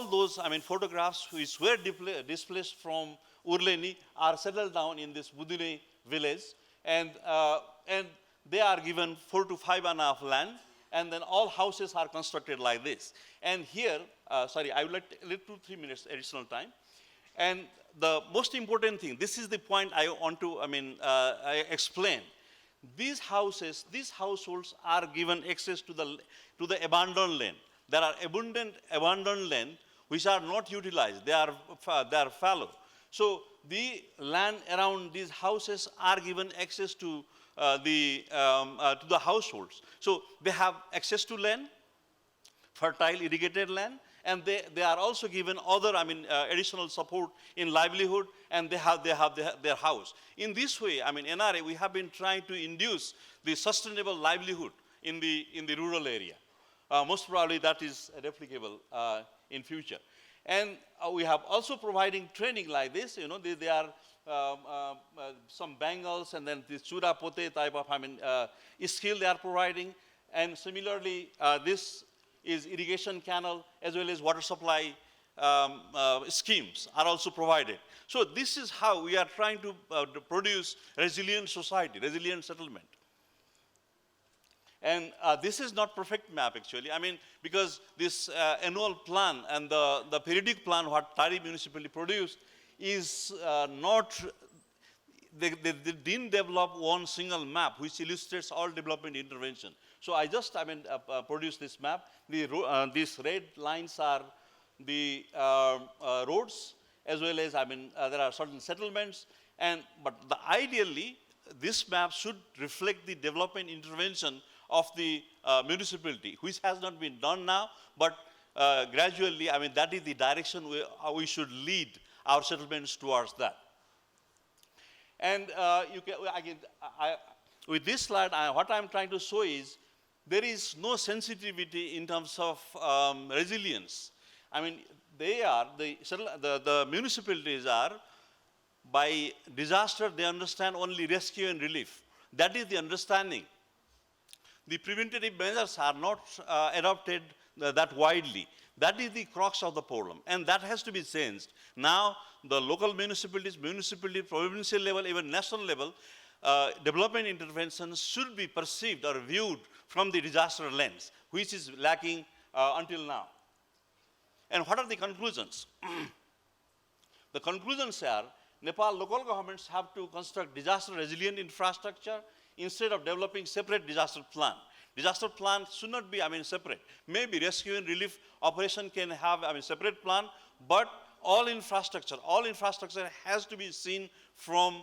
those photographs which were displaced from Urleni are settled down in this Budine village, and they are given 4 to 5.5 land, and then all houses are constructed like this. And here, sorry, I would like 2-3 minutes additional time. And the most important thing, this is the point I want to explain. These households are given access to the abandoned land. There are abundant abandoned land which are not utilized. They are fallow. So the land around these houses are given access to the households. So they have access to land, fertile irrigated land, and they are also given other additional support in livelihood, and they have their house. In this way, NRA, we have been trying to induce the sustainable livelihood in the rural area. Most probably that is replicable in future. And we have also providing training like this. They are some bangles, and then this chura pote type of skill they are providing. And similarly, this is irrigation canal as well as water supply schemes are also provided. So this is how we are trying to produce resilient society, resilient settlement. And this is not perfect map actually. Because this annual plan and the periodic plan what Tari municipality produced is not, they didn't develop one single map which illustrates all development intervention. So I just produced this map. These red lines are the roads, as well as there are certain settlements. But ideally, this map should reflect the development intervention of the municipality, which has not been done now, but gradually, that is the direction we should lead our settlements towards that. And with this slide, what I'm trying to show is there is no sensitivity in terms of resilience. The municipalities are, by disaster, they understand only rescue and relief. That is the understanding. The preventative measures are not adopted that widely. That is the crux of the problem, and that has to be changed. Now, the local municipalities, provincial level, even national level, development interventions should be perceived or viewed from the disaster lens, which is lacking until now. And what are the conclusions? The conclusions are Nepal local governments have to construct disaster resilient infrastructure instead of developing separate disaster plan. Disaster plan should not be, separate. Maybe rescue and relief operation can have, separate plan, but all infrastructure has to be seen from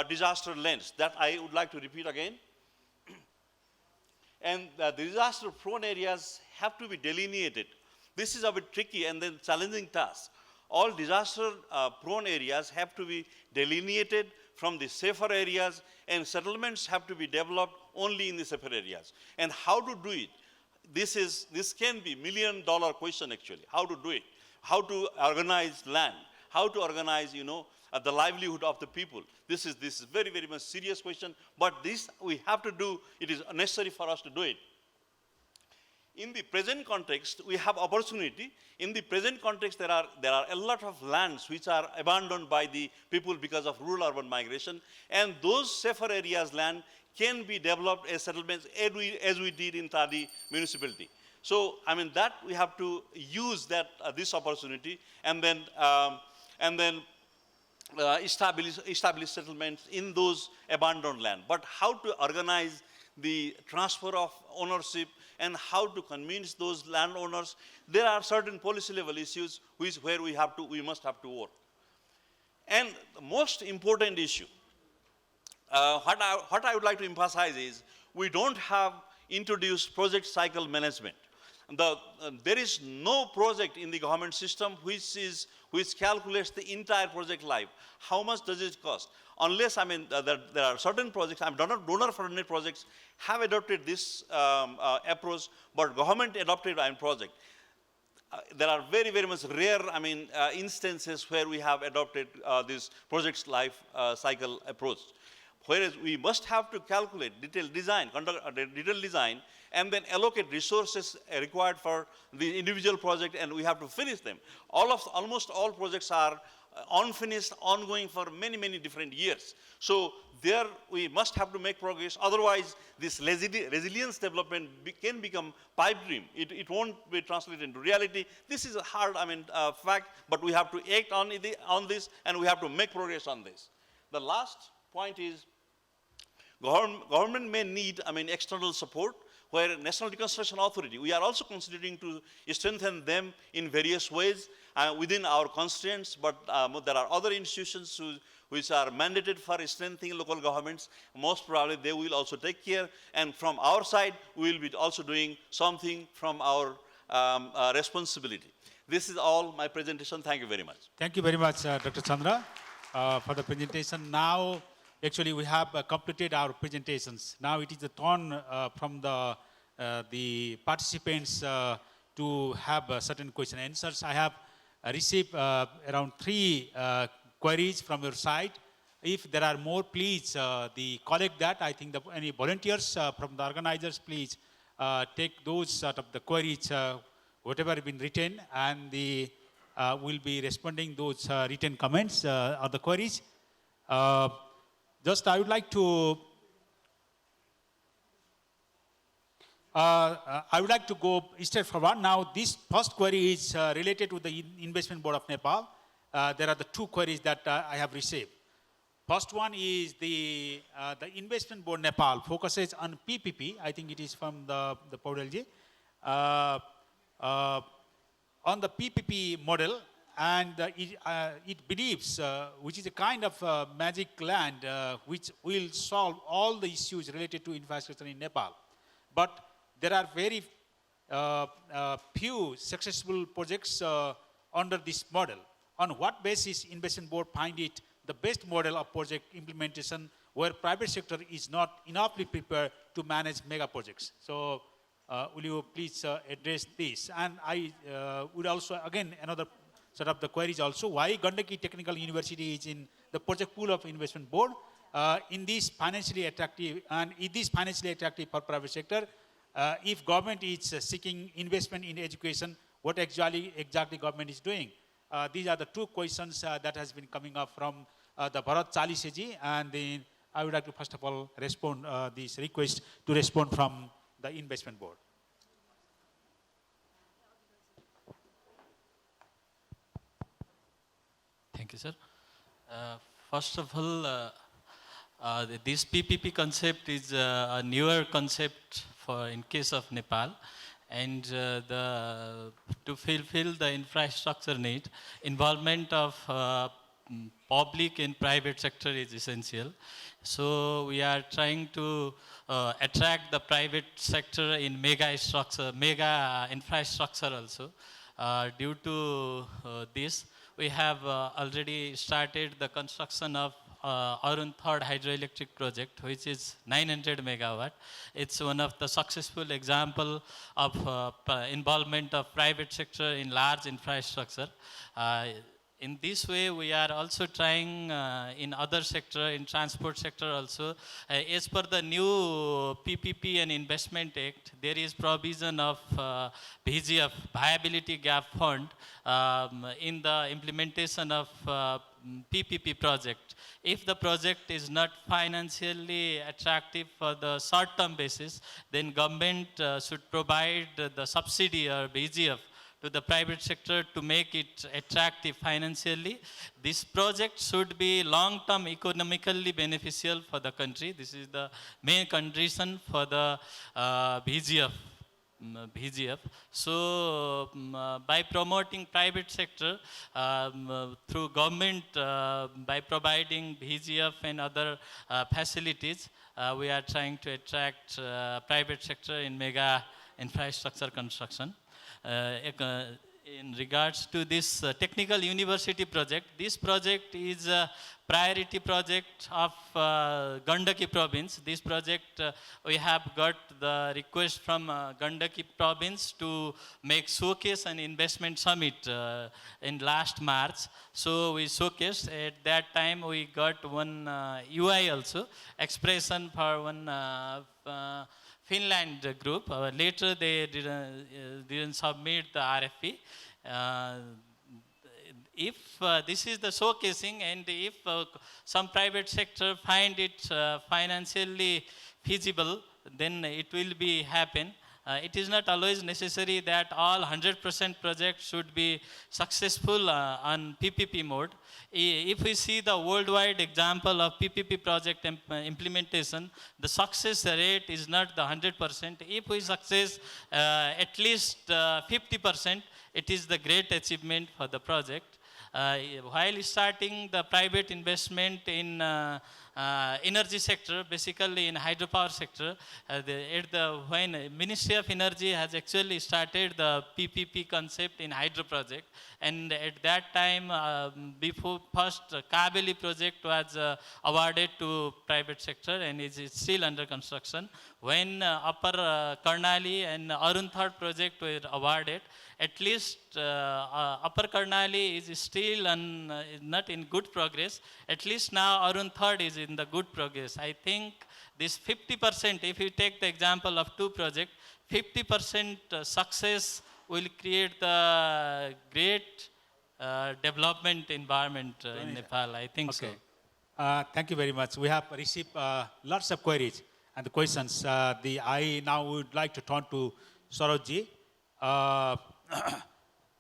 disaster lens. That I would like to repeat again. And the disaster prone areas have to be delineated. This is a bit tricky and then challenging task. All disaster prone areas have to be delineated from the safer areas, and settlements have to be developed only in the safer areas. And how to do it? This can be $1 million question actually. How to do it? How to organize land? How to organize, the livelihood of the people? This is very, very much serious question, but this we have to do. It is necessary for us to do it. In the present context, we have opportunity. In the present context, there are a lot of lands which are abandoned by the people because of rural-urban migration, and those safer areas land can be developed as settlements as we did in Tadi municipality. So, that we have to use this opportunity and then establish settlements in those abandoned land. But how to organize the transfer of ownership and how to convince those landowners, there are certain policy level issues where we must have to work. And the most important issue, what I would like to emphasize is, we don't have introduced project cycle management. There is no project in the government system which calculates the entire project life. How much does it cost? Unless, there are certain projects, donor-funded projects have adopted this approach, but government adopted project. There are very, very much rare, instances where we have adopted this project's life cycle approach. Whereas we must have to calculate detailed design, conduct a detailed design, and then allocate resources required for the individual project, and we have to finish them. Almost all projects are unfinished, ongoing for many, many different years. So there we must have to make progress. Otherwise, this resilience development can become pipe dream. It won't be translated into reality. This is a hard, fact, but we have to act on this, and we have to make progress on this. The last point is, government may need, external support, where National Reconstruction Authority, we are also considering to strengthen them in various ways within our constraints, but there are other institutions which are mandated for strengthening local governments. Most probably they will also take care, and from our side, we will be also doing something from our responsibility. This is all my presentation. Thank you very much. Thank you very much, Dr. Chandra, for the presentation. Now, actually, we have completed our presentations. Now it is the turn from the participants to have certain question and answers. I have received around 3 queries from your side. If there are more, please collect that. I think any volunteers from the organizers, please take those sort of the queries, whatever have been written, and we'll be responding those written comments or the queries. Just I would like to go straight forward. Now, this first query is related to the Investment Board of Nepal. There are the 2 queries that I have received. First one is the Investment Board Nepal focuses on PPP. I think it is from the Paudalji. On the PPP model, and it believes, which is a kind of magic land which will solve all the issues related to infrastructure in Nepal. But there are very few successful projects under this model. On what basis Investment Board find it the best model of project implementation where private sector is not enoughly prepared to manage mega projects? So will you please address this? And I would also, again, another set up the queries also, why Gandaki Technical University is in the project pool of Investment Board in this financially attractive, and it is financially attractive for private sector. If government is seeking investment in education, what exactly government is doing? These are the 2 questions that has been coming up from the Bharat Chaliseji, and then I would like to first of all respond this request to respond from the Investment Board. Thank you, sir. First of all, this PPP concept is a newer concept for in case of Nepal, and to fulfill the infrastructure need, involvement of public and private sector is essential. So we are trying to attract the private sector in mega infrastructure also. Due to this, we have already started the construction of Arun third hydroelectric project, which is 900 megawatt. It's one of the successful example of involvement of private sector in large infrastructure. In this way, we are also trying in other sector, in transport sector also. As per the new PPP and Investment Act, there is provision of VGF, Viability Gap Fund, in the implementation of PPP project. If the project is not financially attractive for the short-term basis, then government should provide the subsidy or VGF to the private sector to make it attractive financially. This project should be long-term economically beneficial for the country. This is the main condition for the VGF. So by promoting private sector through government, by providing VGF and other facilities, we are trying to attract private sector in mega infrastructure construction. In regards to this technical university project, this project is a priority project of Gandaki province. This project, we have got the request from Gandaki province to make showcase an investment summit in last March. So we showcased. At that time, we got one UI also, expression for one Finland group. Later they didn't submit the RFP. If this is the showcasing, and if some private sector find it financially feasible, then it will be happen. It is not always necessary that all 100% projects should be successful on PPP mode. If we see the worldwide example of PPP project implementation, the success rate is not the 100%. If we success at least 50%, it is the great achievement for the project. While starting the private investment in energy sector, basically in hydropower sector, when Ministry of Energy has actually started the PPP concept in hydro project, and at that time, before first Kabeli project was awarded to private sector and is still under construction. When Upper Karnali and Arun third project were awarded, at least Upper Karnali is still not in good progress. At least now Arun third is in the good progress. I think this 50%, if you take the example of two projects, 50% success will create the great development environment in Nepal. I think so. Thank you very much. We have received lots of queries and questions. I now would like to turn to Sarojji.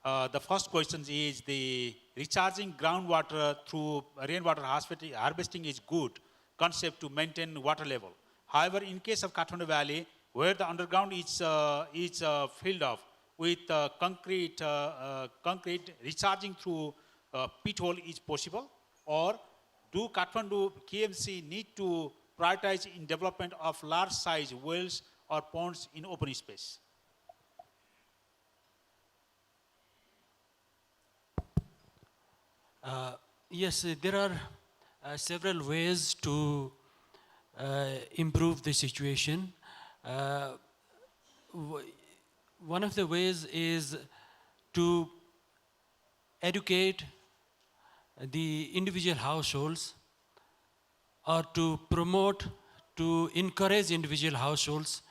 The first question is the recharging groundwater through rainwater harvesting is good concept to maintain water level. However, in case of Kathmandu Valley, where the underground is filled up with concrete, recharging through pit hole is possible? Or do Kathmandu KMC need to prioritize in development of large size wells or ponds in open space? Yes, there are several ways to improve the situation. One of the ways is to educate the individual households, or to promote, to encourage individual households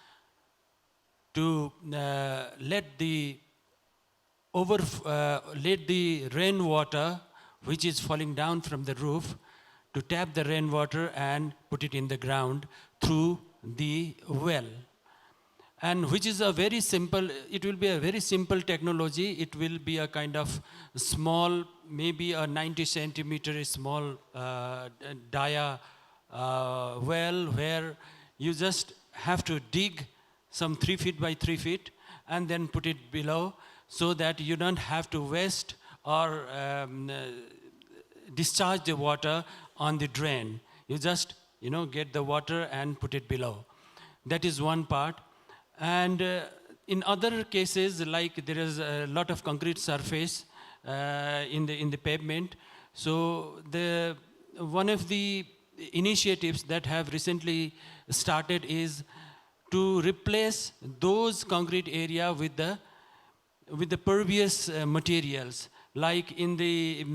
to let the rainwater which is falling down from the roof, to tap the rainwater and put it in the ground through the well. and which is a very simple, it will be a very simple technology. It will be a kind of small, maybe a 90 centimeter small dia well, where you just have to dig some 3 feet by 3 feet and then put it below, so that you don't have to waste or discharge the water on the drain. You just, get the water and put it below. That is one part. And in other cases, like there is a lot of concrete surface in the pavement. So one of the initiatives that have recently started is to replace those concrete area with the pervious materials. Like in the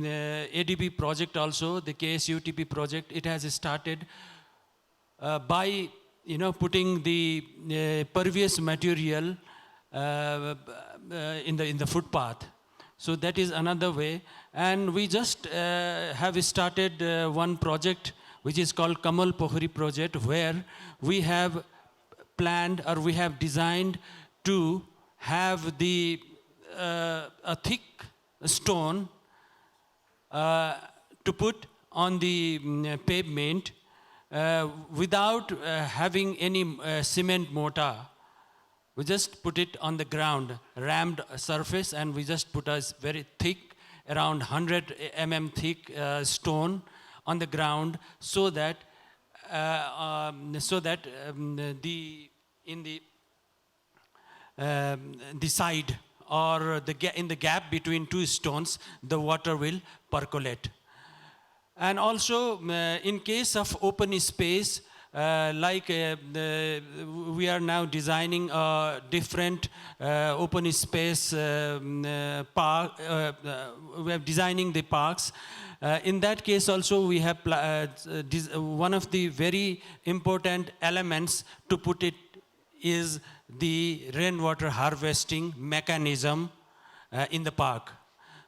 ADB project also, the KSUTP project, it has started by putting the pervious material in the footpath. So that is another way. And we just have started one project which is called Kamal Pokhari project, where we have planned or we have designed to have a thick stone to put on the pavement without having any cement mortar. We just put it on the ground, rammed surface, and we just put a very thick, around 100 mm thick stone on the ground, so that the side or in the gap between two stones, the water will percolate. And also, in case of open space, we are now designing a different open space park. We are designing the parks. In that case also, we have one of the very important elements to put it is the rainwater harvesting mechanism in the park.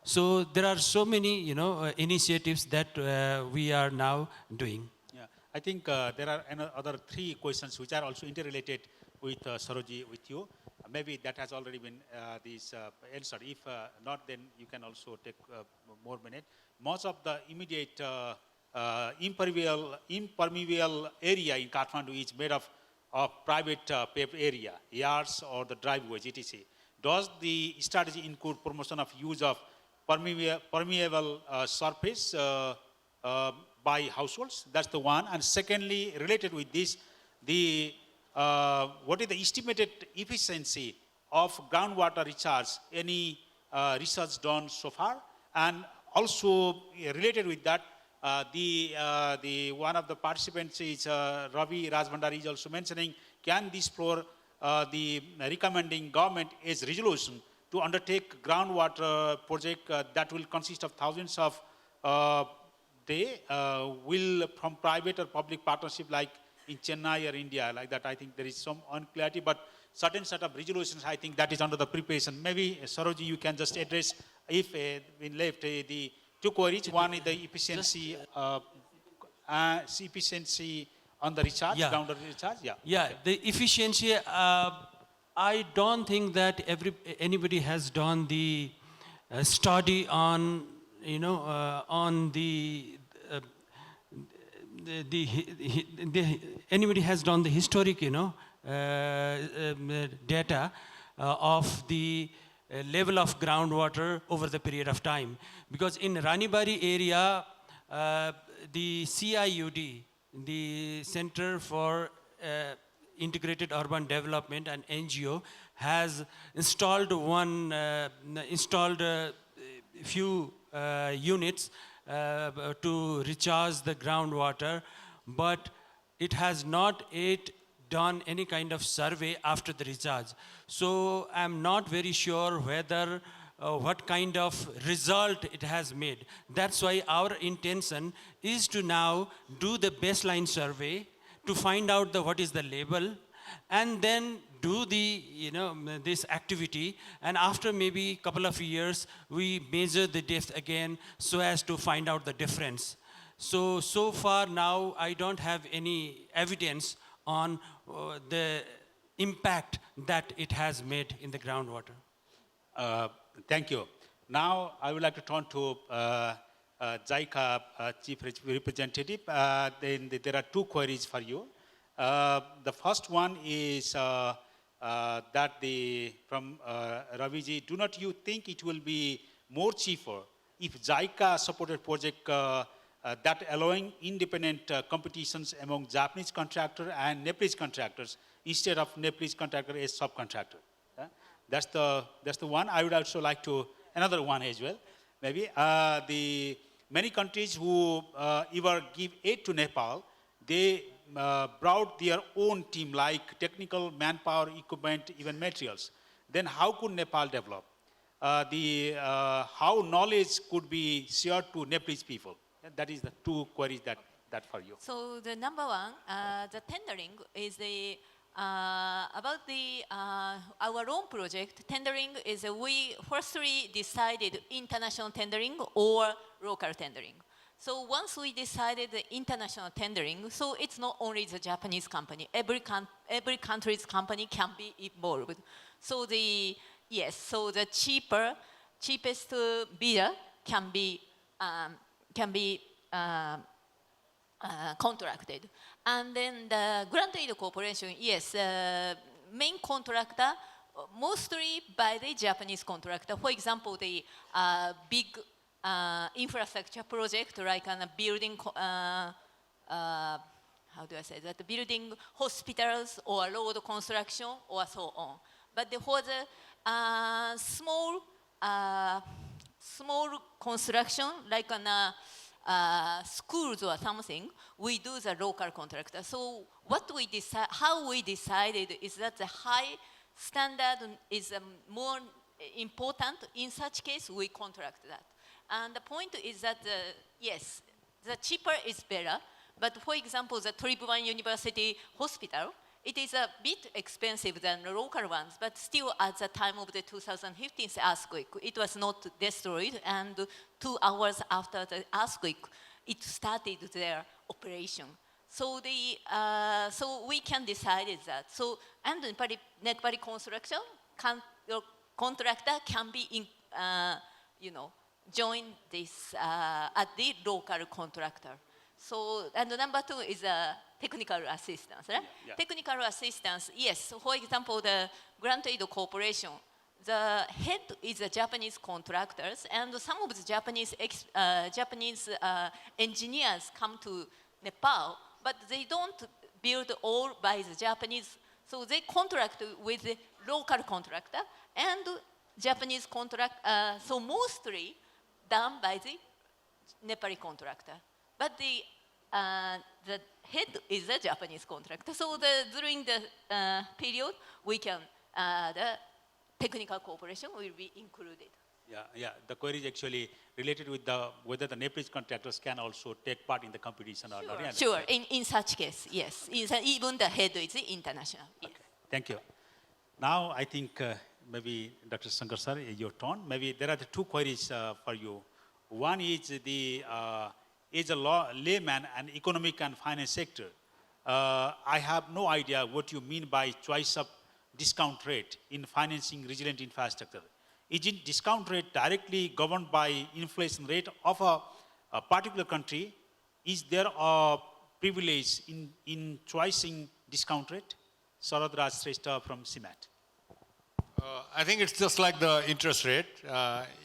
So there are so many, initiatives that we are now doing. Yeah, I think there are other 3 questions which are also interrelated with Saroji, with you. Maybe that has already been answered. If not, then you can also take more minute. Most of the immediate impermeable area in Kathmandu is made of private paved area, yards or the driveways, etc. Does the strategy include promotion of use of permeable surface by households? That's the one. And secondly, related with this, what is the estimated efficiency of groundwater recharge? Any research done so far? And also related with that, one of the participants is Ravi Rajbhandari is also mentioning, can this floor the recommending government is resolution to undertake groundwater project that will consist of thousands of will from private or public partnership like in Chennai or India, like that. I think there is some unclarity, but certain set of resolutions, I think that is under the preparation. Maybe Saroji, you can just address if in left the 2 queries. One is the efficiency efficiency on the recharge, groundwater recharge. Yeah, the efficiency. I don't think that anybody has done the study on on anybody has done the historic data of the level of groundwater over the period of time. Because in Ranibari area, the CIUD, the Center for Integrated Urban Development and NGO, has installed few units to recharge the groundwater, but it has not yet done any kind of survey after the recharge. So I'm not very sure whether what kind of result it has made. That's why our intention is to now do the baseline survey to find out what is the level, and then do the this activity, and after maybe couple of years we measure the depth again so as to find out the difference. So far now I don't have any evidence on the impact that it has made in the groundwater? Thank you. Now, I would like to turn to JICA Chief Representative. Then there are two queries for you. The first one is that from Raviji, do not you think it will be more cheaper if JICA supported project that allowing independent competitions among Japanese contractor and Nepalese contractors instead of Nepalese contractor as subcontractor? That's the one. I would also like to, another one as well. Maybe the many countries who either give aid to Nepal, they brought their own team like technical manpower, equipment, even materials. Then how could Nepal develop? How knowledge could be shared to Nepalese people? That is the two queries that for you. So the number one, the tendering is the about the our own project. Tendering is we firstly decided international tendering or local tendering. So once we decided the international tendering, so it's not only the Japanese company. Every country's company can be involved. So so the cheapest bidder can be contracted. And then the grant aid corporation, yes, main contractor, mostly by the Japanese contractor. For example, the big infrastructure project, like a building, how do I say that? Building hospitals or road construction or so on. But for the small construction, like schools or something, we do the local contractor. So how we decided is that the high standard is more important. In such case, we contract that. And the point is that, yes, the cheaper is better. But for example, the Tribhuvan University Hospital, it is a bit expensive than the local ones, but still at the time of the 2015 earthquake, it was not destroyed, and 2 hours after the earthquake, it started their operation. So so we can decide that. So, and Nepali construction, contractor can be join this at the local contractor. So, and number 2 is technical assistance, right? Yeah. Technical assistance, yes. For example, the grant aid corporation, the head is the Japanese contractors, and some of the Japanese engineers come to Nepal, but they don't build all by the Japanese, so they contract with the local contractor and Japanese contract, so mostly done by the Nepali contractor. But the head is a Japanese contractor. So during the period, we can, the technical cooperation will be included. Yeah. The query is actually related with whether the Nepalese contractors can also take part in the competition or not. Sure. In such case, yes. Even the head is international. Yes. Okay. Thank you. Now I think maybe Dr. Shankar sir, your turn. Maybe there are the two queries for you. One is as a layman and economic and finance sector, I have no idea what you mean by choice of discount rate in financing resilient infrastructure. Is it discount rate directly governed by inflation rate of a particular country? Is there a privilege in choosing discount rate? Sarad Raj Shrestha from CIMAT. I think it's just like the interest rate.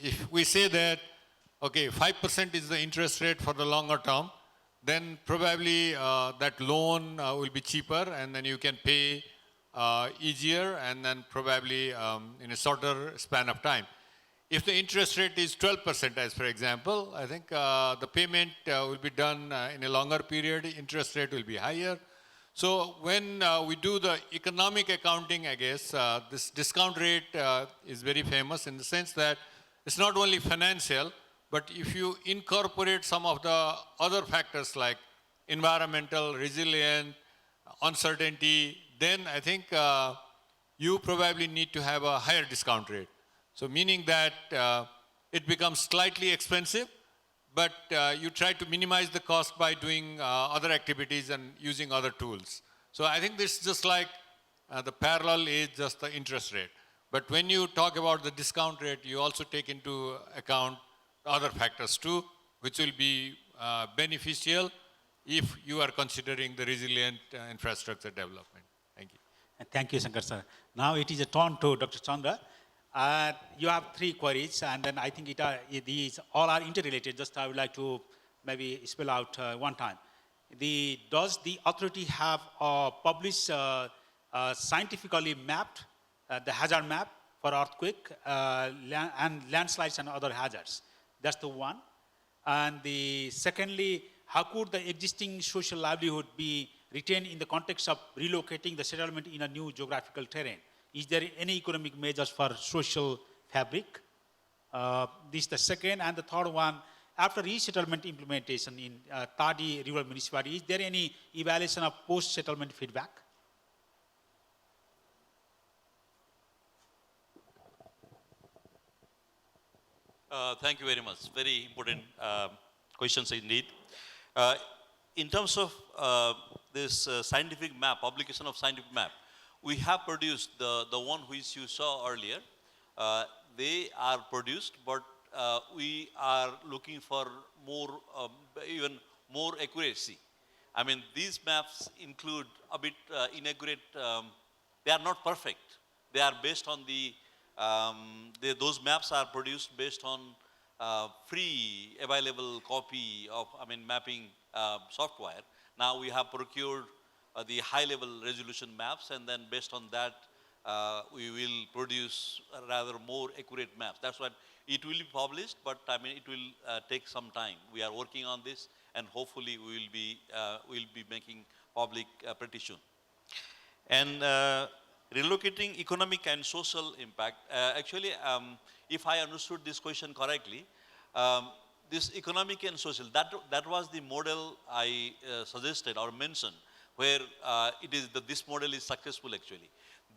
If we say that, okay, 5% is the interest rate for the longer term, then probably that loan will be cheaper, and then you can pay easier, and then probably in a shorter span of time. If the interest rate is 12%, as for example, I think the payment will be done in a longer period, interest rate will be higher. So when we do the economic accounting, I guess, this discount rate is very famous in the sense that it's not only financial, but if you incorporate some of the other factors like environmental, resilient, uncertainty, then I think you probably need to have a higher discount rate. So meaning that it becomes slightly expensive, but you try to minimize the cost by doing other activities and using other tools. So I think this is just like the parallel is just the interest rate. But when you talk about the discount rate, you also take into account other factors too, which will be beneficial if you are considering the resilient infrastructure development. Thank you. And thank you, Shankar sir. Now it is a turn to Dr. Chandra. You have 3 queries, and then I think these all are interrelated. Just I would like to maybe spell out one time. Does the authority have published scientifically mapped the hazard map for earthquake and landslides and other hazards? That's the one. And secondly, how could the existing social livelihood be retained in the context of relocating the settlement in a new geographical terrain? Is there any economic measures for social fabric? This is the second. And the third one, after resettlement implementation in Tadi rural municipality, is there any evaluation of post-settlement feedback? Thank you very much. Very important questions indeed. In terms of this scientific map, publication of scientific map, we have produced the one which you saw earlier. They are produced, but we are looking for more, even more accuracy. I mean, these maps include a bit inaccurate, they are not perfect. They are based on those maps are produced based on free available copy of, mapping software. Now we have procured the high level resolution maps, and then based on that, we will produce rather more accurate maps. That's what it will be published, but it will take some time. We are working on this, and hopefully we will be making public pretty soon. And relocating economic and social impact. Actually, if I understood this question correctly, this economic and social, that was the model I suggested or mentioned, where this model is successful actually.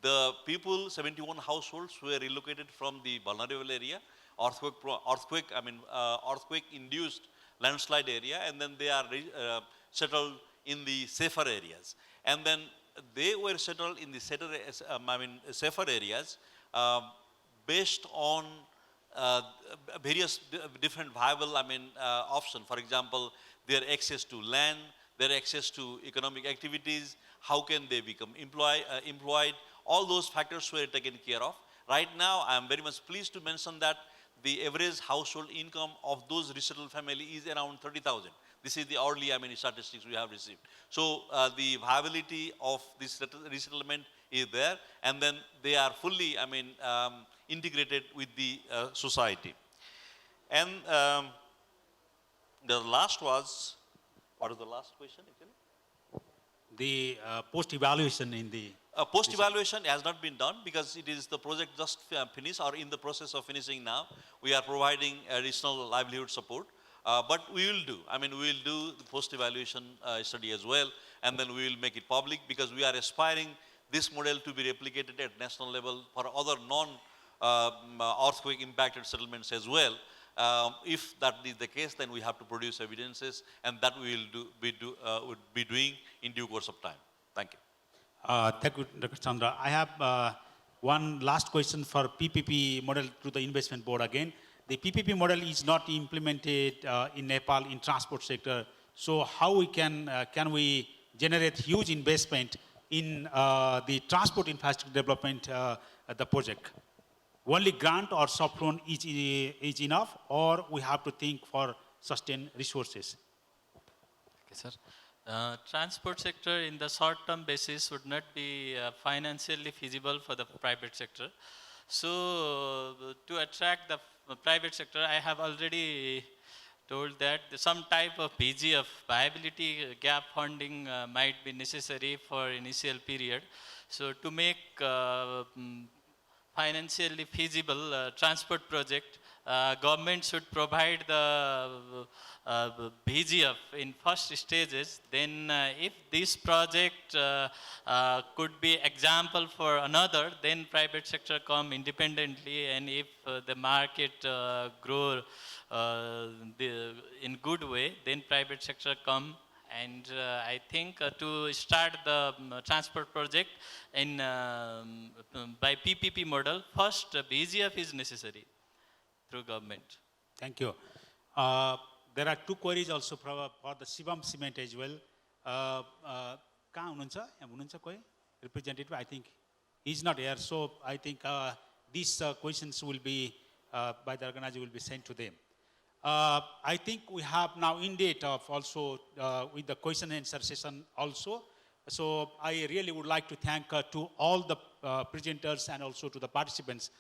The people, 71 households were relocated from the vulnerable area, earthquake-induced landslide area, and then they are settled in the safer areas. And then they were settled in the safer areas based on various different viable options. For example, their access to land, their access to economic activities, how can they become employed, all those factors were taken care of. Right now, I am very much pleased to mention that the average household income of those resettled family is around 30,000. This is the hourly statistics we have received. So the viability of this resettlement is there, and then they are fully integrated with the society. And the last was, what was the last question actually? The post-evaluation in the... Post-evaluation has not been done because it is the project just finished or in the process of finishing now. We are providing additional livelihood support. But we will do, we will do the post-evaluation study as well, and then we will make it public because we are aspiring this model to be replicated at national level for other non-earthquake impacted settlements as well. If that is the case, then we have to produce evidences, and that we will would be doing in due course of time. Thank you. Thank you, Dr. Chandra. I have one last question for PPP model to the investment board again. The PPP model is not implemented in Nepal in transport sector. So how we can we generate huge investment in the transport infrastructure development the project? Only grant or soft loan is enough, or we have to think for sustained resources? Okay, sir. Transport sector in the short-term basis would not be financially feasible for the private sector. So to attract the private sector, I have already told that some type of PG of viability gap funding might be necessary for initial period. So to make financially feasible transport project, government should provide the BGF in first stages. Then if this project could be example for another, then private sector come independently, and if the market grow in good way, then private sector come And I think to start the transport project in by PPP model, first BGF is necessary through government. Thank you. There are two queries also for the Shivam Cement as well. कहाँ हुनुहुन्छ? यहाँ हुनुहुन्छ कोही? Representative, I think he's not here. So I think these questions will be by the organizer will be sent to them. I think we have now in date of also with the question and answer session also. So I really would like to thank to all the presenters and also to the participants.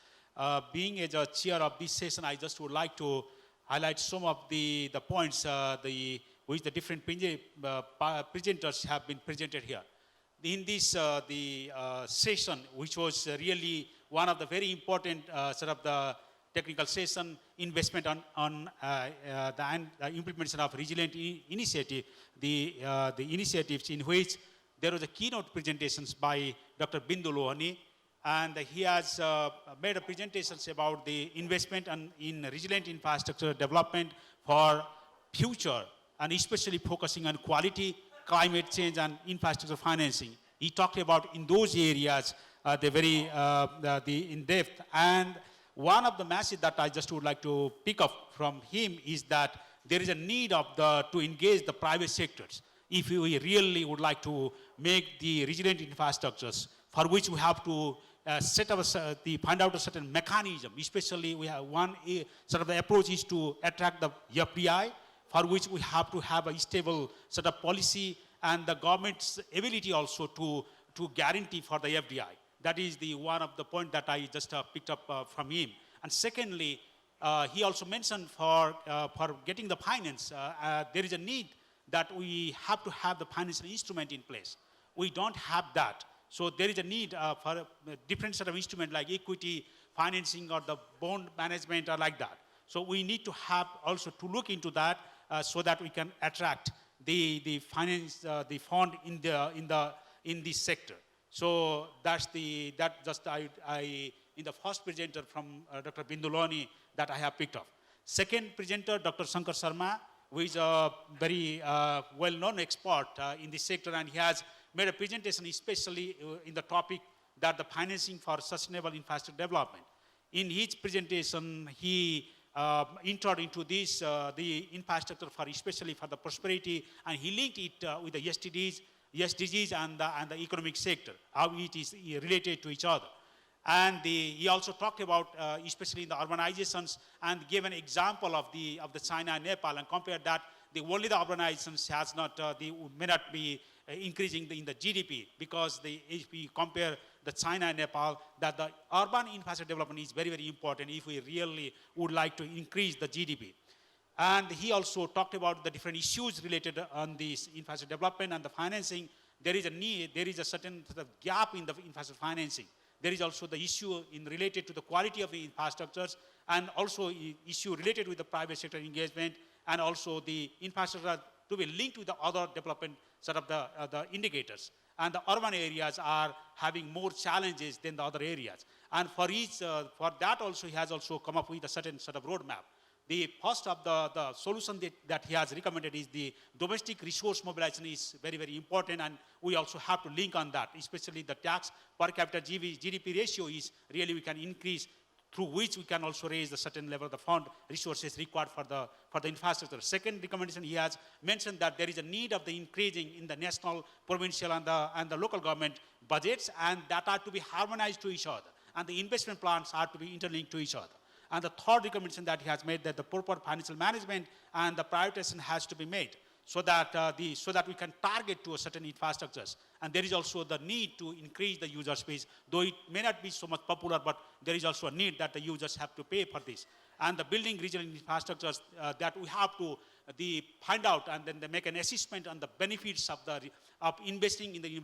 Being as a chair of this session, I just would like to highlight some of the points which the different presenters have been presented here. In this session, which was really one of the very important sort of the technical session, investment on the implementation of resilient initiative, the initiatives in which there was a keynote presentations by Dr. Bindu Lohani, and he has made a presentations about the investment in resilient infrastructure development for future, and especially focusing on quality, climate change, and infrastructure financing. He talked about in those areas the very in depth. And one of the messages that I just would like to pick up from him is that there is a need of to engage the private sectors if we really would like to make the resilient infrastructures, for which we have to set up find out a certain mechanism. Especially we have one sort of the approach is to attract the FDI, for which we have to have a stable sort of policy and the government's ability also to guarantee for the FDI. That is the one of the point that I just picked up from him. And secondly, he also mentioned for getting the finance, there is a need that we have to have the financial instrument in place. We don't have that. So there is a need for a different set of instrument like equity, financing, or the bond management, or like that. So we need to have also to look into that so that we can attract the finance, the fund in this sector. So that's I in the first presenter from Dr. Bindu Lohani that I have picked up. Second presenter, Dr. Shankar Sharma, who is a very well-known expert in this sector, and he has made a presentation especially in the topic that the financing for sustainable infrastructure development. In his presentation, he entered into this, the infrastructure for especially for the prosperity, and he linked it with the SDGs and the economic sector, how it is related to each other. And he also talked about, especially in the urbanizations, and gave an example of the China and Nepal, and compared that only the urbanizations has not, may not be increasing in the GDP, because if we compare the China and Nepal, that the urban infrastructure development is very, very important if we really would like to increase the GDP. And he also talked about the different issues related on this infrastructure development and the financing. There is a need, there is a certain sort of gap in the infrastructure financing. There is also the issue related to the quality of the infrastructures, and also issue related with the private sector engagement, and also the infrastructure to be linked with the other development sort of the indicators. And the urban areas are having more challenges than the other areas. And for that also, he has also come up with a certain sort of roadmap. The first of the solution that he has recommended is the domestic resource mobilization is very, very important, and we also have to link on that, especially the tax per capita GDP ratio is really we can increase, through which we can also raise a certain level of the fund resources required for the infrastructure. Second recommendation, he has mentioned that there is a need of the increasing in the national, provincial, and the local government budgets, and that are to be harmonized to each other, and the investment plans are to be interlinked to each other. And the third recommendation that he has made, that the proper financial management and the prioritization has to be made, so that we can target to a certain infrastructures. And there is also the need to increase the user space, though it may not be so much popular, but there is also a need that the users have to pay for this. And the building regional infrastructures that we have to find out, and then they make an assessment on the benefits of investing in the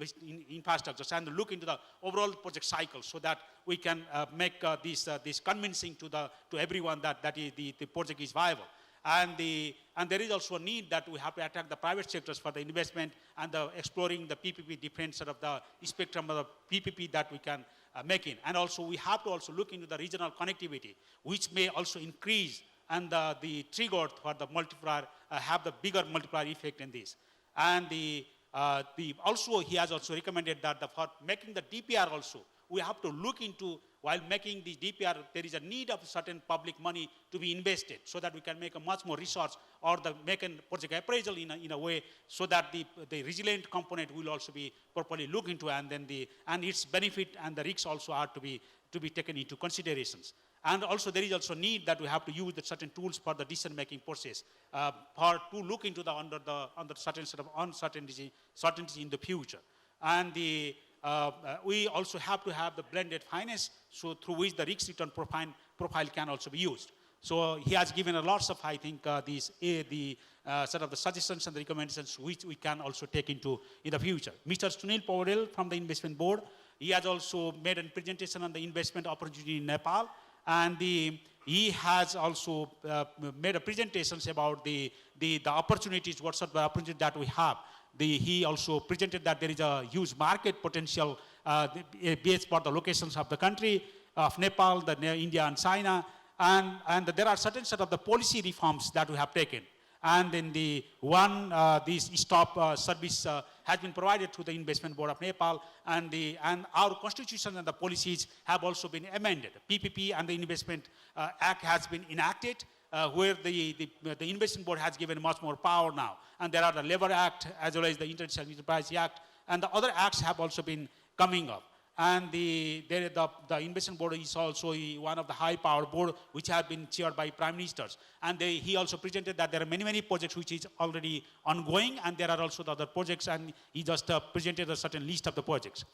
infrastructures, and look into the overall project cycle, so that we can make this convincing to everyone that the project is viable. And there is also a need that we have to attract the private sectors for the investment and exploring the PPP, different sort of the spectrum of the PPP that we can make in. And also we have to also look into the regional connectivity, which may also increase, and the trigger for the multiplier, have the bigger multiplier effect in this. And also he has also recommended that for making the DPR also, we have to look into, while making the DPR, there is a need of certain public money to be invested so that we can make a much more research or make a project appraisal in a way so that the resilient component will also be properly looked into, and then and its benefit and the risks also are to be taken into considerations. And also there is also need that we have to use the certain tools for the decision-making process to look into under certain sort of uncertainty in the future. And we also have to have the blended finance, so through which the risk return profile can also be used. So he has given a lots of, I think, sort of the suggestions and the recommendations which we can also take into in the future. Mr. Sunil Pvt from the Investment Board, he has also made a presentation on the investment opportunity in Nepal, and he has also made a presentations about the opportunities, what sort of opportunities that we have. He also presented that there is a huge market potential based for the locations of the country of Nepal, India and China, and there are certain set of the policy reforms that we have taken. And then this stop service has been provided to the Investment Board of Nepal, and our constitution and the policies have also been amended. PPP and the Investment Act has been enacted, where the Investment Board has given much more power now. And there are the Labor Act as well as the International Enterprise Act, and the other acts have also been coming up. And the Investment Board is also one of the high-power board which have been chaired by Prime Ministers. And he also presented that there are many projects which is already ongoing, and there are also the other projects, and he just presented a certain list of the projects.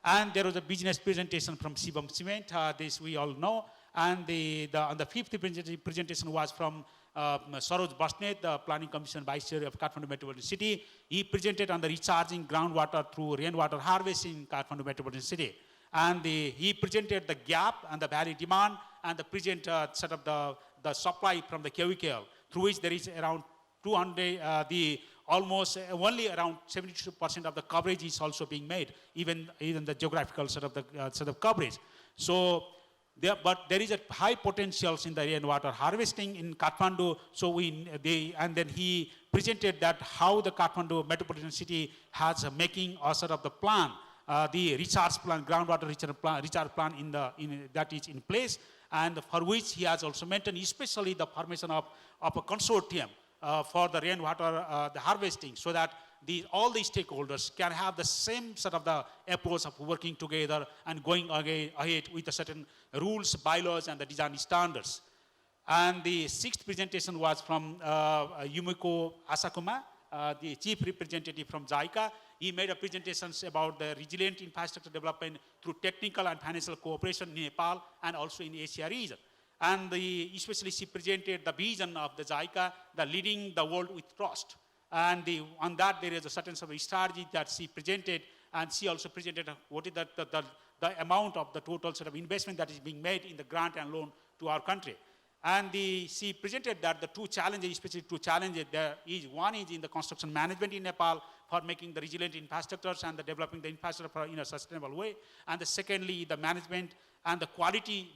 And there was a business presentation from Shivam Cement, this we all know. And the fifth presentation was from Saroj Basnet, the Planning Commission Vice Chair of Kathmandu Metropolitan City. He presented on the recharging groundwater through rainwater harvesting in Kathmandu Metropolitan City. And he presented the gap and the valley demand and the present set of the supply from the KVKL, through which there is around 200, almost only around 72% of the coverage is also being made, even the geographical sort of coverage. So, but there is a high potentials in the rainwater harvesting in Kathmandu. So and then he presented that how the Kathmandu Metropolitan City has making a sort of the plan, the recharge plan, groundwater recharge plan that is in place, and for which he has also mentioned especially the formation of a consortium for the rainwater the harvesting, so that all the stakeholders can have the same sort of the approach of working together and going ahead with the certain rules, bylaws, and the design standards. And the sixth presentation was from Yumiko Asakuma, the chief representative from JICA. He made a presentation about the resilient infrastructure development through technical and financial cooperation in Nepal and also in Asia region. And especially she presented the vision of the JICA, the leading the world with trust. And on that there is a certain sort of strategy that she presented, and she also presented what is the amount of the total sort of investment that is being made in the grant and loan to our country. And she presented that the two challenges, especially two challenges, one is in the construction management in Nepal for making the resilient infrastructures and the developing the infrastructure in a sustainable way. And secondly, the management and the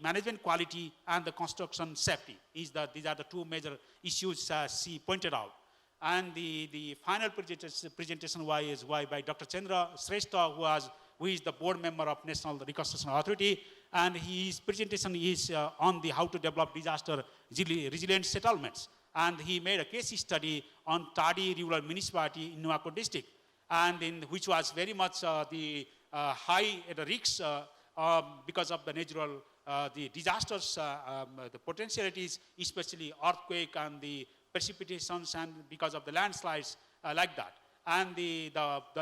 management quality and the construction safety. These are the two major issues she pointed out. And the final presentation was by Dr. Chandra Shrestha, who is the board member of National Reconstruction Authority, and his presentation is on how to develop disaster resilient settlements. And he made a case study on Tadi Rural Municipality in Nuwako district, and which was very much the high risks because of the natural the disasters, the potentialities, especially earthquake and the precipitations, and because of the landslides like that. And the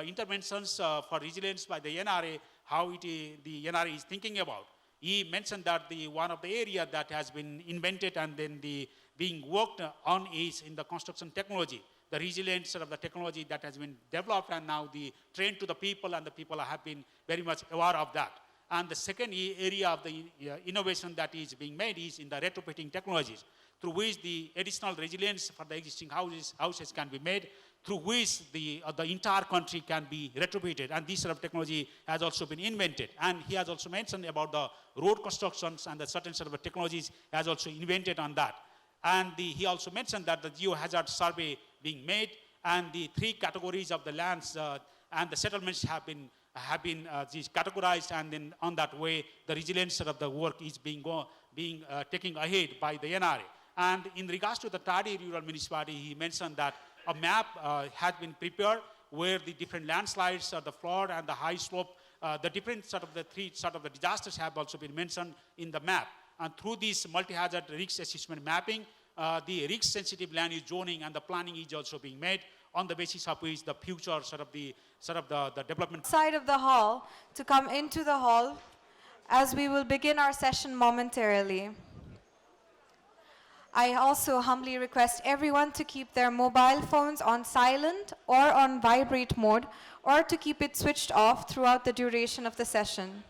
interventions for resilience by the NRA, how the NRA is thinking about. He mentioned that one of the area that has been invented and then being worked on is in the construction technology, the resilience of the technology that has been developed and now trained to the people, and the people have been very much aware of that. And the second area of the innovation that is being made is in the retrofitting technologies, through which the additional resilience for the existing houses can be made, through which the entire country can be retrofitted. And this sort of technology has also been invented. And he has also mentioned about the road constructions and the certain sort of technologies has also invented on that. And he also mentioned that the geohazard survey being made, and the three categories of the lands and the settlements have been categorized, and then on that way the resilience of the work is being taken ahead by the NRA. And in regards to the Tadi Rural Municipality, he mentioned that a map has been prepared where the different landslides, the flood and the high slope, the different three the disasters have also been mentioned in the map. And through this multi-hazard risk assessment mapping, the risk sensitive land use zoning and the planning is also being made, on the basis of which the future the development side of the hall to come into the hall as we will begin our session momentarily. I also humbly request everyone to keep their mobile phones on silent or on vibrate mode, or to keep it switched off throughout the duration of the session.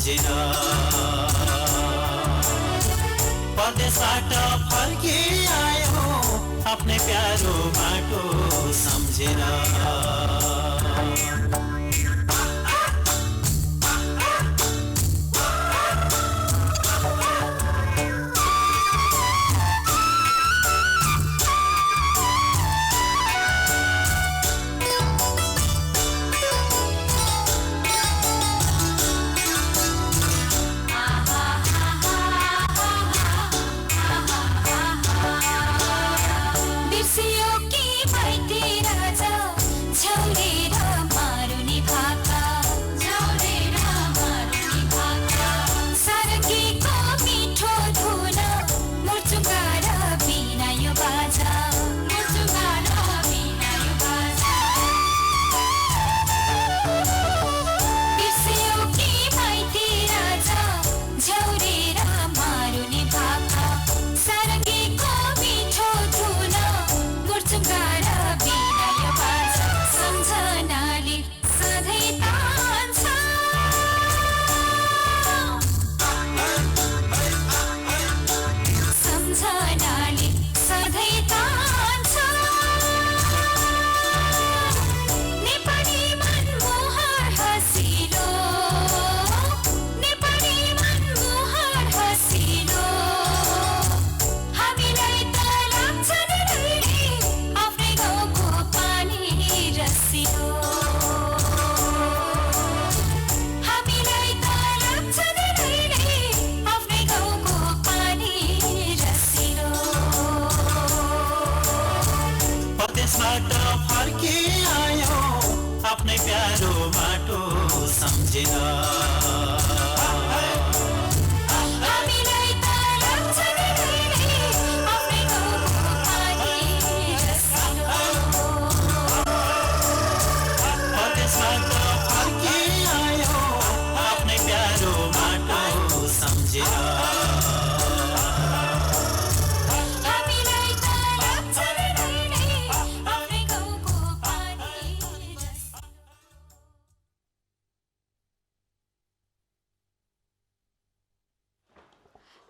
सम्झेन परदेशबाट फर्के आयो आफ्नै प्यारो माटो सम्झेन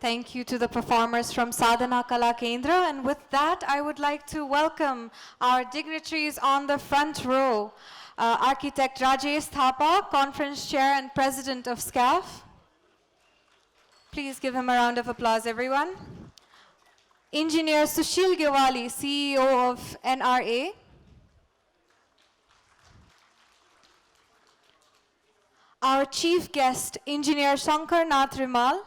Thank you to the performers from Sadhana Kala Kendra. And with that, I would like to welcome our dignitaries on the front row. Architect Rajesh Thapa, Conference Chair and President of SCAF. Please give him a round of applause, everyone. Engineer Sushil Gewali, CEO of NRA. Our chief guest, Engineer Shankar Nath Rimal.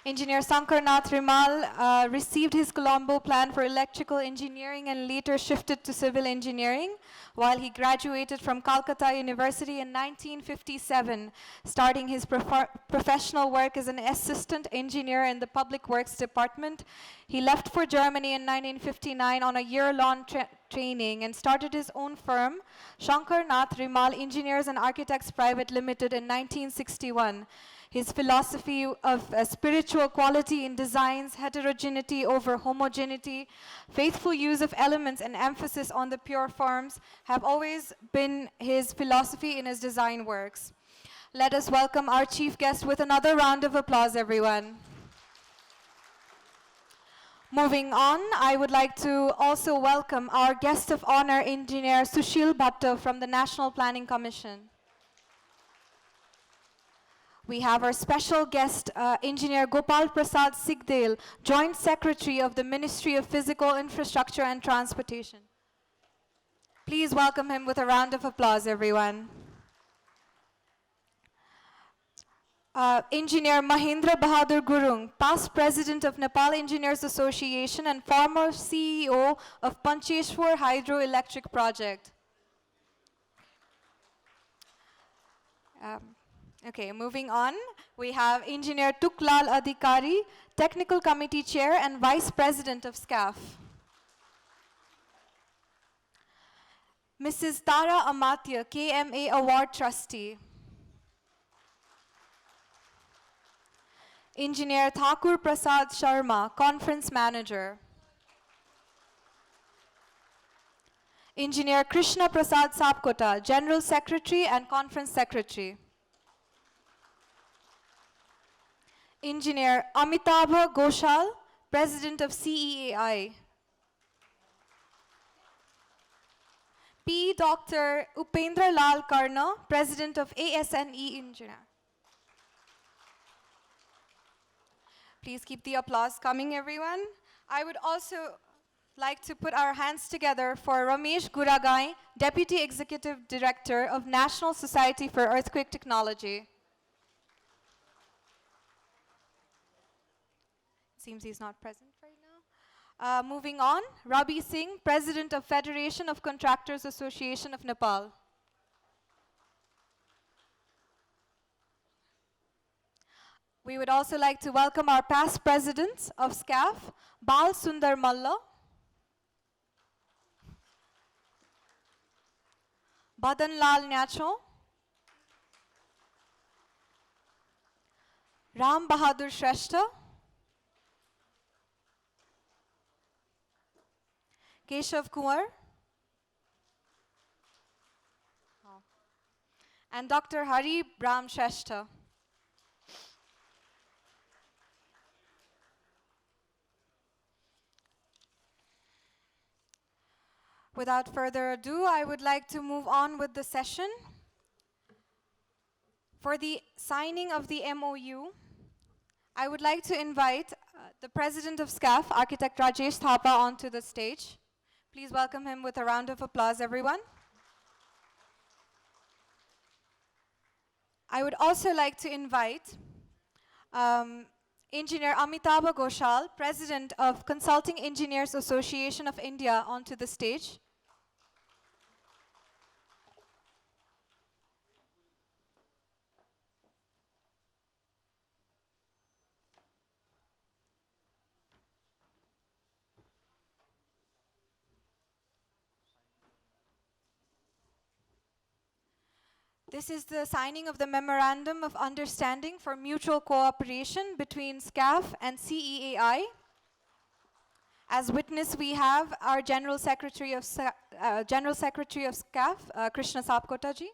Engineer Shankar Nath Rimal received his Colombo plan for electrical engineering and later shifted to civil engineering while he graduated from Calcutta University in 1957, starting his professional work as an assistant engineer in the Public Works Department. He left for Germany in 1959 on a year-long training and started his own firm, Shankar Nath Rimal Engineers and Architects Private Limited, in 1961. His philosophy of spiritual quality in designs, heterogeneity over homogeneity, faithful use of elements and emphasis on the pure forms have always been his philosophy in his design works. Let us welcome our chief guest with another round of applause, everyone. Moving on, I would like to also welcome our guest of honor, Engineer Sushil Bhatto from the National Planning Commission. We have our special guest, Engineer Gopal Prasad Sigdel, Joint Secretary of the Ministry of Physical Infrastructure and Transportation. Please welcome him with a round of applause, everyone. Engineer Mahendra Bahadur Gurung, past President of Nepal Engineers Association and former CEO of Pancheshwar Hydroelectric Project. Okay, moving on, we have Engineer Tuklal Adhikari, Technical Committee Chair and Vice President of SCAF. Mrs. Tara Amatya, KMA Award Trustee. Engineer Thakur Prasad Sharma, Conference Manager. Engineer Krishna Prasad Sapkota, General Secretary and Conference Secretary. Engineer Amitabh Ghoshal, President of CEAI. P. Dr. Upendra Lal Karna, President of ASNE Engineer. Please keep the applause coming, everyone. I would also like to put our hands together for Ramesh Guragai, Deputy Executive Director of National Society for Earthquake Technology. Seems he's not present right now. Moving on, Rabi Singh, President of Federation of Contractors Association of Nepal. We would also like to welcome our past presidents of SCAF, Bal Sundar Malla, Badan Lal Nyacho, Ram Bahadur Shrestha, Keshav Kumar, and Dr. Hari Brahm Shrestha. Without further ado, I would like to move on with the session. For the signing of the MOU, I would like to invite the President of SCAF, Architect Rajesh Thapa, onto the stage. Please welcome him with a round of applause, everyone. I would also like to invite Engineer Amitabh Ghoshal, President of Consulting Engineers Association of India, onto the stage. This is the signing of the Memorandum of Understanding for Mutual Cooperation between SCAF and CEAI. As witness, we have our General Secretary of SCAF, Krishna Sapkota ji.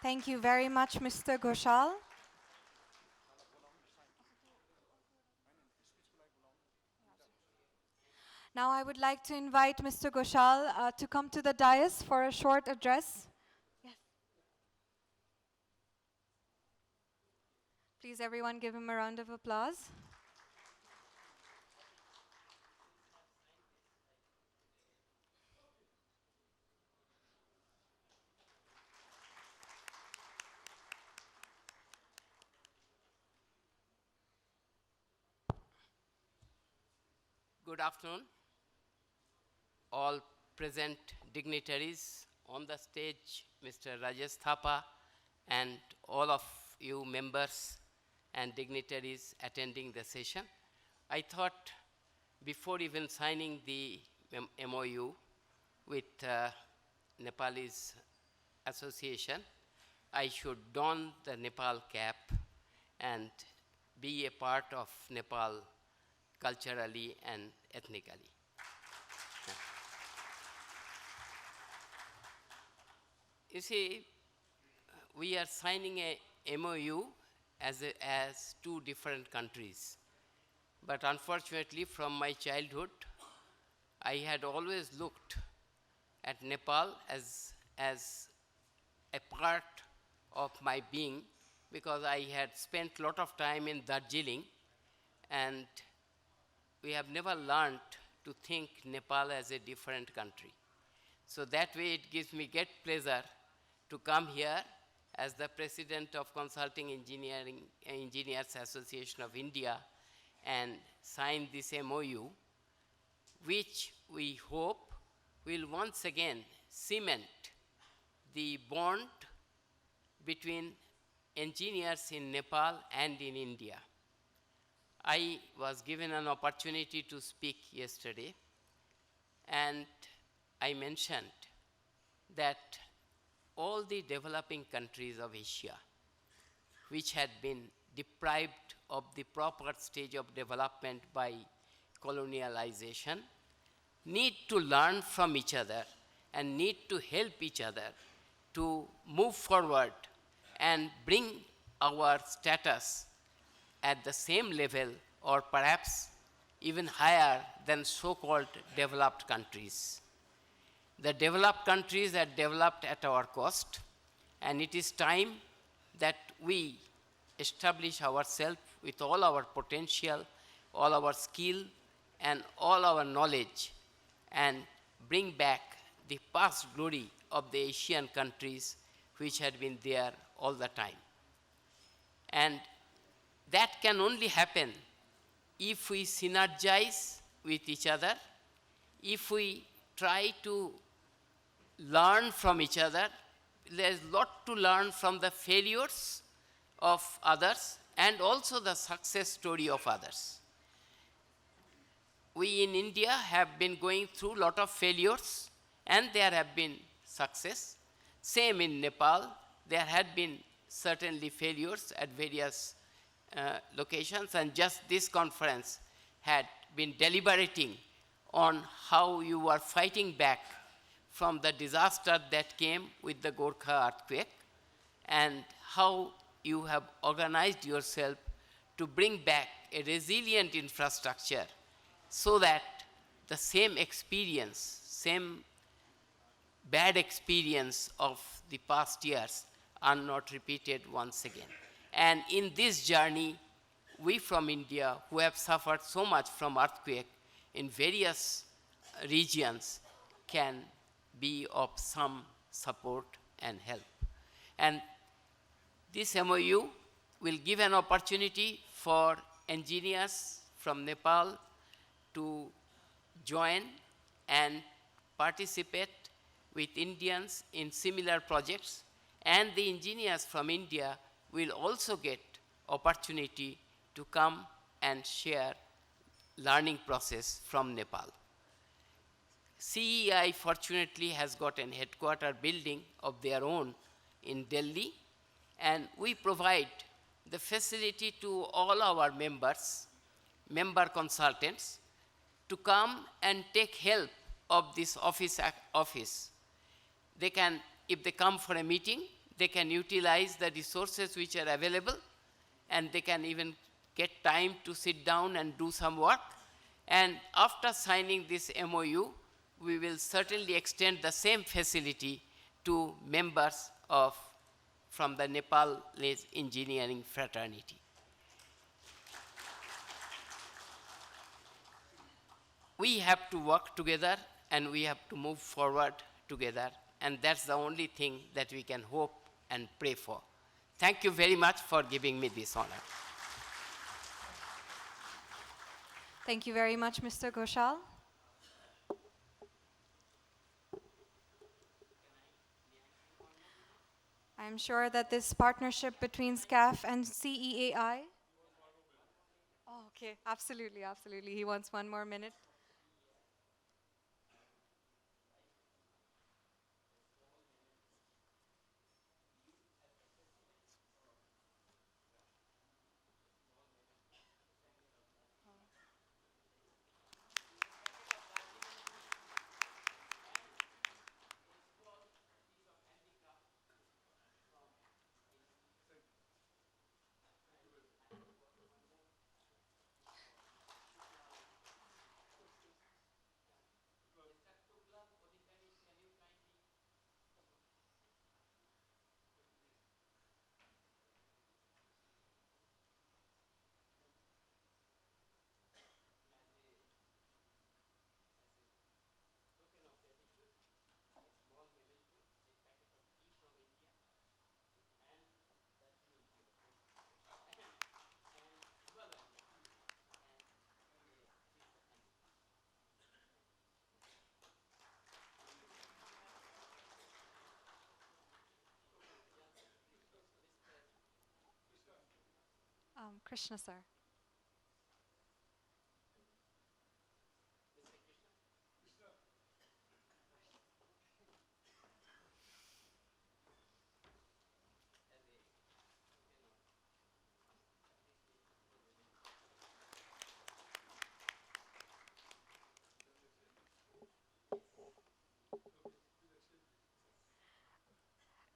Thank you very much, Mr. Ghoshal. Now I would like to invite Mr. Ghoshal to come to the dais for a short address. Yes. Please, everyone, give him a round of applause. Good afternoon, all present dignitaries on the stage, Mr. Rajesh Thapa, and all of you members and dignitaries attending the session. I thought before even signing the MOU with Nepalese Association, I should don the Nepal cap and be a part of Nepal culturally and ethnically. You see, we are signing a MOU as two different countries. But unfortunately, from my childhood, I had always looked at Nepal as a part of my being, because I had spent a lot of time in Darjeeling, and we have never learned to think Nepal as a different country. So that way it gives me great pleasure to come here as the President of Consulting Engineers Association of India and sign this MOU, which we hope will once again cement the bond between engineers in Nepal and in India. I was given an opportunity to speak yesterday, and I mentioned that all the developing countries of Asia, which had been deprived of the proper stage of development by colonialization, need to learn from each other and need to help each other to move forward and bring our status at the same level or perhaps even higher than so-called developed countries. The developed countries are developed at our cost, and it is time that we establish ourselves with all our potential, all our skill, and all our knowledge, and bring back the past glory of the Asian countries which had been there all the time. And that can only happen if we synergize with each other, if we try to learn from each other. There's a lot to learn from the failures of others and also the success story of others. We in India have been going through a lot of failures, and there have been success. Same in Nepal, there had been certainly failures at various locations, and just this conference had been deliberating on how you are fighting back from the disaster that came with the Gorkha earthquake, and how you have organized yourself to bring back a resilient infrastructure so that the same experience, same bad experience of the past years are not repeated once again. And in this journey, we from India, who have suffered so much from earthquake in various regions, can be of some support and help. And this MOU will give an opportunity for engineers from Nepal to join and participate with Indians in similar projects, and the engineers from India will also get opportunity to come and share learning process from Nepal. CEI fortunately has got a headquarter building of their own in Delhi, and we provide the facility to all our members, member consultants, to come and take help of this office. They can, if they come for a meeting, they can utilize the resources which are available, and they can even get time to sit down and do some work. And after signing this MOU, we will certainly extend the same facility to members from the Nepalese engineering fraternity. We have to work together, and we have to move forward together, and that's the only thing that we can hope and pray for. Thank you very much for giving me this honor. Thank you very much, Mr. Ghoshal. I'm sure that this partnership between SCAF and CEAI. Oh, okay, absolutely, absolutely. He wants one more minute. Krishna sir.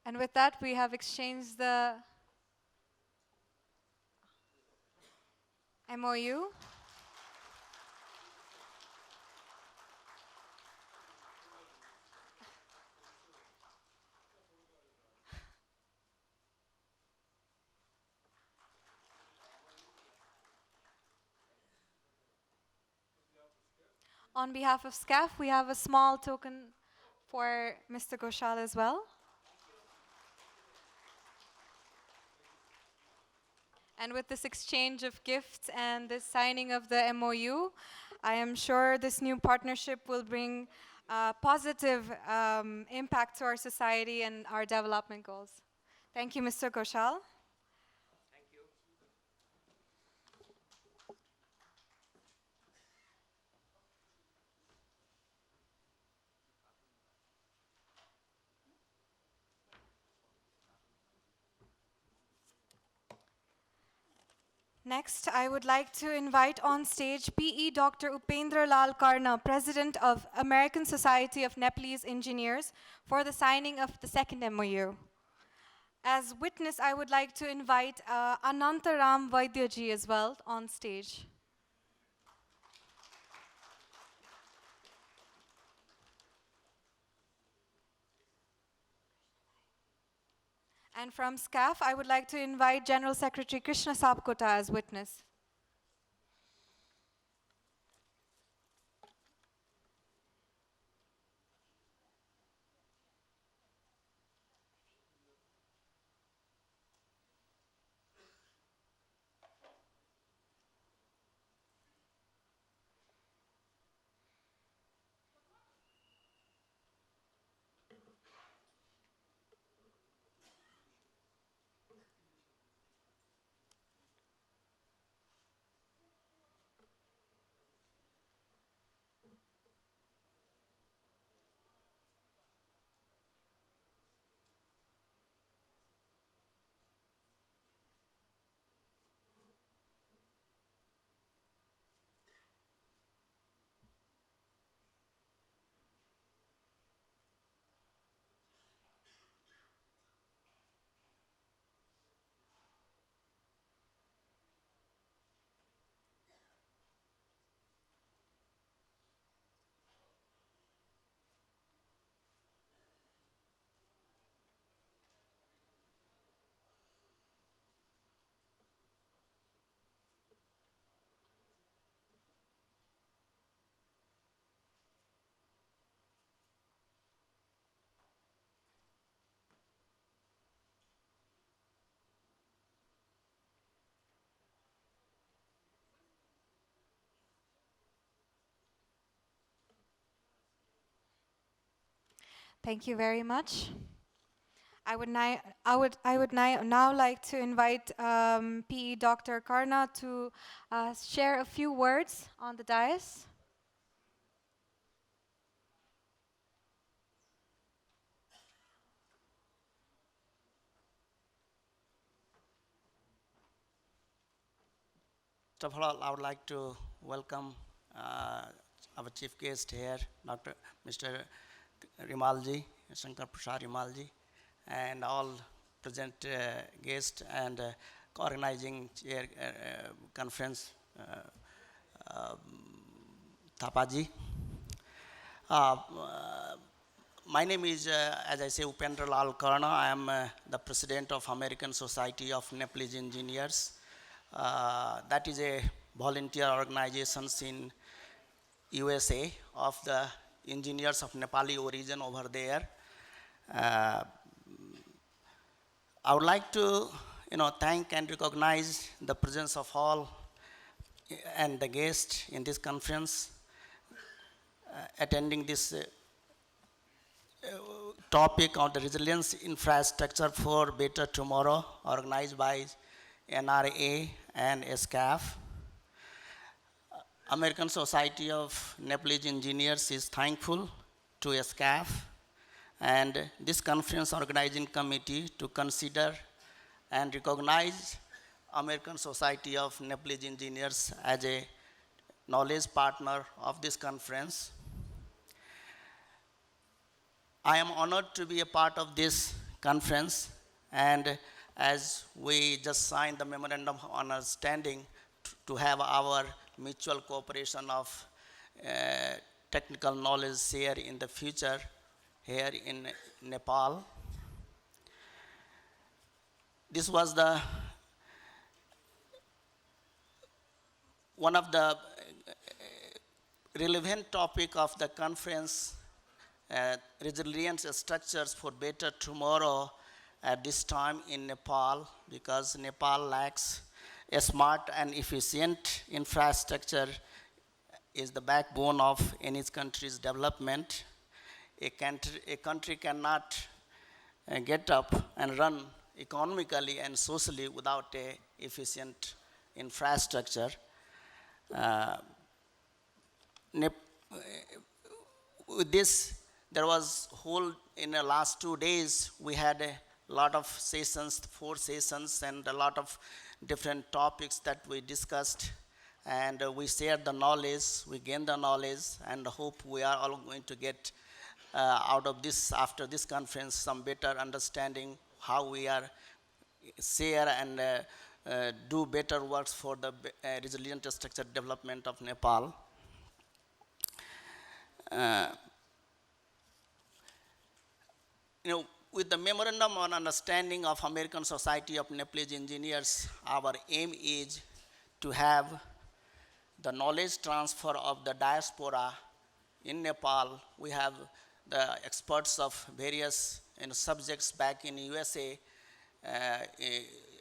And with that, we have exchanged the MOU. On behalf of SCAF, we have a small token for Mr. Ghoshal as well. And with this exchange of gifts and the signing of the MOU, I am sure this new partnership will bring positive impact to our society and our development goals. Thank you, Mr. Ghoshal. Next, I would like to invite on stage PE Dr. Upendra Lal Karna, President of American Society of Nepalese Engineers, for the signing of the second MOU. As witness, I would like to invite Anantaram Vaidyaji as well on stage. And from SCAF, I would like to invite General Secretary Krishna Sapkota as witness. Thank you very much. I would now like to invite PE Dr. Karna to share a few words on the dais. First of all, I would like to welcome our chief guest here, Mr. Rimalji, Shankar Prasad Rimalji, and all present guests and organizing chair, conference, Thapaji. My name is, as I say, Upendra Lal Karna. I am the president of American Society of Nepalese Engineers. That is a volunteer organization in USA of the engineers of Nepali origin over there. I would like to, thank and recognize the presence of all and the guests in this conference, attending this topic on the resilience infrastructure for better tomorrow, organized by NRA, and SCAF. American Society of Nepalese Engineers is thankful to SCAF and this conference organizing committee to consider and recognize American Society of Nepalese Engineers as a knowledge partner of this conference. I am honored to be a part of this conference, and as we just signed the memorandum of understanding to have our mutual cooperation of technical knowledge share in the future here in Nepal. This was one of the relevant topic of the conference, resilience structures for better tomorrow at this time in Nepal, because Nepal lacks a smart and efficient infrastructure is the backbone of any country's development. A country cannot get up and run economically and socially without a efficient infrastructure. With this, there was in the last 2 days, we had a lot of sessions, 4 sessions, and a lot of different topics that we discussed, and we shared the knowledge, we gained the knowledge, and hope we are all going to get out of this, after this conference, some better understanding how we are share and do better works for the resilient structure development of Nepal. With the memorandum on understanding of American Society of Nepalese Engineers, our aim is to have the knowledge transfer of the diaspora in Nepal. We have the experts of various subjects back in USA,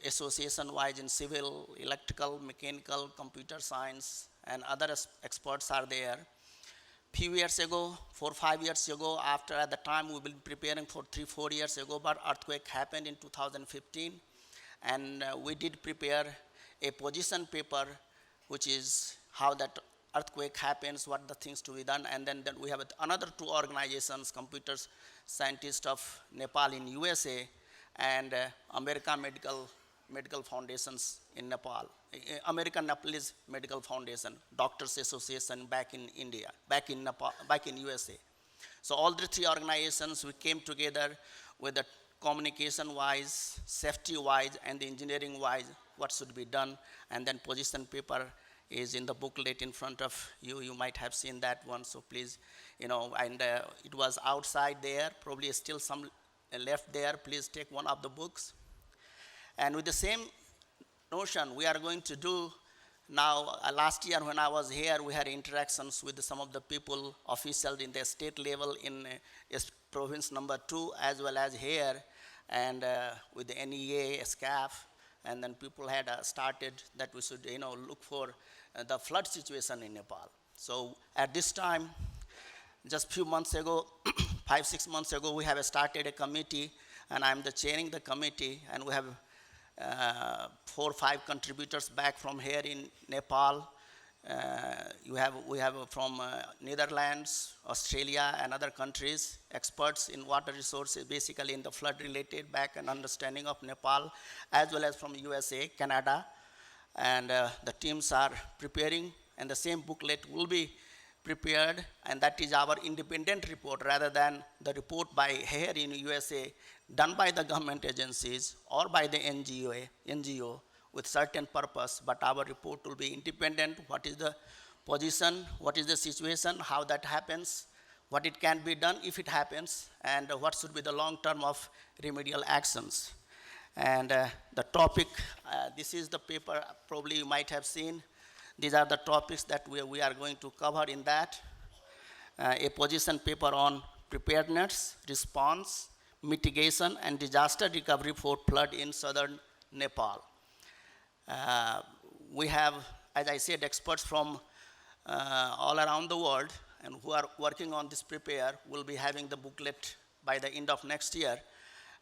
association-wise in civil, electrical, mechanical, computer science, and other experts are there. Few years ago, 4 or 5 years ago, at the time we've been preparing for 3 or 4 years ago, but earthquake happened in 2015, and we did prepare a position paper, which is how that earthquake happens, what the things to be done, and then we have another 2 organizations, computer scientists of Nepal in USA, and American Medical Foundations in Nepal, American Nepalese Medical Foundation, Doctors Association back in India, back in Nepal, back in USA. So all the 3 organizations, we came together with the communication-wise, safety-wise, and the engineering-wise, what should be done, and then position paper is in the booklet in front of you. You might have seen that one, so please, and it was outside there, probably still some left there. Please take one of the books. And with the same notion, we are going to do now, last year when I was here, we had interactions with some of the people, officials in the state level in province number 2, as well as here, and with the NEA, SCAF, and then people had started that we should, look for the flood situation in Nepal. So at this time, just few months ago, 5, 6 months ago, we have started a committee, and I'm the chairing the committee, and we have 4 or 5 contributors back from here in Nepal. We have from Netherlands, Australia, and other countries, experts in water resources, basically in the flood-related back and understanding of Nepal, as well as from USA, Canada, and the teams are preparing, and the same booklet will be prepared, and that is our independent report rather than the report by here in USA done by the government agencies or by the NGO with certain purpose, but our report will be independent. What is the position, what is the situation, how that happens, what it can be done if it happens, and what should be the long term of remedial actions. And the topic, this is the paper probably you might have seen. These are the topics that we are going to cover in that. A position paper on preparedness, response, mitigation, and disaster recovery for flood in southern Nepal. We have, as I said, experts from all around the world, and who are working on this prepare. Will be having the booklet by the end of next year.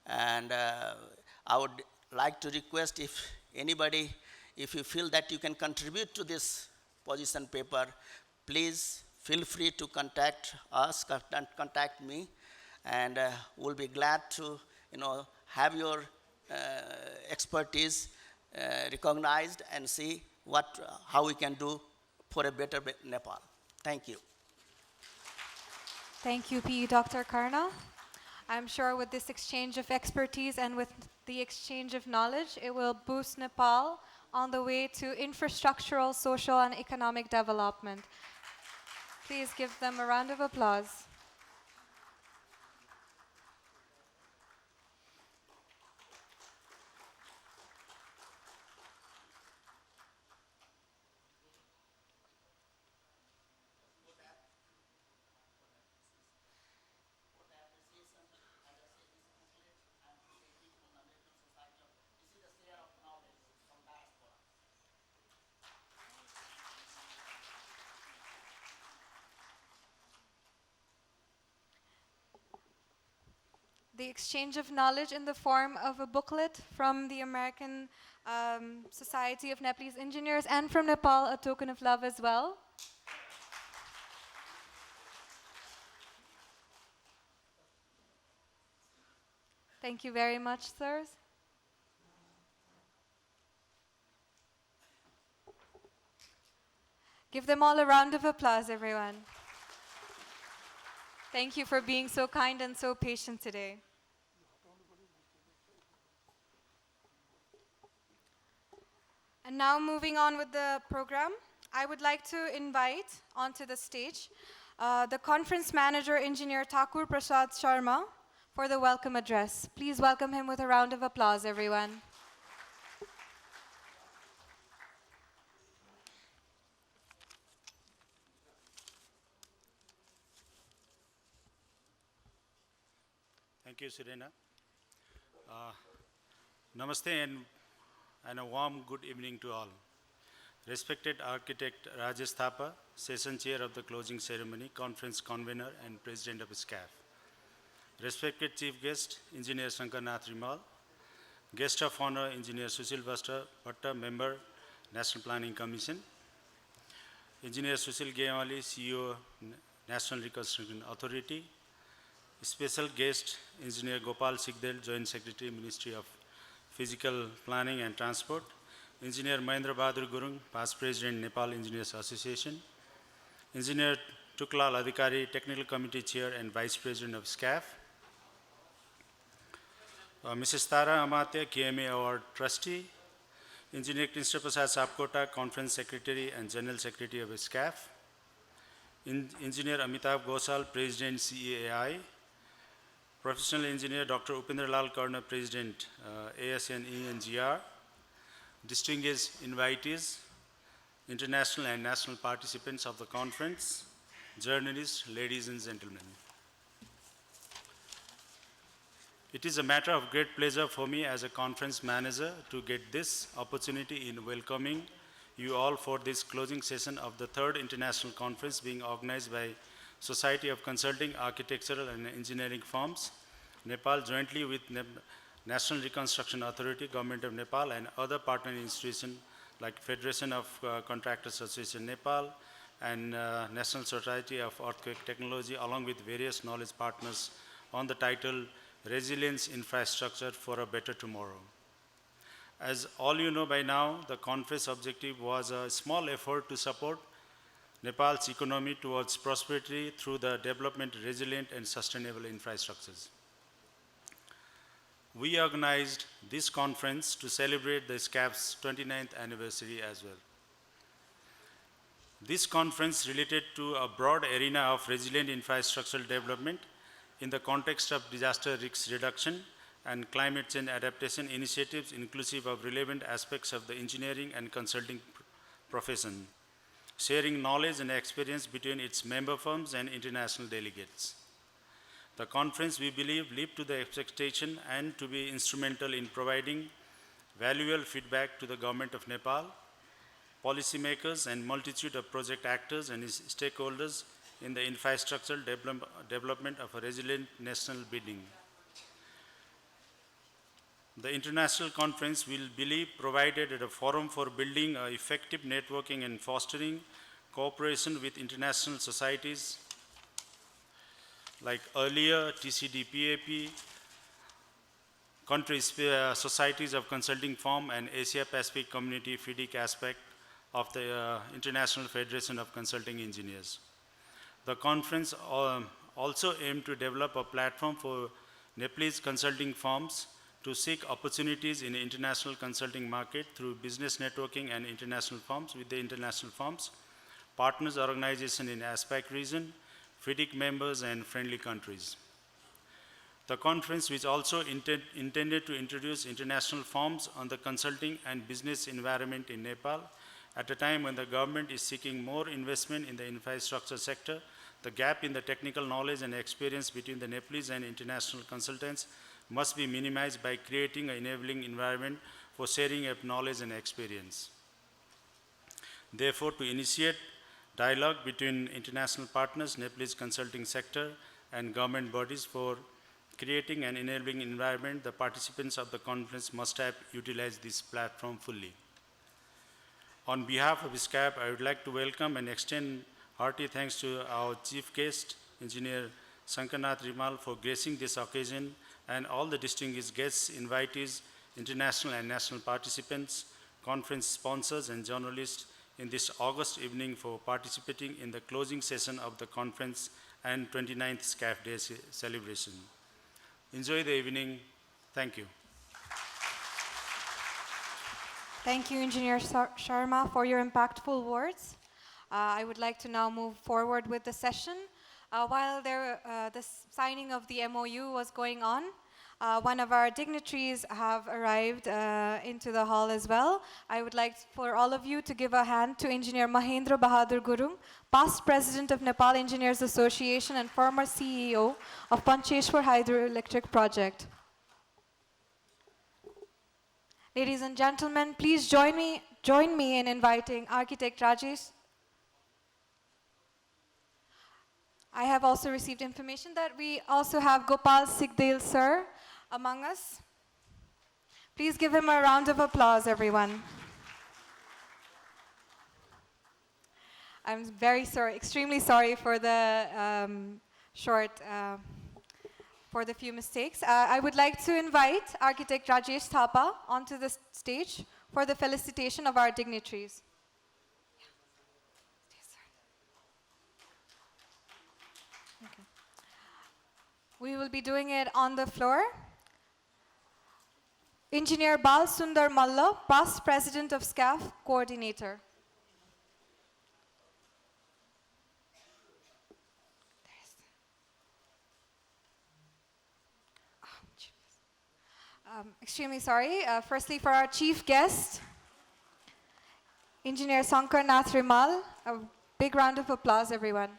And I would like to request if anybody, if you feel that you can contribute to this position paper, please feel free to contact us, contact me, and we'll be glad to, have your expertise recognized and see how we can do for a better Nepal. Thank you. Thank you, PE Dr. Karna. I'm sure with this exchange of expertise and with the exchange of knowledge, it will boost Nepal on the way to infrastructural, social, and economic development. Please give them a round of applause. The exchange of knowledge in the form of a booklet from the American Society of Nepalese Engineers, and from Nepal, a token of love as well. Thank you very much, sirs. Give them all a round of applause, everyone. Thank you for being so kind and so patient today. And now moving on with the program, I would like to invite onto the stage the conference manager, Engineer Thakur Prasad Sharma, for the welcome address. Please welcome him with a round of applause, everyone. Thank you, Serena. Namaste and a warm good evening to all. Respected Architect Rajesh Thapa, Session Chair of the Closing Ceremony, Conference Convener and President of SCAF. Respected Chief Guest, Engineer Shankar Nath Rimal. Guest of Honor, Engineer Sushil Bhatta, Member, National Planning Commission. Engineer Sushil Gayawali, CEO, National Reconstruction Authority. Special guest, Engineer Gopal Sigdel, Joint Secretary, Ministry of Physical Planning and Transport. Engineer Mahendra Bahadur Gurung, Past President, Nepal Engineers Association. Engineer Tuklal Adhikari, Technical Committee Chair and Vice President of SCAF. Mrs. Tara Amatya, KMA Award Trustee. Engineer Krishna Prasad Sapkota, Conference Secretary and General Secretary of SCAF. Engineer Amitabh Gosal, President, CEAI. Professional Engineer Dr. Upendra Lal Karna, President, ASNE and GR. Distinguished invitees, international and national participants of the conference, journalists, ladies and gentlemen. It is a matter of great pleasure for me as a conference manager to get this opportunity in welcoming you all for this closing session of the third international conference being organized by Society of Consulting Architectural and Engineering Firms, Nepal, jointly with National Reconstruction Authority, Government of Nepal, and other partner institutions like Federation of Contractors Association Nepal and National Society of Earthquake Technology, along with various knowledge partners on the title Resilience Infrastructure for a Better Tomorrow. As all you know by now, the conference objective was a small effort to support Nepal's economy towards prosperity through the development of resilient and sustainable infrastructures. We organized this conference to celebrate the SCAF's 29th anniversary as well. This conference related to a broad arena of resilient infrastructural development in the context of disaster risk reduction and climate change adaptation initiatives inclusive of relevant aspects of the engineering and consulting profession, sharing knowledge and experience between its member firms and international delegates. The conference, we believe, lived to the expectation and to be instrumental in providing valuable feedback to the Government of Nepal, policymakers, and multitude of project actors and stakeholders in the infrastructural development of a resilient national building. The international conference will believe provided a forum for building effective networking and fostering cooperation with international societies like earlier TCD Pvt, countries, societies of consulting firm and Asia Pacific Community FIDIC aspect of the International Federation of Consulting Engineers. The conference also aimed to develop a platform for Nepalese consulting firms to seek opportunities in the international consulting market through business networking and international firms with the international firms, partners organization in ASPAC region, FIDIC members and friendly countries. The conference, which also intended to introduce international firms on the consulting and business environment in Nepal, at a time when the government is seeking more investment in the infrastructure sector, the gap in the technical knowledge and experience between the Nepalese and international consultants must be minimized by creating an enabling environment for sharing of knowledge and experience. Therefore, to initiate dialogue between international partners, Nepalese consulting sector, and government bodies for creating an enabling environment, the participants of the conference must have utilized this platform fully. On behalf of SCAP, I would like to welcome and extend hearty thanks to our chief guest, Engineer Sankarnath Rimal, for gracing this occasion, and all the distinguished guests, invitees, international and national participants, conference sponsors and journalists in this August evening for participating in the closing session of the conference and 29th SCAF Day celebration. Enjoy the evening. Thank you. Thank you, Engineer Sharma, for your impactful words. I would like to now move forward with the session. While the signing of the MOU was going on, one of our dignitaries have arrived into the hall as well. I would like for all of you to give a hand to Engineer Mahendra Bahadur Gurung, past President of Nepal Engineers Association and former CEO of Pancheshwar Hydroelectric Project. Ladies and gentlemen, please join me in inviting Architect Rajesh. I have also received information that we also have Gopal Sigdel sir among us. Please give him a round of applause, everyone. I'm very sorry, extremely sorry for the for the few mistakes. I would like to invite Architect Rajesh Thapa onto the stage for the felicitation of our dignitaries. Okay. We will be doing it on the floor. Engineer Bal Sundar Malla, past President of SCAF, Coordinator. Extremely sorry. Firstly, for our chief guest, Engineer Sankarnath Rimal. A big round of applause, everyone.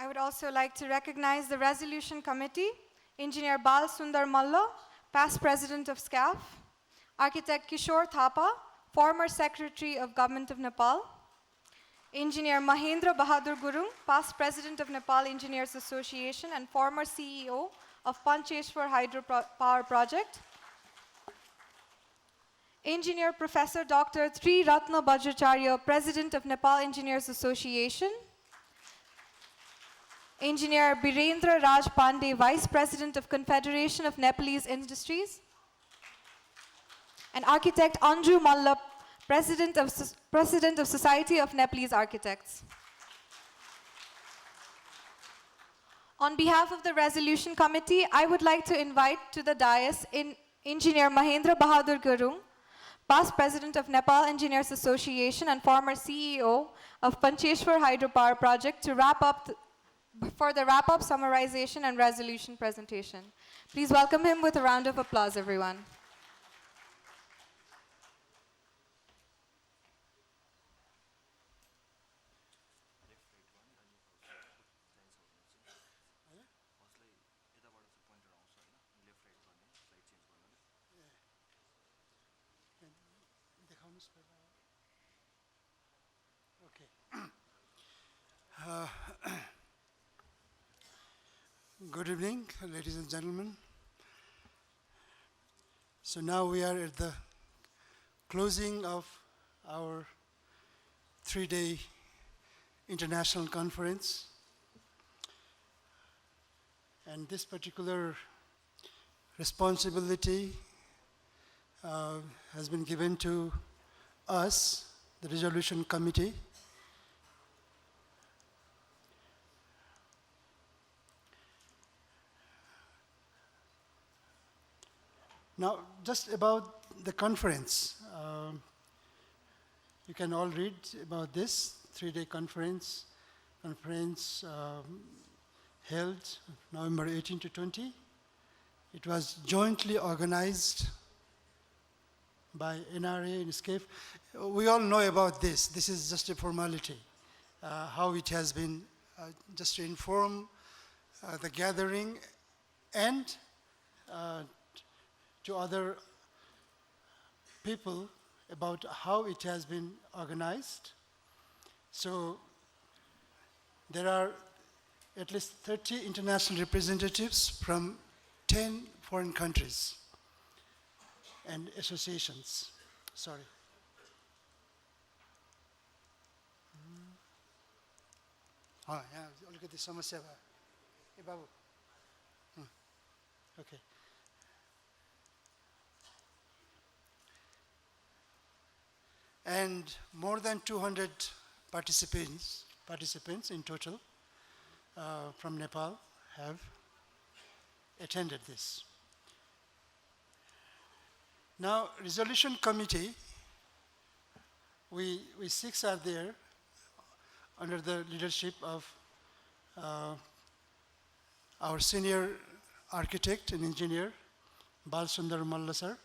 I would also like to recognize the Resolution Committee, Engineer Bal Sundar Malla, past President of SCAF, Architect Kishore Thapa, former Secretary of Government of Nepal, Engineer Mahendra Bahadur Gurung, past President of Nepal Engineers Association and former CEO of Pancheshwar Hydropower Project, Engineer Professor Dr. Tri Ratna Bajracharya, President of Nepal Engineers Association, Engineer Birendra Raj Pandey, Vice President of Confederation of Nepalese Industries, and Architect Anju Malla, President of Society of Nepalese Architects. On behalf of the Resolution Committee, I would like to invite to the dais Engineer Mahendra Bahadur Gurung, past president of Nepal Engineers Association and former CEO of Pancheshwar Hydropower Project, to for the wrap-up, summarization, and resolution presentation. Please welcome him with a round of applause, everyone. Good evening, ladies and gentlemen. So now we are at the closing of our 3-day international conference. And this particular responsibility has been given to us, the resolution committee. Now, just about the conference, you can all read about this 3-day conference held November 18 to 20. It was jointly organized by NRA and SCAFE. We all know about this. This is just a formality, how it has been, just to inform the gathering and to other people about how it has been organized. So there are at least 30 international representatives from 10 foreign countries and associations. Sorry. Oh, yeah, look at the samasya. Hey, Babu. Okay. And more than 200 participants in total from Nepal have attended this. Now, resolution committee, we 6 are there under the leadership of our senior architect and engineer, Balsundar Malla sir,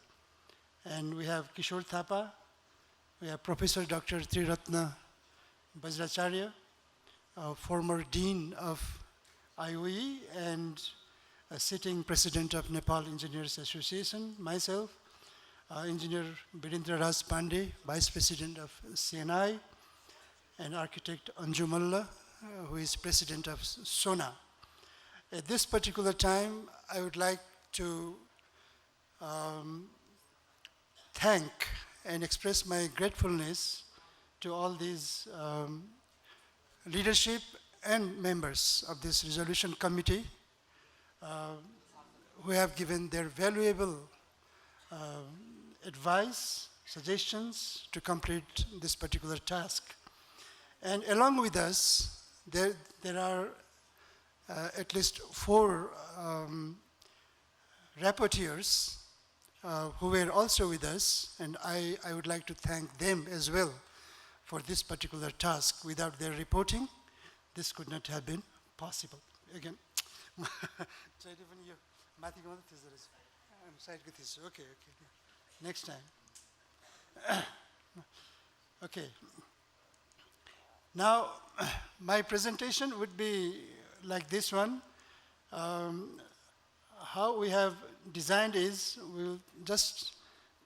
and we have Kishore Thapa. We have Professor Dr. Triratna Bajracharya, former Dean of IOE and a sitting President of Nepal Engineers Association, myself, Engineer Birendra Raj Pandey, Vice President of CNI, and Architect Anju Malla, who is President of SONA. At this particular time, I would like to thank and express my gratefulness to all these leadership and members of this resolution committee who have given their valuable advice, suggestions to complete this particular task. And along with us, there are at least 4 rapporteurs who were also with us, and I would like to thank them as well for this particular task. Without their reporting, this could not have been possible. Again, okay. Next time. Okay. Now, my presentation would be like this one. How we have designed is, we'll just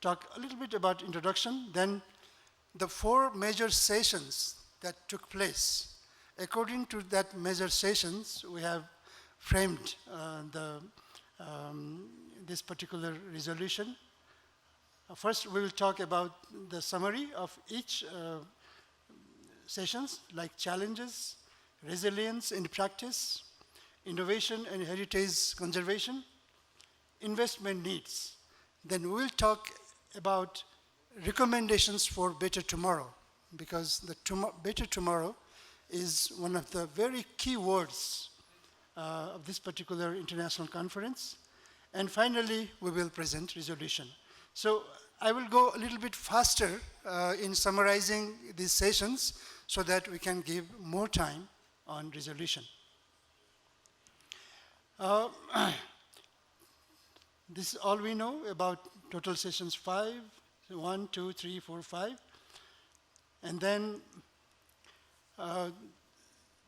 talk a little bit about introduction, then the 4 major sessions that took place. According to that major sessions, we have framed this particular resolution. First, we will talk about the summary of each sessions, like challenges, resilience in practice, innovation and heritage conservation, investment needs. Then we'll talk about recommendations for better tomorrow, because the better tomorrow is one of the very key words of this particular international conference. And finally, we will present resolution. So I will go a little bit faster in summarizing these sessions so that we can give more time on resolution. This is all we know about total sessions 5, 1, 2, 3, 4, 5. And then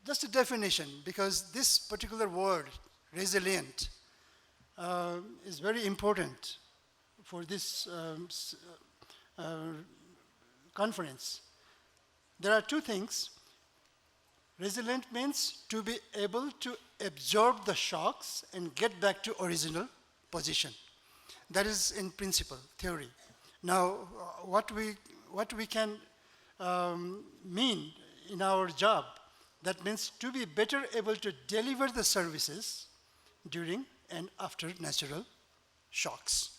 just a definition, because this particular word, resilient, is very important for this conference. There are two things. Resilient means to be able to absorb the shocks and get back to original position. That is in principle, theory. Now, what we can mean in our job, that means to be better able to deliver the services during and after natural shocks.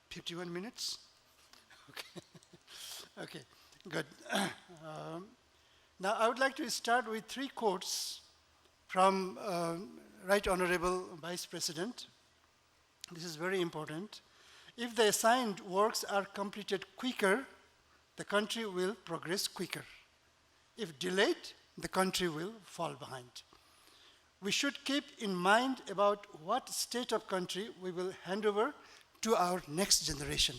51 minutes? Okay, okay, good. Now I would like to start with 3 quotes from Right Honorable Vice President. This is very important. If the assigned works are completed quicker, the country will progress quicker. If delayed, the country will fall behind. We should keep in mind about what state of country we will hand over to our next generation.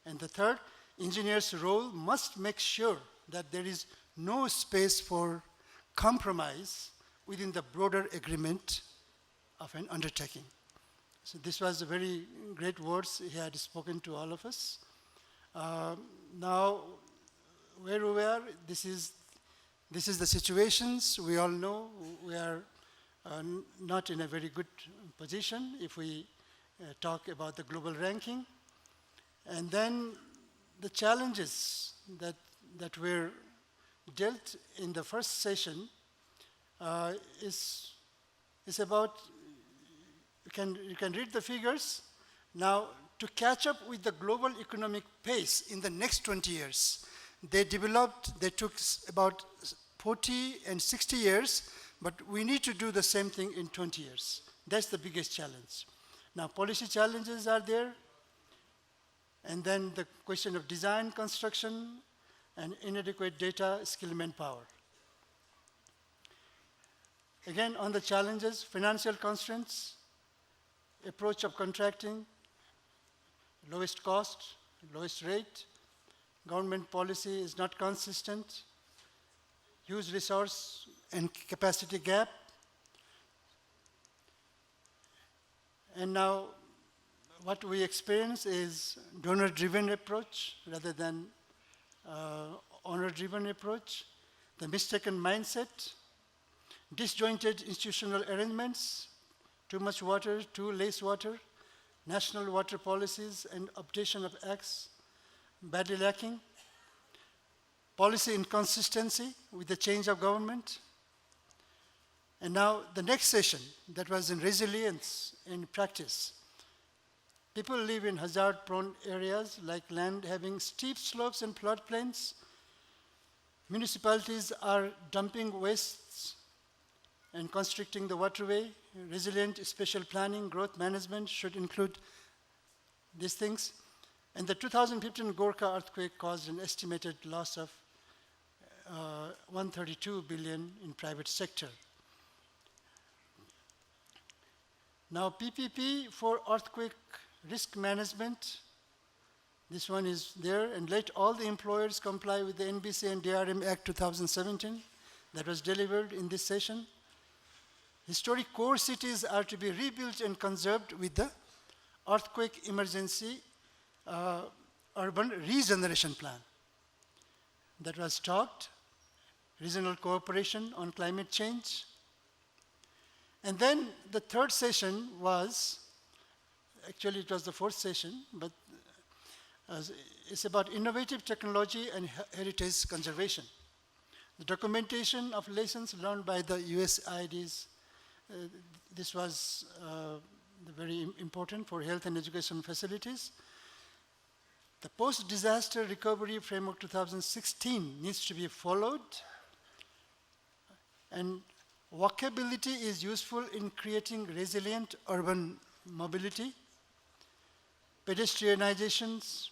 And the third, engineers' role must make sure that there is no space for compromise within the broader agreement of an undertaking. So this was a very great words he had spoken to all of us. Now, where we are, this is the situations. We all know we are not in a very good position if we talk about the global ranking. And then the challenges that were dealt in the first session is about, you can read the figures. Now, to catch up with the global economic pace in the next 20 years, they took about 40 and 60 years, but we need to do the same thing in 20 years. That's the biggest challenge. Now, policy challenges are there, and then the question of design, construction, and inadequate data, skill, manpower. Again, on the challenges, financial constraints, approach of contracting, lowest cost, lowest rate, government policy is not consistent, huge resource and capacity gap. And now what we experience is donor-driven approach rather than owner-driven approach, the mistaken mindset, disjointed institutional arrangements, too much water, too less water, national water policies and updation of acts badly lacking, policy inconsistency with the change of government. And now the next session, that was in resilience in practice. People live in hazard-prone areas like land having steep slopes and floodplains. Municipalities are dumping wastes and constricting the waterway. Resilient spatial planning, growth management should include these things. And the 2015 Gorkha earthquake caused an estimated loss of 132 billion in private sector. Now PPP for earthquake risk management, this one is there, and let all the employers comply with the NBC and DRM Act 2017 that was delivered in this session. Historic core cities are to be rebuilt and conserved with the earthquake emergency urban regeneration plan that was talked, regional cooperation on climate change. And then the third session was, actually it was the fourth session, but it's about innovative technology and heritage conservation. The documentation of lessons learned by the USAIDs, this was very important for health and education facilities. The post-disaster recovery framework 2016 needs to be followed, and Walkability is useful in creating resilient urban mobility. Pedestrianizations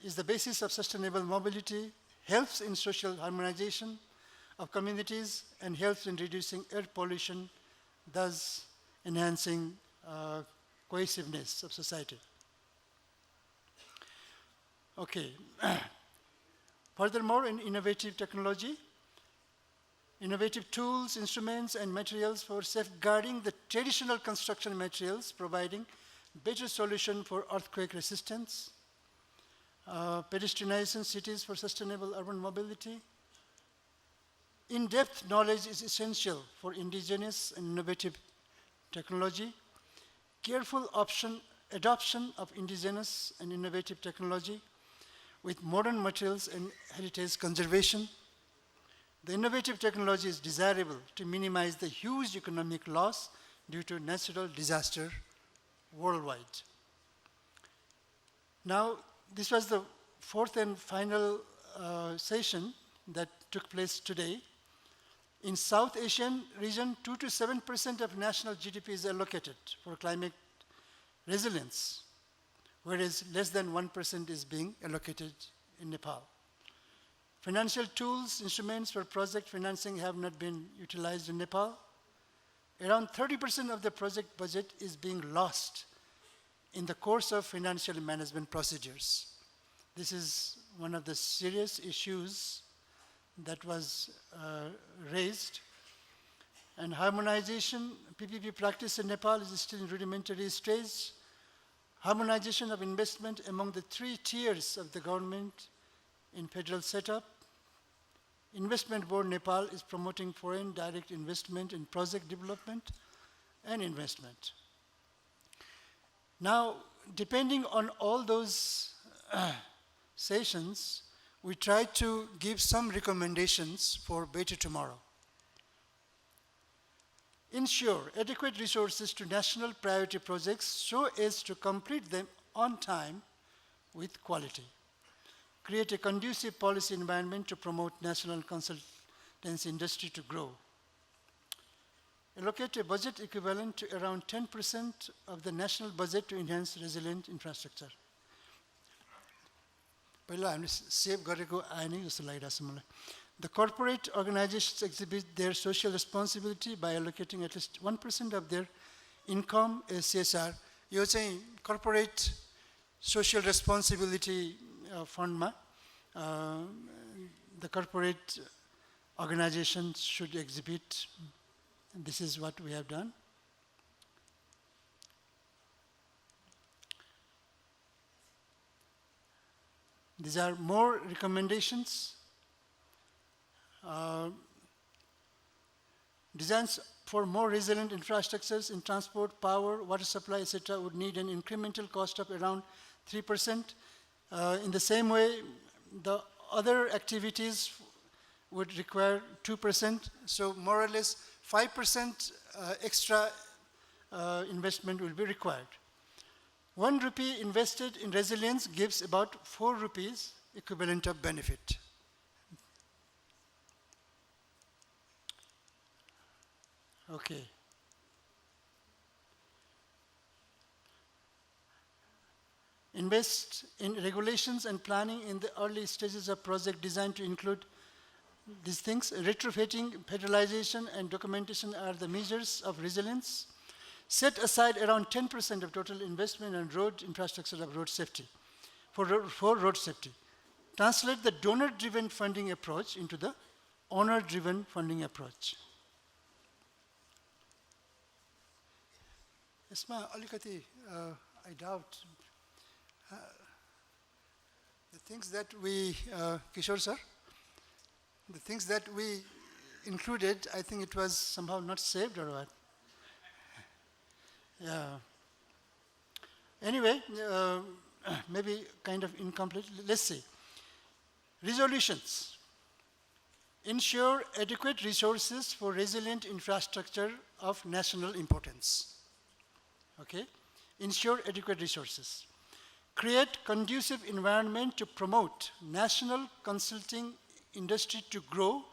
is the basis of sustainable mobility, helps in social harmonization of communities, and helps in reducing air pollution, thus enhancing cohesiveness of society. Okay. Furthermore, in innovative technology, innovative tools, instruments, and materials for safeguarding the traditional construction materials, providing better solution for earthquake resistance, pedestrianization cities for sustainable urban mobility. In-depth knowledge is essential for indigenous and innovative technology. Careful adoption of indigenous and innovative technology with modern materials and heritage conservation. The innovative technology is desirable to minimize the huge economic loss due to natural disaster worldwide. Now, this was the fourth and final session that took place today. In South Asian region, 2 to 7% of national GDP is allocated for climate resilience, whereas less than 1% is being allocated in Nepal. Financial tools, instruments for project financing have not been utilized in Nepal. Around 30% of the project budget is being lost in the course of financial management procedures. This is one of the serious issues that was raised. And harmonization, PPP practice in Nepal is still in rudimentary stage. Harmonization of investment among the 3 tiers of the government in federal setup. Investment Board Nepal is promoting foreign direct investment in project development and investment. Now, depending on all those sessions, we try to give some recommendations for better tomorrow. Ensure adequate resources to national priority projects so as to complete them on time with quality. Create a conducive policy environment to promote national consultancy industry to grow. Allocate a budget equivalent to around 10% of the national budget to enhance resilient infrastructure. The corporate organizations exhibit their social responsibility by allocating at least 1% of their income as CSR. Yo chahi corporate social responsibility fund ma the corporate organizations should exhibit. This is what we have done. These are more recommendations. Designs for more resilient infrastructures in transport, power, water supply, etc. would need an incremental cost of around 3%. In the same way, the other activities would require 2%. So more or less 5% extra investment will be required. 1 rupee invested in resilience gives about 4 rupees equivalent of benefit. Okay. Invest in regulations and planning in the early stages of project design to include these things. Retrofitting, federalization, and documentation are the measures of resilience. Set aside around 10% of total investment in road infrastructure of road safety, for road safety. Translate the donor-driven funding approach into the owner-driven funding approach. Isma, alikati, I doubt the things that we, Kishore sir, the things that we included, I think it was somehow not saved or what? Yeah. Anyway, maybe kind of incomplete. Let's see. Resolutions. Ensure adequate resources for resilient infrastructure of national importance. Okay? Ensure adequate resources. Create conducive environment to promote national consulting industry to grow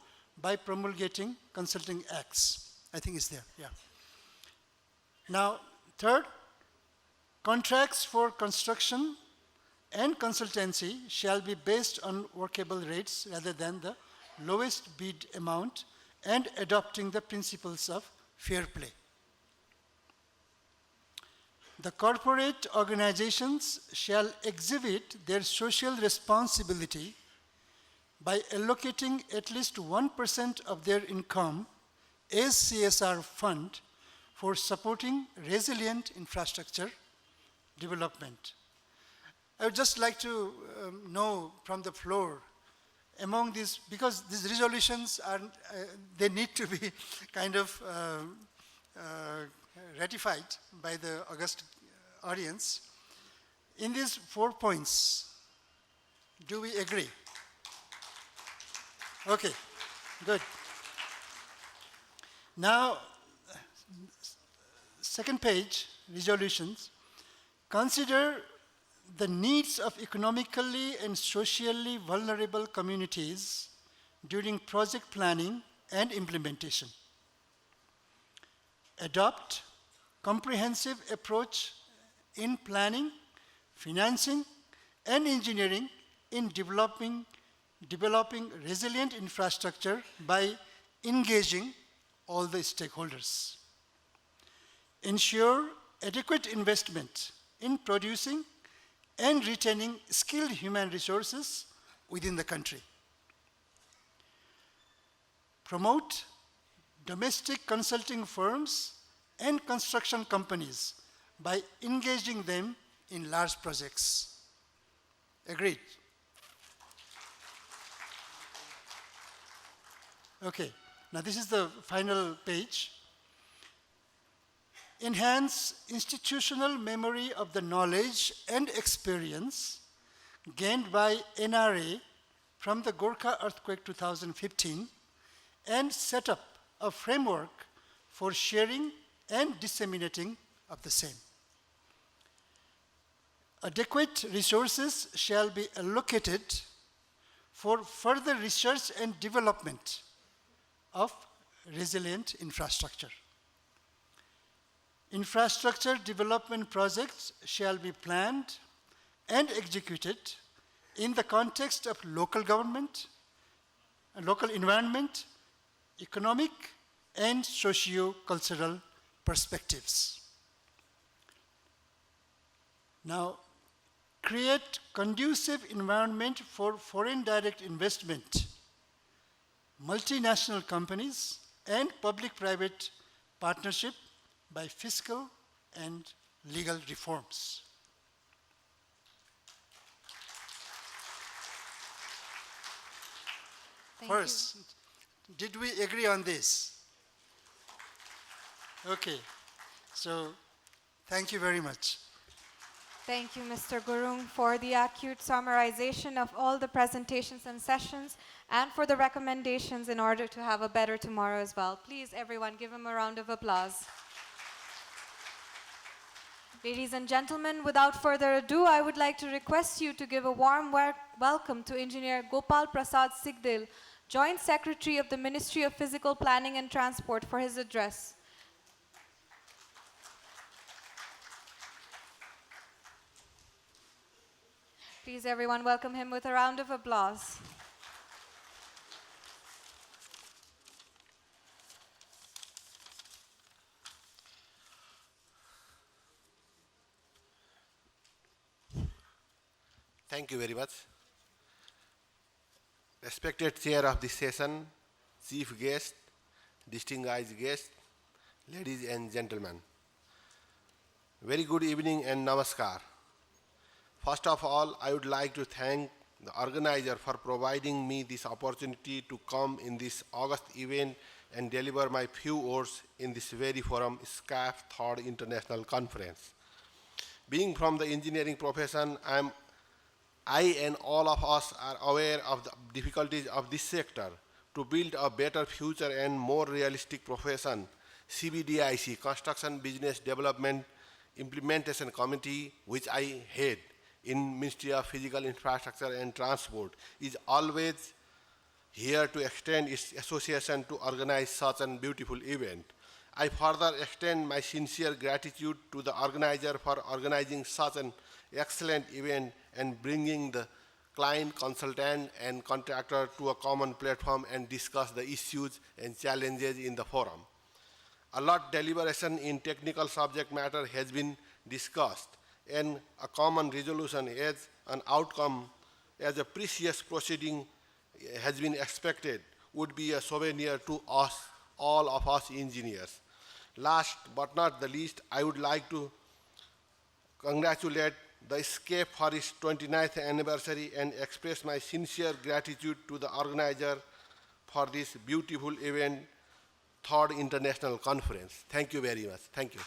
by promulgating consulting acts. I think it's there, yeah. Now, third, contracts for construction and consultancy shall be based on workable rates rather than the lowest bid amount and adopting the principles of fair play. The corporate organizations shall exhibit their social responsibility by allocating at least 1% of their income as CSR fund for supporting resilient infrastructure development. I would just like to know from the floor, among these, because these resolutions are, they need to be kind of ratified by the august audience. In these 4 points, do we agree? Okay, good. Now, second page, resolutions. Consider the needs of economically and socially vulnerable communities during project planning and implementation. Adopt comprehensive approach in planning, financing, and engineering in developing resilient infrastructure by engaging all the stakeholders. Ensure adequate investment in producing and retaining skilled human resources within the country. Promote domestic consulting firms and construction companies by engaging them in large projects. Agreed? Okay, now this is the final page. Enhance institutional memory of the knowledge and experience gained by NRA from the Gorkha earthquake 2015 and set up a framework for sharing and disseminating of the same. Adequate resources shall be allocated for further research and development of resilient infrastructure. Infrastructure development projects shall be planned and executed in the context of local government, local environment, economic, and socio-cultural perspectives. Now, create conducive environment for foreign direct investment, multinational companies, and public-private partnership by fiscal and legal reforms. First, did we agree on this? Okay, so thank you very much. Thank you, Mr. Gurung, for the acute summarization of all the presentations and sessions and for the recommendations in order to have a better tomorrow as well. Please, everyone, give him a round of applause. Ladies and gentlemen, without further ado, I would like to request you to give a warm welcome to Engineer Gopal Prasad Sigdil, Joint Secretary of the Ministry of Physical Planning and Transport, for his address. Please, everyone, welcome him with a round of applause. Thank you very much. Respected chair of this session, chief guest, distinguished guests, ladies and gentlemen. Very good evening and namaskar. First of all, I would like to thank the organizer for providing me this opportunity to come in this August event and deliver my few words in this very forum, SCAF 3rd International Conference. Being from the engineering profession, I and all of us are aware of the difficulties of this sector. To build a better future and more realistic profession, CBDIC, Construction Business Development Implementation Committee, which I head in Ministry of Physical Infrastructure and Transport, is always here to extend its association to organize such a beautiful event. I further extend my sincere gratitude to the organizer for organizing such an excellent event and bringing the client, consultant, and contractor to a common platform and discuss the issues and challenges in the forum. A lot deliberation in technical subject matter has been discussed, and a common resolution as an outcome as a precious proceeding has been expected would be a souvenir to us, all of us engineers. Last but not the least, I would like to congratulate the ESCAPE for its 29th anniversary and express my sincere gratitude to the organizer for this beautiful event, third international conference. Thank you very much. Thank you.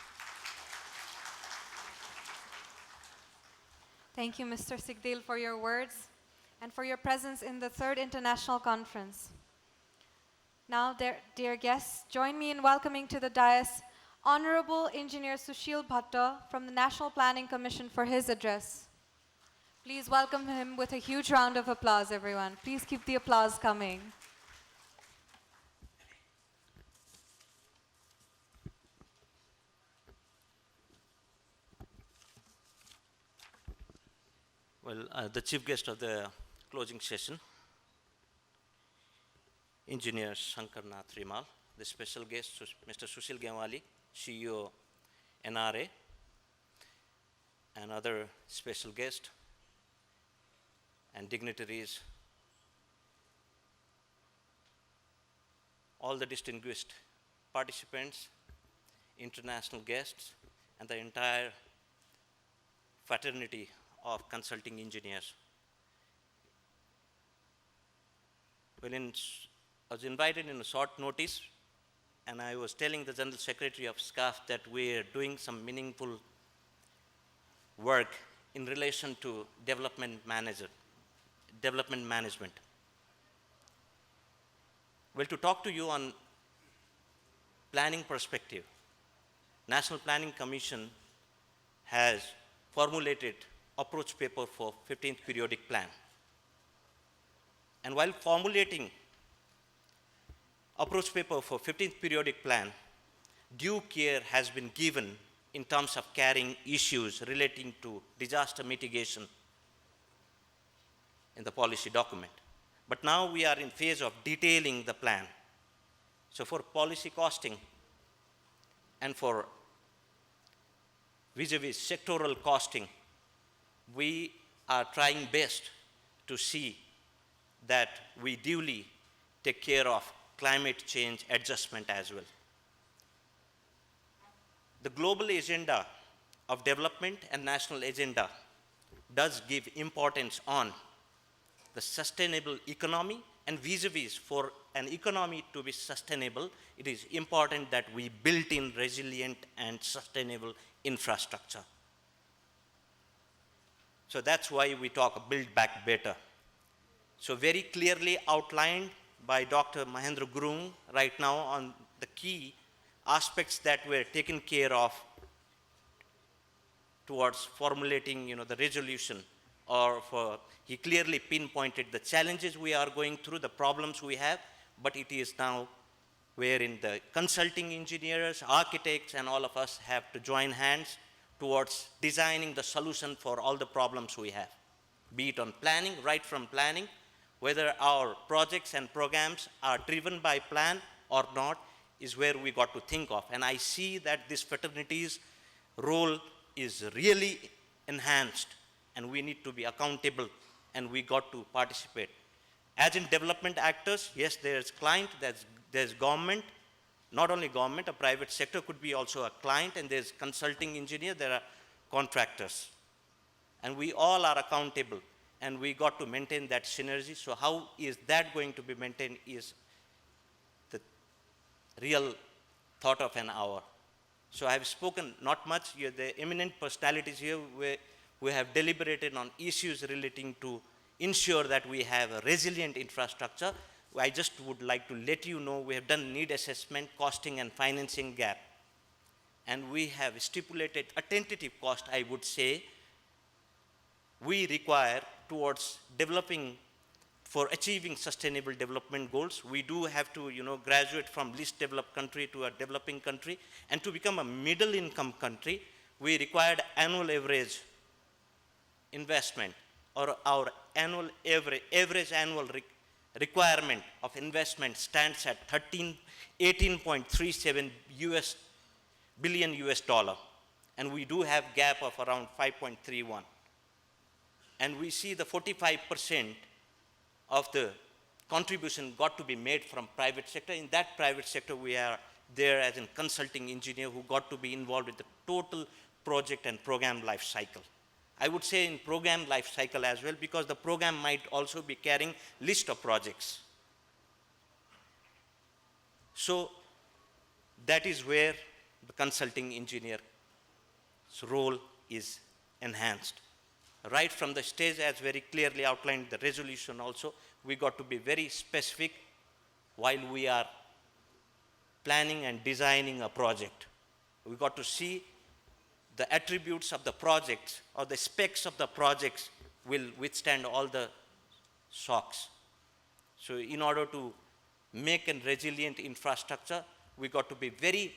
Thank you, Mr. Sigdel, for your words and for your presence in the third international conference. Now, dear guests, join me in welcoming to the dais Honorable Engineer Sushil Bhatta from the National Planning Commission for his address. Please welcome him with a huge round of applause, everyone. Please keep the applause coming. Well, the chief guest of the closing session, Engineer Shankar Nath Rimal, the special guest, Mr. Sushil Gemwali, CEO, NRA, and other special guests and dignitaries, all the distinguished participants, international guests, and the entire fraternity of consulting engineers. Well, I was invited in a short notice, and I was telling the General Secretary of SCAF that we are doing some meaningful work in relation to development management. Well, to talk to you on planning perspective, National Planning Commission has formulated approach paper for 15th periodic plan. And while formulating approach paper for 15th periodic plan, due care has been given in terms of carrying issues relating to disaster mitigation in the policy document. But now we are in phase of detailing the plan. So for policy costing and for vis-a-vis sectoral costing, we are trying best to see that we duly take care of climate change adjustment as well. The global agenda of development and national agenda does give importance on the sustainable economy, and vis-a-vis for an economy to be sustainable, it is important that we build in resilient and sustainable infrastructure. So that's why we talk build back better. So very clearly outlined by Dr. Mahendra Gurung right now on the key aspects that were taken care of towards formulating, the resolution, or he clearly pinpointed the challenges we are going through, the problems we have, but it is now wherein the consulting engineers, architects, and all of us have to join hands towards designing the solution for all the problems we have, be it on planning, right from planning, whether our projects and programs are driven by plan or not is where we got to think of. And I see that this fraternity's role is really enhanced, and we need to be accountable, and we got to participate. As in development actors, yes, there's client, there's government, not only government, a private sector could be also a client, and there's consulting engineer, there are contractors. And we all are accountable, and we got to maintain that synergy. So how is that going to be maintained is the real thought of an hour. So I have spoken not much. You're the eminent personalities here. We have deliberated on issues relating to ensure that we have a resilient infrastructure. I just would like to let you know we have done need assessment, costing and financing gap. And we have stipulated a tentative cost, I would say, we require towards developing for achieving sustainable development goals, we do have to, graduate from least developed country to a developing country. And to become a middle income country, we required annual average investment, or our annual average annual requirement of investment stands at 18.37 billion US dollar. And we do have gap of around 5.31. And we see the 45% of the contribution got to be made from private sector. In that private sector, we are there as a consulting engineer who got to be involved with the total project and program life cycle. I would say in program life cycle as well, because the program might also be carrying list of projects. So that is where the consulting engineer's role is enhanced. Right from the stage, as very clearly outlined the resolution also, we got to be very specific while we are planning and designing a project. We got to see the attributes of the projects or the specs of the projects will withstand all the shocks. So in order to make a resilient infrastructure, we got to be very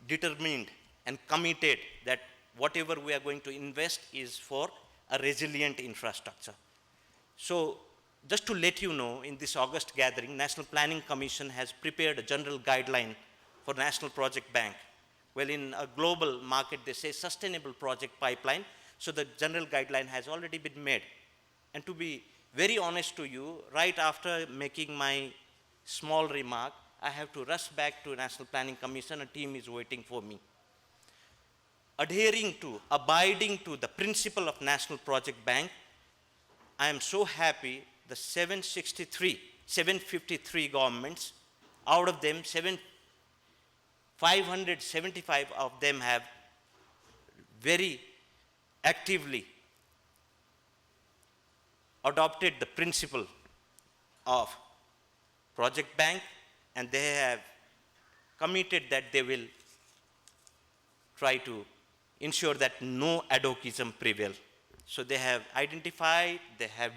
determined and committed that whatever we are going to invest is for a resilient infrastructure. So just to let you know, in this August gathering, National Planning Commission has prepared a general guideline for National Project Bank. Well, in a global market, they say sustainable project pipeline. So the general guideline has already been made. And to be very honest to you, right after making my small remark, I have to rush back to National Planning Commission. A team is waiting for me. Adhering to, abiding to the principle of National Project Bank, I am so happy the 753 governments, out of them 575 of them have very actively adopted the principle of Project Bank, and they have committed that they will try to ensure that no ad hocism prevail. So they have identified, they have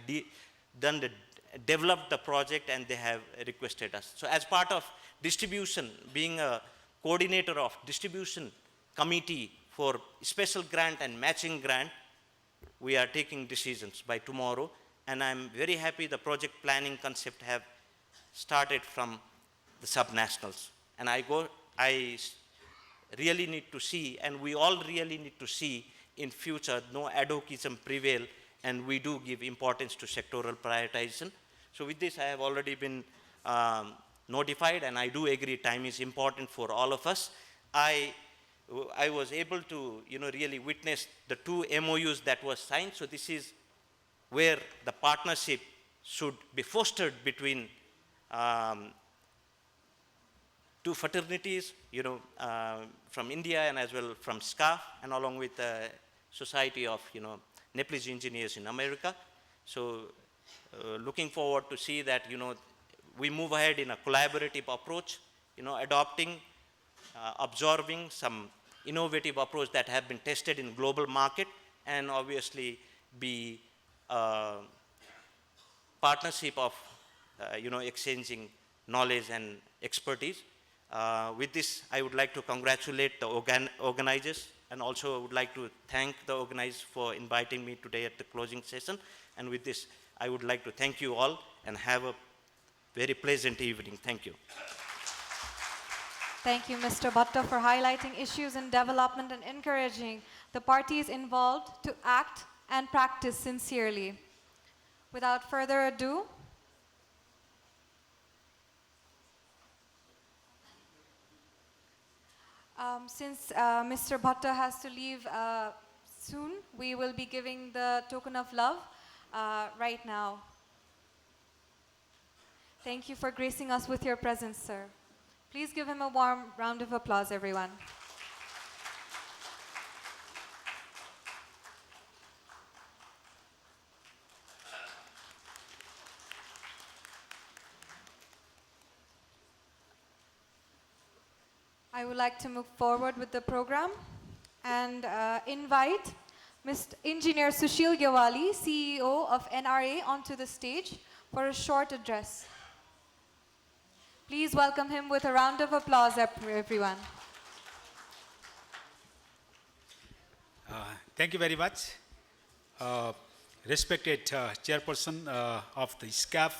developed the project, and they have requested us. So as part of distribution, being a coordinator of distribution committee for special grant and matching grant, we are taking decisions by tomorrow. And I'm very happy the project planning concept have started from the subnationals. And I really need to see, and we all really need to see in future, no ad hocism prevail, and we do give importance to sectoral prioritization. So with this, I have already been notified, and I do agree time is important for all of us. I was able to, really witness the 2 MOUs that were signed. So this is where the partnership should be fostered between 2 fraternities, from India and as well from SCAF, and along with the Society of, Nepalese Engineers in America. So looking forward to see that, we move ahead in a collaborative approach, adopting, absorbing some innovative approach that have been tested in global market, and obviously be partnership of, exchanging knowledge and expertise. With this, I would like to congratulate the organizers, and also would like to thank the organizers for inviting me today at the closing session. And with this, I would like to thank you all and have a very pleasant evening. Thank you. Thank you, Mr. Bhatta, for highlighting issues in development and encouraging the parties involved to act and practice sincerely. Without further ado, since Mr. Bhatta has to leave soon, we will be giving the token of love right now. Thank you for gracing us with your presence, sir. Please give him a warm round of applause, everyone. I would like to move forward with the program and invite Mr. Engineer Sushil Gyawali, CEO of NRA, onto the stage for a short address. Please welcome him with a round of applause, everyone. Thank you very much. Respected Chairperson of the SCAF,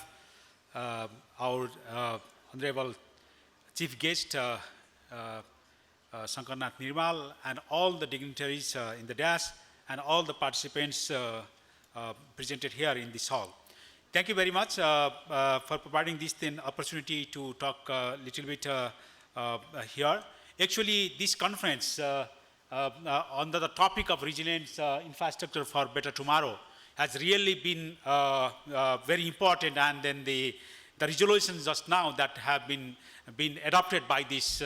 our Honorable Chief Guest, Shankar Nath Nirmal, and all the dignitaries in the dais, and all the participants presented here in this hall. Thank you very much for providing this opportunity to talk a little bit here. Actually, this conference on the topic of resilience infrastructure for better tomorrow has really been very important, and then the resolutions just now that have been adopted by this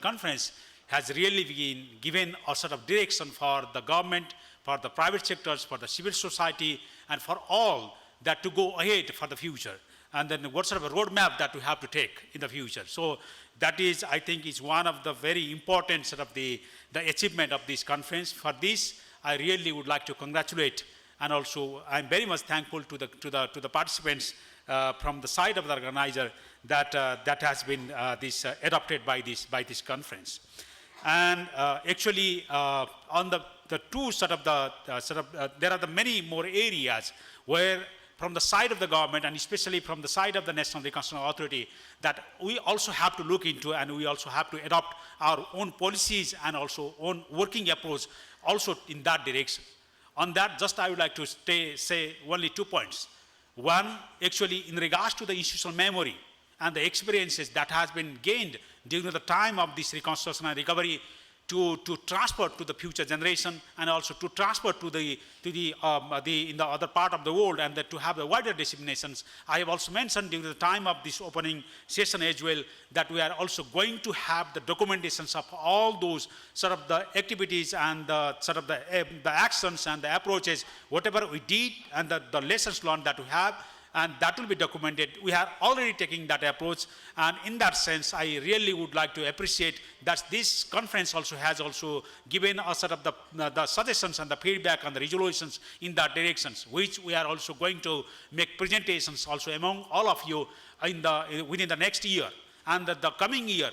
conference has really been given a sort of direction for the government, for the private sectors, for the civil society, and for all that to go ahead for the future, and then what sort of a roadmap that we have to take in the future. So that is, I think, is one of the very important sort of the achievement of this conference. For this, I really would like to congratulate, and also I'm very much thankful to the participants from the side of the organizer that has been adopted by this conference. And actually, on the two there are the many more areas where, from the side of the government, and especially from the side of the National Reconstruction Authority, that we also have to look into, and we also have to adopt our own policies and also own working approach also in that direction. On that, just I would like to say only 2 points. One, actually, in regards to the institutional memory and the experiences that has been gained during the time of this reconstruction and recovery, to transfer to the future generation, and also to transfer to in the other part of the world, and that to have the wider disseminations. I have also mentioned during the time of this opening session as well that we are also going to have the documentations of all those sort of the activities and the sort of the actions and the approaches, whatever we did, and the lessons learned that we have, and that will be documented. We are already taking that approach, and in that sense, I really would like to appreciate that this conference also has also given us sort of the suggestions and the feedback and the resolutions in that directions, which we are also going to make presentations also among all of you within the next year. And the coming year,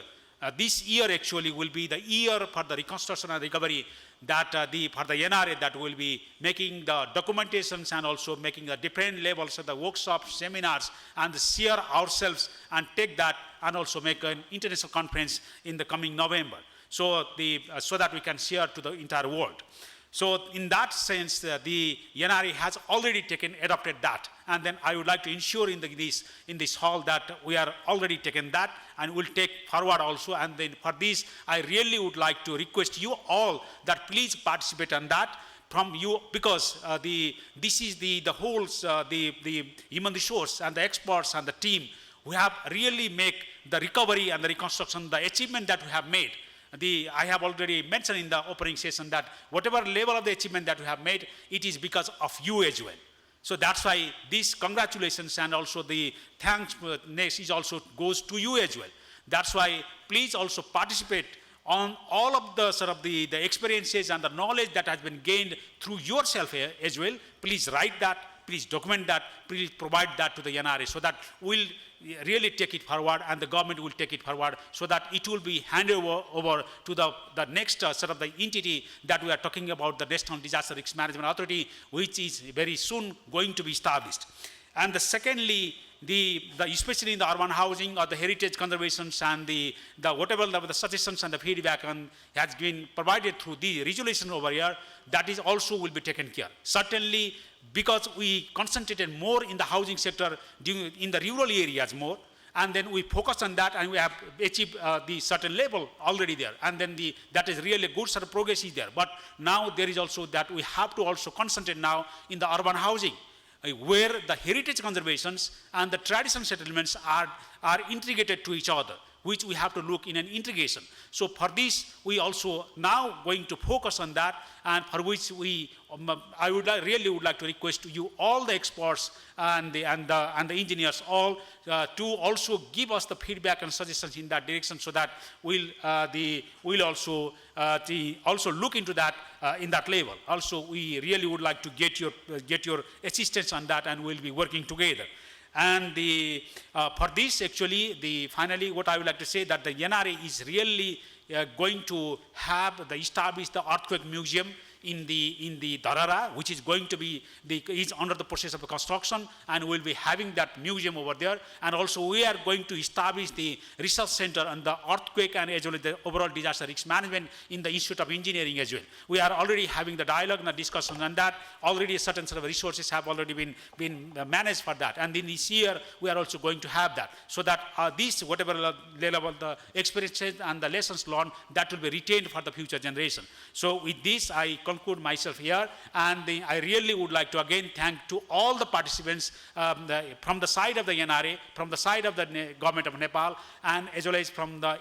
this year actually will be the year for the reconstruction and recovery, that for the NRA, that will be making the documentations and also making the different levels of the workshops, seminars, and share ourselves and take that, and also make an international conference in the coming November, so that we can share to the entire world. So in that sense, the NRA has already adopted that, and then I would like to ensure in this hall that we are already taken that, and will take forward also. And then for this, I really would like to request you all that please participate on that from you, because this is the whole the human resource and the experts and the team. We have really make the recovery and the reconstruction, the achievement that we have made. I have already mentioned in the opening session that whatever level of the achievement that we have made, it is because of you as well. So that's why these congratulations and also the thankfulness is also goes to you as well. That's why please also participate on all of the sort of the experiences and the knowledge that has been gained through yourself as well. Please write that, please document that, please provide that to the NRA, so that we'll really take it forward, and the government will take it forward, so that it will be handed over to the next sort of the entity that we are talking about, the National Disaster Risk Management Authority, which is very soon going to be established. And secondly, especially in the urban housing or the heritage conservations and the whatever the suggestions and the feedback has been provided through the resolution over here, that is also will be taken care. Certainly, because we concentrated more in the housing sector in the rural areas more, and then we focus on that, and we have achieved the certain level already there, and then that is really good sort of progress is there. But now there is also that we have to also concentrate now in the urban housing, where the heritage conservations and the traditional settlements are integrated to each other, which we have to look in an integration. So for this, we also now going to focus on that, and for which I really would like to request to you, all the experts and the engineers, all to also give us the feedback and suggestions in that direction, so that we'll also look into that in that level. Also, we really would like to get your assistance on that, and we'll be working together. And for this, actually, finally, what I would like to say, that the NRA is really going to establish the earthquake museum in the Darara, which is going to be is under the process of construction, and we'll be having that museum over there. And also we are going to establish the research center on the earthquake and as well as the overall disaster risk management in the Institute of Engineering as well. We are already having the dialogue and the discussion on that. Already a certain set of resources have already been managed for that. And in this year, we are also going to have that, so that whatever level the experiences and the lessons learned, that will be retained for the future generation. So with this, I conclude myself here, and I really would like to again thank to all the participants from the side of the NRA, from the side of the government of Nepal, and as well as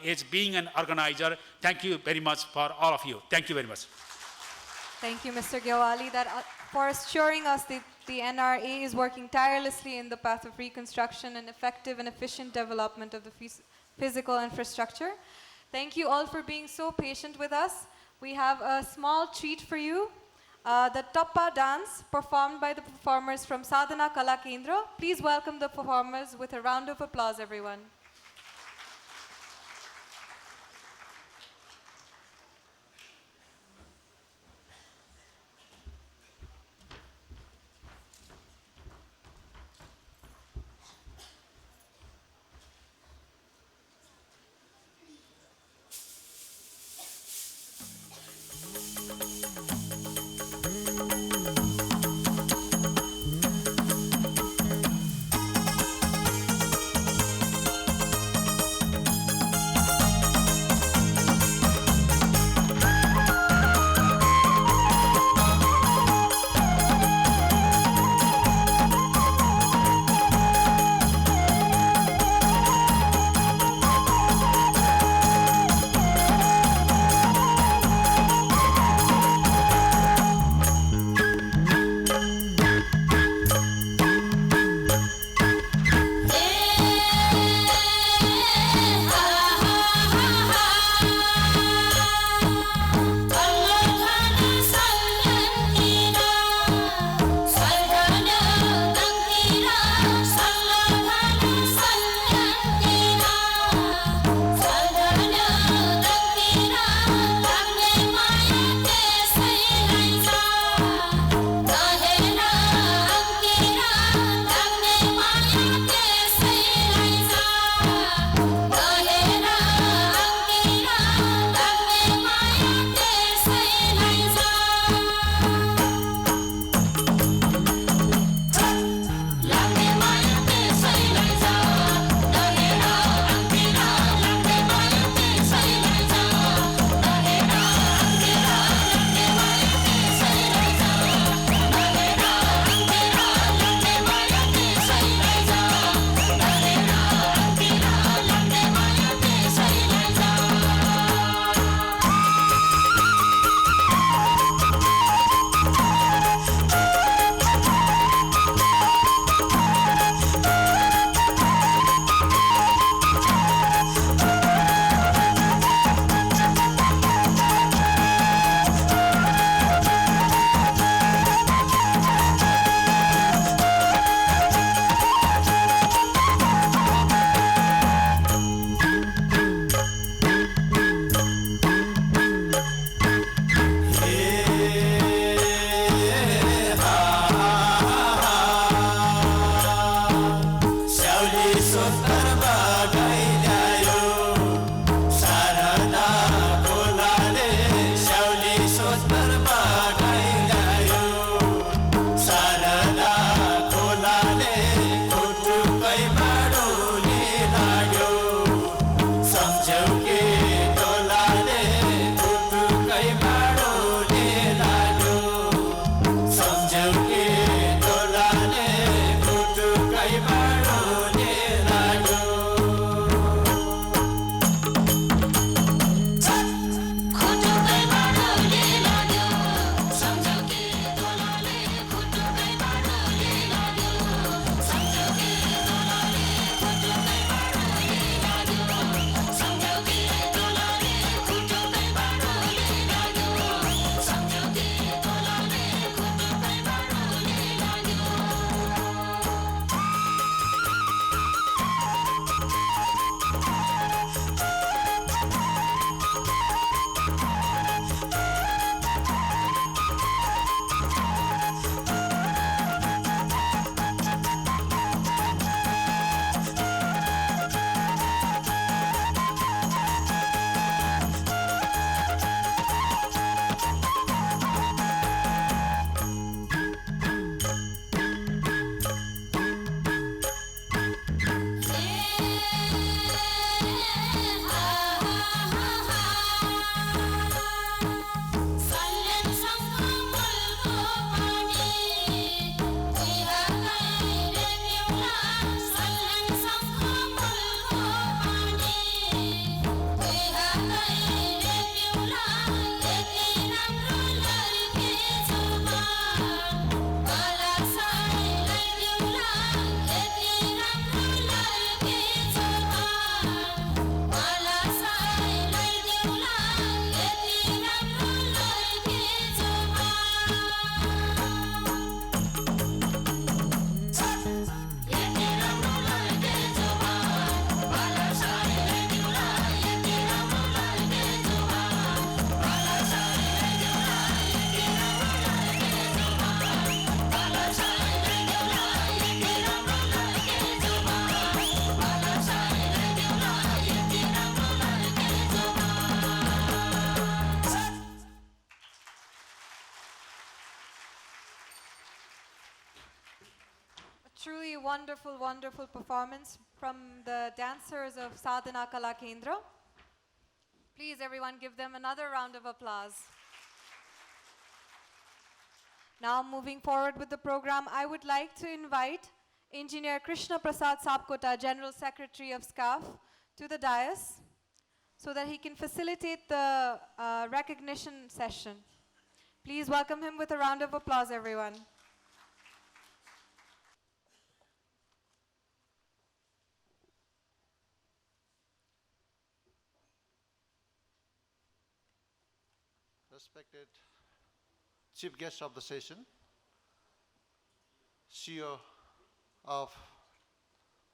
as being an organizer. Thank you very much for all of you. Thank you very much. Thank you, Mr. Gyawali, for assuring us that the NRA is working tirelessly in the path of reconstruction and effective and efficient development of the physical infrastructure. Thank you all for being so patient with us. We have a small treat for you, the Tappa dance performed by the performers from Sadhana Kala Kendra. Please welcome the performers with a round of applause, everyone. Truly wonderful, wonderful performance from the dancers of Sadhana Kala Kendra. Please, everyone, give them another round of applause. Now, moving forward with the program, I would like to invite Engineer Krishna Prasad Sapkota, General Secretary of SCAF, to the dais so that he can facilitate the recognition session. Please welcome him with a round of applause, everyone. Respected Chief Guest of the session, CEO of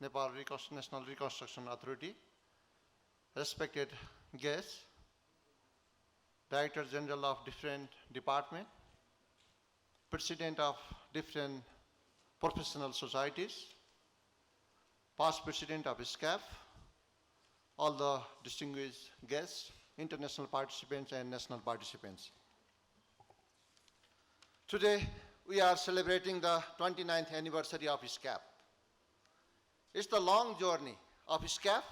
Nepal National Reconstruction Authority, respected guests, Director General of different departments, President of different professional societies, past President of SCAF, all the distinguished guests, international participants and national participants. Today, we are celebrating the 29th anniversary of SCAF. It's the long journey of SCAF.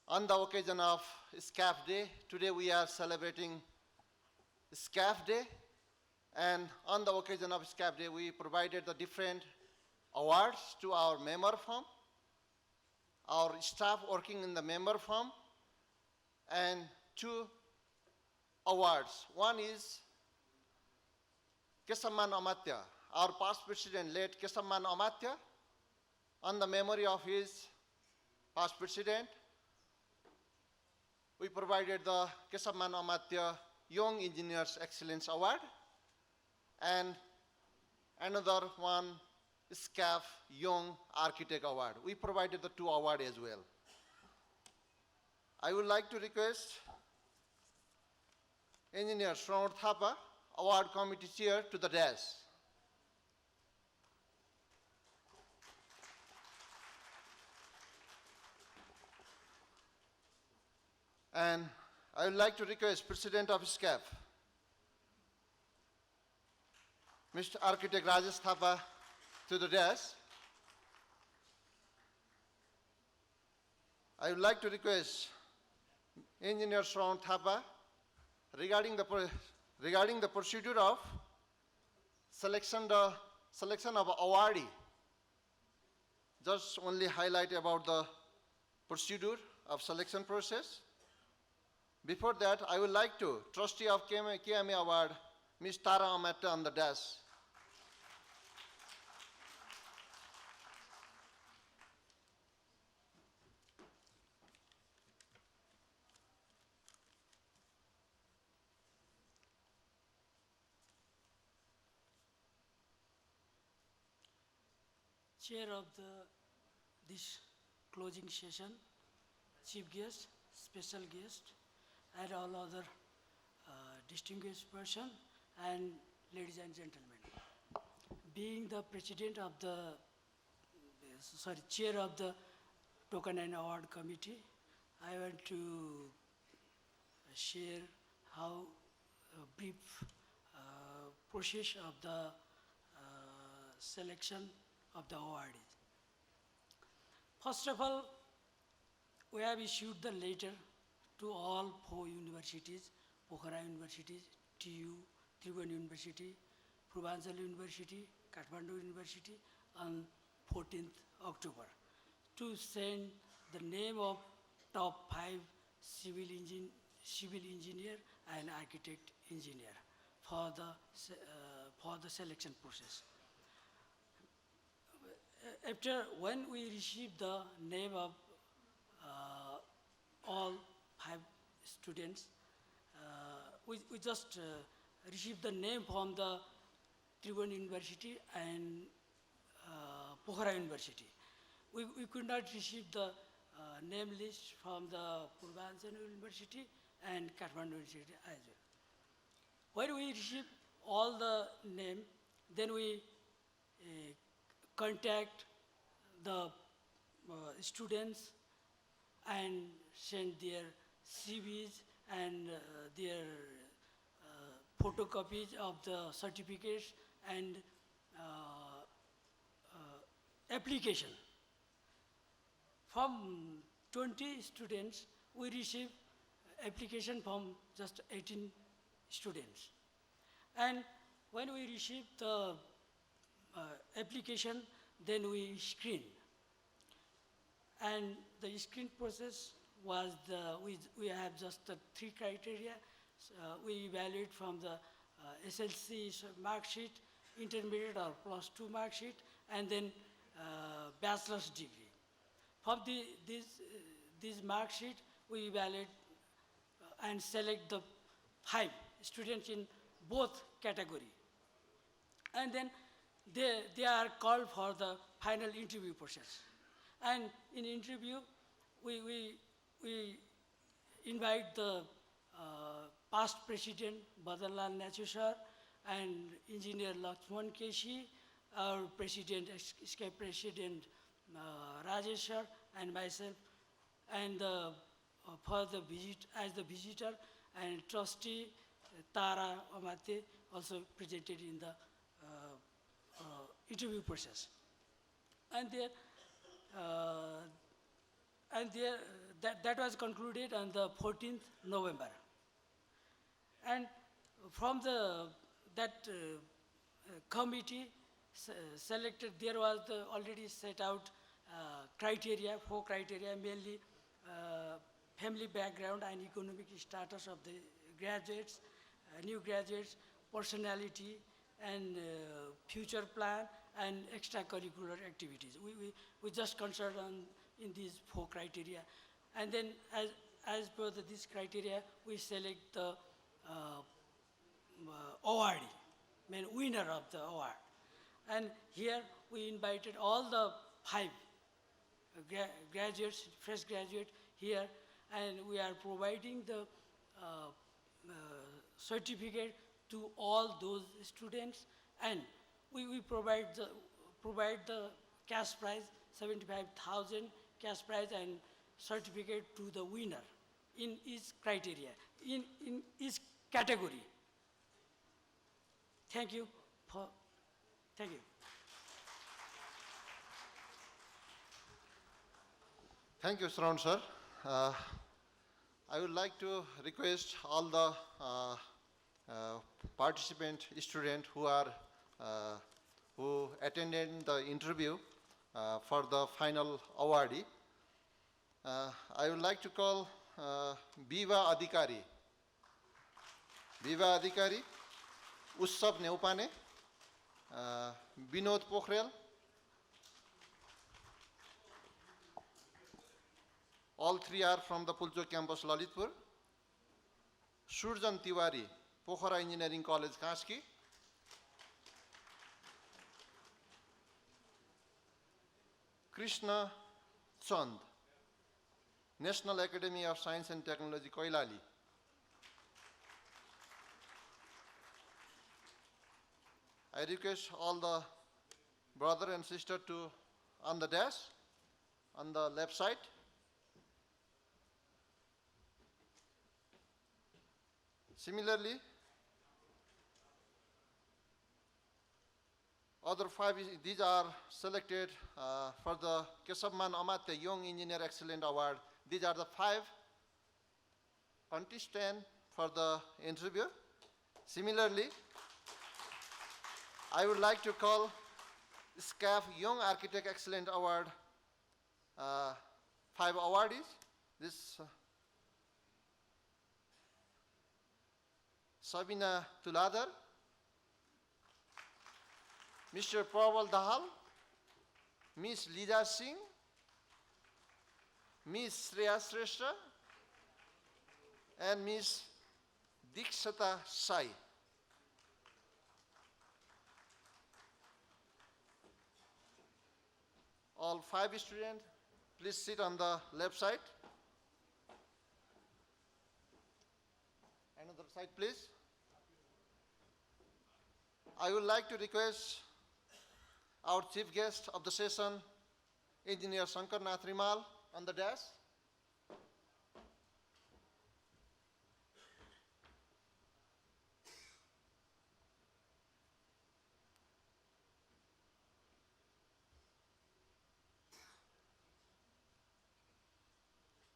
On the occasion of SCAF Day, today we are celebrating SCAF Day, and on the occasion of SCAF Day, we provided the different awards to our member firm, our staff working in the member firm, and 2 awards. One is Kesamman Amatya, our past president, late Kesamman Amatya, on the memory of his past president. We provided the Kesamman Amatya Young Engineers Excellence Award, and another one, SCAF Young Architect Award. We provided the 2 awards as well. I would like to request Engineer Shravan Thapa, Award Committee Chair, to the dais. And I would like to request President of SCAF, Mr. Architect Rajesh Thapa, to the dais. I would like to request Engineer Shravan Thapa regarding the procedure of selection of awardee. Just only highlight about the procedure of selection process. Before that, I would like to Trustee of KMA Award, Ms. Tara Amata, on the dais. Chair of this closing session, chief guest, special guest, and all other distinguished person, and ladies and gentlemen. Being the president of chair of the Token and Award Committee, I want to share how brief process of the selection of the awardees. First of all, we have issued the letter to all 4 universities, Pokhara University, TU, Tribhuvan University, Purvanchal University, Kathmandu University on 14th October to send the name of top 5 civil engineer and architect engineer for the selection process. When we received the name of all 5 students, we just received the name from the Tribhuvan University and Pokhara University. We could not receive the name list from the Purvanchal University and Kathmandu University as well. When we received all the name, then we contact the students and send their CVs and their photocopies of the certificates and application. From 20 students, we received application from just 18 students. And when we received the application, then we screen. And the screen process was we have just the 3 criteria. We evaluate from the SLC mark sheet, intermediate or +2 mark sheet, and then bachelor's degree. From this mark sheet, we evaluate and select the 5 students in both category. And then they are called for the final interview process. And in interview, we invite the past president, Badanlal Nachu sir, and engineer Lakshman Keshi, our president, escape president Rajesh sir, and myself, and for the visit, as the visitor, and trustee Tara Amate also presented in the interview process. And that was concluded on the 14th November. And from that committee selected, there was already set out criteria, 4 criteria, mainly family background and economic status of the graduates, new graduates, personality, and future plan, and extracurricular activities. We just considered in these 4 criteria. And then as per this criteria, we select the awardee, winner of the award. And here we invited all the 5 graduates, fresh graduates here, and we are providing the certificate to all those students, and we provide the cash prize, 75,000 cash prize, and certificate to the winner in each criteria, in each category. Thank you. Thank you. Thank you, Shravan sir. I would like to request all the participant students who attended the interview for the final awardee. I would like to call Biva Adhikari. Biva Adhikari, Ussab Neupane, Binod Pokhrel. All 3 are from the Puljo campus, Lalitpur. Surjan Tiwari, Pokhara Engineering College, Kanski. Krishna Chand, National Academy of Science and Technology, Koilali. I request all the brother and sister to on the desk, on the left side. Similarly, other 5, these are selected for the Kesabman Amate Young Engineer Excellent Award. These are the 5 contestants for the interview. Similarly, I would like to call SCAF Young Architect Excellent Award 5 awardees. This Sabina Tuladar, Mr. Paval Dahal, Ms. Lida Singh, Ms. Shreya Shrestha, and Ms. Dikshata Sai. All 5 students, please sit on the left side. Another side, please. I would like to request our chief guest of the session, Engineer Shankar Nath Rimal, on the desk.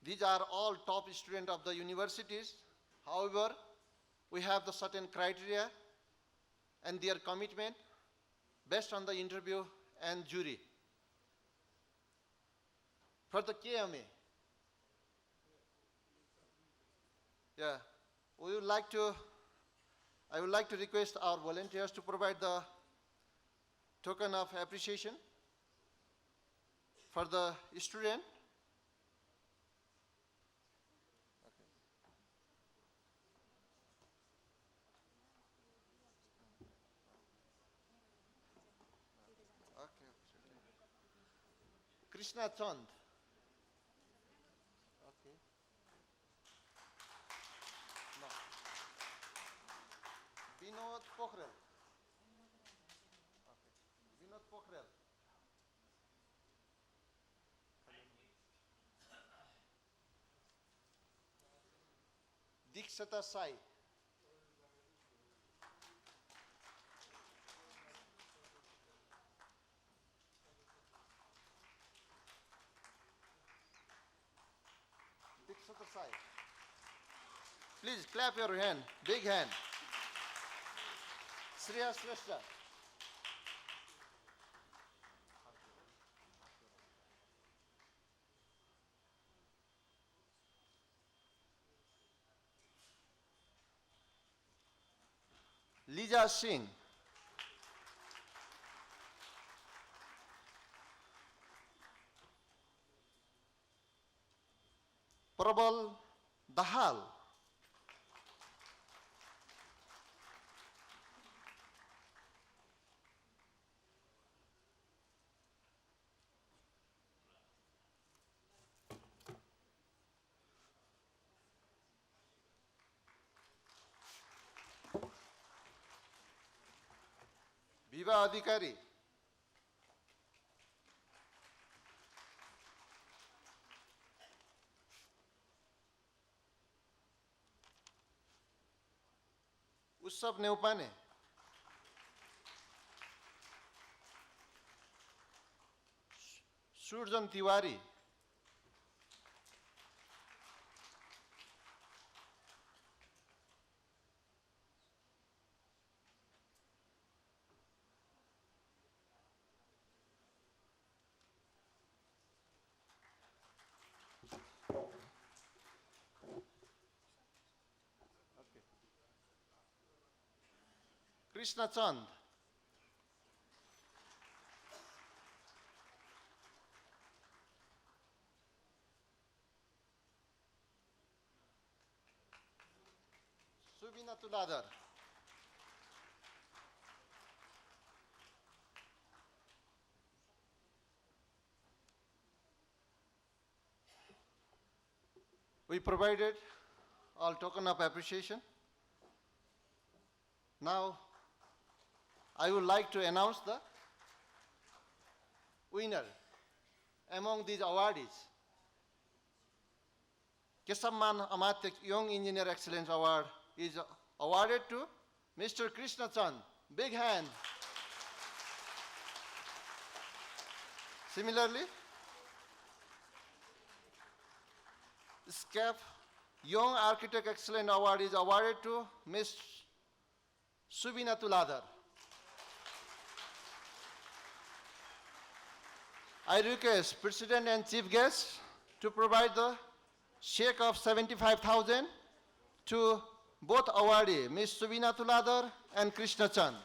These are all top students of the universities. However, we have the certain criteria and their commitment based on the interview and jury. For the KMA, yeah, I would like to request our volunteers to provide the token of appreciation for the student. Okay. Krishna Chand. Okay. No. Vinod Pokhrel. Okay. Vinod Pokhrel. Dikshata Sai. Dikshata Sai. Please clap your hand, big hand. Shreya Shrestha. Lija Singh. Prabal Dahal. Viva Adhikari. Usab Neupane. Surjan Tiwari. Krishna Chand. Subina Tuladar. We provided all token of appreciation. Now, I would like to announce the winner among these awardees. Kesamman Amatya Young Engineer Excellence Award is awarded to Mr. Krishna Chand. Big hand. Similarly, SCAP Young Architect Excellence Award is awarded to Ms. Subina Tuladar. I request President and Chief Guest to provide the check of 75,000 to both awardees, Ms. Subina Tuladar and Krishna Chand.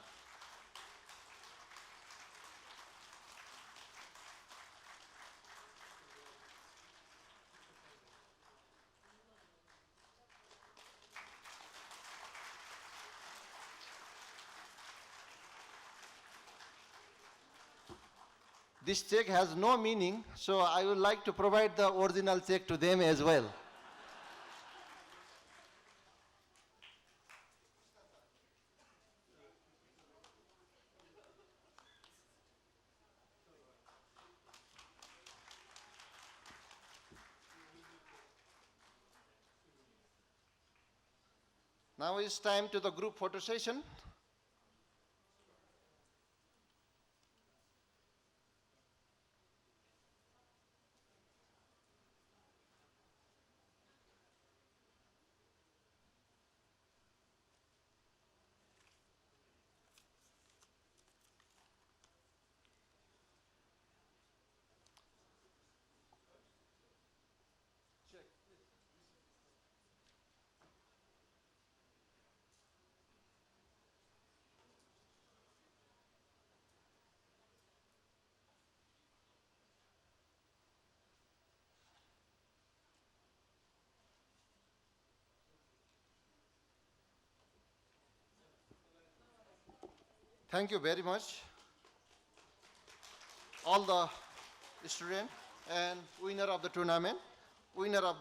This check has no meaning, so I would like to provide the original check to them as well. Now it's time to the group photo session. Thank you very much, all the students and winner of the tournament, winner of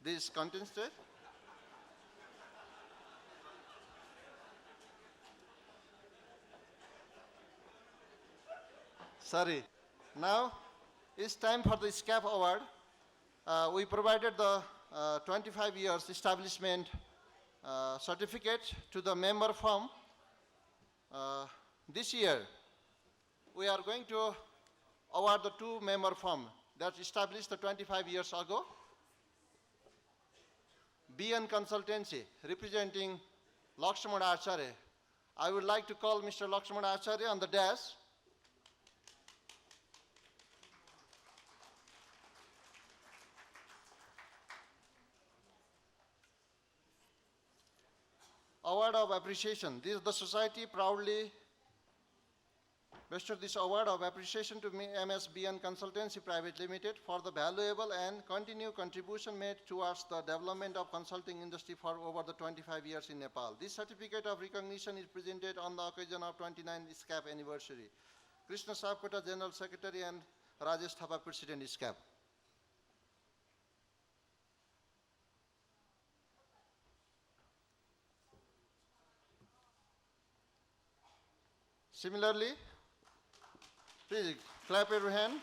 this contest. Sorry. Now it's time for the SCAP award. We provided the 25 years establishment certificate to the member firm. This year, we are going to award the 2 member firm that established the 25 years ago. BN Consultancy, representing Lakshmana Acharya. I would like to call Mr. Lakshmana Acharya on the dais. Award of appreciation. This, the society proudly bestowed this award of appreciation to MSBN Consultancy Private Limited for the valuable and continued contribution made towards the development of consulting industry for over the 25 years in Nepal. This certificate of recognition is presented on the occasion of 29th SCAP anniversary. Krishna Sapkota, General Secretary, and Rajesh Thapa, President SCAP. Similarly, please clap your hand.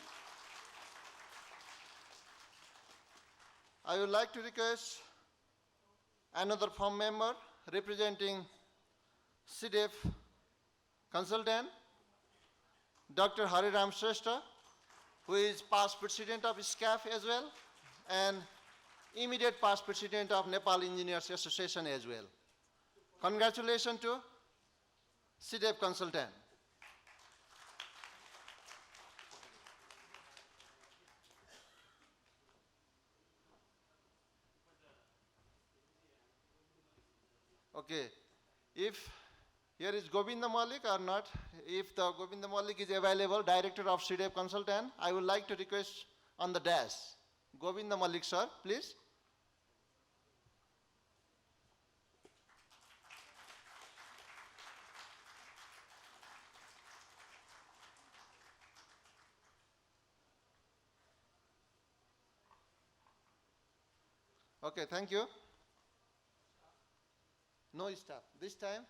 I would like to request another firm member representing CDF consultant, Dr. Hariram Shrestha, who is past president of SCAF as well, and immediate past president of Nepal Engineers Association as well. Congratulations to CDF consultant. Okay, if here is Govinda Malik or not, if the Govinda Malik is available, Director of CDF Consultant, I would like to request on the dash. Govinda Malik, sir, please. Okay, thank you. No staff. This time?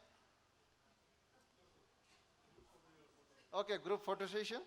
Okay, group photo session.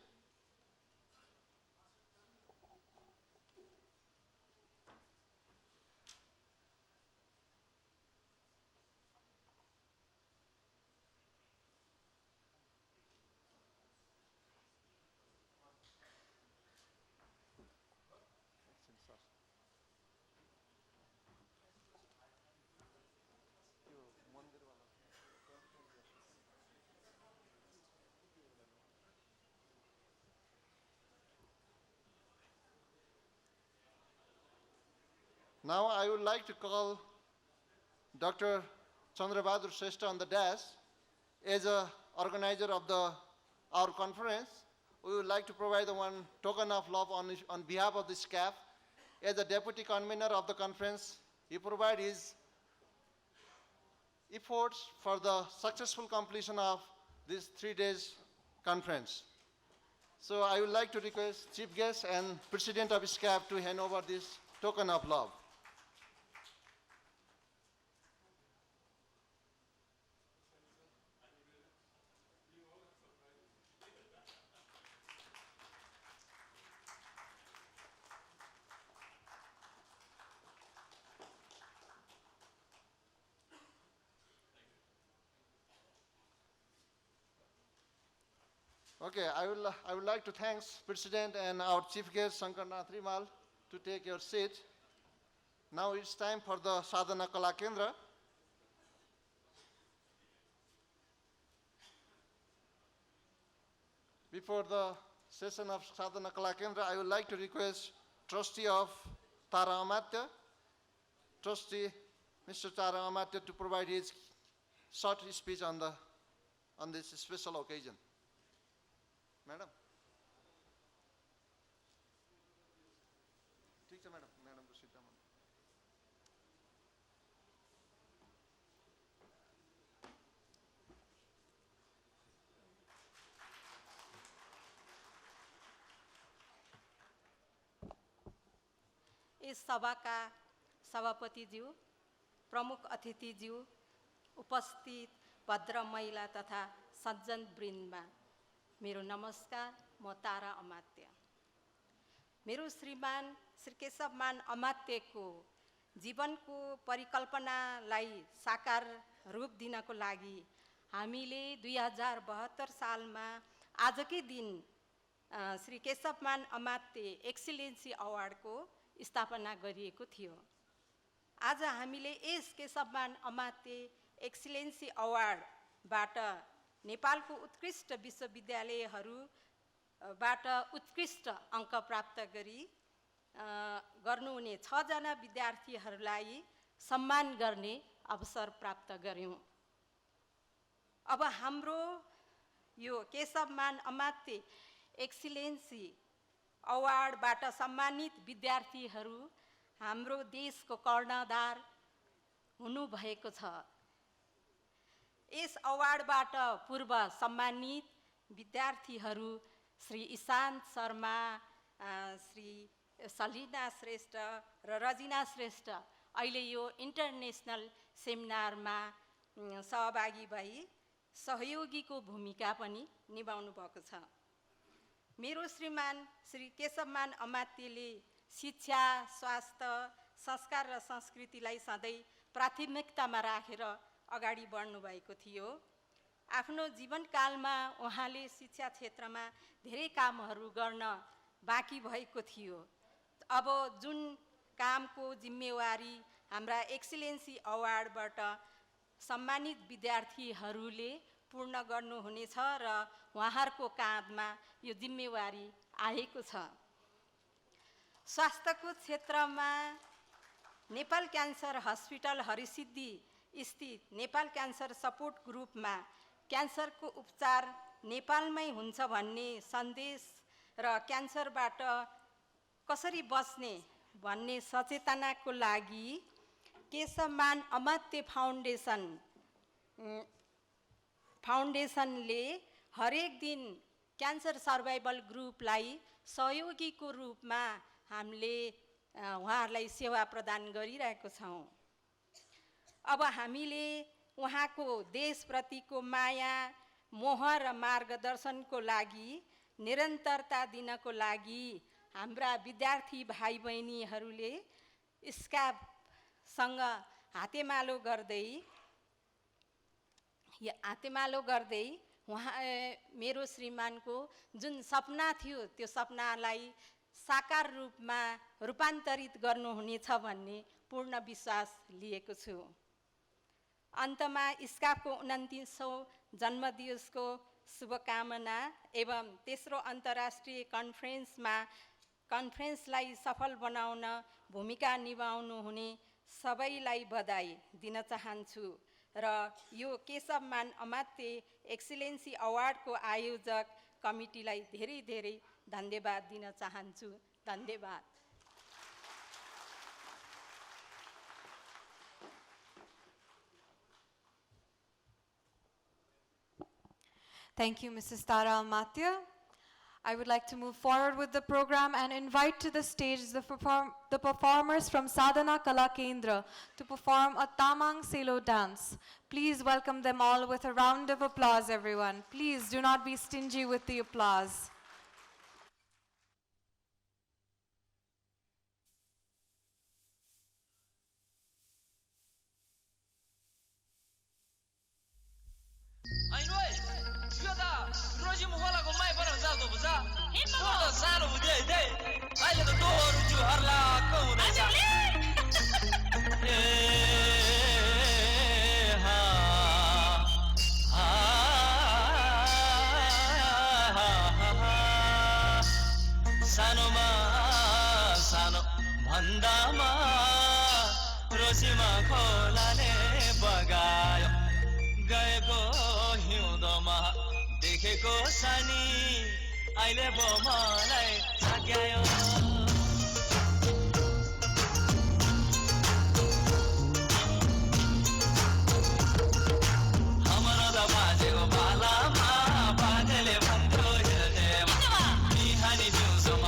Now I would like to call Dr. Chandrabahadur Shrestha on the dash. As an organizer of our conference, we would like to provide the one token of love on behalf of the SCAF. As a deputy convener of the conference, he provides his efforts for the successful completion of this 3 days conference. So I would like to request Chief Guest and President of SCAF to hand over this token of love. Okay, I would like to thank President and our Chief Guest, Shankar Nath Rimal, to take your seat. Now it's time for the Sadhana Kala Kendra. Before the session of Sadhana Kala Kendra, I would like to request Trustee of Tara Amatya, Trustee Mr. Tara Amatya, to provide his short speech on this special occasion. Madam. ठीक है madam, madam को सीधा madam. इस सभाका सभापतिज्यू, प्रमुख अतिथिज्यू, उपस्थित भद्र महिला तथा सज्जन वृन्दमा मेरो नमस्कार। म तारा अमात्य। मेरो श्रीमान श्री केशवमान अमात्यको जीवनको परिकल्पनालाई साकार रूप दिनको लागि हामीले 2072 सालमा आजकै दिन श्री केशवमान अमात्य एक्सिलेन्सी अवार्डको स्थापना गरिएको थियो। आज हामीले यस केशवमान अमात्य एक्सिलेन्सी अवार्डबाट नेपालको उत्कृष्ट विश्वविद्यालयहरूबाट उत्कृष्ट अङ्क प्राप्त गर्नुहुने 6 जना विद्यार्थीहरूलाई सम्मान गर्ने अवसर प्राप्त गर्यौं। अब हाम्रो यो केशवमान अमात्य एक्सिलेन्सी अवार्डबाट सम्मानित विद्यार्थीहरू हाम्रो देशको कर्णधार हुनुभएको छ। यस अवार्डबाट पूर्व सम्मानित विद्यार्थीहरू श्री ईशान्त शर्मा, श्री सलिना श्रेष्ठ र रजिना श्रेष्ठ अहिले यो इन्टरनेसनल सेमिनारमा सहभागी भई सहयोगीको भूमिका पनि निभाउनु भएको छ। मेरो श्रीमान श्री केशवमान अमात्यले शिक्षा, स्वास्थ्य, संस्कार र संस्कृतिलाई सधैँ प्राथमिकतामा राखेर अगाडि बढ्नु भएको थियो। आफ्नो जीवनकालमा उहाँले शिक्षा क्षेत्रमा धेरै कामहरू गर्न बाँकी भएको थियो। अब जुन कामको जिम्मेवारी हाम्रा एक्सिलेन्सी अवार्डबाट सम्मानित विद्यार्थीहरूले पूर्ण गर्नुहुनेछ र उहाँहरूको काँधमा यो जिम्मेवारी आएको छ। स्वास्थ्यको क्षेत्रमा नेपाल क्यान्सर हस्पिटल हरिसिद्धि स्थित नेपाल क्यान्सर सपोर्ट ग्रुपमा क्यान्सरको उपचार नेपालमै हुन्छ भन्ने सन्देश र क्यान्सरबाट कसरी बच्ने भन्ने सचेतनाको लागि केशवमान अमात्य फाउन्डेसनले हरेक दिन क्यान्सर सर्भाइभल ग्रुपलाई सहयोगीको रूपमा हामीले उहाँहरूलाई सेवा प्रदान गरिरहेको छौँ। अब हामीले उहाँको देशप्रतिको माया, मोह र मार्गदर्शनको लागि निरन्तरता दिनको लागि हाम्रा विद्यार्थी भाइ बहिनीहरूले स्काफसँग हातेमालो गर्दै उहाँ मेरो श्रीमानको जुन सपना थियो त्यो सपनालाई साकार रूपमा रूपान्तरित गर्नुहुनेछ भन्ने पूर्ण विश्वास लिएको छु। अन्तमा स्काफको 29औं जन्मदिवसको शुभकामना एवं तेस्रो अन्तर्राष्ट्रिय कन्फरेन्सलाई सफल बनाउन भूमिका निभाउनु हुने सबैलाई बधाई दिन चाहन्छु र यो केशवमान अमात्य एक्सिलेन्सी अवार्डको आयोजक कमिटीलाई धेरै धेरै धन्यवाद दिन चाहन्छु। धन्यवाद। Thank you, Mrs. Tara Amatya. I would like to move forward with the program and invite to the stage the performers from Sadhana Kala Kendra to perform a Tamang Selo dance. Please welcome them all with a round of applause, everyone. Please do not be stingy with the applause.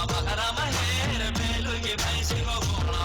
Bhakara maher, melu ki bhaisi ko gona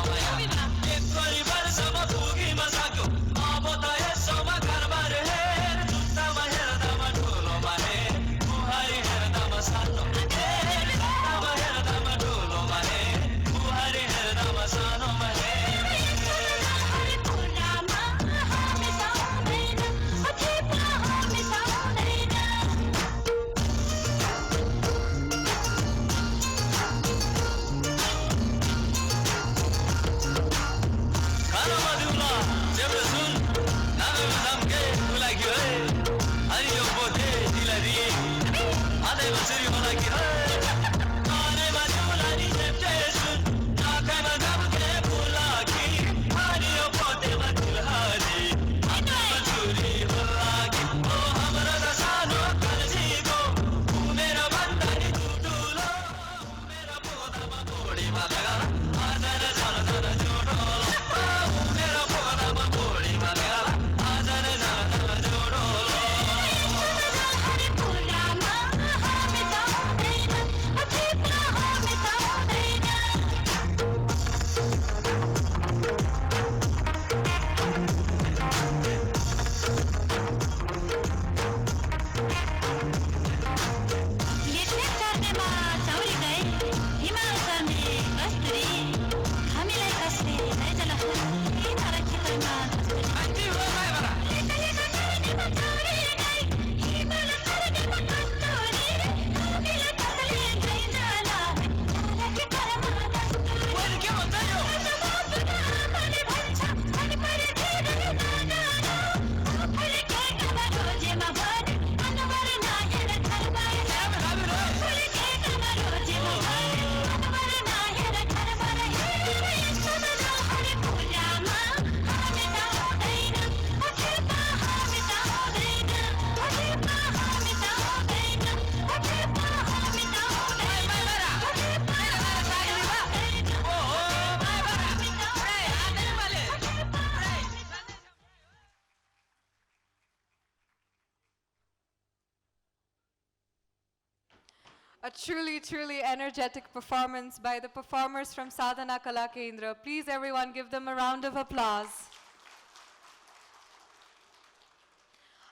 A truly, truly energetic performance by the performers from Sadhana Kala Kendra. Please everyone give them a round of applause.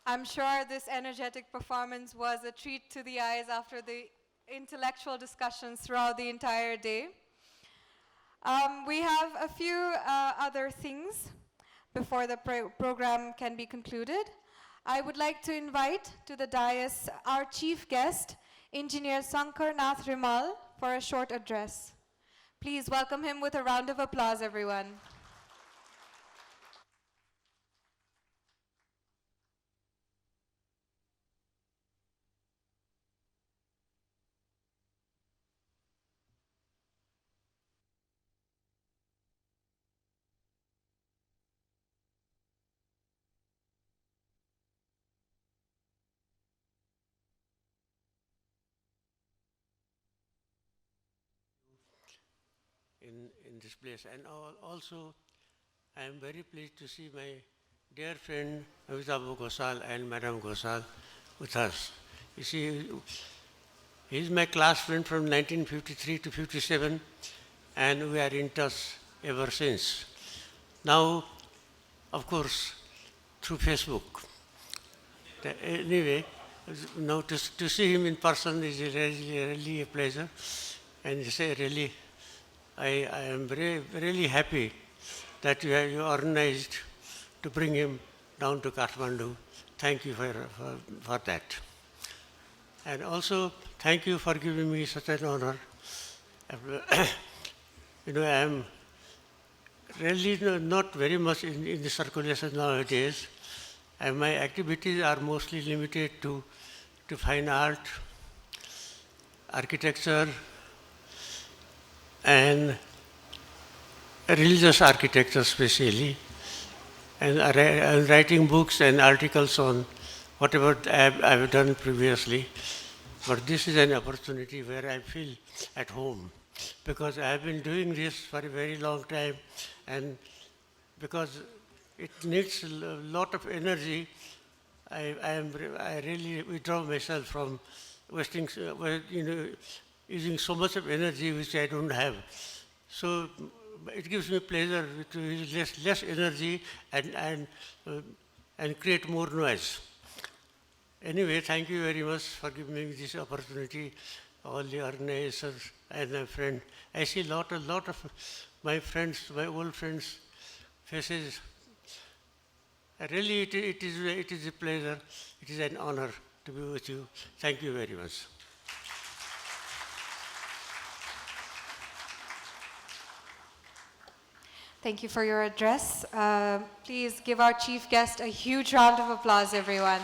I'm sure this energetic performance was a treat to the eyes after the intellectual discussions throughout the entire day. We have a few other things before the program can be concluded. I would like to invite to the dais our chief guest, Engineer Sankar Nath Rimal, for a short address. Please welcome him with a round of applause, everyone. In this place. And also, I am very pleased to see my dear friend Amitabh Gosal and Madam Gosal with us. You see, he is my class friend from 1953 to 57, and we are in touch ever since. Now, of course, through Facebook. Anyway, now to see him in person is really a pleasure, and say really, I am really happy that you organized to bring him down to Kathmandu. Thank you for that. And also, thank you for giving me such an honor. You know, I am really not very much in the circulation nowadays, and my activities are mostly limited to fine art, architecture, and religious architecture especially, and writing books and articles on whatever I've done previously. But this is an opportunity where I feel at home, because I have been doing this for a very long time, and because it needs a lot of energy, I really withdraw myself from wasting, using so much of energy which I don't have. So it gives me pleasure to use less energy and create more noise. Anyway, thank you very much for giving me this opportunity, all the organizers and my friend. I see a lot of my friends, my old friends' faces. Really, it is a pleasure, it is an honor to be with you. Thank you very much. Thank you for your address. Please give our chief guest a huge round of applause, everyone.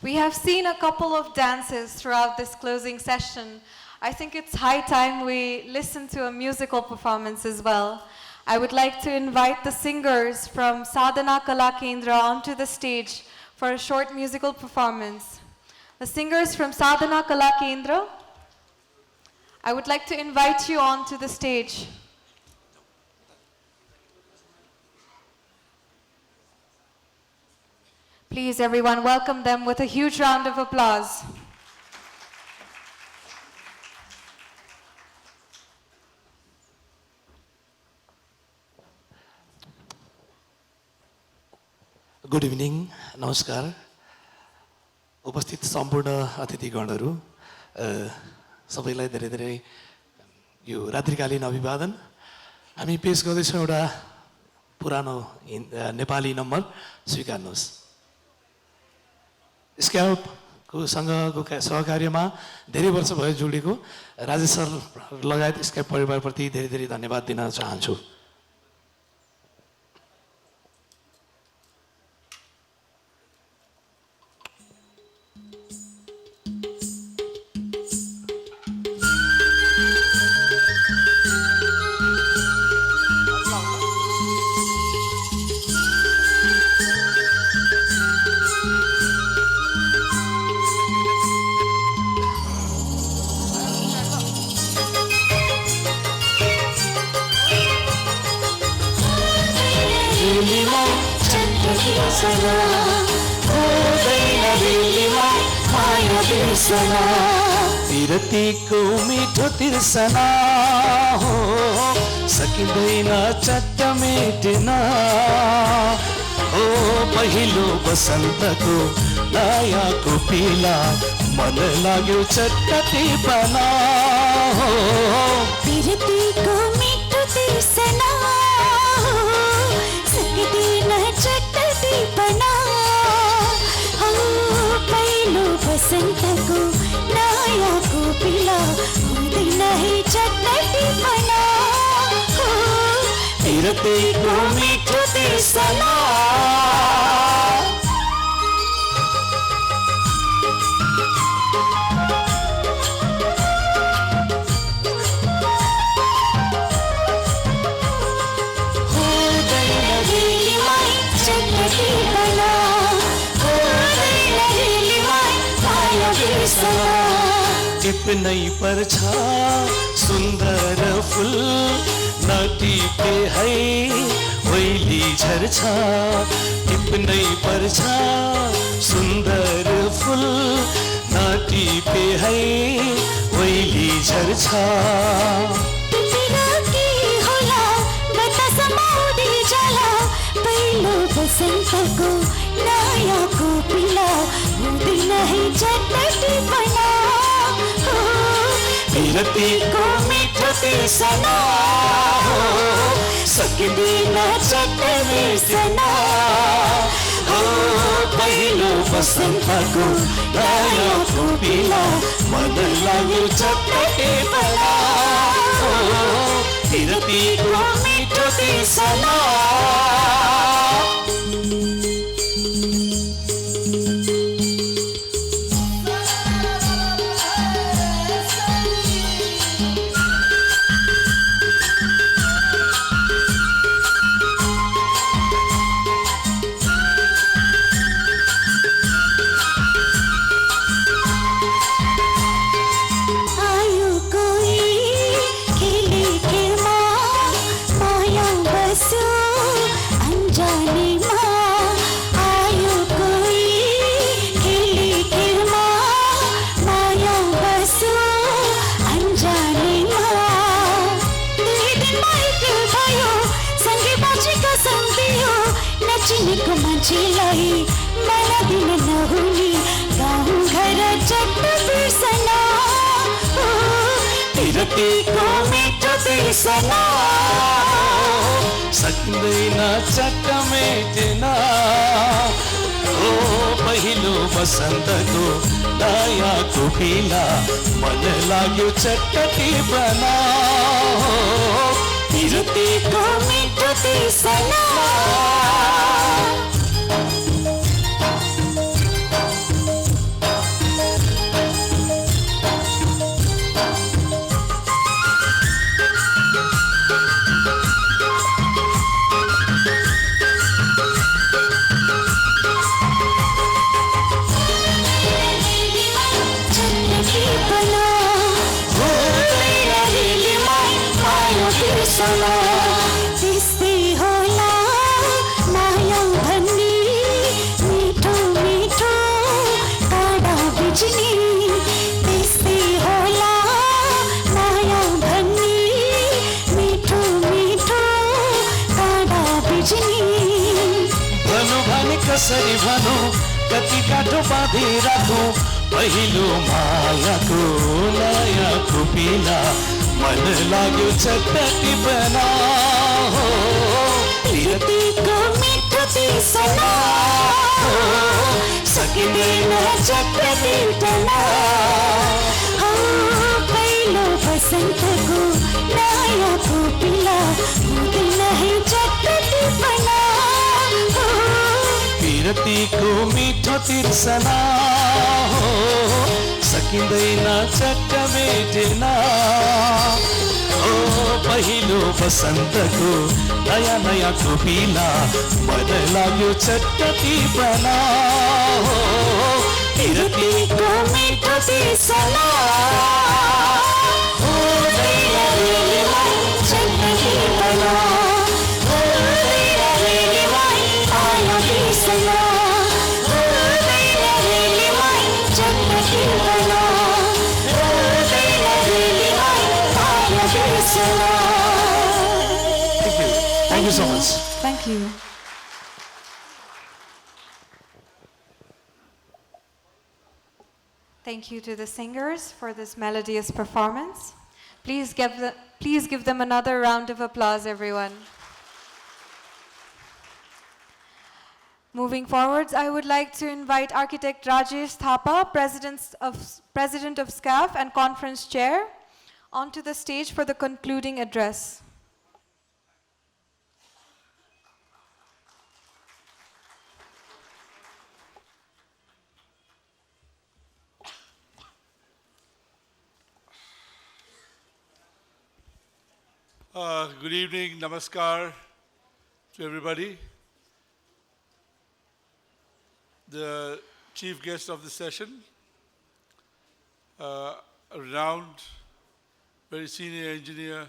We have seen a couple of dances throughout this closing session. I think it's high time we listen to a musical performance as well. I would like to invite the singers from Sadhana Kala Kendra onto the stage for a short musical performance. The singers from Sadhana Kala Kendra, I would like to invite you onto the stage. Please, everyone, welcome them with a huge round of applause. Good evening, नमस्कार। उपस्थित सम्पूर्ण अतिथिगणहरू, सबैलाई धेरै धेरै यो रात्रिकालीन अभिवादन। हामी पेश गर्दैछौँ एउटा पुरानो नेपाली नम्बर, स्वीकार्नुहोस्। स्काउटको सँगको सहकार्यमा धेरै वर्ष भयो जोडिएको राजेश सर लगायत स्काउट परिवारप्रति धेरै धेरै धन्यवाद दिन चाहन्छु। दिल्लीमा बिर्सना विरतीको मिठो तिर्सना हो सकिँदैन चट्ट मेटिन हो पहिलो बसन्तको नयाँ कोपिला मन लाग्यो चट्ट टिपना हो बिरतीको मिठो तिर्सना सकिँदैन चट्ट टिपना हो पहिलो बसन्तको नयाँ कोपिला हुँदैन है चट्ट टिपना हो विरतीको मिठो तिर्सना टिप्नै पर्छ सुन्दर फुल नटिपे है ओइली झर्छ टिप्नै पर्छ सुन्दर फुल नटिपे है ओइली झर्छ बसन्तको नयाँ कोपिला हुँदैन है चट्ट टिपना हो विरतीको मिठो तिर्सना हो सकिँदैन चट्ट बिर्सना हो पहिलो बसन्तको नयाँ कोपिला मन लाग्यो चट्ट टिपना हो विरतीको मिठो तिर्सना चिनेको मान्छेलाई माया दिन नहुने गाउँ घर चट्ट बिर्सना विरतीको मिठो तिर्सना सकिँदैन चट्ट मेटिन हो पहिलो बसन्तको नयाँ कोपिला मन लाग्यो चट्ट टिपना विरतीको मिठो तिर्सना त्यस्तै होला माया भन्ने मिठो मिठो काँडा बिज्ने त्यस्तै होला माया भन्ने मिठो मिठो काँडा बिज्ने भनु भने कसरी भनु कति काठो बाँधि राखौँ पहिलो मायाको नयाँ कोपिला मन लाग्यो चट्ट टिपना हो विरतीको मिठो तिर्सना हो सकिँदैन चट्ट बिर्सना हो पहिलो बसन्तको नयाँ कोपिला हुँदैन है चट्ट टिपना हो विरतीको मिठो तिर्सना हो सकिँदैन चट्ट मेटिन हो पहिलो बसन्तको नयाँ नयाँ कोपिला मन लाग्यो चट्ट टिपना हो विरतीको मिठो तिर्सना हो चट्ट टिपना हो आयो बिर्सना हो चट्ट टिपना Thank you. Thank you to the singers for this melodious performance. Please give them another round of applause, everyone. Moving forwards, I would like to invite Architect Rajesh Thapa, President of SCAF and Conference Chair, onto the stage for the concluding address. Good evening, namaskar to everybody. The chief guest of the session, a renowned, very senior engineer,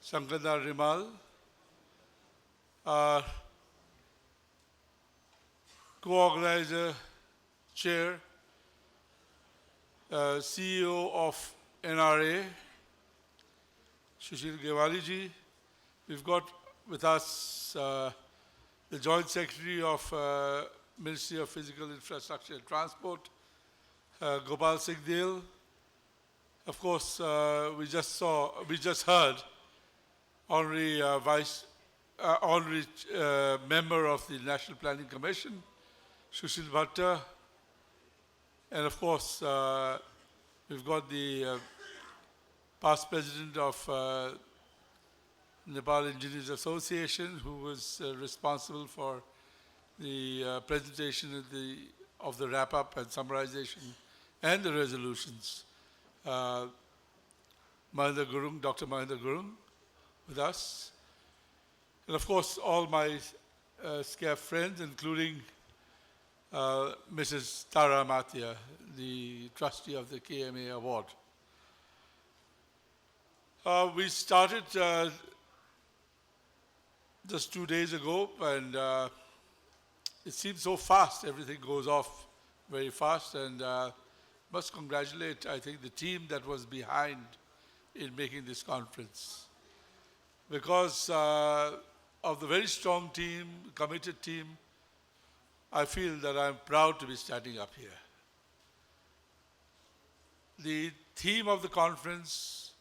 Sankar Rimal, our co-organizer, chair, CEO of NRA, Sushil Gewali ji. We've got with us the Joint Secretary of Ministry of Physical Infrastructure and Transport, Gopal Singh Deel. Of course, we just heard honorary member of the National Planning Commission, Sushil Bhatta, and of course, we've got the past president of Nepal Engineers Association, who was responsible for the presentation of the wrap-up and summarization and the resolutions. Dr. Mahendra Gurung with us. And of course, all my SCAF friends, including Mrs. Tara Mathia, the trustee of the KMA Award. We started just 2 days ago, and it seems so fast. Everything goes off very fast, and must congratulate, I think, the team that was behind in making this conference. Because of the very strong team, committed team, I feel that I'm proud to be standing up here. The theme of the conference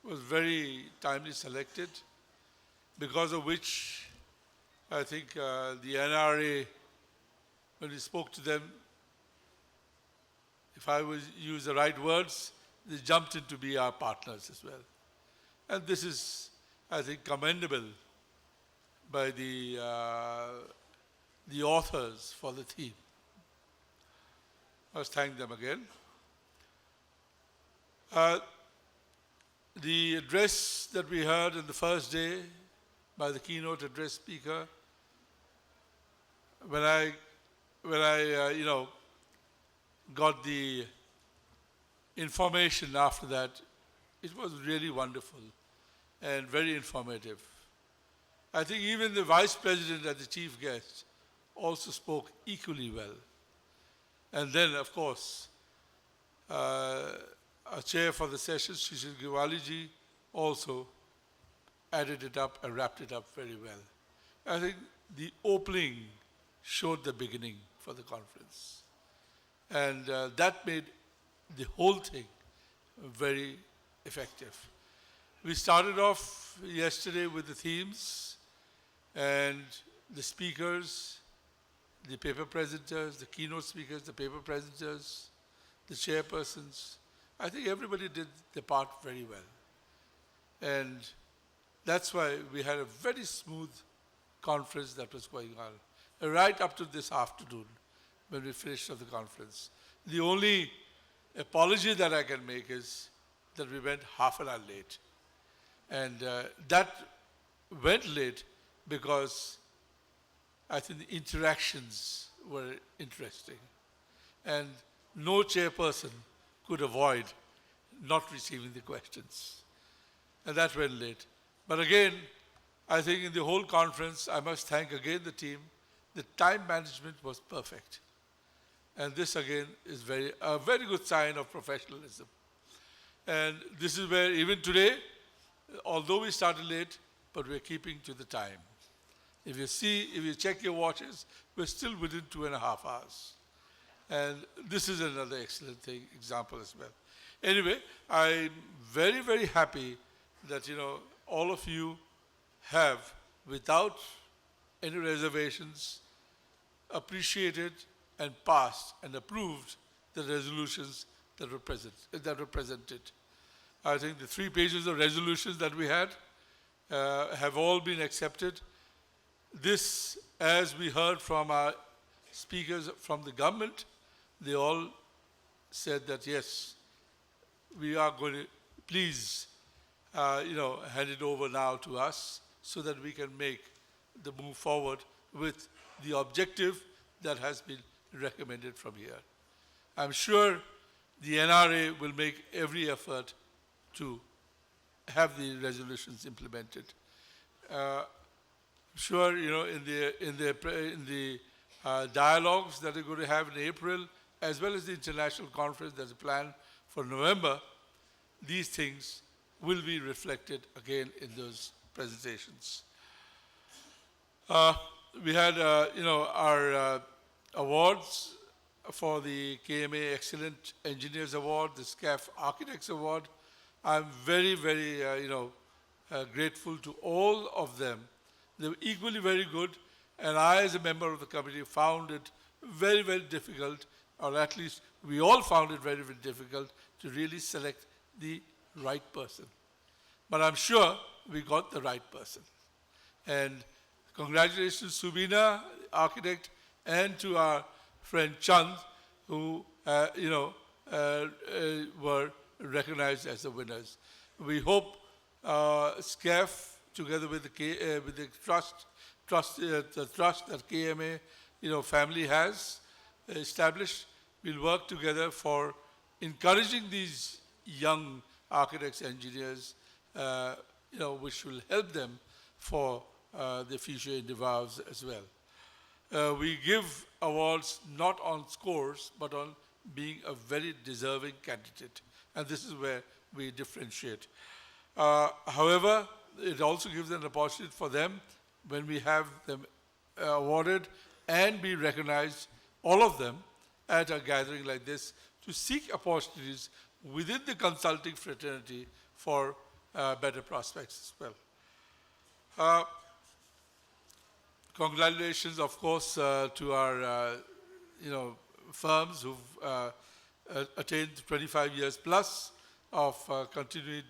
was very timely selected, because of which I think the NRA, when we spoke to them, if I would use the right words, they jumped in to be our partners as well. And this is, I think, commendable by the authors for the theme. I must thank them again. The address that we heard on the first day by the keynote address speaker, when I got the information after that, it was really wonderful and very informative. I think even the Vice President as the chief guest also spoke equally well. And then, of course, our chair for the session, Sushil Gewali ji, also added it up and wrapped it up very well. I think the opening showed the beginning for the conference. And that made the whole thing very effective. We started off yesterday with the themes and the speakers, the paper presenters, the keynote speakers, the paper presenters, the chairpersons. I think everybody did their part very well. And that's why we had a very smooth conference that was going on, right up to this afternoon when we finished the conference. The only apology that I can make is that we went half an hour late. And that went late because I think the interactions were interesting. And no chairperson could avoid not receiving the questions. And that went late. But again, I think in the whole conference, I must thank again the team. The time management was perfect. And this again is a very good sign of professionalism. And this is where even today, although we started late, but we're keeping to the time. If you check your watches, we're still within 2.5 hours. And this is another excellent example as well. Anyway, I'm very, very happy that, all of you have, without any reservations, appreciated and passed and approved the resolutions that were presented. I think the 3 pages of resolutions that we had have all been accepted. This, as we heard from our speakers from the government, they all said that yes, we are going to please, hand it over now to us so that we can make the move forward with the objective that has been recommended from here. I'm sure the NRA will make every effort to have the resolutions implemented. Sure, in the dialogues that we're going to have in April, as well as the international conference that's planned for November, these things will be reflected again in those presentations. We had, our awards for the KMA Excellent Engineers Award, the SCAF Architects Award. I'm very, very, grateful to all of them. They were equally very good, and I, as a member of the committee, found it very, very difficult, or at least we all found it very, very difficult to really select the right person. But I'm sure we got the right person. And congratulations, Subina, architect, and to our friend Chand, who, were recognized as the winners. We hope SCAF, together with the trust that KMA, family has established, will work together for encouraging these young architects, engineers, which will help them for the future endeavors as well. We give awards not on scores, but on being a very deserving candidate. And this is where we differentiate. However, it also gives an opportunity for them when we have them awarded and be recognized, all of them, at a gathering like this, to seek opportunities within the consulting fraternity for better prospects as well. Congratulations, of course, to our firms who've attained 25 years plus of continued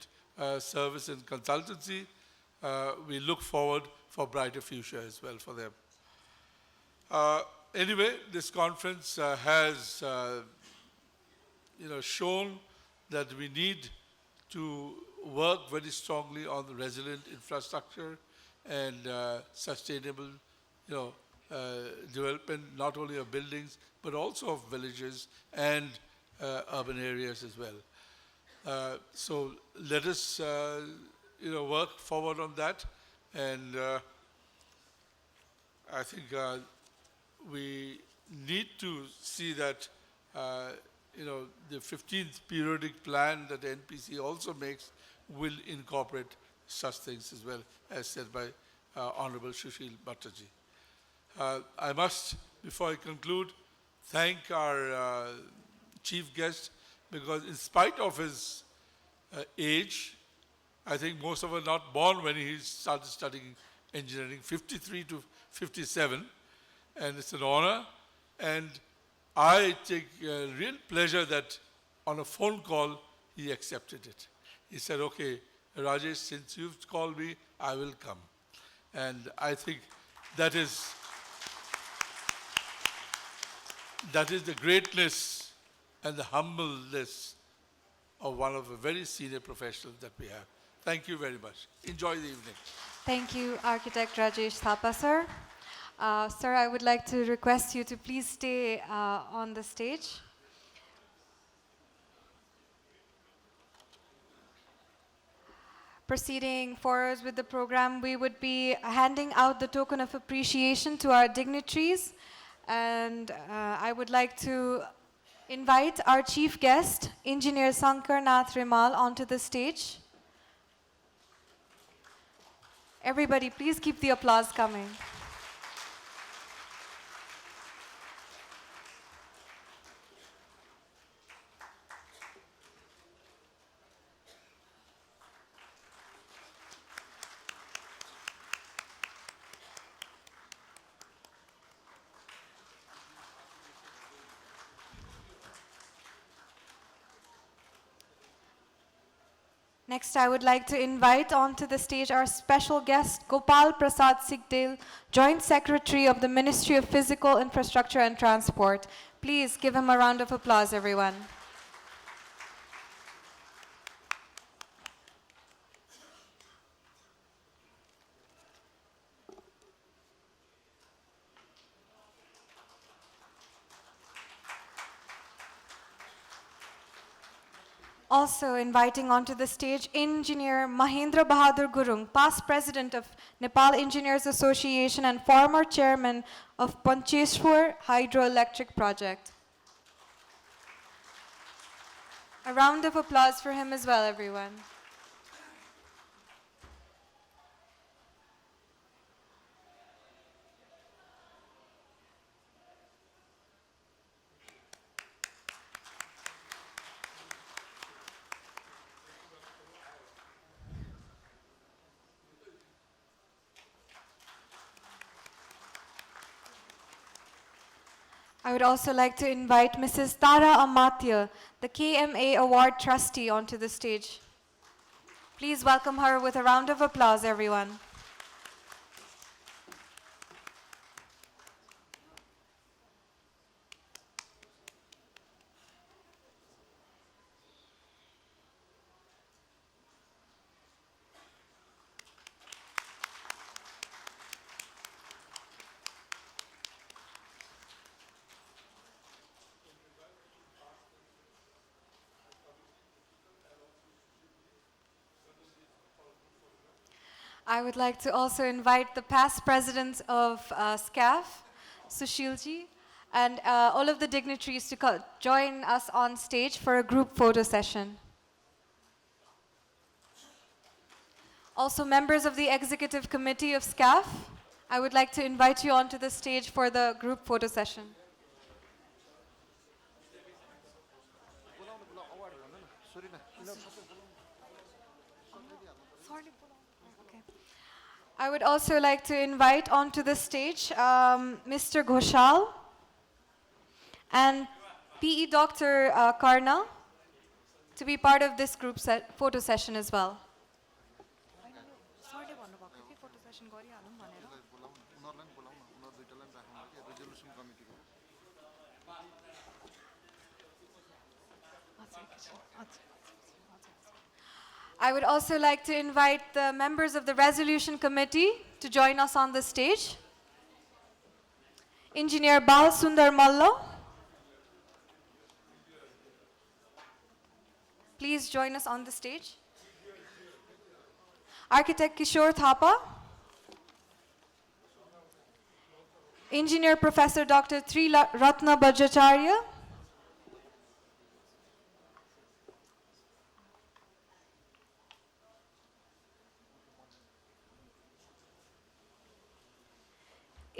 service and consultancy. We look forward for a brighter future as well for them. Anyway, this conference has shown that we need to work very strongly on the resilient infrastructure and sustainable development, not only of buildings, but also of villages and urban areas as well. So let us work forward on that, and I think we need to see that the 15th periodic plan that the NPC also makes will incorporate such things as well, as said by Honorable Sushil Bhattaji. I must, before I conclude, thank our chief guest, because in spite of his age, I think most of us are not born when he started studying engineering, 53 to 57, and it's an honor. And I take real pleasure that on a phone call, he accepted it. He said, okay, Rajesh, since you've called me, I will come. And I think that is the greatness and the humbleness of one of the very senior professionals that we have. Thank you very much. Enjoy the evening. Thank you, Architect Rajesh Thapa, sir. Sir, I would like to request you to please stay on the stage. Proceeding forward with the program, we would be handing out the token of appreciation to our dignitaries. And I would like to invite our chief guest, Engineer Sankar Nath Rimal, onto the stage. Everybody, please keep the applause coming. Next, I would like to invite onto the stage our special guest, Gopal Prasad Sigdel, Joint Secretary of the Ministry of Physical Infrastructure and Transport. Please give him a round of applause, everyone. Also inviting onto the stage Engineer Mahendra Bahadur Gurung, past President of Nepal Engineers Association and former Chairman of Pancheshwar Hydroelectric Project. A round of applause for him as well, everyone. I would also like to invite Mrs. Tara Amatya, the KMA Award Trustee, onto the stage. Please welcome her with a round of applause, everyone. I would like to also invite the past president of SCAF, Sushilji, and all of the dignitaries to join us on stage for a group photo session. Also, members of the executive committee of SCAF, I would like to invite you onto the stage for the group photo session. I would also like to invite onto the stage Mr. Ghoshal and PE Dr. Karna to be part of this group photo session as well. I would also like to invite the members of the resolution committee to join us on the stage. Engineer Bal Sundar Mallo. Please join us on the stage. Architect Kishore Thapa. Engineer Professor Dr. Tri Ratna Bajacharya.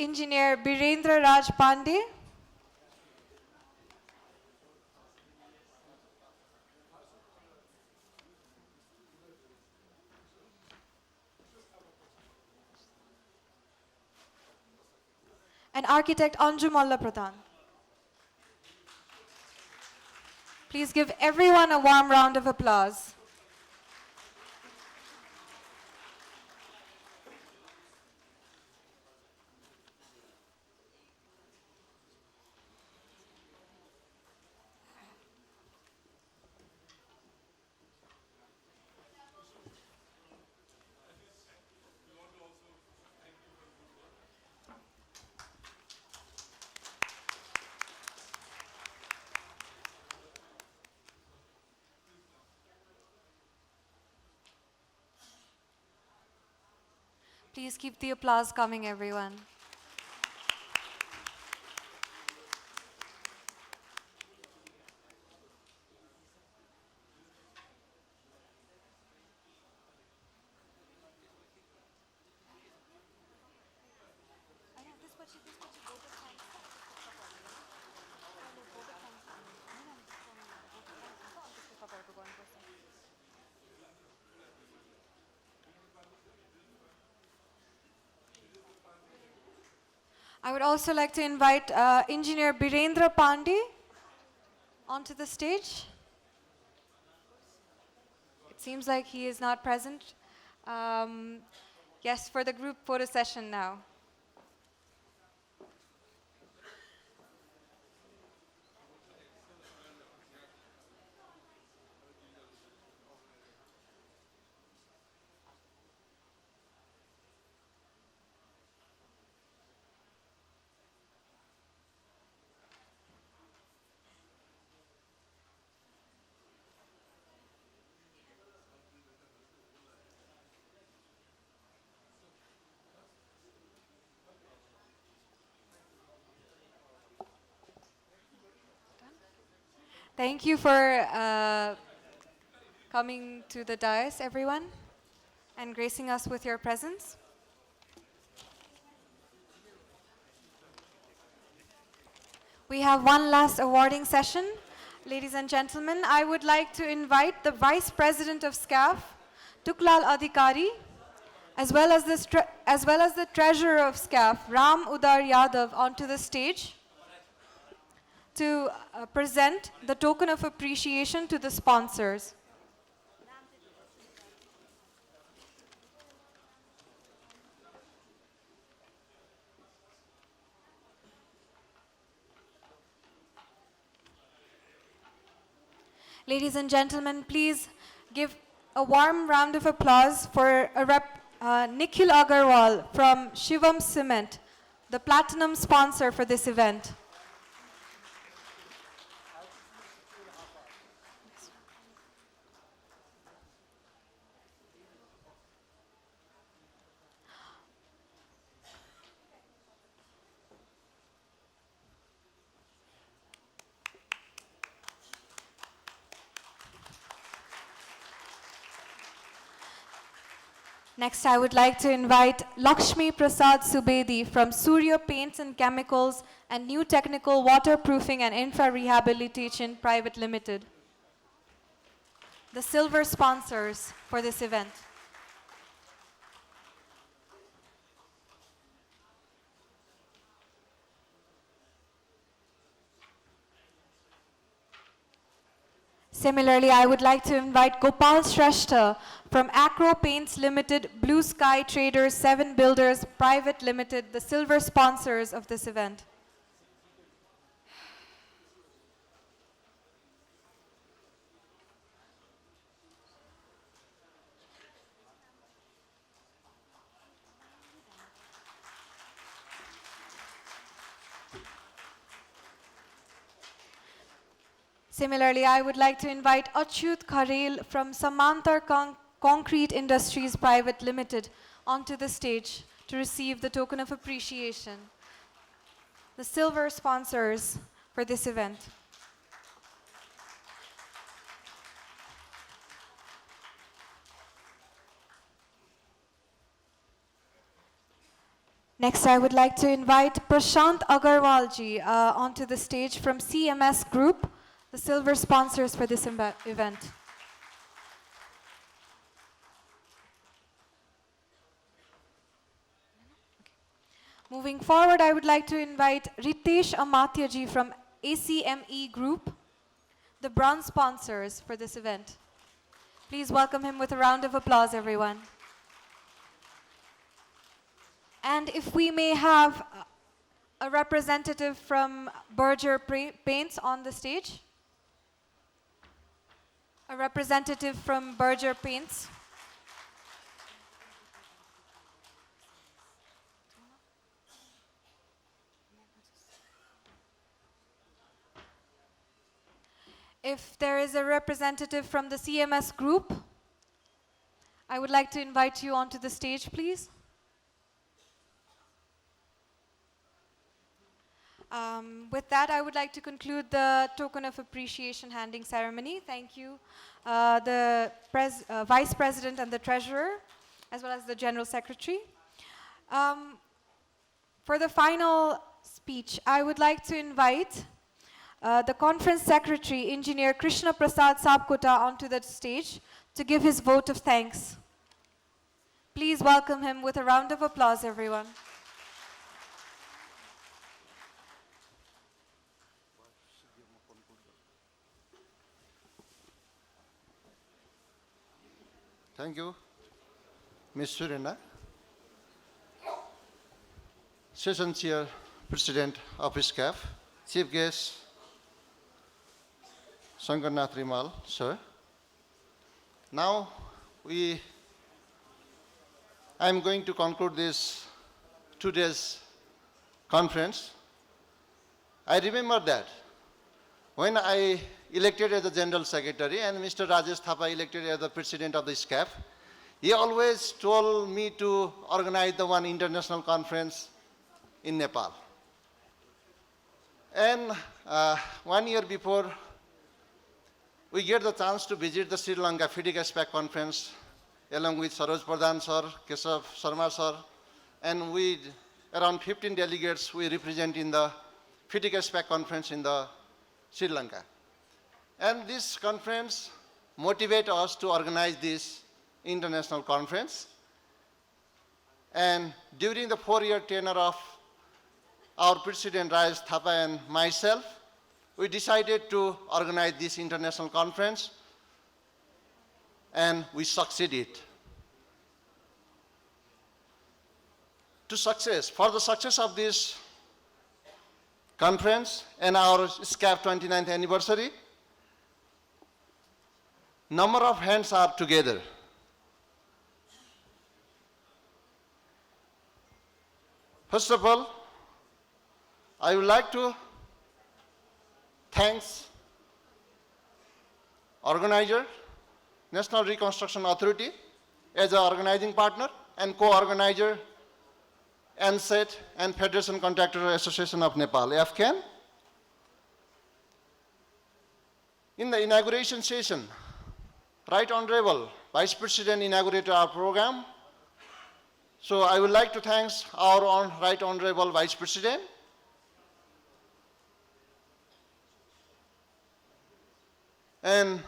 Engineer Birendra Raj Pandey. And architect Anju Malla Pradhan. Please give everyone a warm round of applause. Please keep the applause coming, everyone. I would also like to invite Engineer Birendra Pandey onto the stage. It seems like he is not present. Yes, for the group photo session now. Thank you for coming to the dais, everyone, and gracing us with your presence. We have one last awarding session. Ladies and gentlemen, I would like to invite the Vice President of SCAF, Tuklal Adhikari, as well as the Treasurer of SCAF, Ram Udar Yadav, onto the stage to present the token of appreciation to the sponsors. Ladies and gentlemen, please give a warm round of applause for Nikhil Agarwal from Shivam Cement, the platinum sponsor for this event. Next, I would like to invite Lakshmi Prasad Subedi from Surya Paints and Chemicals and New Technical Waterproofing and Infra Rehabilitation Private Limited, the silver sponsors for this event. Similarly, I would like to invite Gopal Shrestha from Acro Paints Limited, Blue Sky Traders, 7 Builders Private Limited, the silver sponsors of this event. Similarly, I would like to invite Achyut Kharel from Samantar Concrete Industries Private Limited onto the stage to receive the token of appreciation, the silver sponsors for this event. Next, I would like to invite Prashant Agarwal ji onto the stage from CMS Group, the silver sponsors for this event. Moving forward, I would like to invite Ritesh Amatya ji from ACME Group, the bronze sponsors for this event. Please welcome him with a round of applause, everyone. And if we may have a representative from Berger Paints on the stage. A representative from Berger Paints. If there is a representative from the CMS Group, I would like to invite you onto the stage, please. With that, I would like to conclude the token of appreciation handing ceremony. Thank you, the Vice President and the Treasurer, as well as the General Secretary. For the final speech, I would like to invite the Conference Secretary, Engineer Krishna Prasad Sabkota, onto the stage to give his vote of thanks. Please welcome him with a round of applause, everyone. Thank you, Ms. Surena. Session Chair, President of ISCAF, Chief Guest, Sankarnath Rimal, sir. Now, I am going to conclude this today's conference. I remember that when I elected as the General Secretary and Mr. Rajesh Thapa elected as the President of the ISCAF, he always told me to organize the one international conference in Nepal. And 1 year before, we get the chance to visit the Sri Lanka Pvt SPAC conference along with Saroj Pradhan sir, Keshav Sharma sir, and we, around 15 delegates, we represent in the Pvt SPAC conference in the Sri Lanka. And this conference motivated us to organize this international conference. And during the 4-year tenure of our President Rajesh Thapa and myself, we decided to organize this international conference, and we succeeded. For the success of this conference and our SCAF 29th anniversary, number of hands are together. First of all, I would like to thank organizer, National Reconstruction Authority as an organizing partner, and co-organizer, ANSET and Federation Contractor Association of Nepal, FCAN. In the inauguration session, Right Honorable Vice President inaugurated our program. So I would like to thank our Right Honorable Vice President. And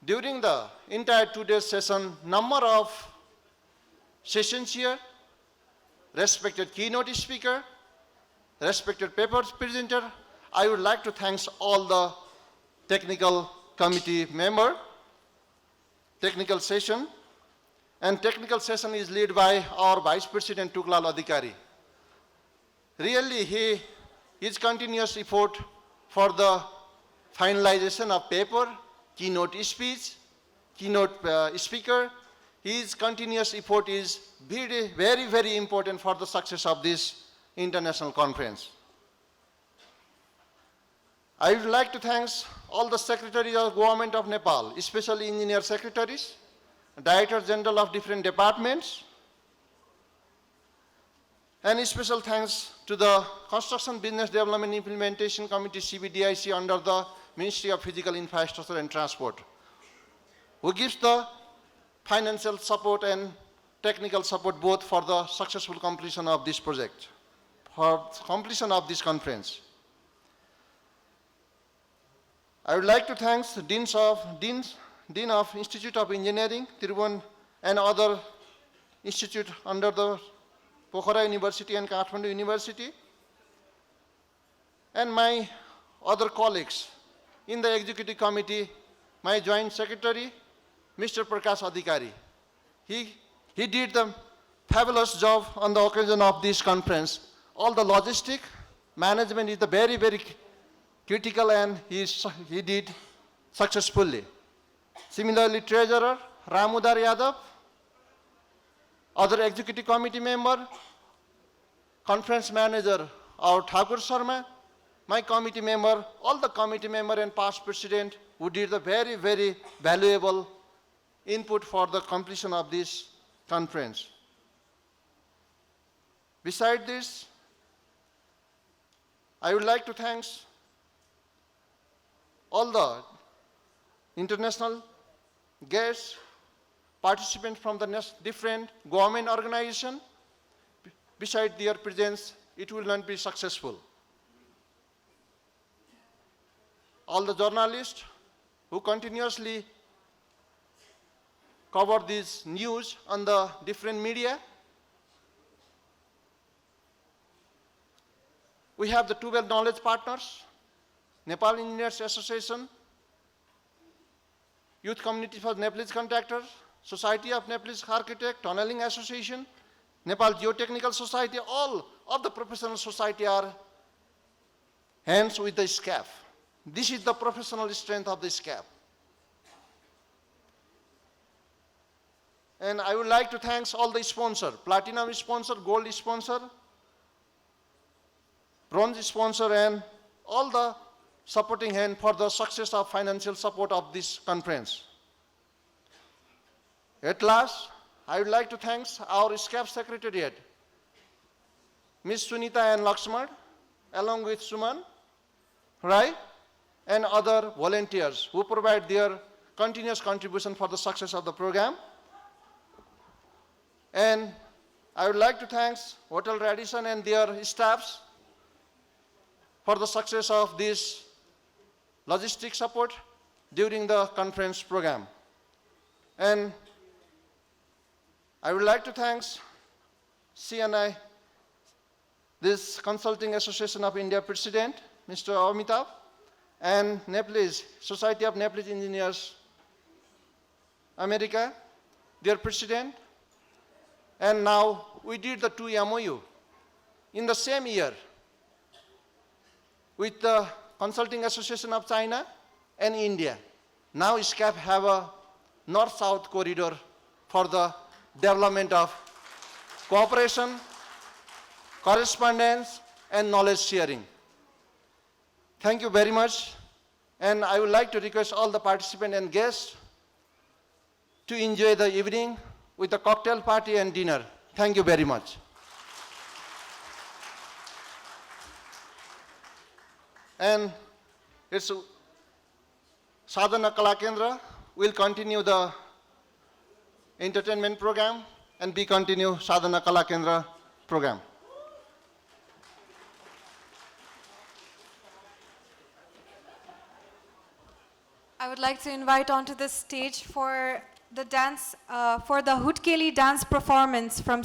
during the entire 2-day session, number of sessions here, respected keynote speaker, respected paper presenter, I would like to thank all the technical committee member, technical session. And technical session is led by our Vice President Tuklal Adhikari. Really, his continuous effort for the finalization of paper, keynote speech, keynote speaker, his continuous effort is very, very, very important for the success of this international conference. I would like to thank all the secretaries of government of Nepal, especially engineer secretaries, Director General of different departments, and special thanks to the Construction Business Development Implementation Committee, CBDIC, under the Ministry of Physical Infrastructure and Transport, who gives the financial support and technical support both for the successful completion of this project, for completion of this conference. I would like to thank the Dean of Institute of Engineering, Tirubhavan, and other institute under the Pokhara University and Kathmandu University, and my other colleagues in the executive committee, my joint secretary, Mr. Prakash Adhikari. He did the fabulous job on the occasion of this conference. All the logistic management is the very, very critical, and he did successfully. Similarly, Treasurer Ramudar Yadav, other executive committee member, conference manager, our Thakur Sharma, my committee member, all the committee member and past president who did the very, very valuable input for the completion of this conference. Besides this, I would like to thank all the international guests, participants from the different government organizations. Besides their presence, it will not be successful. All the journalists who continuously cover this news on the different media. We have the 12 knowledge partners, Nepal Engineers Association, Youth Community for Nepalese Contractors, Society of Nepalese Architects, Tunneling Association, Nepal Geotechnical Society, all of the professional society are hands with the SCAF. This is the professional strength of the SCAF. And I would like to thank all the sponsors, platinum sponsor, gold sponsor, bronze sponsor, and all the supporting hand for the success of financial support of this conference. At last, I would like to thank our SCAF Secretariat, Ms. Sunita and Lakshman, along with Suman, Rai, and other volunteers who provide their continuous contribution for the success of the program. And I would like to thank Hotel Radisson and their staffs for the success of this logistic support during the conference program. And I would like to thank CNI, this Consulting Association of India President, Mr. Amitabh, and Nepalese, Society of Nepalese Engineers, America, their President. And now we did the 2 MOU in the same year with the Consulting Association of China and India. Now SCAF have a north-south corridor for the development of cooperation, correspondence, and knowledge sharing. Thank you very much. And I would like to request all the participants and guests to enjoy the evening with a cocktail party and dinner. Thank you very much. And it's Sadhana Kala Kendra will continue the entertainment program, and we continue Sadhana Kala Kendra program. I would like to invite onto the stage for the dance, for the Hutkeli dance performance from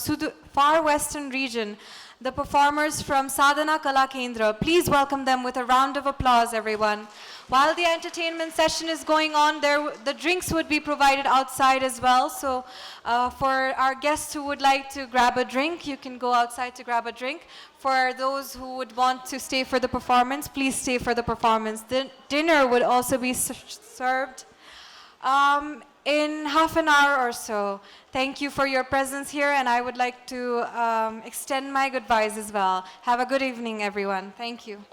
far western region, the performers from Sadhana Kala Kendra. Please welcome them with a round of applause, everyone. While the entertainment session is going on, the drinks would be provided outside as well. So for our guests who would like to grab a drink, you can go outside to grab a drink. For those who would want to stay for the performance, please stay for the performance. The dinner would also be served in half an hour or so. Thank you for your presence here, and I would like to extend my goodbyes as well. Have a good evening, everyone. Thank you.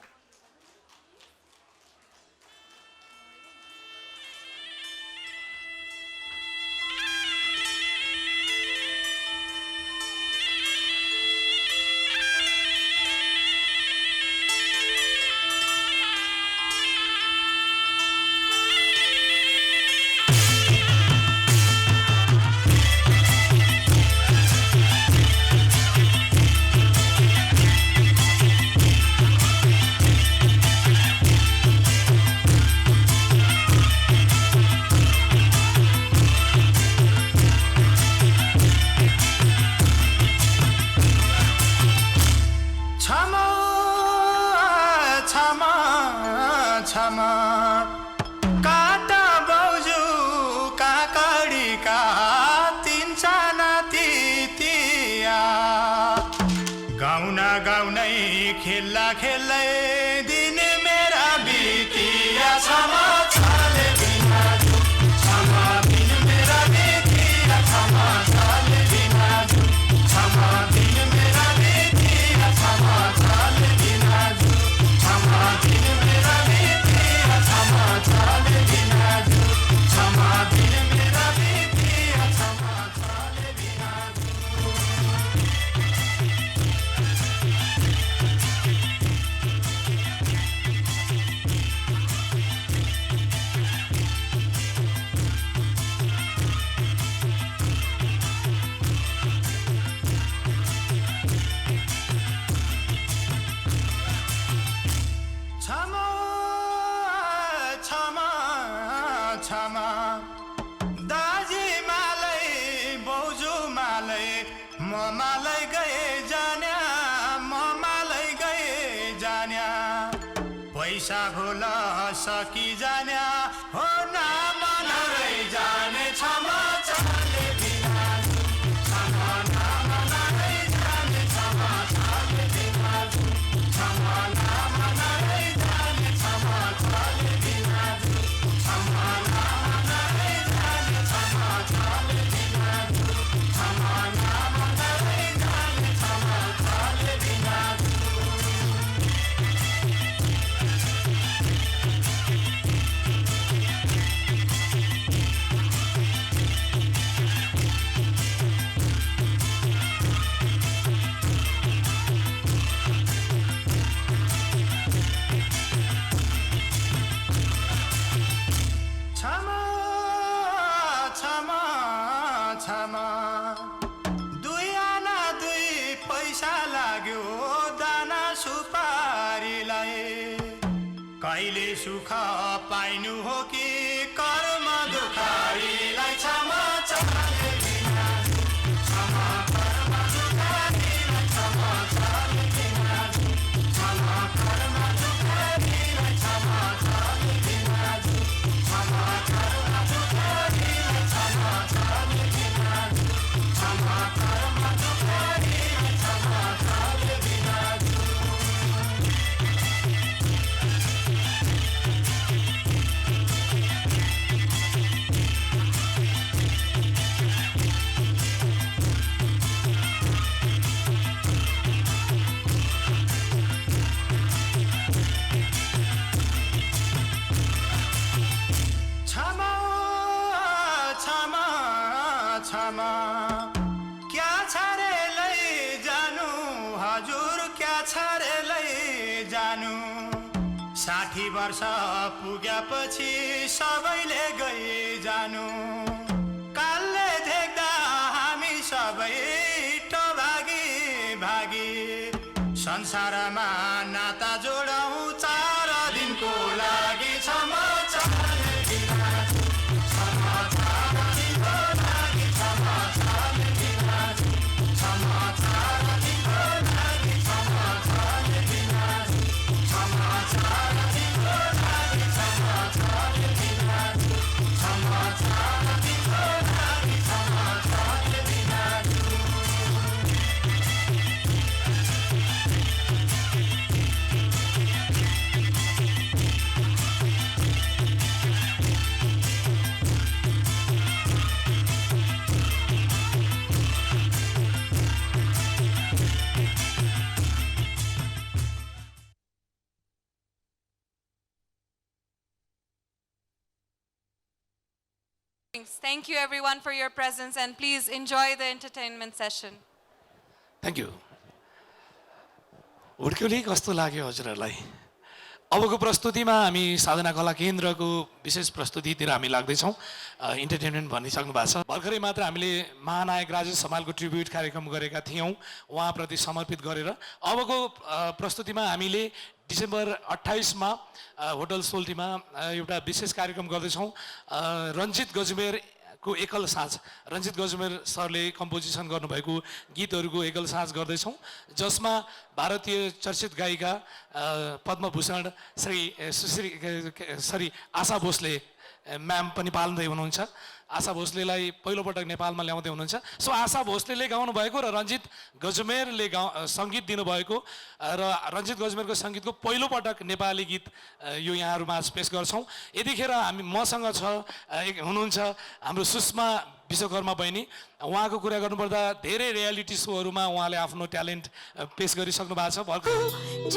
पैसा घोला सकी जान्या हो ना मन जाने क्षमा चाले बिना क्षमा नमनाइ जाने क्षमा चाले बिना क्षमा नमनाइ जाने क्षमा चाले बिना क्षमा नमनाइ जाने क्षमा चाले बिना क्षमा नमनाइ जाने क्षमा चाले बिना क्षमा क्षमा क्षमा दुई आना दुई पैसा लाग्यो दाना सुपारीलाई कहिले सुख पाइनु हो कि कर्म दुखारीलाई क्षमा चाले बिना क्षमा कर्म दुखारीलाई क्षमा चाले बिना क्षमा कर्म दुखारीलाई क्षमा चाले बिना क्षमा कर्म दुखारीलाई क्षमा चाले बिना क्षमा कर्म दुखारीलाई क्षमा चाले बिना क्षमा क्षमा क्षमा क्या छ रे लैजानु हजुर क्या छ रे लैजानु 60 वर्ष पुगेपछि सबैले गइजानु कालले देख्दा हामी सबै भागी भागी संसारमा नाता जोडौँ 4 दिनको लागि क्षमा चाले बिना क्षमा 4 दिनको लागि क्षमा चाले बिना क्षमा 4 दिनको लागि क्षमा चाले बिना क्षमा 4 दिनको लागि क्षमा चाले बिना क्षमा 4 दिनको लागि क्षमा चाले बिना Thank you everyone for your presence and please enjoy the entertainment session. Thank you हुर्क्युली कस्तो लाग्यो हजुरहरूलाई अबको प्रस्तुतिमा हामी साधना कला केन्द्रको विशेष प्रस्तुतितिर हामी लाग्दैछौँ इन्टरटेनमेन्ट भनिसक्नु भएको छ भर्खरै मात्र हामीले महानायक राजेश हमालको ट्रिब्युट कार्यक्रम गरेका थियौँ उहाँप्रति समर्पित गरेर अबको प्रस्तुतिमा हामीले डिसेम्बर 28मा होटल सोल्टीमा एउटा विशेष कार्यक्रम गर्दैछौँ रञ्जित गजमेरको एकल साँझ रञ्जित गजमेर सरले कम्पोजिसन गर्नुभएको गीतहरूको एकल साँझ गर्दैछौँ जसमा भारतीय चर्चित गायिका पद्मभूषण श्री आशा भोसले म्याम पनि पाल्दै हुनुहुन्छ आशा भोसलेलाई पहिलोपटक नेपालमा ल्याउँदै हुनुहुन्छ सो आशा भोसलेले गाउनु भएको र रञ्जित गजमेरले सङ्गीत दिनुभएको र रञ्जित गजमेरको सङ्गीतको पहिलोपटक नेपाली गीत यो यहाँहरूमा पेश गर्छौँ यतिखेर हामी मसँग हुनुहुन्छ हाम्रो सुषमा विश्वकर्मा बहिनी उहाँको कुरा गर्नुपर्दा धेरै रियालिटी सोहरूमा उहाँले आफ्नो ट्यालेन्ट पेश गरिसक्नु भएको छ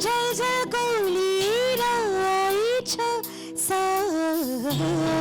जय जय गोली रहेछ सा